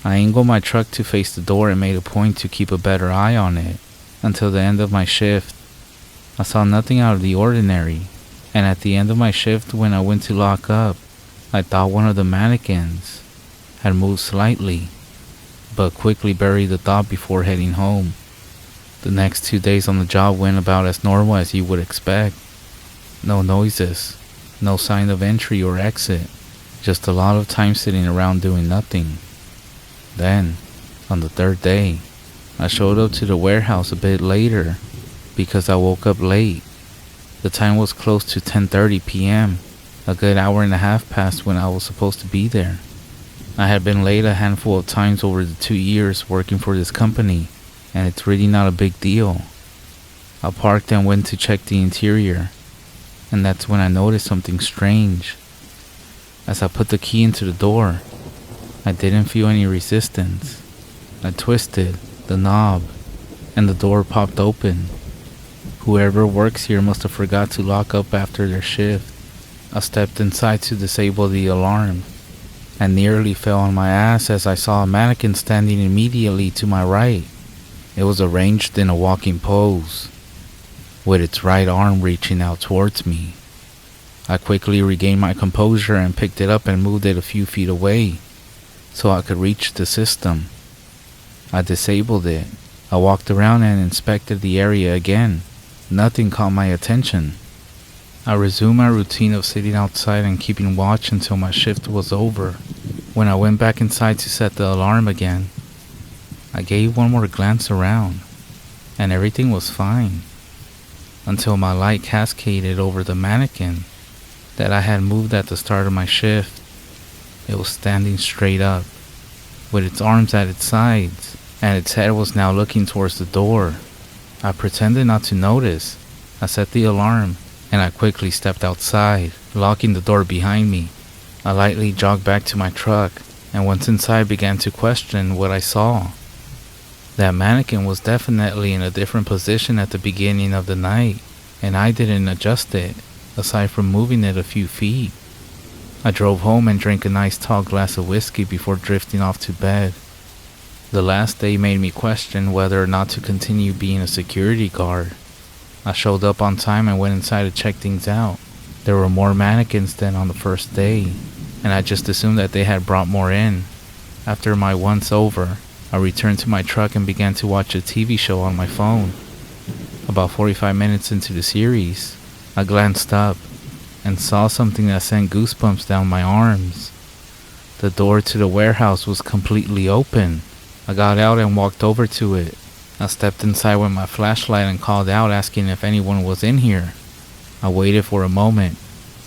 Speaker 1: I angled my truck to face the door and made a point to keep a better eye on it until the end of my shift. I saw nothing out of the ordinary, and at the end of my shift when I went to lock up, I thought one of the mannequins had moved slightly, but quickly buried the thought before heading home. The next 2 days on the job went about as normal as you would expect. No noises, no sign of entry or exit, just a lot of time sitting around doing nothing. Then, on the third day, I showed up to the warehouse a bit later because I woke up late. The time was close to 10:30 p.m., a good hour and a half past when I was supposed to be there. I had been late a handful of times over the 2 years working for this company, and it's really not a big deal. I parked and went to check the interior, and that's when I noticed something strange. As I put the key into the door, I didn't feel any resistance. I twisted the knob, and the door popped open. Whoever works here must have forgot to lock up after their shift. I stepped inside to disable the alarm, and nearly fell on my ass as I saw a mannequin standing immediately to my right. It was arranged in a walking pose, with its right arm reaching out towards me. I quickly regained my composure and picked it up and moved it a few feet away, so I could reach the system. I disabled it. I walked around and inspected the area again. Nothing caught my attention. I resumed my routine of sitting outside and keeping watch until my shift was over. When I went back inside to set the alarm again, I gave one more glance around, and everything was fine, until my light cascaded over the mannequin that I had moved at the start of my shift. It was standing straight up, with its arms at its sides, and its head was now looking towards the door. I pretended not to notice. I set the alarm, and I quickly stepped outside, locking the door behind me. I lightly jogged back to my truck, and once inside began to question what I saw. That mannequin was definitely in a different position at the beginning of the night, and I didn't adjust it, aside from moving it a few feet. I drove home and drank a nice tall glass of whiskey before drifting off to bed. The last day made me question whether or not to continue being a security guard. I showed up on time and went inside to check things out. There were more mannequins than on the first day, and I just assumed that they had brought more in. After my once over, I returned to my truck and began to watch a TV show on my phone. About 45 minutes into the series, I glanced up and saw something that sent goosebumps down my arms. The door to the warehouse was completely open. I got out and walked over to it. I stepped inside with my flashlight and called out asking if anyone was in here. I waited for a moment,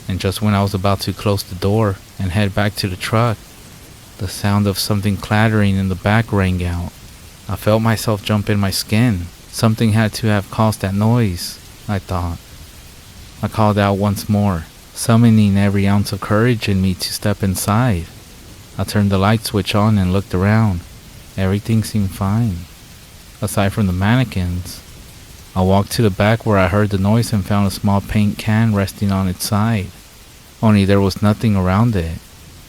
Speaker 1: and just when I was about to close the door and head back to the truck, the sound of something clattering in the back rang out. I felt myself jump in my skin. Something had to have caused that noise, I thought. I called out once more, summoning every ounce of courage in me to step inside. I turned the light switch on and looked around. Everything seemed fine, aside from the mannequins. I walked to the back where I heard the noise and found a small paint can resting on its side. Only there was nothing around it,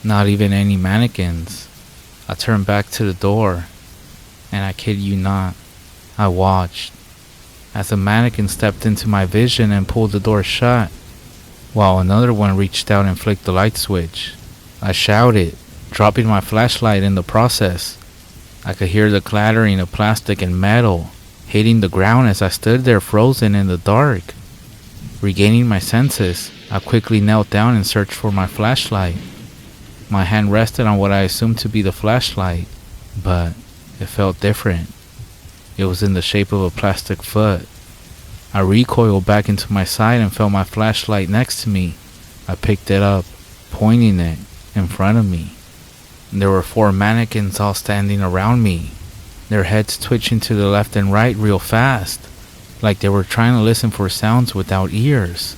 Speaker 1: not even any mannequins. I turned back to the door, and I kid you not, I watched as a mannequin stepped into my vision and pulled the door shut, while another one reached out and flicked the light switch. I shouted, dropping my flashlight in the process. I could hear the clattering of plastic and metal hitting the ground as I stood there frozen in the dark. Regaining my senses, I quickly knelt down and searched for my flashlight. My hand rested on what I assumed to be the flashlight, but it felt different. It was in the shape of a plastic foot. I recoiled back into my side and felt my flashlight next to me. I picked it up, pointing it in front of me. There were 4 mannequins all standing around me, their heads twitching to the left and right real fast, like they were trying to listen for sounds without ears.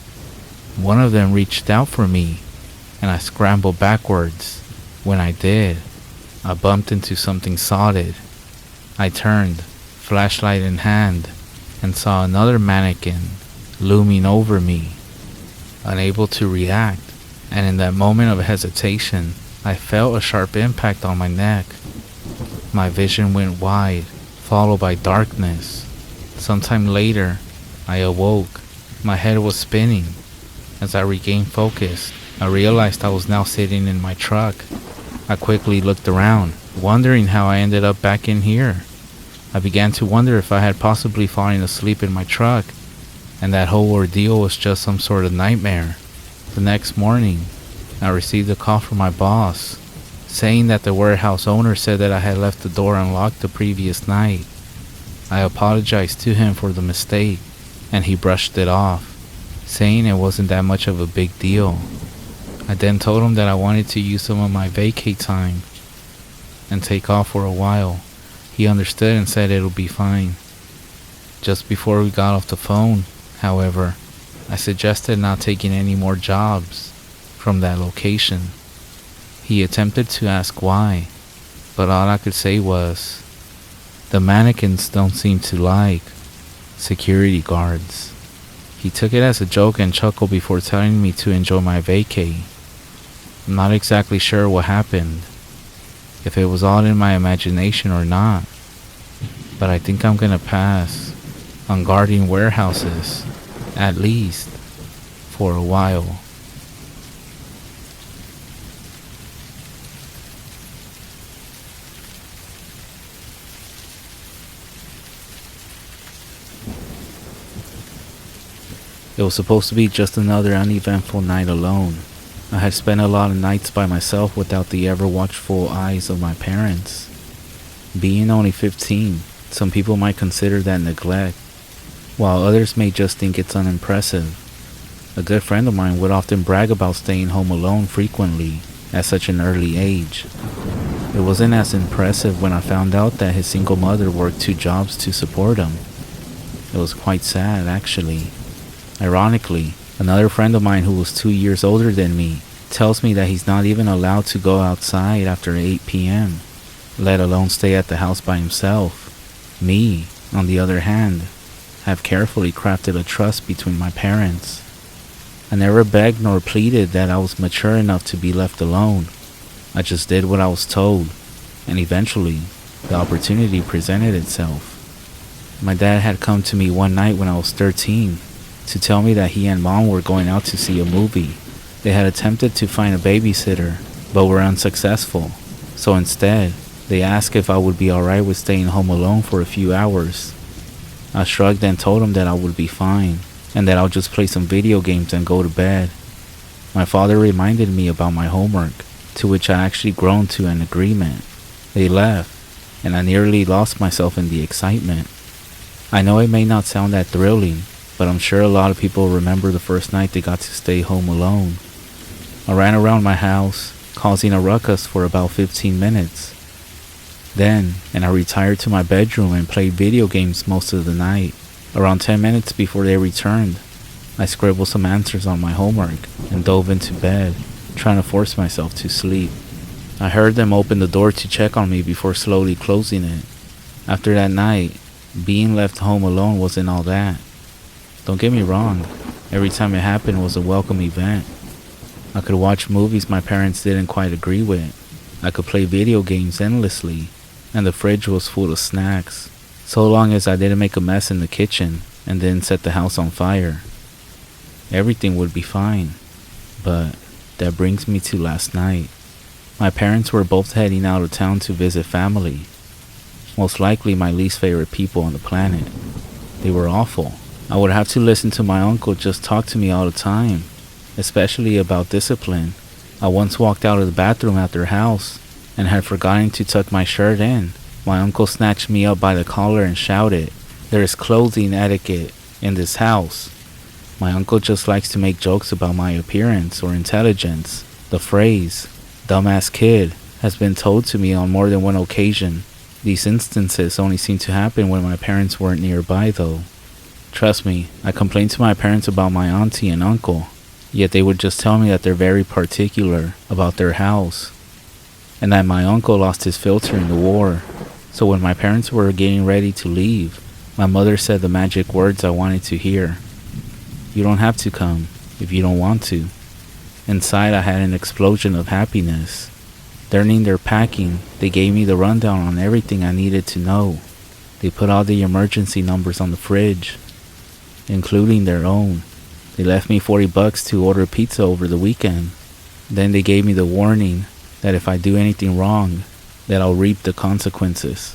Speaker 1: One of them reached out for me, and I scrambled backwards. When I did, I bumped into something solid. I turned, flashlight in hand, and saw another mannequin looming over me. Unable to react, and in that moment of hesitation, I felt a sharp impact on my neck. My vision went wide, followed by darkness. Sometime later, I awoke. My head was spinning. As I regained focus, I realized I was now sitting in my truck. I quickly looked around, wondering how I ended up back in here. I began to wonder if I had possibly fallen asleep in my truck, and that whole ordeal was just some sort of nightmare. The next morning, I received a call from my boss, saying that the warehouse owner said that I had left the door unlocked the previous night. I apologized to him for the mistake, and he brushed it off, saying it wasn't that much of a big deal. I then told him that I wanted to use some of my vacay time and take off for a while. He understood and said it'll be fine. Just before we got off the phone, however, I suggested not taking any more jobs from that location. He attempted to ask why, but all I could say was, the mannequins don't seem to like security guards. He took it as a joke and chuckled before telling me to enjoy my vacay. I'm not exactly sure what happened, if it was all in my imagination or not, but I think I'm gonna pass on guarding warehouses, at least for a while. It was supposed to be just another uneventful night alone. I had spent a lot of nights by myself without the ever watchful eyes of my parents. Being only 15, some people might consider that neglect, while others may just think it's unimpressive. A good friend of mine would often brag about staying home alone frequently at such an early age. It wasn't as impressive when I found out that his single mother worked 2 jobs to support him. It was quite sad, actually. Ironically, another friend of mine who was 2 years older than me tells me that he's not even allowed to go outside after 8 p.m., let alone stay at the house by himself. Me, on the other hand, have carefully crafted a trust between my parents. I never begged nor pleaded that I was mature enough to be left alone. I just did what I was told, and eventually, the opportunity presented itself. My dad had come to me one night when I was 13 to tell me that he and mom were going out to see a movie. They had attempted to find a babysitter, but were unsuccessful. So instead, they asked if I would be alright with staying home alone for a few hours. I shrugged and told them that I would be fine, and that I'll just play some video games and go to bed. My father reminded me about my homework, to which I actually groaned to an agreement. They left, and I nearly lost myself in the excitement. I know it may not sound that thrilling, but I'm sure a lot of people remember the first night they got to stay home alone. I ran around my house, causing a ruckus for about 15 minutes. Then, I retired to my bedroom and played video games most of the night. Around 10 minutes before they returned, I scribbled some answers on my homework and dove into bed, trying to force myself to sleep. I heard them open the door to check on me before slowly closing it. After that night, being left home alone wasn't all that. Don't get me wrong, every time it happened was a welcome event. I could watch movies my parents didn't quite agree with. I could play video games endlessly, and the fridge was full of snacks, so long as I didn't make a mess in the kitchen and didn't set the house on fire. Everything would be fine. But that brings me to last night. My parents were both heading out of town to visit family. Most likely my least favorite people on the planet. They were awful. I would have to listen to my uncle just talk to me all the time, especially about discipline. I once walked out of the bathroom at their house and had forgotten to tuck my shirt in. My uncle snatched me up by the collar and shouted, "There is clothing etiquette in this house." My uncle just likes to make jokes about my appearance or intelligence. The phrase, "dumbass kid," has been told to me on more than one occasion. These instances only seem to happen when my parents weren't nearby though. Trust me, I complained to my parents about my auntie and uncle, yet they would just tell me that they're very particular about their house, and that my uncle lost his filter in the war. So when my parents were getting ready to leave, my mother said the magic words I wanted to hear. "You don't have to come if you don't want to." Inside I had an explosion of happiness. During their packing, they gave me the rundown on everything I needed to know. They put all the emergency numbers on the fridge, including their own. They left me $40 to order pizza over the weekend. Then they gave me the warning that if I do anything wrong, that I'll reap the consequences.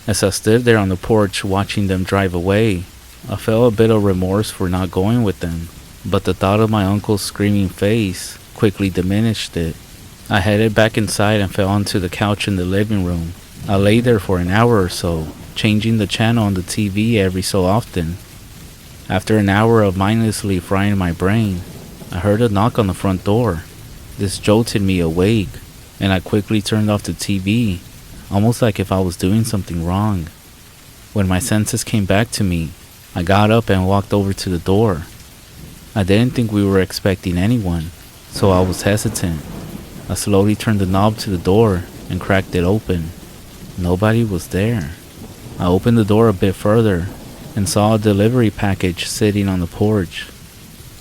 Speaker 1: As I stood there on the porch watching them drive away, I felt a bit of remorse for not going with them, but the thought of my uncle's screaming face quickly diminished it. I headed back inside and fell onto the couch in the living room. I lay there for an hour or so, changing the channel on the TV every so often. After an hour of mindlessly frying my brain, I heard a knock on the front door. This jolted me awake, and I quickly turned off the TV, almost like if I was doing something wrong. When my senses came back to me, I got up and walked over to the door. I didn't think we were expecting anyone, so I was hesitant. I slowly turned the knob to the door and cracked it open. Nobody was there. I opened the door a bit further and saw a delivery package sitting on the porch.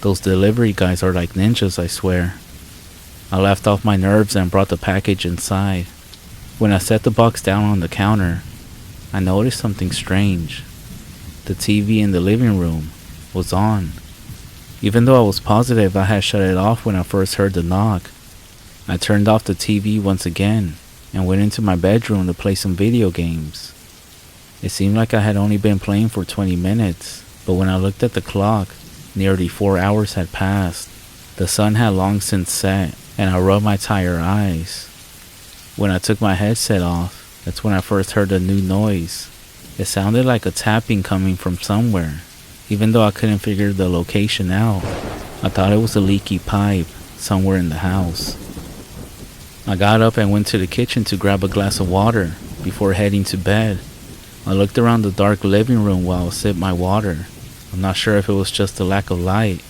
Speaker 1: Those delivery guys are like ninjas, I swear. I laughed off my nerves and brought the package inside. When I set the box down on the counter, I noticed something strange. The TV in the living room was on, even though I was positive I had shut it off when I first heard the knock. I turned off the TV once again and went into my bedroom to play some video games. It seemed like I had only been playing for 20 minutes, but when I looked at the clock, nearly 4 hours had passed. The sun had long since set, and I rubbed my tired eyes. When I took my headset off, that's when I first heard a new noise. It sounded like a tapping coming from somewhere. Even though I couldn't figure the location out, I thought it was a leaky pipe somewhere in the house. I got up and went to the kitchen to grab a glass of water before heading to bed. I looked around the dark living room while I sipped my water. I'm not sure if it was just the lack of light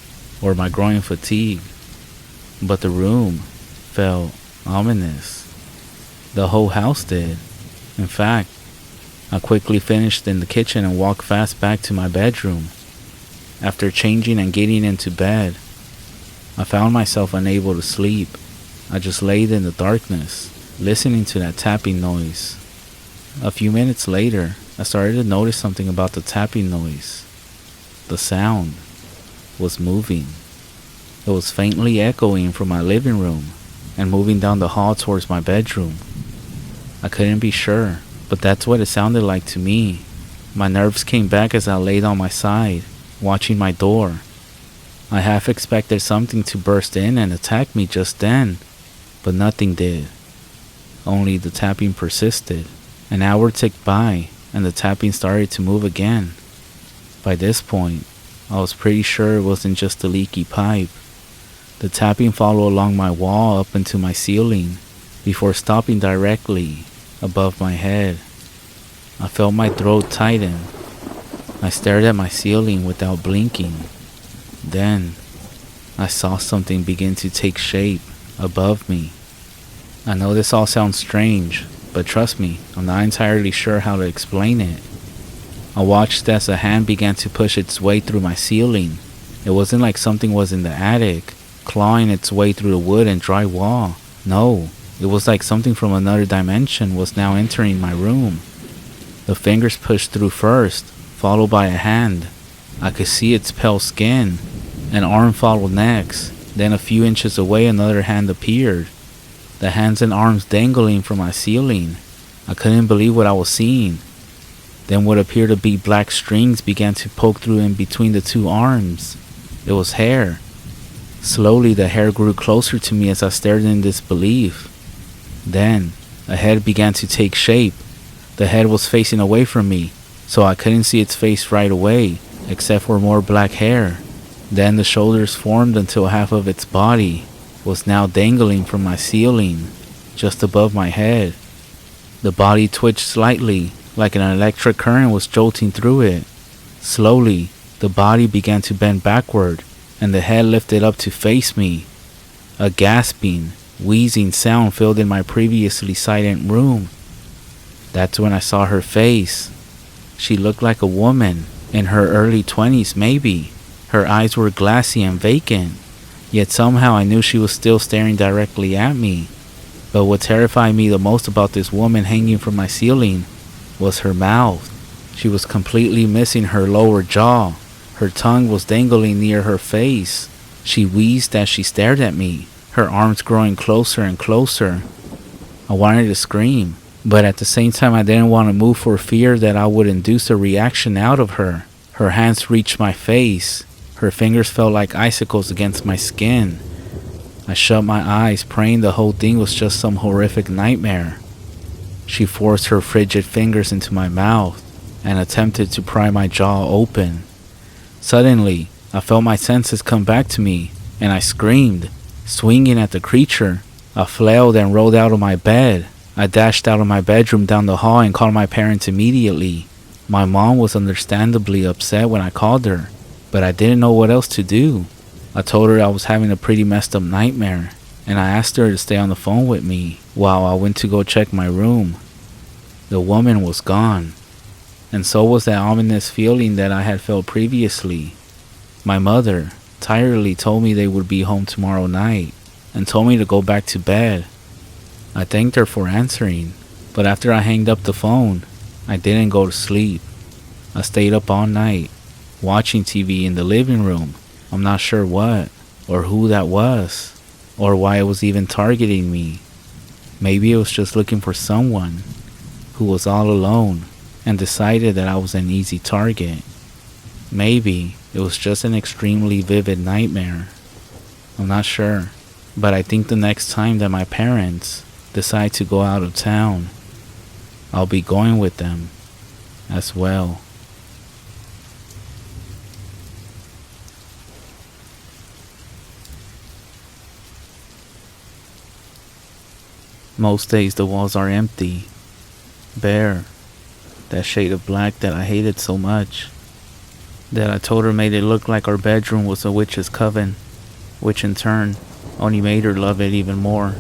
Speaker 1: or my growing fatigue. but the room felt ominous. The whole house did. In fact, I quickly finished in the kitchen and walked fast back to my bedroom. After changing and getting into bed, I found myself unable to sleep. I just laid in the darkness, listening to that tapping noise. A few minutes later, I started to notice something about the tapping noise. The sound was moving. It was faintly echoing from my living room and moving down the hall towards my bedroom. I couldn't be sure, but that's what it sounded like to me. My nerves came back as I laid on my side, watching my door. I half expected something to burst in and attack me just then, but nothing did. Only the tapping persisted. An hour ticked by, and the tapping started to move again. By this point, I was pretty sure it wasn't just a leaky pipe. The tapping followed along my wall up into my ceiling, before stopping directly above my head. I felt my throat tighten. I stared at my ceiling without blinking. Then, I saw something begin to take shape above me. I know this all sounds strange, but trust me, I'm not entirely sure how to explain it. I watched as a hand began to push its way through my ceiling. It wasn't like something was in the attic, clawing its way through the wood and dry wall. No, it was like something from another dimension was now entering my room. The fingers pushed through first, followed by a hand. I could see its pale skin. An arm followed next. Then a few inches away another hand appeared. The hands and arms dangling from my ceiling. I couldn't believe what I was seeing. Then what appeared to be black strings began to poke through in between the two arms. It was hair. Slowly the hair grew closer to me as I stared in disbelief. Then a head began to take shape. The head was facing away from me, so I couldn't see its face right away, except for more black hair. Then the shoulders formed until half of its body was now dangling from my ceiling, just above my head. The body twitched slightly, like an electric current was jolting through it. Slowly, the body began to bend backward, and the head lifted up to face me. A gasping, wheezing sound filled in my previously silent room. That's when I saw her face. She looked like a woman, in her early 20s maybe. Her eyes were glassy and vacant, yet somehow I knew she was still staring directly at me. But what terrified me the most about this woman hanging from my ceiling was her mouth. She was completely missing her lower jaw. Her tongue was dangling near her face. She wheezed as she stared at me, her arms growing closer and closer. I wanted to scream, but at the same time I didn't want to move for fear that I would induce a reaction out of her. Her hands reached my face. Her fingers felt like icicles against my skin. I shut my eyes, praying the whole thing was just some horrific nightmare. She forced her frigid fingers into my mouth and attempted to pry my jaw open. Suddenly, I felt my senses come back to me, and I screamed. Swinging at the creature, I flailed and rolled out of my bed. I dashed out of my bedroom down the hall and called my parents immediately. My mom was understandably upset when I called her, but I didn't know what else to do. I told her I was having a pretty messed up nightmare, and I asked her to stay on the phone with me while I went to go check my room. The woman was gone, and so was that ominous feeling that I had felt previously. My mother tiredly told me they would be home tomorrow night and told me to go back to bed. I thanked her for answering, but after I hanged up the phone, I didn't go to sleep. I stayed up all night, watching TV in the living room. I'm not sure what or who that was, or why it was even targeting me. Maybe it was just looking for someone who was all alone and decided that I was an easy target. Maybe it was just an extremely vivid nightmare. I'm not sure, but I think the next time that my parents decide to go out of town, I'll be going with them as well. Most days the walls are empty, bare, that shade of black that I hated so much, that I told her made it look like our bedroom was a witch's coven, which in turn only made her love it even more.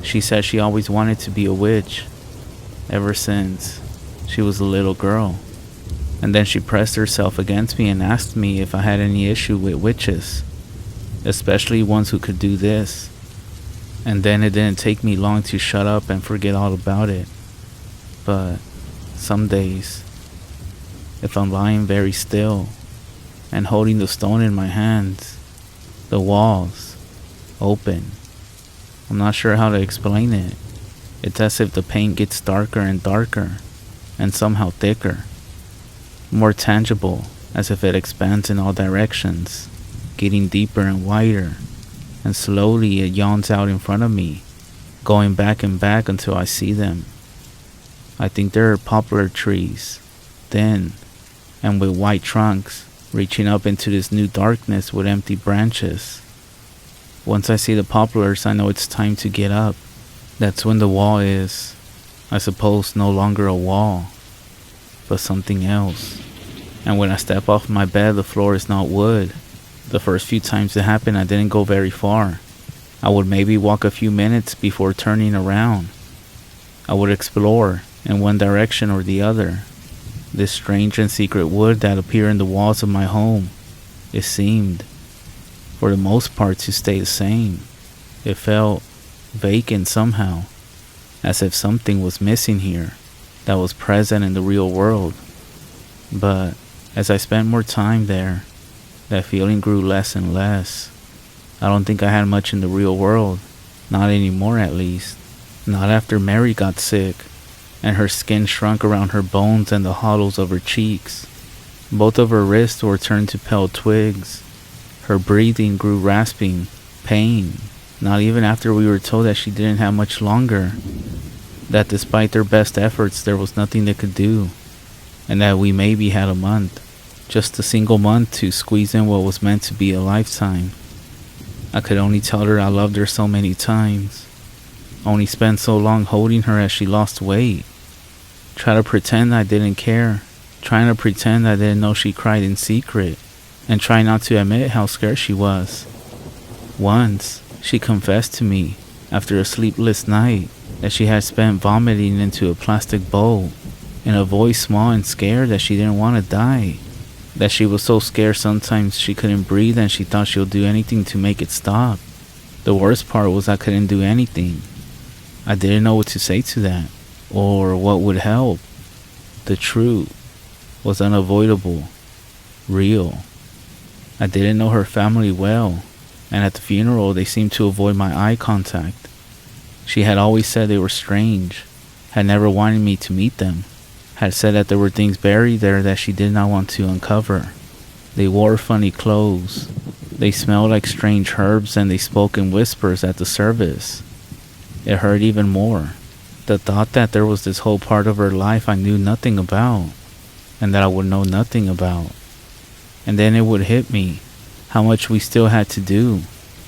Speaker 1: She said she always wanted to be a witch, ever since she was a little girl. And then she pressed herself against me and asked me if I had any issue with witches, especially ones who could do this. And then it didn't take me long to shut up and forget all about it. But some days, if I'm lying very still and holding the stone in my hands, the walls open. I'm not sure how to explain it. It's as if the paint gets darker and darker, and somehow thicker. More tangible, as if it expands in all directions, getting deeper and wider, and slowly it yawns out in front of me, going back and back until I see them. I think there are poplar trees, thin, and with white trunks, reaching up into this new darkness with empty branches. Once I see the poplars, I know it's time to get up. That's when the wall is, I suppose, no longer a wall, but something else. And when I step off my bed, the floor is not wood. The first few times it happened, I didn't go very far. I would maybe walk a few minutes before turning around. I would explore in one direction or the other. This strange and secret wood that appeared in the walls of my home, it seemed, for the most part, to stay the same. It felt vacant somehow, as if something was missing here that was present in the real world. But as I spent more time there, that feeling grew less and less. I don't think I had much in the real world, not anymore at least. Not after Mary got sick, and her skin shrunk around her bones and the hollows of her cheeks. Both of her wrists were turned to pale twigs. Her breathing grew rasping, pain, not even after we were told that she didn't have much longer, that despite their best efforts there was nothing they could do, and that we maybe had a month, just a single month to squeeze in what was meant to be a lifetime. I could only tell her I loved her so many times, only spend so long holding her as she lost weight, try to pretend I didn't care, trying to pretend I didn't know she cried in secret, and try not to admit how scared she was. Once, she confessed to me, after a sleepless night, that she had spent vomiting into a plastic bowl, in a voice small and scared that she didn't want to die, that she was so scared sometimes she couldn't breathe and she thought she'll do anything to make it stop. The worst part was I couldn't do anything. I didn't know what to say to that, or what would help. The truth was unavoidable, real. I didn't know her family well, and at the funeral they seemed to avoid my eye contact. She had always said they were strange, had never wanted me to meet them, had said that there were things buried there that she did not want to uncover. They wore funny clothes, they smelled like strange herbs, and they spoke in whispers at the service. It hurt even more, the thought that there was this whole part of her life I knew nothing about, and that I would know nothing about. And then it would hit me, how much we still had to do,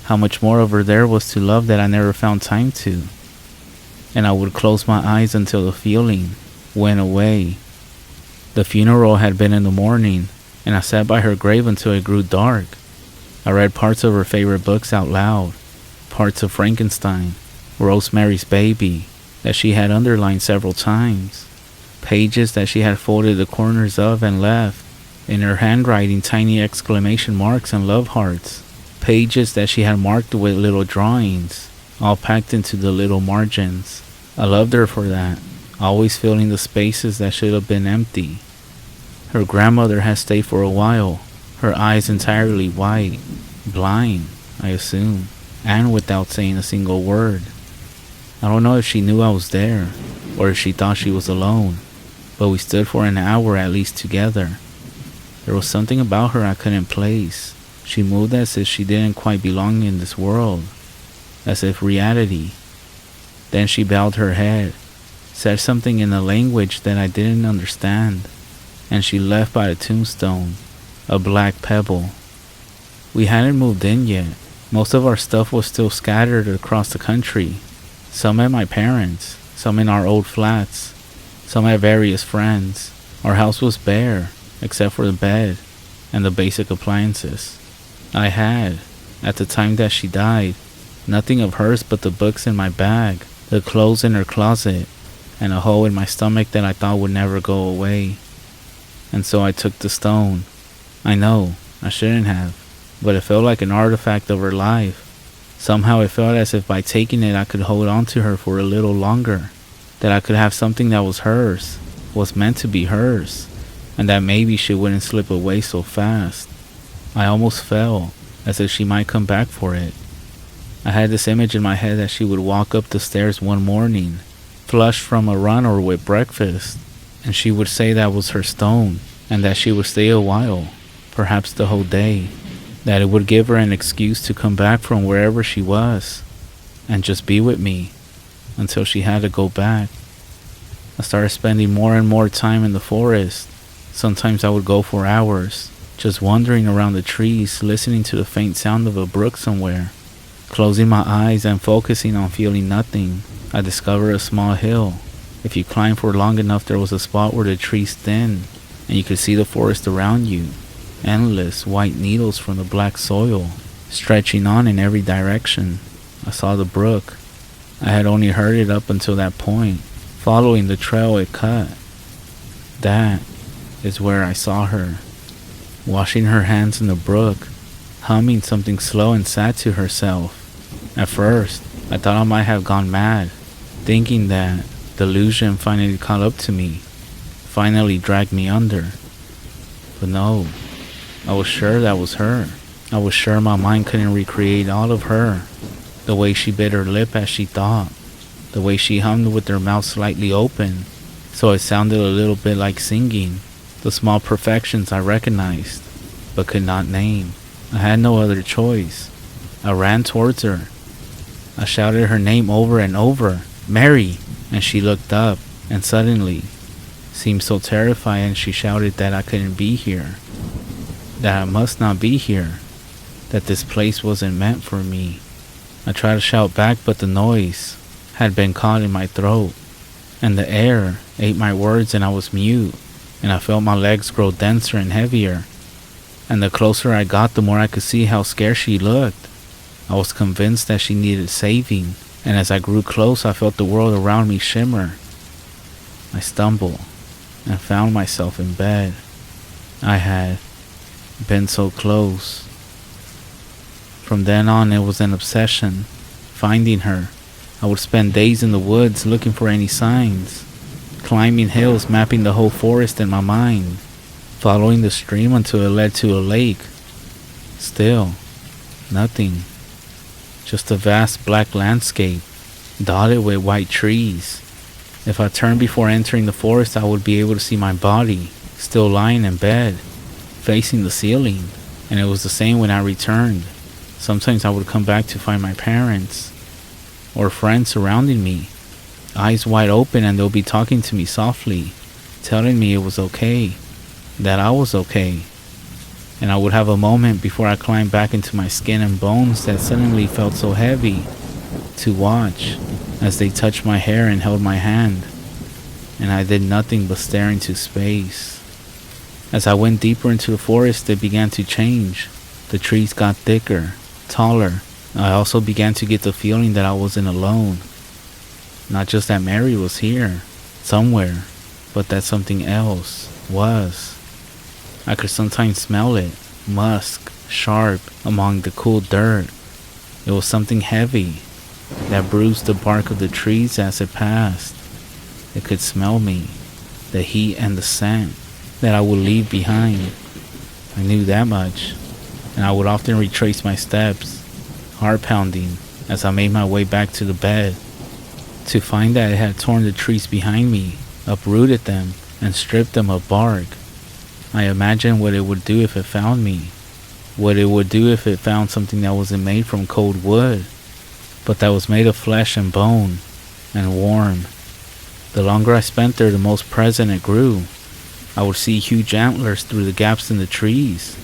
Speaker 1: how much more of her there was to love that I never found time to. And I would close my eyes until the feeling went away. The funeral had been in the morning, and I sat by her grave until it grew dark. I read parts of her favorite books out loud, parts of Frankenstein, Rosemary's Baby, that she had underlined several times, pages that she had folded the corners of and left, in her handwriting, tiny exclamation marks and love hearts, pages that she had marked with little drawings, all packed into the little margins. I loved her for that, always filling the spaces that should have been empty. Her grandmother had stayed for a while, her eyes entirely white, blind, I assume, and without saying a single word. I don't know if she knew I was there, or if she thought she was alone, but we stood for an hour at least together. There was something about her I couldn't place. She moved as if she didn't quite belong in this world, as if reality. Then she bowed her head, said something in a language that I didn't understand, and she left by the tombstone, a black pebble. We hadn't moved in yet. Most of our stuff was still scattered across the country, some at my parents', some in our old flats, some at various friends. Our house was bare, except for the bed and the basic appliances. I had, at the time that she died, Nothing of hers but the books in my bag, the clothes in her closet, and a hole in my stomach that I thought would never go away. And so I took the stone. I know, I shouldn't have, but it felt like an artifact of her life. Somehow it felt as if by taking it I could hold on to her for a little longer, that I could have something that was hers, was meant to be hers, and that maybe she wouldn't slip away so fast. I almost fell, as if she might come back for it. I had this image in my head that she would walk up the stairs one morning, flushed from a run or with breakfast, and she would say that was her stone, and that she would stay a while, perhaps the whole day, that it would give her an excuse to come back from wherever she was, and just be with me, until she had to go back. I started spending more and more time in the forest. Sometimes I would go for hours, just wandering around the trees, listening to the faint sound of a brook somewhere. Closing my eyes and focusing on feeling nothing, I discovered a small hill. If you climbed for long enough, there was a spot where the trees thinned, and you could see the forest around you. Endless white needles from the black soil, stretching on in every direction. I saw the brook. I had only heard it up until that point, following the trail it cut. That is where I saw her, washing her hands in the brook, humming something slow and sad to herself. At first, I thought I might have gone mad, thinking that delusion finally caught up to me, finally dragged me under. But no, I was sure that was her. I was sure my mind couldn't recreate all of her. The way she bit her lip as she thought, the way she hummed with her mouth slightly open, so it sounded a little bit like singing, the small perfections I recognized, but could not name. I had no other choice. I ran towards her. I shouted her name over and over, "Mary!" And she looked up, and suddenly seemed so terrified, and she shouted that I couldn't be here, that I must not be here, that this place wasn't meant for me. I tried to shout back, but the noise had been caught in my throat, and the air ate my words, and I was mute, and I felt my legs grow denser and heavier, and the closer I got, the more I could see how scared she looked. I was convinced that she needed saving, and as I grew close, I felt the world around me shimmer. I stumbled and found myself in bed. I had been so close. From then on, it was an obsession, finding her. I would spend days in the woods looking for any signs, climbing hills, mapping the whole forest in my mind, following the stream until it led to a lake. Still, nothing. Just a vast black landscape, dotted with white trees. If I turned before entering the forest, I would be able to see my body, still lying in bed, facing the ceiling, and it was the same when I returned. Sometimes I would come back to find my parents or friends surrounding me, eyes wide open, and they'll be talking to me softly, telling me it was okay, that I was okay. And I would have a moment before I climbed back into my skin and bones that suddenly felt so heavy to watch as they touched my hair and held my hand, and I did nothing but stare into space. As I went deeper into the forest, it began to change. The trees got thicker, taller. I also began to get the feeling that I wasn't alone. Not just that Mary was here, somewhere, but that something else was. I could sometimes smell it, musk, sharp, among the cool dirt. It was something heavy that bruised the bark of the trees as it passed. It could smell me, the heat and the scent that I would leave behind. I knew that much, and I would often retrace my steps, heart pounding, as I made my way back to the bed, to find that it had torn the trees behind me, uprooted them, and stripped them of bark. I imagined what it would do if it found me, what it would do if it found something that wasn't made from cold wood, but that was made of flesh and bone, and warm. The longer I spent there, the most present it grew. I would see huge antlers through the gaps in the trees,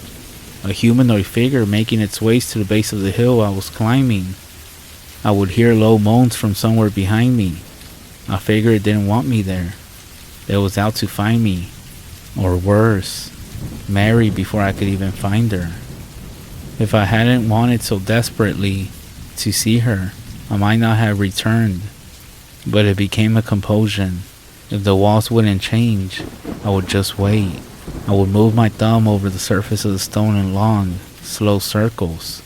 Speaker 1: a humanoid figure making its way to the base of the hill I was climbing. I would hear low moans from somewhere behind me. I figured it didn't want me there. It was out to find me. Or worse, Mary before I could even find her. If I hadn't wanted so desperately to see her, I might not have returned, but it became a compulsion. If the walls wouldn't change, I would just wait. I would move my thumb over the surface of the stone in long, slow circles,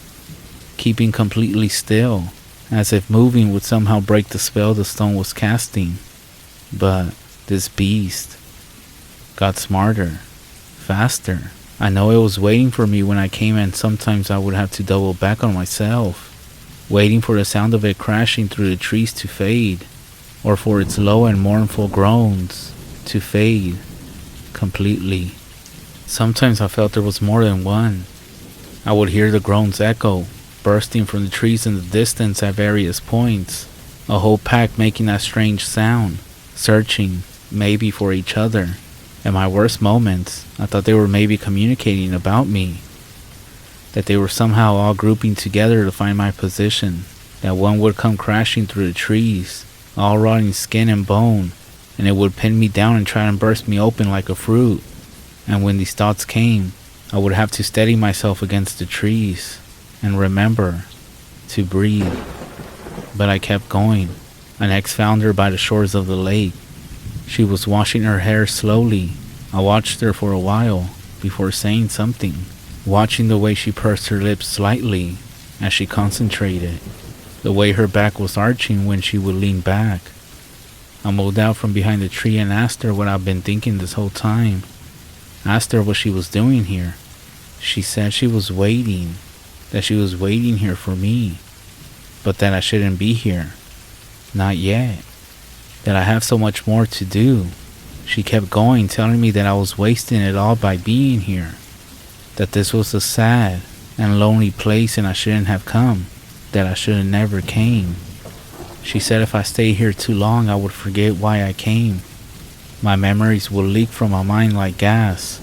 Speaker 1: keeping completely still, as if moving would somehow break the spell the stone was casting. But this beast got smarter, faster. I know it was waiting for me when I came, and sometimes I would have to double back on myself, waiting for the sound of it crashing through the trees to fade, or for its low and mournful groans to fade completely. Sometimes I felt there was more than one. I would hear the groans echo, bursting from the trees in the distance at various points, a whole pack making that strange sound, searching, maybe for each other. In my worst moments, I thought they were maybe communicating about me, that they were somehow all grouping together to find my position, that one would come crashing through the trees, all rotting skin and bone, and it would pin me down and try and burst me open like a fruit. And when these thoughts came, I would have to steady myself against the trees and remember to breathe. But I kept going. I next found her by the shores of the lake. She was washing her hair slowly. I watched her for a while before saying something, watching the way she pursed her lips slightly as she concentrated, the way her back was arching when she would lean back. I moved out from behind the tree and asked her what I've been thinking this whole time. Asked her what she was doing here. She said she was waiting, that she was waiting here for me, but that I shouldn't be here. Not yet. That I have so much more to do. She kept going, telling me that I was wasting it all by being here, that this was a sad and lonely place and I shouldn't have come, that I should have never came. She said if I stayed here too long, I would forget why I came. My memories would leak from my mind like gas.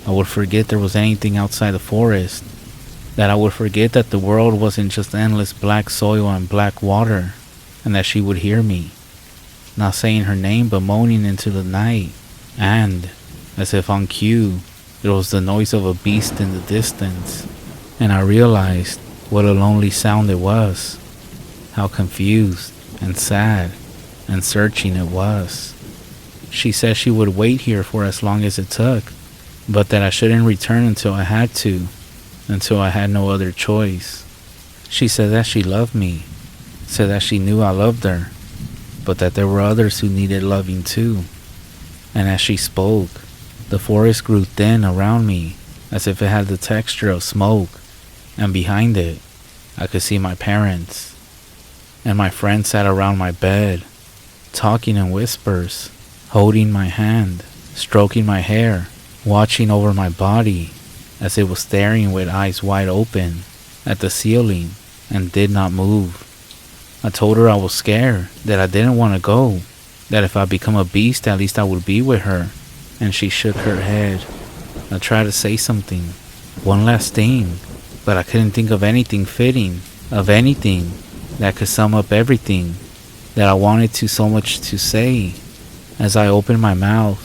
Speaker 1: I would forget there was anything outside the forest, that I would forget that the world wasn't just endless black soil and black water, and that she would hear me, not saying her name but moaning into the night, and, as if on cue, there was the noise of a beast in the distance, and I realized what a lonely sound it was, how confused and sad and searching it was. She said she would wait here for as long as it took, but that I shouldn't return until I had to, until I had no other choice. She said that she loved me, said that she knew I loved her, but that there were others who needed loving too. And as she spoke, the forest grew thin around me, as if it had the texture of smoke, and behind it, I could see my parents. And my friends sat around my bed, talking in whispers, holding my hand, stroking my hair, watching over my body, as it was staring with eyes wide open at the ceiling and did not move. I told her I was scared, that I didn't want to go, that if I become a beast, at least I would be with her, and she shook her head. I tried to say something, one last thing, but I couldn't think of anything fitting, of anything that could sum up everything that I wanted to so much to say. As I opened my mouth,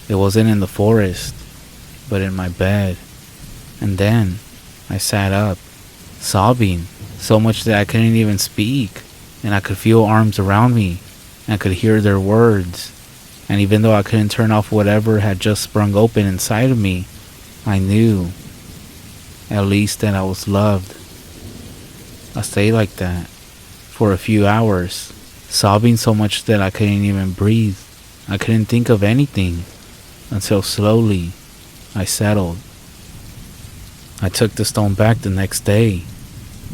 Speaker 1: it wasn't in the forest, but in my bed. And then I sat up, sobbing so much that I couldn't even speak, and I could feel arms around me and could hear their words. And even though I couldn't turn off whatever had just sprung open inside of me, I knew, at least, that I was loved. I stayed like that for a few hours, sobbing so much that I couldn't even breathe. I couldn't think of anything, until slowly I settled. I took the stone back the next day,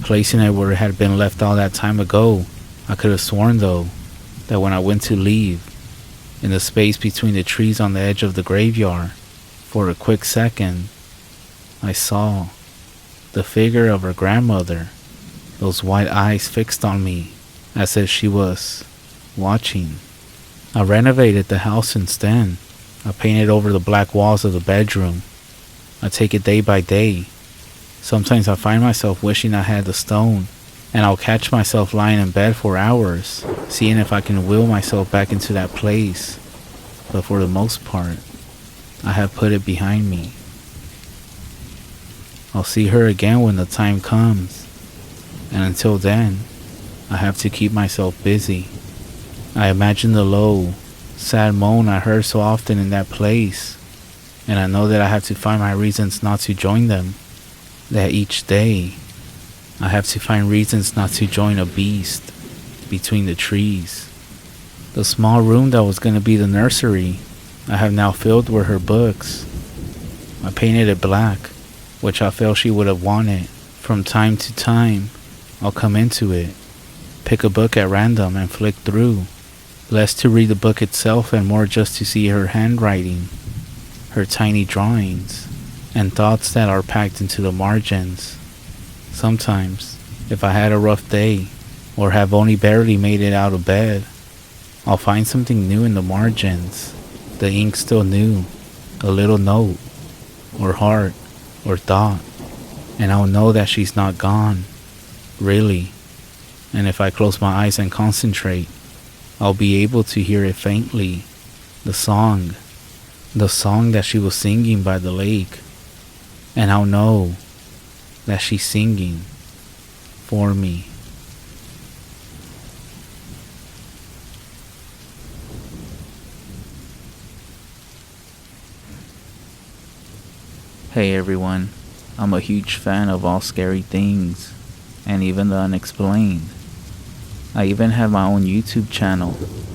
Speaker 1: placing it where it had been left all that time ago. I could have sworn, though, that when I went to leave, in the space between the trees on the edge of the graveyard, for a quick second, I saw the figure of her grandmother, those white eyes fixed on me, as if she was watching. I renovated the house since then. I painted over the black walls of the bedroom. I take it day by day. Sometimes I find myself wishing I had the stone, and I'll catch myself lying in bed for hours, seeing if I can will myself back into that place. But for the most part, I have put it behind me. I'll see her again when the time comes, and until then, I have to keep myself busy. I imagine the low, sad moan I heard so often in that place, and I know that I have to find my reasons not to join them. That each day, I have to find reasons not to join a beast between the trees. The small room that was going to be the nursery, I have now filled with her books. I painted it black, which I felt she would have wanted. From time to time, I'll come into it, pick a book at random and flick through, less to read the book itself and more just to see her handwriting, her tiny drawings, and thoughts that are packed into the margins. Sometimes, if I had a rough day, or have only barely made it out of bed, I'll find something new in the margins, the ink still new, a little note, or heart, or thought, and I'll know that she's not gone, really. And if I close my eyes and concentrate, I'll be able to hear it faintly, the song that she was singing by the lake, and I'll know that she's singing for me.
Speaker 3: Hey everyone, I'm a huge fan of all scary things, and even the unexplained. I even have my own YouTube channel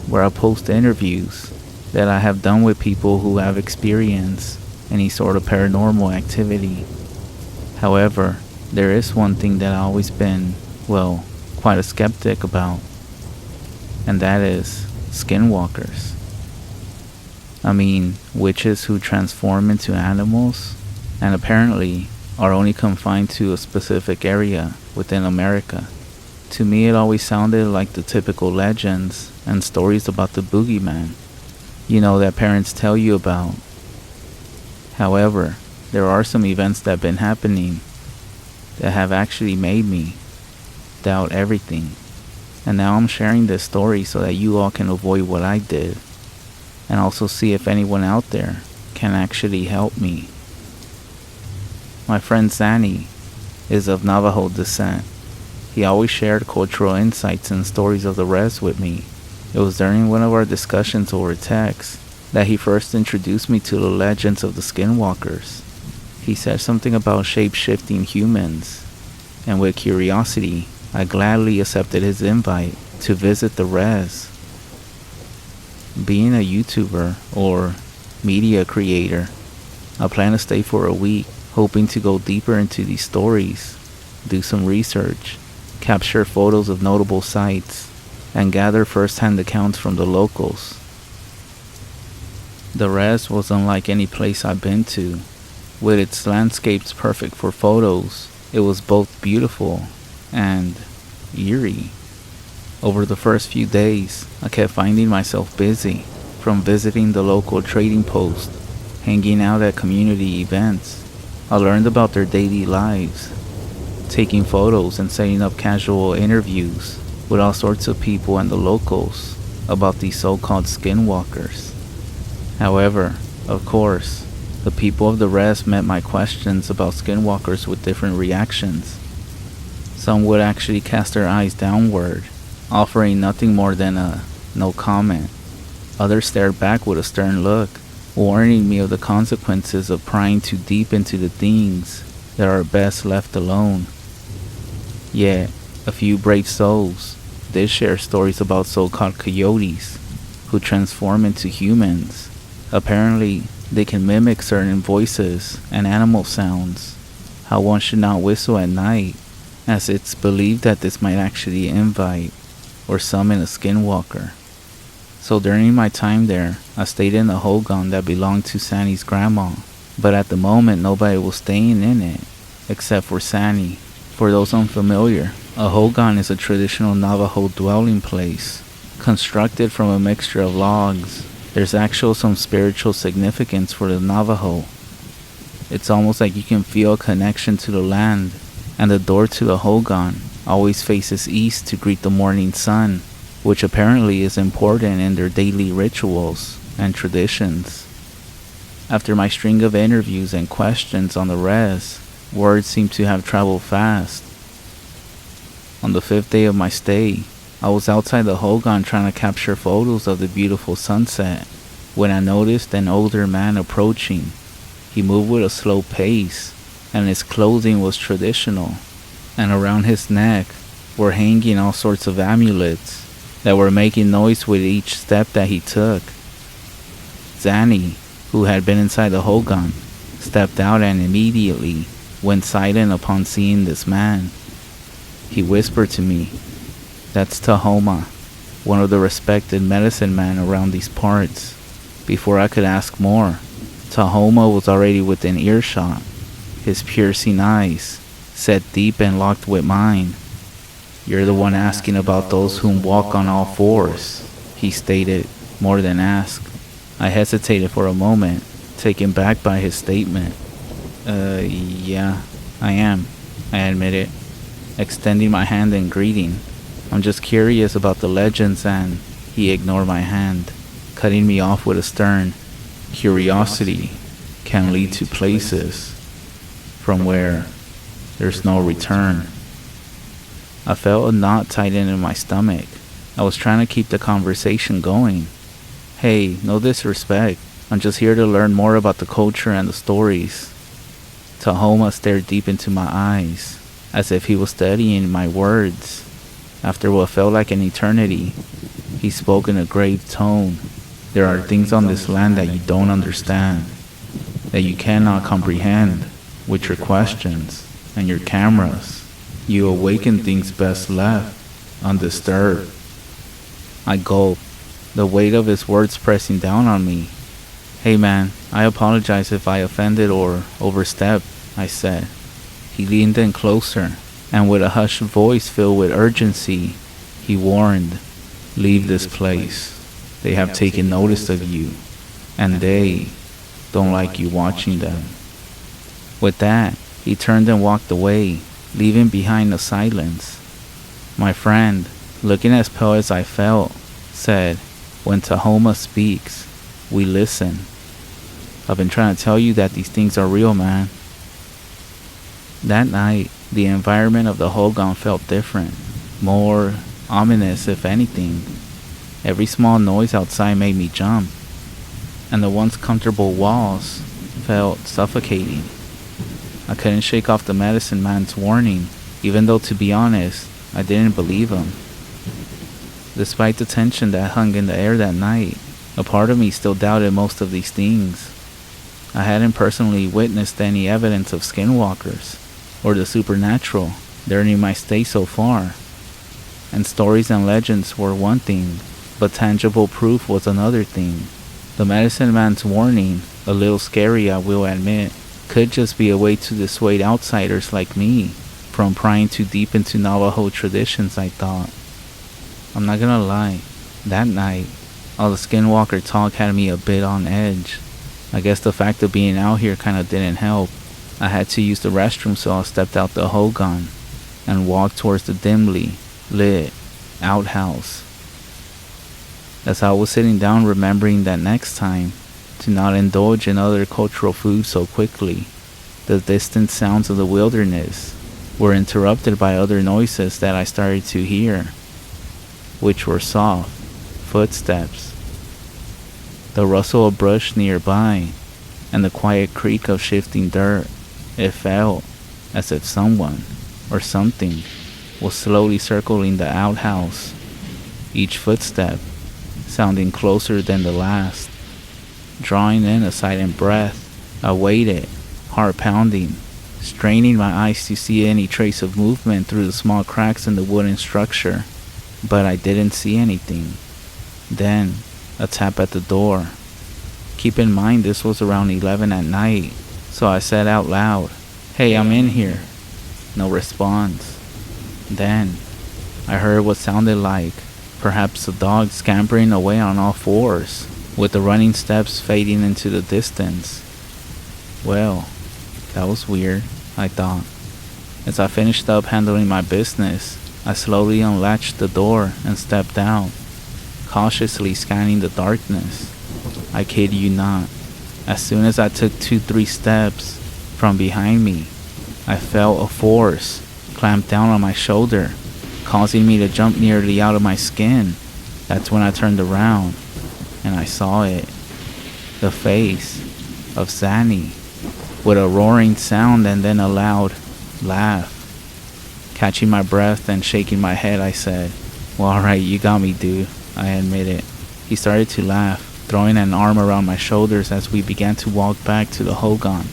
Speaker 3: where I post interviews that I have done with people who have experienced any sort of paranormal activity. However, there is one thing that I've always been, quite a skeptic about, and that is skinwalkers. I mean, witches who transform into animals and apparently are only confined to a specific area within America. To me, it always sounded like the typical legends and stories about the boogeyman, that parents tell you about. However, there are some events that have been happening that have actually made me doubt everything. And now I'm sharing this story so that you all can avoid what I did, and also see if anyone out there can actually help me. My friend Zanny is of Navajo descent. He always shared cultural insights and stories of the res with me. It was during one of our discussions over text that he first introduced me to the legends of the skinwalkers. He said something about shape-shifting humans, and with curiosity, I gladly accepted his invite to visit the res. Being a YouTuber or media creator, I plan to stay for a week, hoping to go deeper into these stories, do some research, capture photos of notable sites, and gather first-hand accounts from the locals. The res was unlike any place I've been to. With its landscapes perfect for photos, it was both beautiful and eerie. Over the first few days, I kept finding myself busy, from visiting the local trading post, hanging out at community events. I learned about their daily lives, taking photos and setting up casual interviews with all sorts of people and the locals about these so-called skinwalkers. However, of course, the people of the res met my questions about skinwalkers with different reactions. Some would actually cast their eyes downward, offering nothing more than a no comment. Others stared back with a stern look, warning me of the consequences of prying too deep into the things that are best left alone. Yet, a few brave souls did share stories about so-called coyotes who transform into humans. Apparently, they can mimic certain voices and animal sounds, how one should not whistle at night, as it's believed that this might actually invite or summon a skinwalker. So during my time there, I stayed in the hogan that belonged to Sanny's grandma, but at the moment nobody was staying in it, except for Sanny. For those unfamiliar, a hogan is a traditional Navajo dwelling place, constructed from a mixture of logs. There's actually some spiritual significance for the Navajo. It's almost like you can feel a connection to the land, and the door to the hogan always faces east to greet the morning sun, which apparently is important in their daily rituals and traditions. After my string of interviews and questions on the res, word seemed to have traveled fast.
Speaker 1: On the 5th day of my stay, I was outside the hogan trying to capture photos of the beautiful sunset when I noticed an older man approaching. He moved with a slow pace, and his clothing was traditional, and around his neck were hanging all sorts of amulets that were making noise with each step that he took. Zanny, who had been inside the hogan, stepped out and immediately went silent upon seeing this man. He whispered to me, "That's Tahoma, one of the respected medicine men around these parts." Before I could ask more, Tahoma was already within earshot, his piercing eyes set deep and locked with mine. "You're the one asking about those whom walk on all fours," he stated, more than asked. I hesitated for a moment, taken back by his statement. Yeah, I am," I admitted, extending my hand in greeting. "I'm just curious about the legends," and he ignored my hand, cutting me off with a stern, "Curiosity can lead to places from where there's no return." I felt a knot tighten in my stomach. I was trying to keep the conversation going. "Hey, no disrespect. I'm just here to learn more about the culture and the stories." Tahoma stared deep into my eyes, as if he was studying my words. After what felt like an eternity, he spoke in a grave tone. "There are things on this land that you don't understand, that you cannot comprehend with your questions and your cameras. You awaken things best left undisturbed." I gulped, the weight of his words pressing down on me. "Hey man, I apologize if I offended or overstepped," I said. He leaned in closer, and with a hushed voice filled with urgency, he warned, "Leave this place. They have taken notice of you, and they don't like you watching them." With that, he turned and walked away, leaving behind a silence. My friend, looking as pale as I felt, said, "When Tahoma speaks, we listen. I've been trying to tell you that these things are real, man." That night, the environment of the hogan felt different, more ominous if anything. Every small noise outside made me jump, and the once comfortable walls felt suffocating. I couldn't shake off the medicine man's warning, even though, to be honest, I didn't believe him. Despite the tension that hung in the air that night, a part of me still doubted most of these things. I hadn't personally witnessed any evidence of skinwalkers or the supernatural during my stay so far, and stories and legends were one thing, but tangible proof was another thing. The medicine man's warning, a little scary I will admit, could just be a way to dissuade outsiders like me from prying too deep into Navajo traditions, I thought. I'm not gonna lie, that night, all the Skinwalker talk had me a bit on edge. I guess the fact of being out here kinda didn't help. I had to use the restroom, so I stepped out the hogan and walked towards the dimly lit outhouse. As I was sitting down, remembering that next time to not indulge in other cultural foods so quickly, the distant sounds of the wilderness were interrupted by other noises that I started to hear, which were soft footsteps, the rustle of brush nearby, and the quiet creak of shifting dirt. It felt as if someone or something was slowly circling the outhouse, each footstep sounding closer than the last. Drawing in a silent breath, I waited, heart pounding, straining my eyes to see any trace of movement through the small cracks in the wooden structure, but I didn't see anything. Then, a tap at the door. Keep in mind this was around 11 at night, so I said out loud, "Hey, I'm in here." No response. Then, I heard what sounded like perhaps a dog scampering away on all fours, with the running steps fading into the distance. Well, that was weird, I thought. As I finished up handling my business, I slowly unlatched the door and stepped out, cautiously scanning the darkness. I kid you not, as soon as I took 2-3 steps from behind me, I felt a force clamp down on my shoulder,
Speaker 3: causing me to jump nearly out of my skin. That's when I turned around, and I saw it. The face of Zanny, with a roaring sound and then a loud laugh. Catching my breath and shaking my head, I said, "Well, alright, you got me, dude," I admitted. He started to laugh, throwing an arm around my shoulders as we began to walk back to the hogan.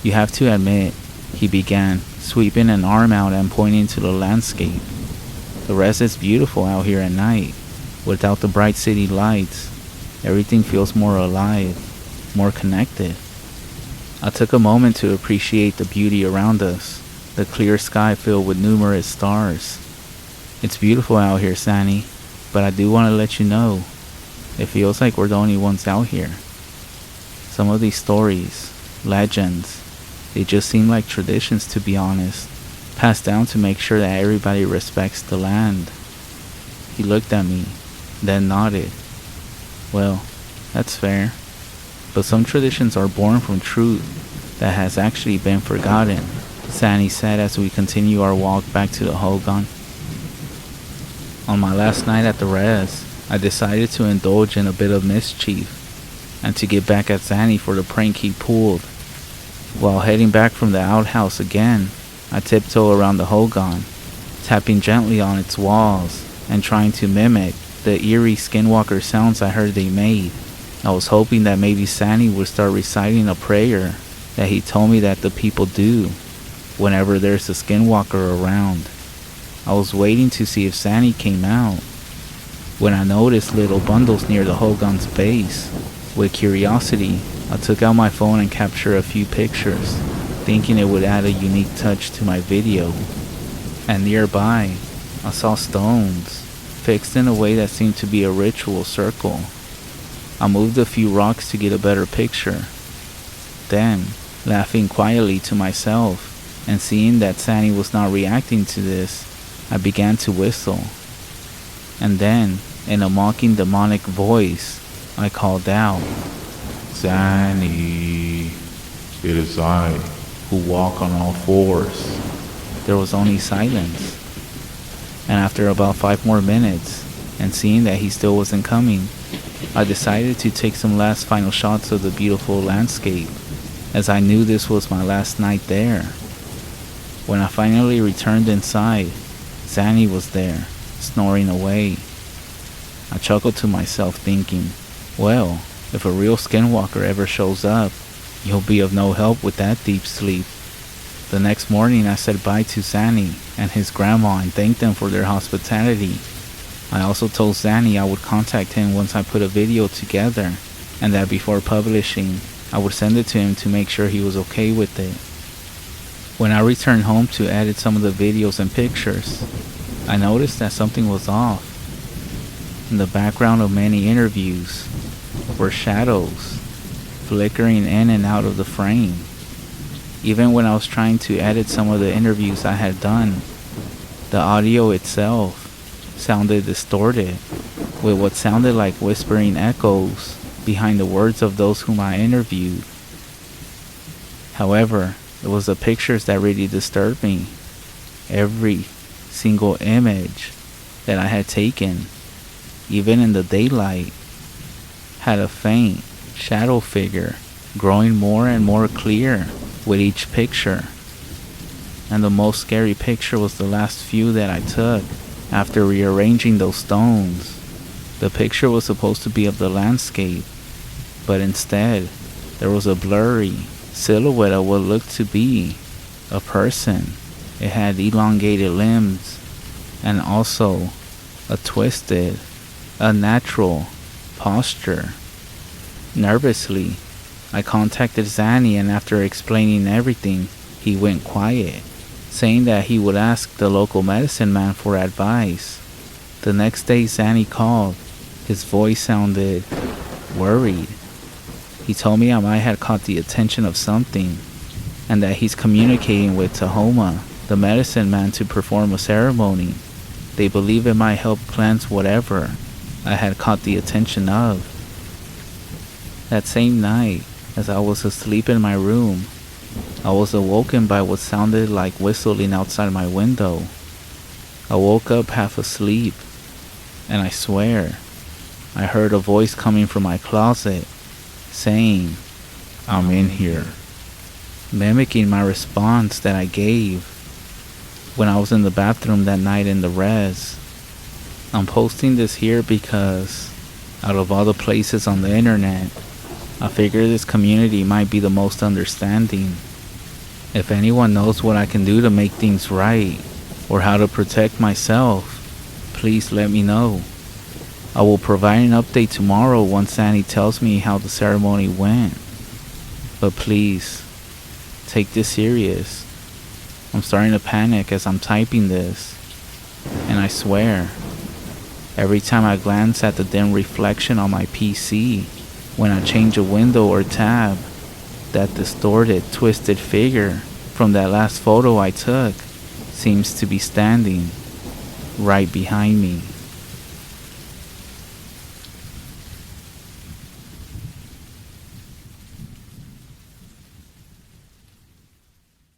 Speaker 3: "You have to admit," he began, sweeping an arm out and pointing to the landscape. "The rest is beautiful out here at night. Without the bright city lights, everything feels more alive, more connected." I took a moment to appreciate the beauty around us, the clear sky filled with numerous stars. "It's beautiful out here, Sanny, but I do want to let you know, it feels like we're the only ones out here. Some of these stories, legends, they just seem like traditions, to be honest, passed down to make sure that everybody respects the land." He looked at me, then nodded. "Well, that's fair. But some traditions are born from truth that has actually been forgotten," Sanny said as we continue our walk back to the hogan. On my last night at the res, I decided to indulge in a bit of mischief and to get back at Zanny for the prank he pulled. While heading back from the outhouse again, I tiptoe around the hogan, tapping gently on its walls and trying to mimic the eerie Skinwalker sounds I heard they made. I was hoping that maybe Sandy would start reciting a prayer that he told me that the people do whenever there's a Skinwalker around. I was waiting to see if Sandy came out when I noticed little bundles near the hogan's base. With curiosity, I took out my phone and captured a few pictures, thinking it would add a unique touch to my video. And nearby, I saw stones, fixed in a way that seemed to be a ritual circle. I moved a few rocks to get a better picture. Then, laughing quietly to myself, and seeing that Sandy was not reacting to this, I began to whistle. And then, in a mocking demonic voice, I called out, "Sandy, it is I who walk on all fours." There was only silence. And after about 5 more minutes, and seeing that he still wasn't coming, I decided to take some last final shots of the beautiful landscape, as I knew this was my last night there. When I finally returned inside, Zanny was there, snoring away. I chuckled to myself thinking, well, if a real Skinwalker ever shows up, you'll be of no help with that deep sleep. The next morning I said bye to Zanny and his grandma and thanked them for their hospitality. I also told Zanny I would contact him once I put a video together, and that before publishing, I would send it to him to make sure he was okay with it. When I returned home to edit some of the videos and pictures, I noticed that something was off. In the background of many interviews were shadows, flickering in and out of the frame. Even when I was trying to edit some of the interviews I had done, the audio itself sounded distorted, with what sounded like whispering echoes behind the words of those whom I interviewed. However, it was the pictures that really disturbed me. Every single image that I had taken, even in the daylight, had a faint shadow figure growing more and more clear with each picture. And the most scary picture was the last few that I took after rearranging those stones. The picture was supposed to be of the landscape, but instead there was a blurry silhouette of what looked to be a person. It had elongated limbs and also a twisted, unnatural posture. Nervously, I contacted Zanny, and after explaining everything, he went quiet, saying that he would ask the local medicine man for advice. The next day Zanny called. His voice sounded worried. He told me I might have caught the attention of something, and that he's communicating with Tahoma, the medicine man, to perform a ceremony. They believe it might help cleanse whatever I had caught the attention of. That same night, as I was asleep in my room, I was awoken by what sounded like whistling outside my window.
Speaker 1: I woke up half asleep, and I swear, I heard a voice coming from my closet, saying, "I'm in here," mimicking my response that I gave when I was in the bathroom that night in the res. I'm posting this here because, out of all the places on the internet, I figure this community might be the most understanding. If anyone knows what I can do to make things right, or how to protect myself, please let me know. I will provide an update tomorrow once Annie tells me how the ceremony went. But please, take this serious. I'm starting to panic as I'm typing this, and I swear, every time I glance at the dim reflection on my PC, when I change a window or tab, that distorted, twisted figure from that last photo I took seems to be standing right behind me.